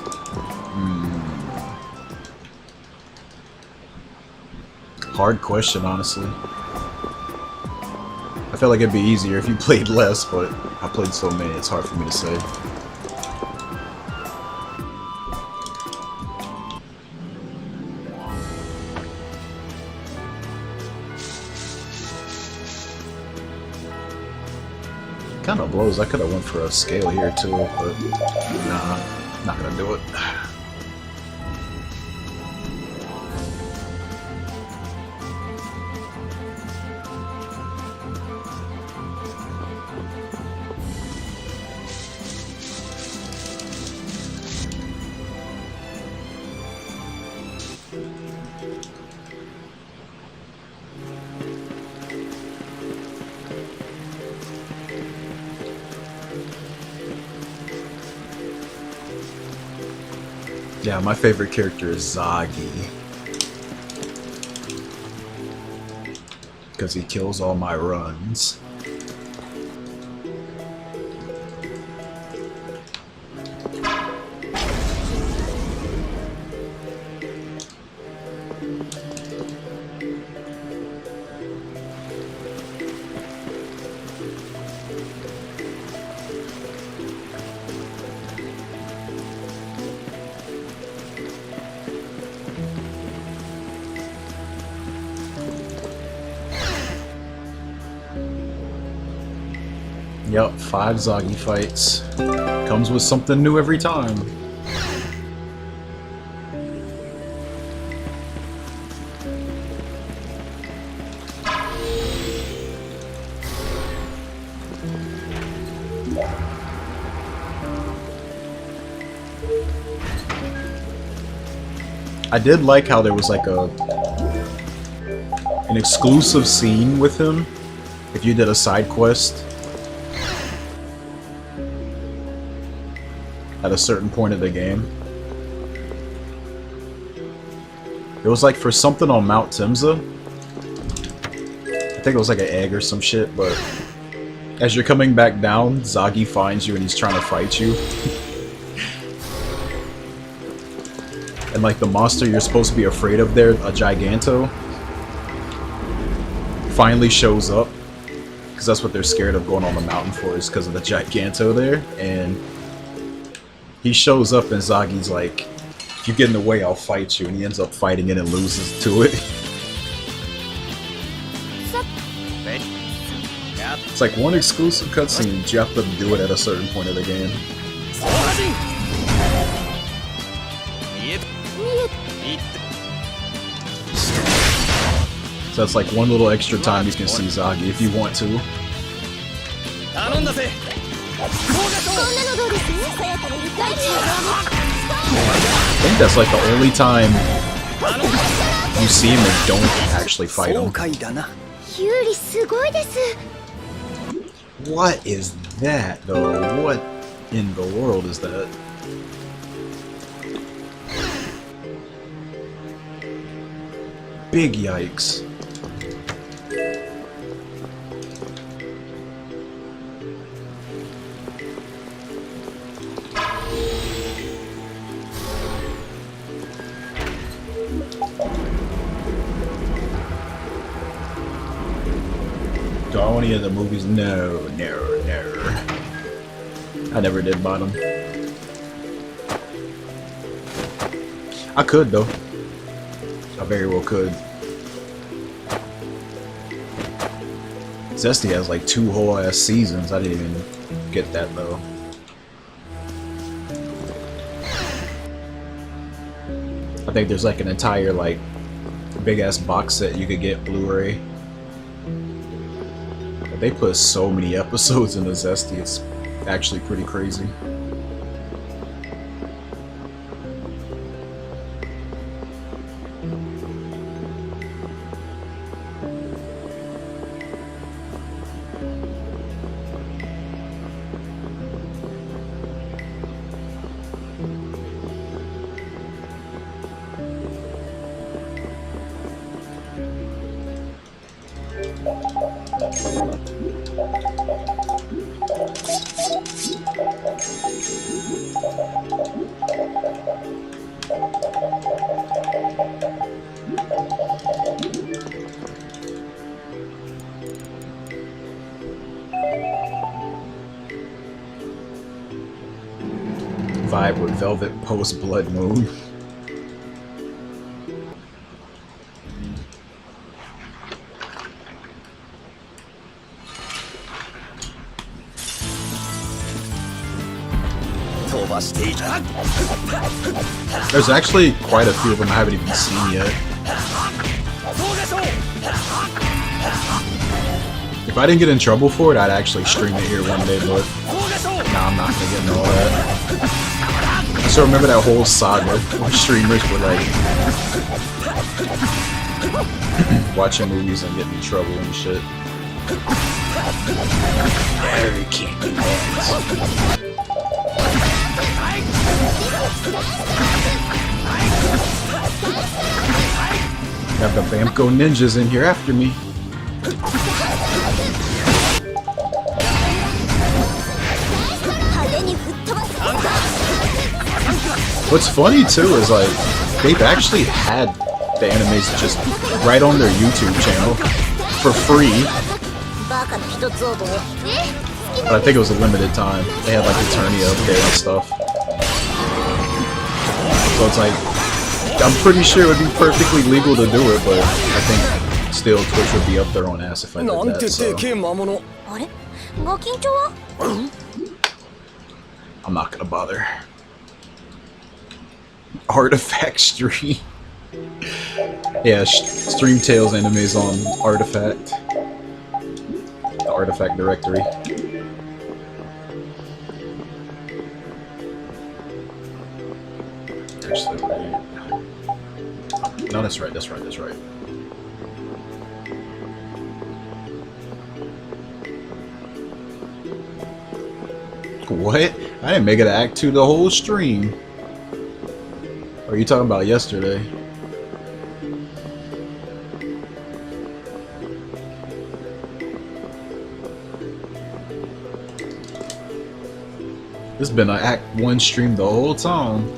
Hard question, honestly. I feel like it'd be easier if you played less, but I played so many, it's hard for me to say. Kind of blows. I could have went for a scale here too, but nah, not gonna do it. Yeah, my favorite character is Zagi. Because he kills all my runs. Yep, 5 Zagi fights. Comes with something new every time. I did like how there was like an exclusive scene with him if you did a side quest at a certain point of the game. It was like for something on Mount Timza. I think it was like an egg or some shit, but as you're coming back down, Zagi finds you and he's trying to fight you. And like the monster you're supposed to be afraid of there, a Giganto, finally shows up. Because that's what they're scared of going on the mountain for, is because of the Giganto there. And he shows up and Zagi's like, if you get in the way, I'll fight you. And he ends up fighting it and loses to it. It's like one exclusive cutscene, you have to do it at a certain point of the game. So that's like one little extra time you can see Zagi if you want to. I think that's like the only time you see him and don't actually fight him. What is that though? What in the world is that? Big yikes. Do I want any of the movies? No. I never did buy them. I could though. I very well could. Zesty has like 2 whole ass seasons. I didn't even get that though. I think there's like an entire like big ass box set you could get Blu-ray. But they put so many episodes into Zesty, it's actually pretty crazy. Vibe with Velvet post Blood Moon. There's actually quite a few of them I haven't even seen yet. If I didn't get in trouble for it, I'd actually stream it here one day, but nah, I'm not gonna get into all that. I still remember that whole saga where streamers were like watching movies and getting in trouble and shit. No, you can't do that. Got the Bamco ninjas in here after me. What's funny too is like they've actually had the animes just right on their YouTube channel for free. But I think it was a limited time. They had like Eternia up there and stuff. So it's like, I'm pretty sure it would be perfectly legal to do it, but I think still Twitch would be up their own ass if I did that, so I'm not gonna bother. Artifact stream. Yeah, Stream Tales animes on Artifact. The Artifact directory. Actually, No, that's right, that's right, that's right. What? I didn't make it to Act 2 the whole stream. Or are you talking about yesterday? This has been an Act 1 stream the whole time.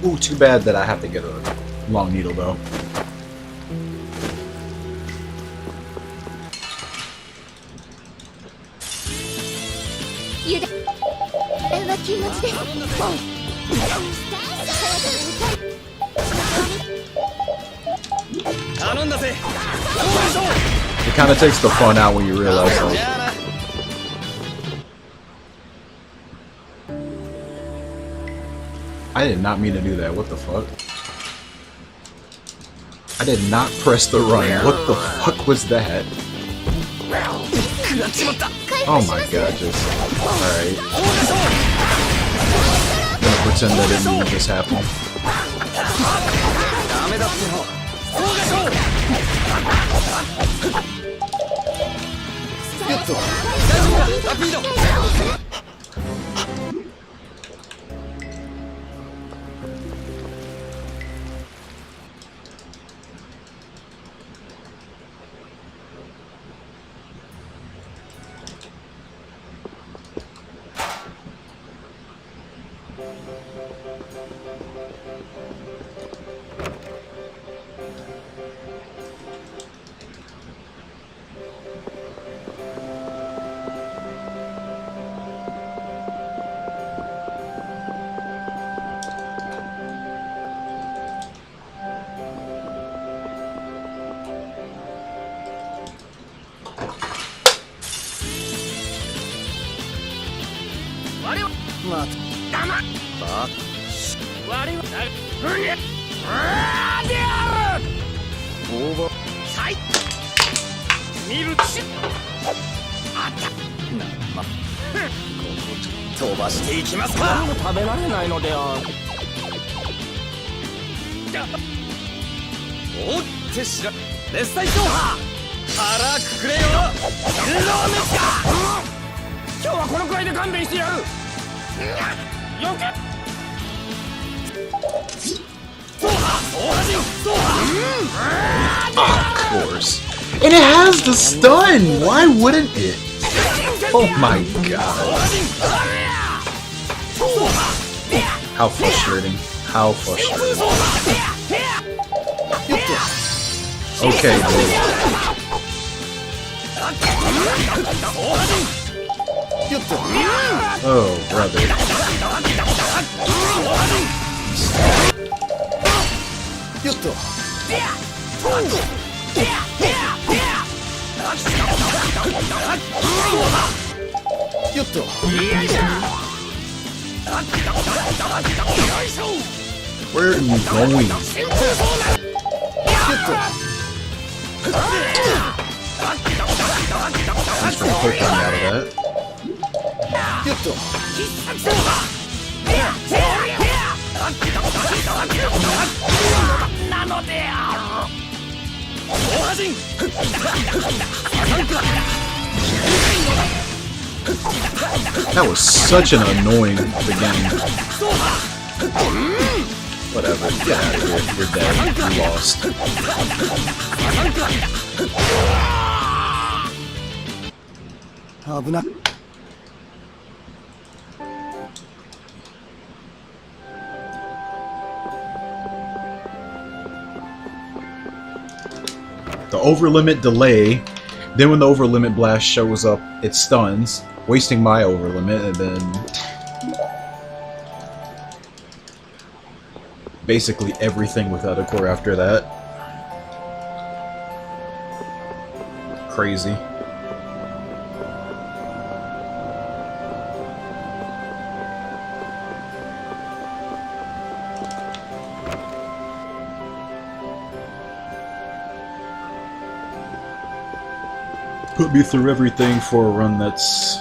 Ooh, too bad that I have to get a long needle though. It kind of takes the fun out when you realize like, I did not mean to do that. What the fuck? I did not press the run. What the fuck was that? Oh my god, just... Alright. I'm gonna pretend that didn't just happen. Of course. And it has the stun! Why wouldn't it? Oh my god. How frustrating. How frustrating. Okay, dude. Oh, brother. Where are you going? Thanks for poking me out of that. That was such an annoying beginning. Whatever, get out of here. You're dead. You lost. The overlimit delay Then when the over limit blast shows up, it stuns, wasting my over limit, and then basically everything without a core after that. Crazy. Put me through everything for a run that's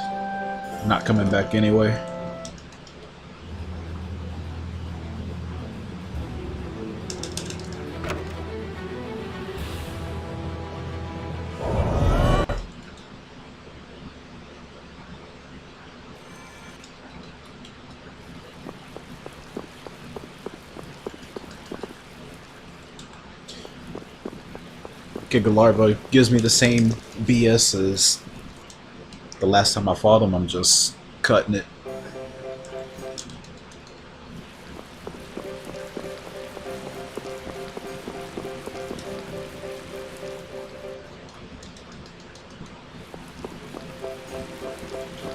not coming back anyway. Gigalarva gives me the same BS as the last time I fought him. I'm just cutting it.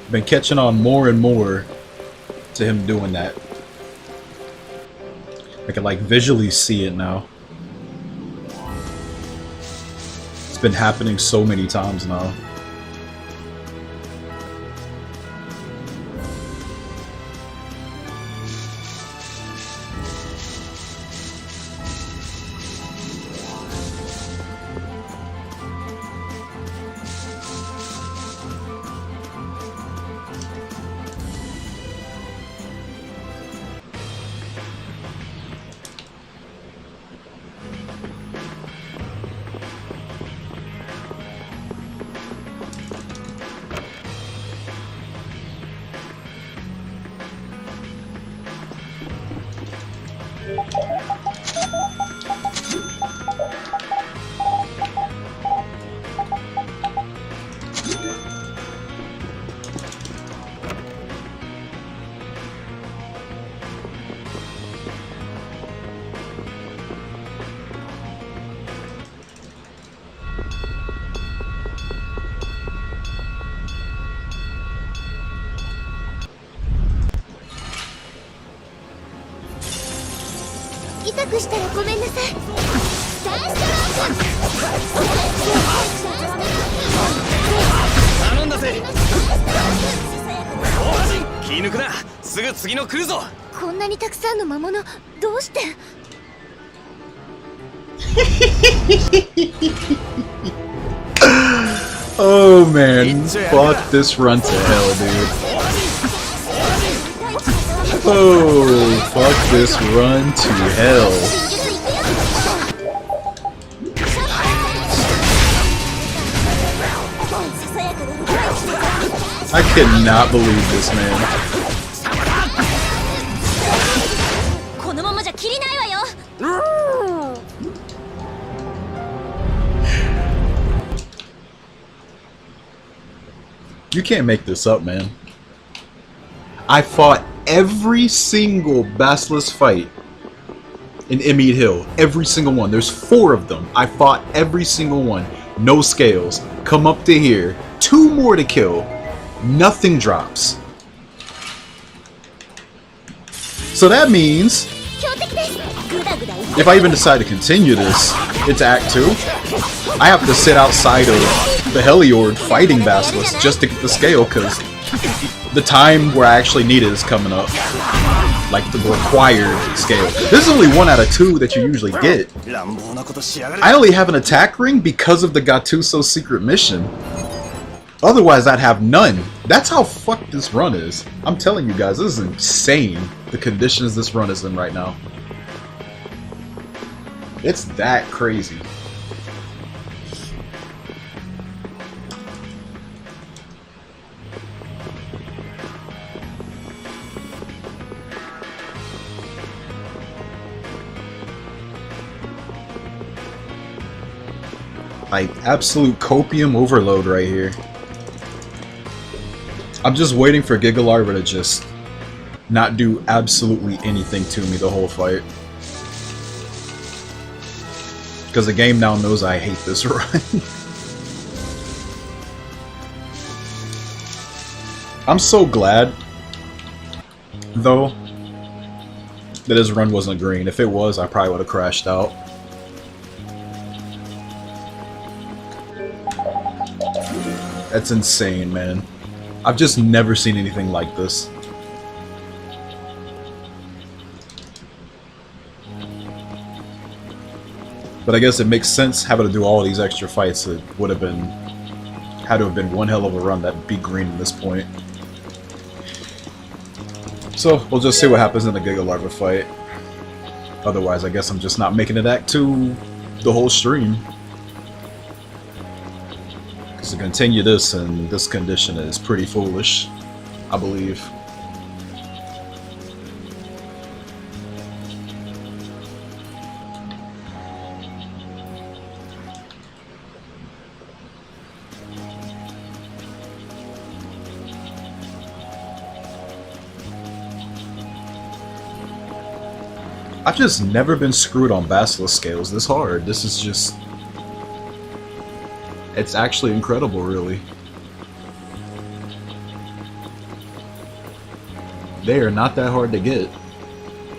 Been catching on more and more to him doing that. I can like visually see it now. Been happening so many times now. Oh man, fuck this run to hell, dude. Oh, fuck this run to hell. I cannot believe this, man. You can't make this up, man. I fought every single Basilisk fight in Emmead Hill. Every single one. There's 4 of them. I fought every single one. No scales. Come up to here. 2 more to kill. Nothing drops. So that means if I even decide to continue this, it's Act 2. I have to sit outside of the Heliord fighting Basilisk just to get the scale, because the time where I actually need it is coming up. Like the required scale. This is only 1 out of 2 that you usually get. I only have an attack ring because of the Gattuso secret mission. Otherwise, I'd have none. That's how fucked this run is. I'm telling you guys, this is insane, the conditions this run is in right now. It's that crazy. Like, absolute copium overload right here. I'm just waiting for Gigalarva to just not do absolutely anything to me the whole fight. Because the game now knows I hate this run. I'm so glad, though, that his run wasn't green. If it was, I probably would have crashed out. That's insane, man. I've just never seen anything like this. But I guess it makes sense having to do all these extra fights. It would have been, had to have been one hell of a run that'd be green at this point. So we'll just see what happens in the Giga Larva fight. Otherwise, I guess I'm just not making it Act 2 the whole stream. Because to continue this in this condition is pretty foolish, I believe. I've just never been screwed on Basilisk scales this hard. This is just... It's actually incredible, really. They are not that hard to get.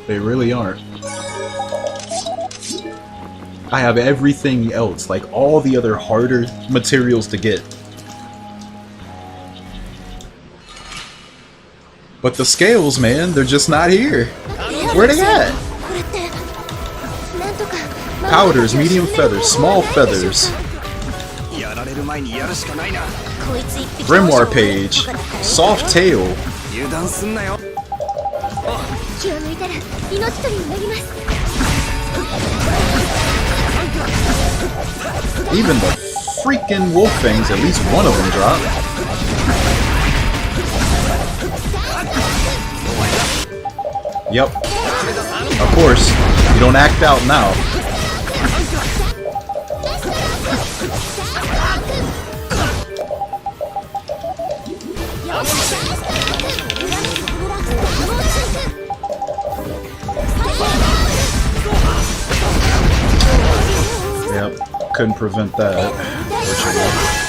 They really aren't. I have everything else, like all the other harder materials to get. But the scales, man, they're just not here. Where they at? Powders, medium feathers, small feathers. Grimoire page, soft tail. Even the freaking wolf fangs, at least one of them dropped. Yep. Of course, you don't act out now. Yep, couldn't prevent that, unfortunately.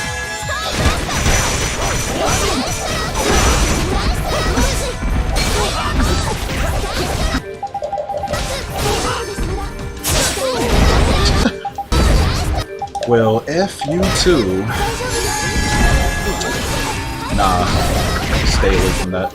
Well, F you too. Nah, stay away from that.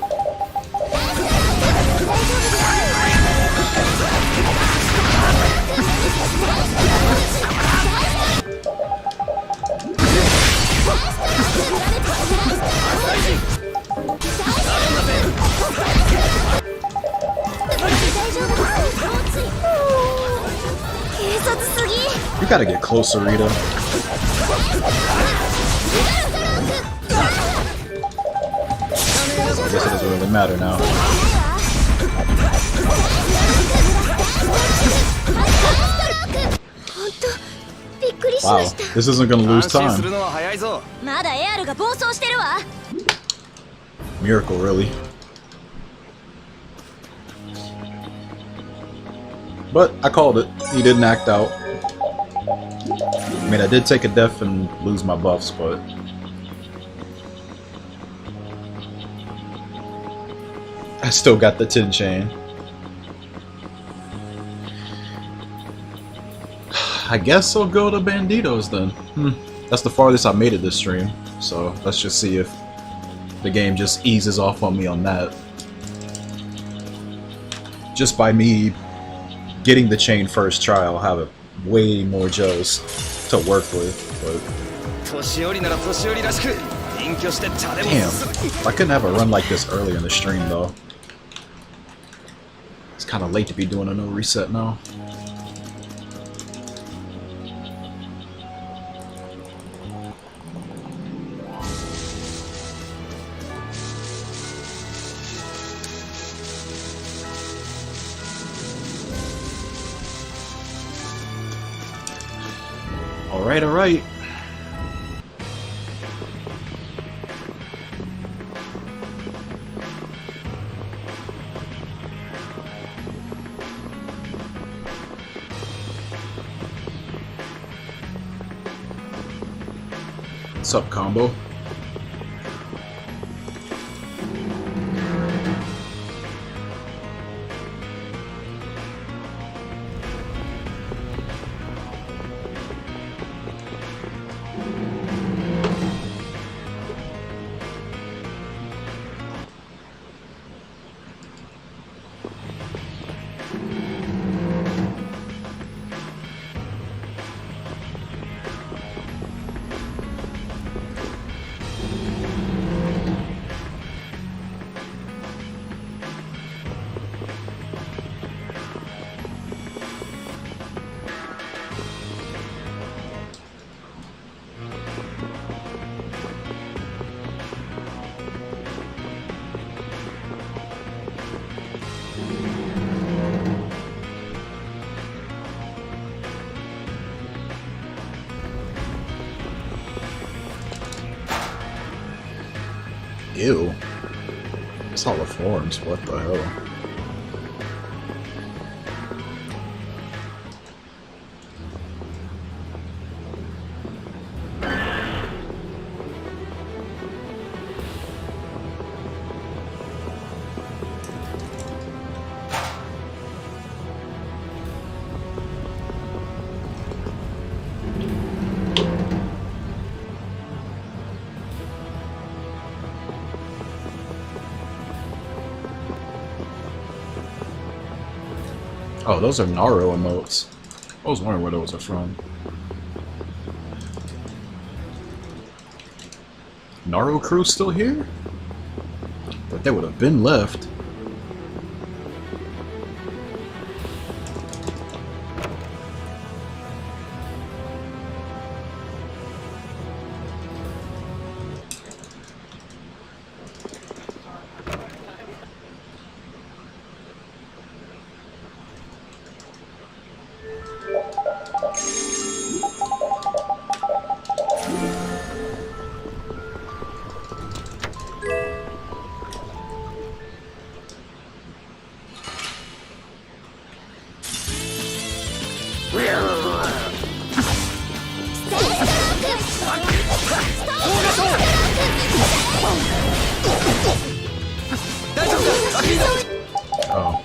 You gotta get closer, Rita. I guess it doesn't really matter now. Wow, this isn't gonna lose time. Miracle, really. But I called it. He didn't act out. I mean, I did take a death and lose my buffs, but I still got the 10 chain. I guess I'll go to Banditos then. That's the farthest I made it this stream, so let's just see if the game just eases off on me on that. Just by me getting the chain first try, I'll have way more Joes to work with. But damn, I couldn't have a run like this earlier in the stream though. It's kind of late to be doing a no reset now. Alright, alright. What's up, combo? Ew. It's all the forms. What the hell? Oh, those are Naru emotes. I was wondering where those are from. Naru crew still here? But they would have been left. Oh.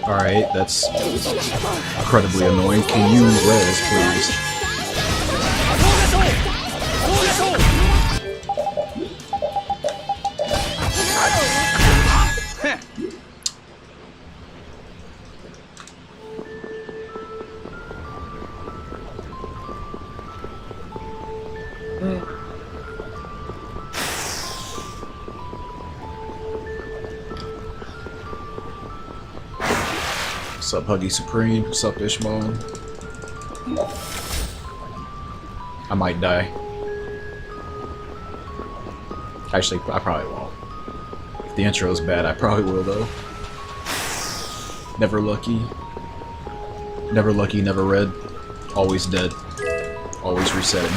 Alright, that's incredibly annoying. Can you res, please? What's up, Huggy Supreme? What's up, Ishmael? I might die. Actually, I probably won't. If the intro's bad, I probably will, though. Never lucky. Never lucky, never red. Always dead. Always resetting.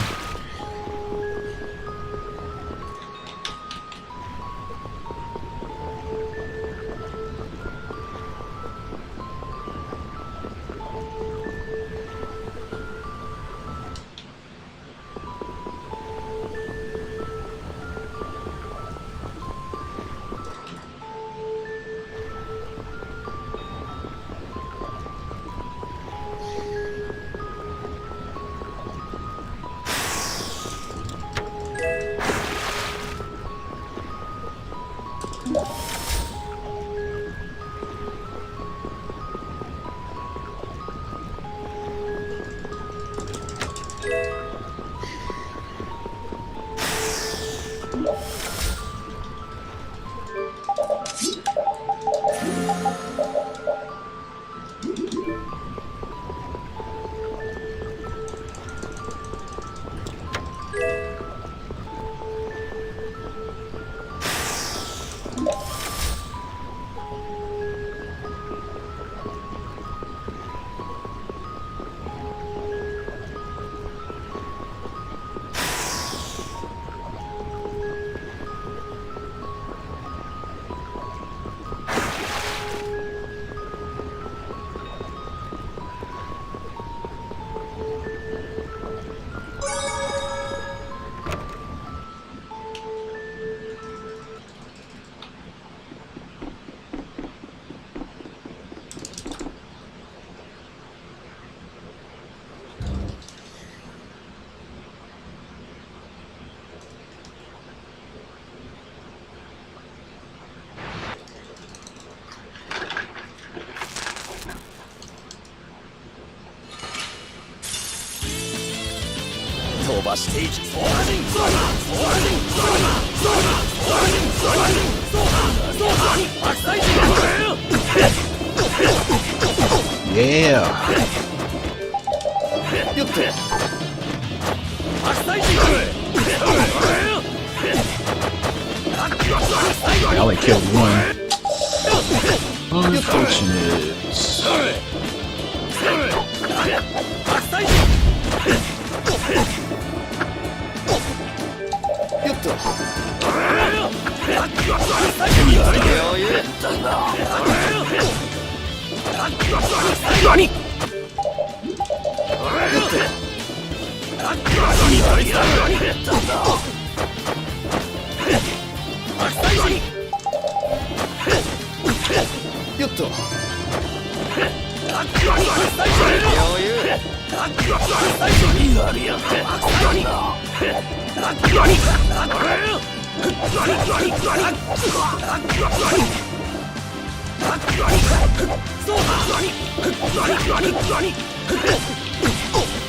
Yeah. I only killed one. Unfortunate. よっと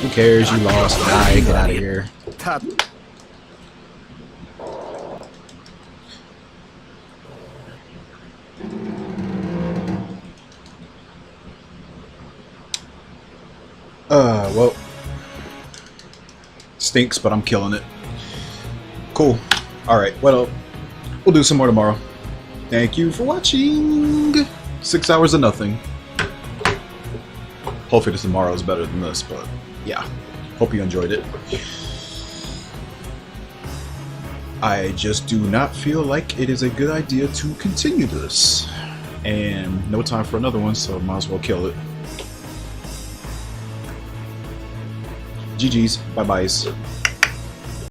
Who cares? You lost. Die. Get out of here. た Well, stinks, but I'm killing it. Cool. Alright, well, we'll do some more tomorrow. Thank you for watching. 6 hours of nothing. Hopefully this tomorrow is better than this, but yeah. Hope you enjoyed it. I just do not feel like it is a good idea to continue this. And no time for another one, so might as well kill it. GG's. Bye-byes.